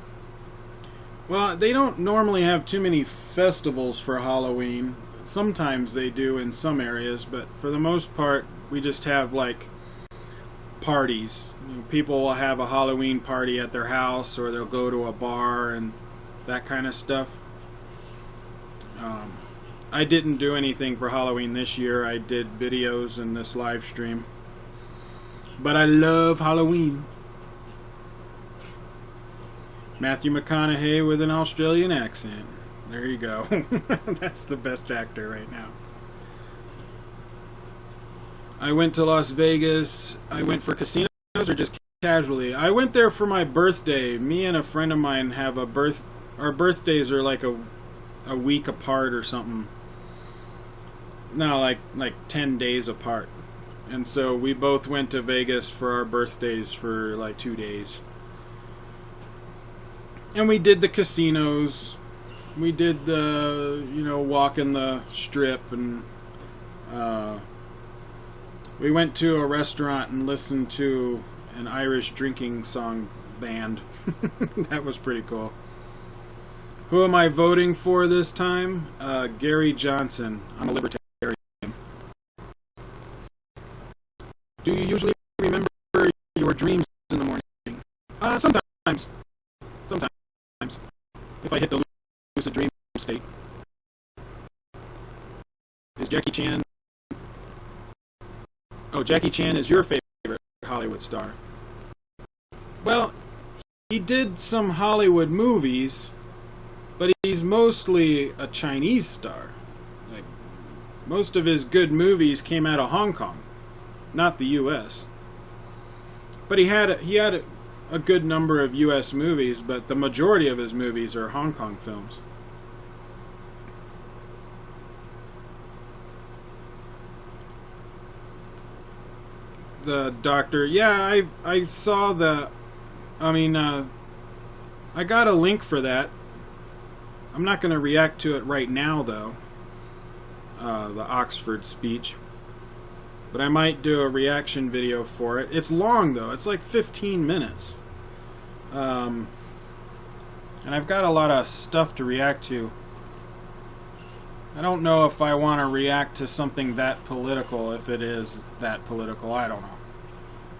Well, they don't normally have too many festivals for Halloween. Sometimes they do in some areas, but for the most part, we just have like parties. You know, people will have a Halloween party at their house, or they'll go to a bar and that kind of stuff. I didn't do anything for Halloween this year. I did videos in this live stream. But I love Halloween. Matthew McConaughey with an Australian accent. There you go. That's the best actor right now. I went to Las Vegas. I went for casinos or just casually? I went there for my birthday. Me and a friend of mine have our birthdays are like a week apart or something. No, like 10 days apart. And so we both went to Vegas for our birthdays for like 2 days. And we did the casinos. We did the, walking the strip, and we went to a restaurant and listened to an Irish drinking song band. That was pretty cool. Who am I voting for this time? Gary Johnson. I'm a libertarian. Do you usually remember your dreams in the morning? Sometimes. If I hit the lucid dream state. Is Jackie Chan... Oh, Jackie Chan is your favorite Hollywood star. Well, he did some Hollywood movies, but he's mostly a Chinese star. Most of his good movies came out of Hong Kong, not the U.S. But he had a good number of U.S. movies, but the majority of his movies are Hong Kong films. The Doctor, yeah, I saw the, I got a link for that. I'm not going to react to it right now, though. The Oxford speech. But I might do a reaction video for it. It's long, though. It's like 15 minutes. And I've got a lot of stuff to react to. I don't know if I want to react to something that political, if it is that political. I don't know.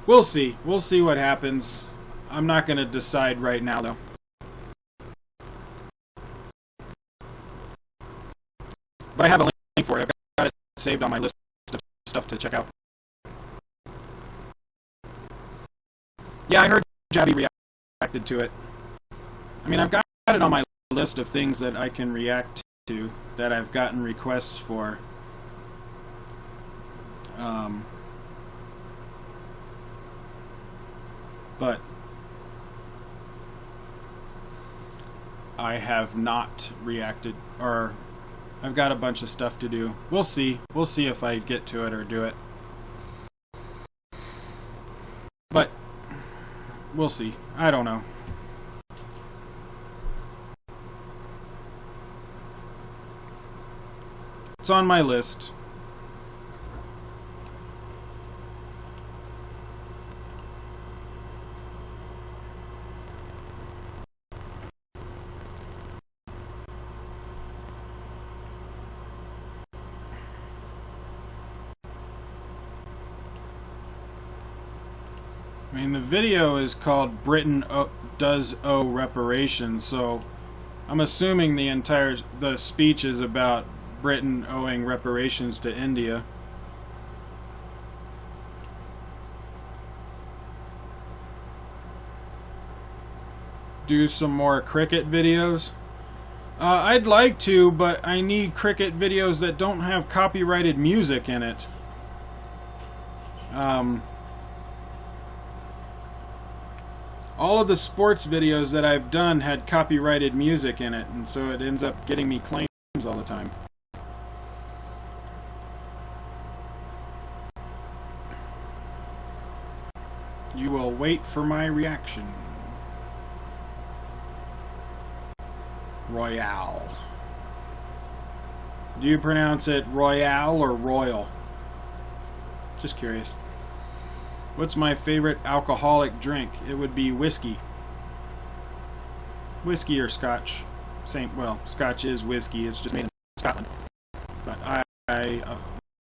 We'll see. We'll see what happens. I'm not going to decide right now, though. But I have a link for it. I've got it saved on my list of stuff to check out. Yeah, I heard Jabby reacted to it. I mean, I've got it on my list of things that I can react to, that I've gotten requests for. But I have not reacted, or I've got a bunch of stuff to do. We'll see. We'll see if I get to it or do it. But we'll see. I don't know. It's on my list. I mean, the video is called Britain Does Owe Reparations, so I'm assuming the speech is about Britain owing reparations to India. Do some more cricket videos? I'd like to, but I need cricket videos that don't have copyrighted music in it. All of the sports videos that I've done had copyrighted music in it, and so it ends up getting me claims all the time. You will wait for my reaction. Royale. Do you pronounce it Royale or Royal? Just curious. What's my favorite alcoholic drink? It would be whiskey. Whiskey or scotch. Same. Well, scotch is whiskey. It's just made in Scotland. But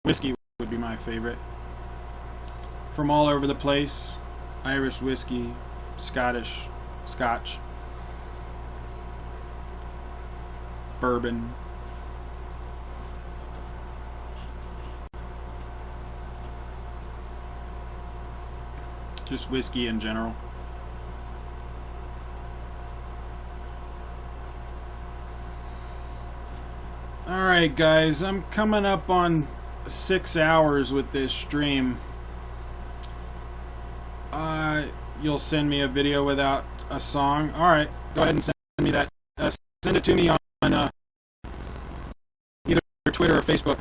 whiskey would be my favorite. From all over the place. Irish whiskey, Scottish, Scotch, bourbon. Just whiskey in general. Alright guys, I'm coming up on 6 hours with this stream. You'll send me a video without a song. Alright, go ahead and send me that. Send it to me on either Twitter or Facebook.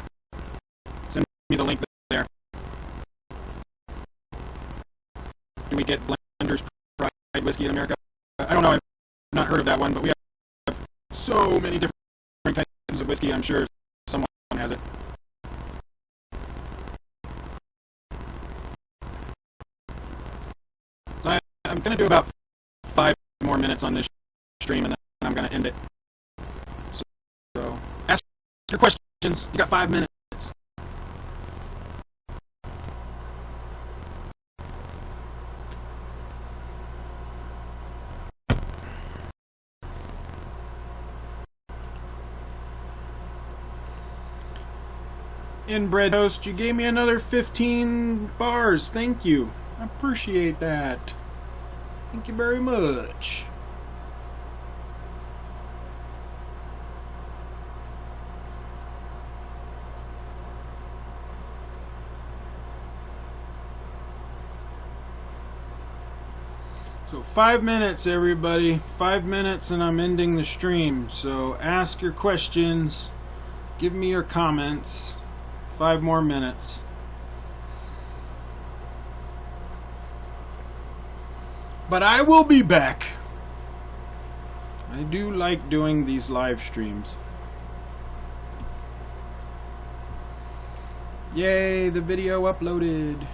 Send me the link there. Do we get Blender's Pride whiskey in America? I don't know, I've not heard of that one, but we have so many different kinds of whiskey, I'm sure someone has it. So I'm going to do about 5 more minutes on this stream, and then I'm going to end it. So ask your questions. You got 5 minutes. Inbred Toast, you gave me another 15 bars. Thank you. I appreciate that. Thank you very much. So 5 minutes, everybody. 5 minutes and I'm ending the stream. So ask your questions. Give me your comments. 5 more minutes. But I will be back. I do like doing these live streams. Yay, the video uploaded.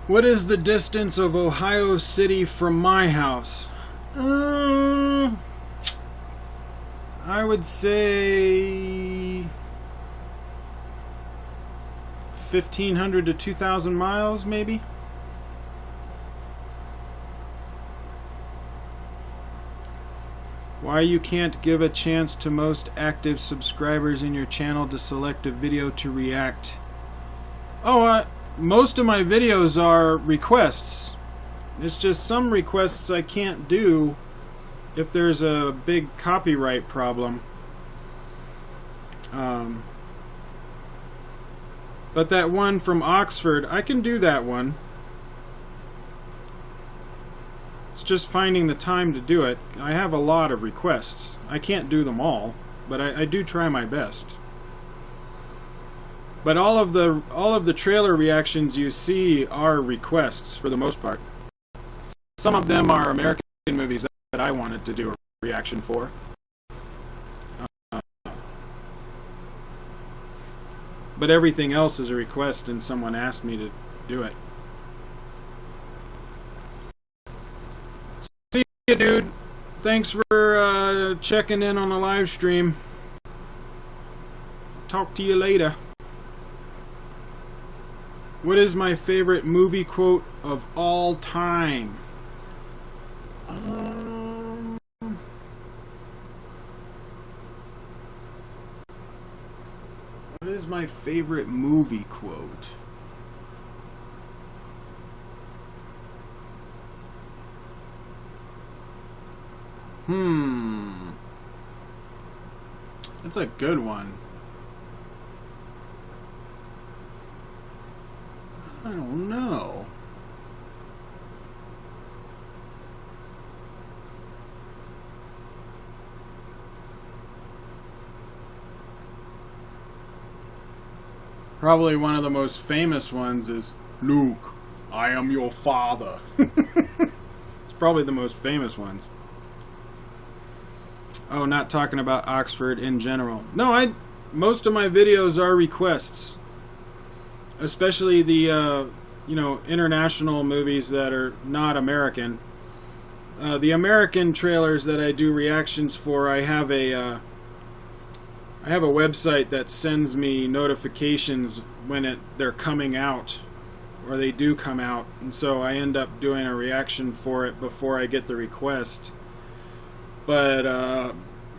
What is the distance of Ohio City from my house? I would say 1,500 to 2,000 miles, maybe. Why you can't give a chance to most active subscribers in your channel to select a video to react? Oh, most of my videos are requests. It's just some requests I can't do if there's a big copyright problem. But that one from Oxford, I can do that one. It's just finding the time to do it. I have a lot of requests. I can't do them all, but I do try my best. But all of the trailer reactions you see are requests for the most part. Some of them are American movies that I wanted to do a reaction for. But everything else is a request and someone asked me to do it. See you, dude. Thanks for checking in on the live stream. Talk to you later. What is my favorite movie quote of all time? What is my favorite movie quote? That's a good one. I don't know. Probably one of the most famous ones is, "Luke, I am your father." It's probably the most famous ones. Oh, not talking about Oxford in general. No, most of my videos are requests. Especially the international movies that are not American. The American trailers that I do reactions for, I have a website that sends me notifications when they're coming out, or they do come out, and so I end up doing a reaction for it before I get the request. But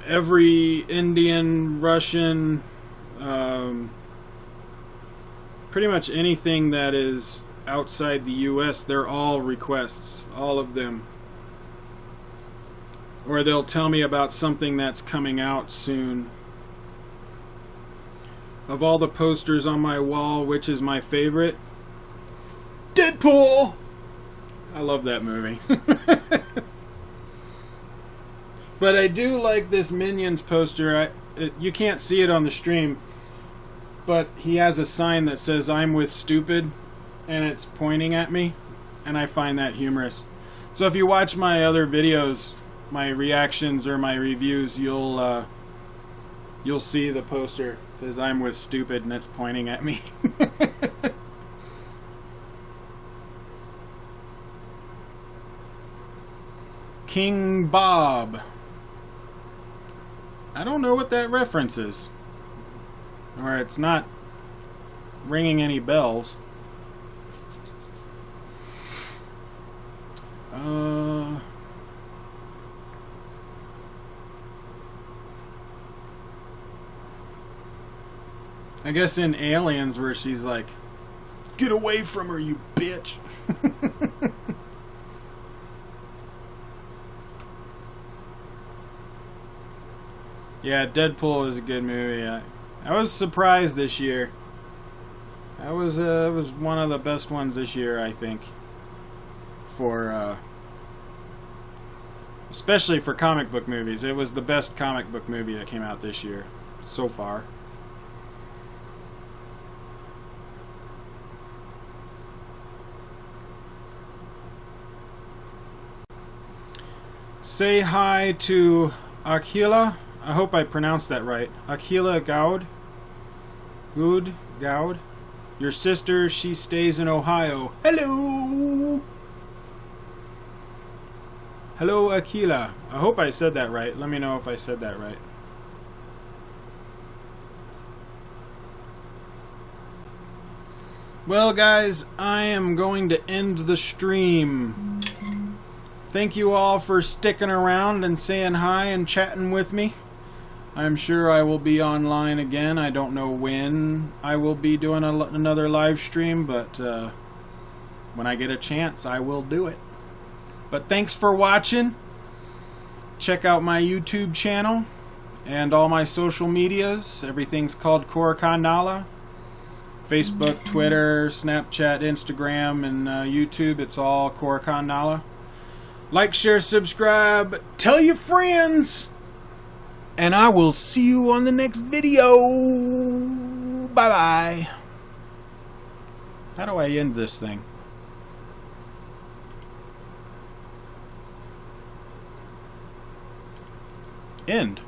every Indian, Russian, pretty much anything that is outside the US, they're all requests, all of them. Or they'll tell me about something that's coming out soon. Of all the posters on my wall, which is my favorite? Deadpool! I love that movie. But I do like this Minions poster. You can't see it on the stream, but he has a sign that says "I'm with stupid," and it's pointing at me, and I find that humorous. So if you watch my other videos, my reactions or my reviews, you'll see the poster. It says "I'm with stupid," and it's pointing at me. King Bob. I don't know what that reference is. Or it's not ringing any bells. I guess in Aliens where she's like, "Get away from her, you bitch." Yeah, Deadpool is a good movie. I was surprised this year. That was one of the best ones this year, I think. For especially for comic book movies, it was the best comic book movie that came out this year so far. Say hi to Akila. I hope I pronounced that right. Akila Gaud. Gaud. Your sister, she stays in Ohio. Hello! Hello, Akila. I hope I said that right. Let me know if I said that right. Well, guys, I am going to end the stream. Thank you all for sticking around and saying hi and chatting with me. I'm sure I will be online again. I don't know when I will be doing another live stream, but when I get a chance, I will do it. But thanks for watching. Check out my YouTube channel and all my social medias. Everything's called Koricon Nala. Facebook, Twitter, Snapchat, Instagram, and YouTube. It's all Koricon Nala. Like, share, subscribe, tell your friends, and I will see you on the next video. Bye-bye. How do I end this thing? End.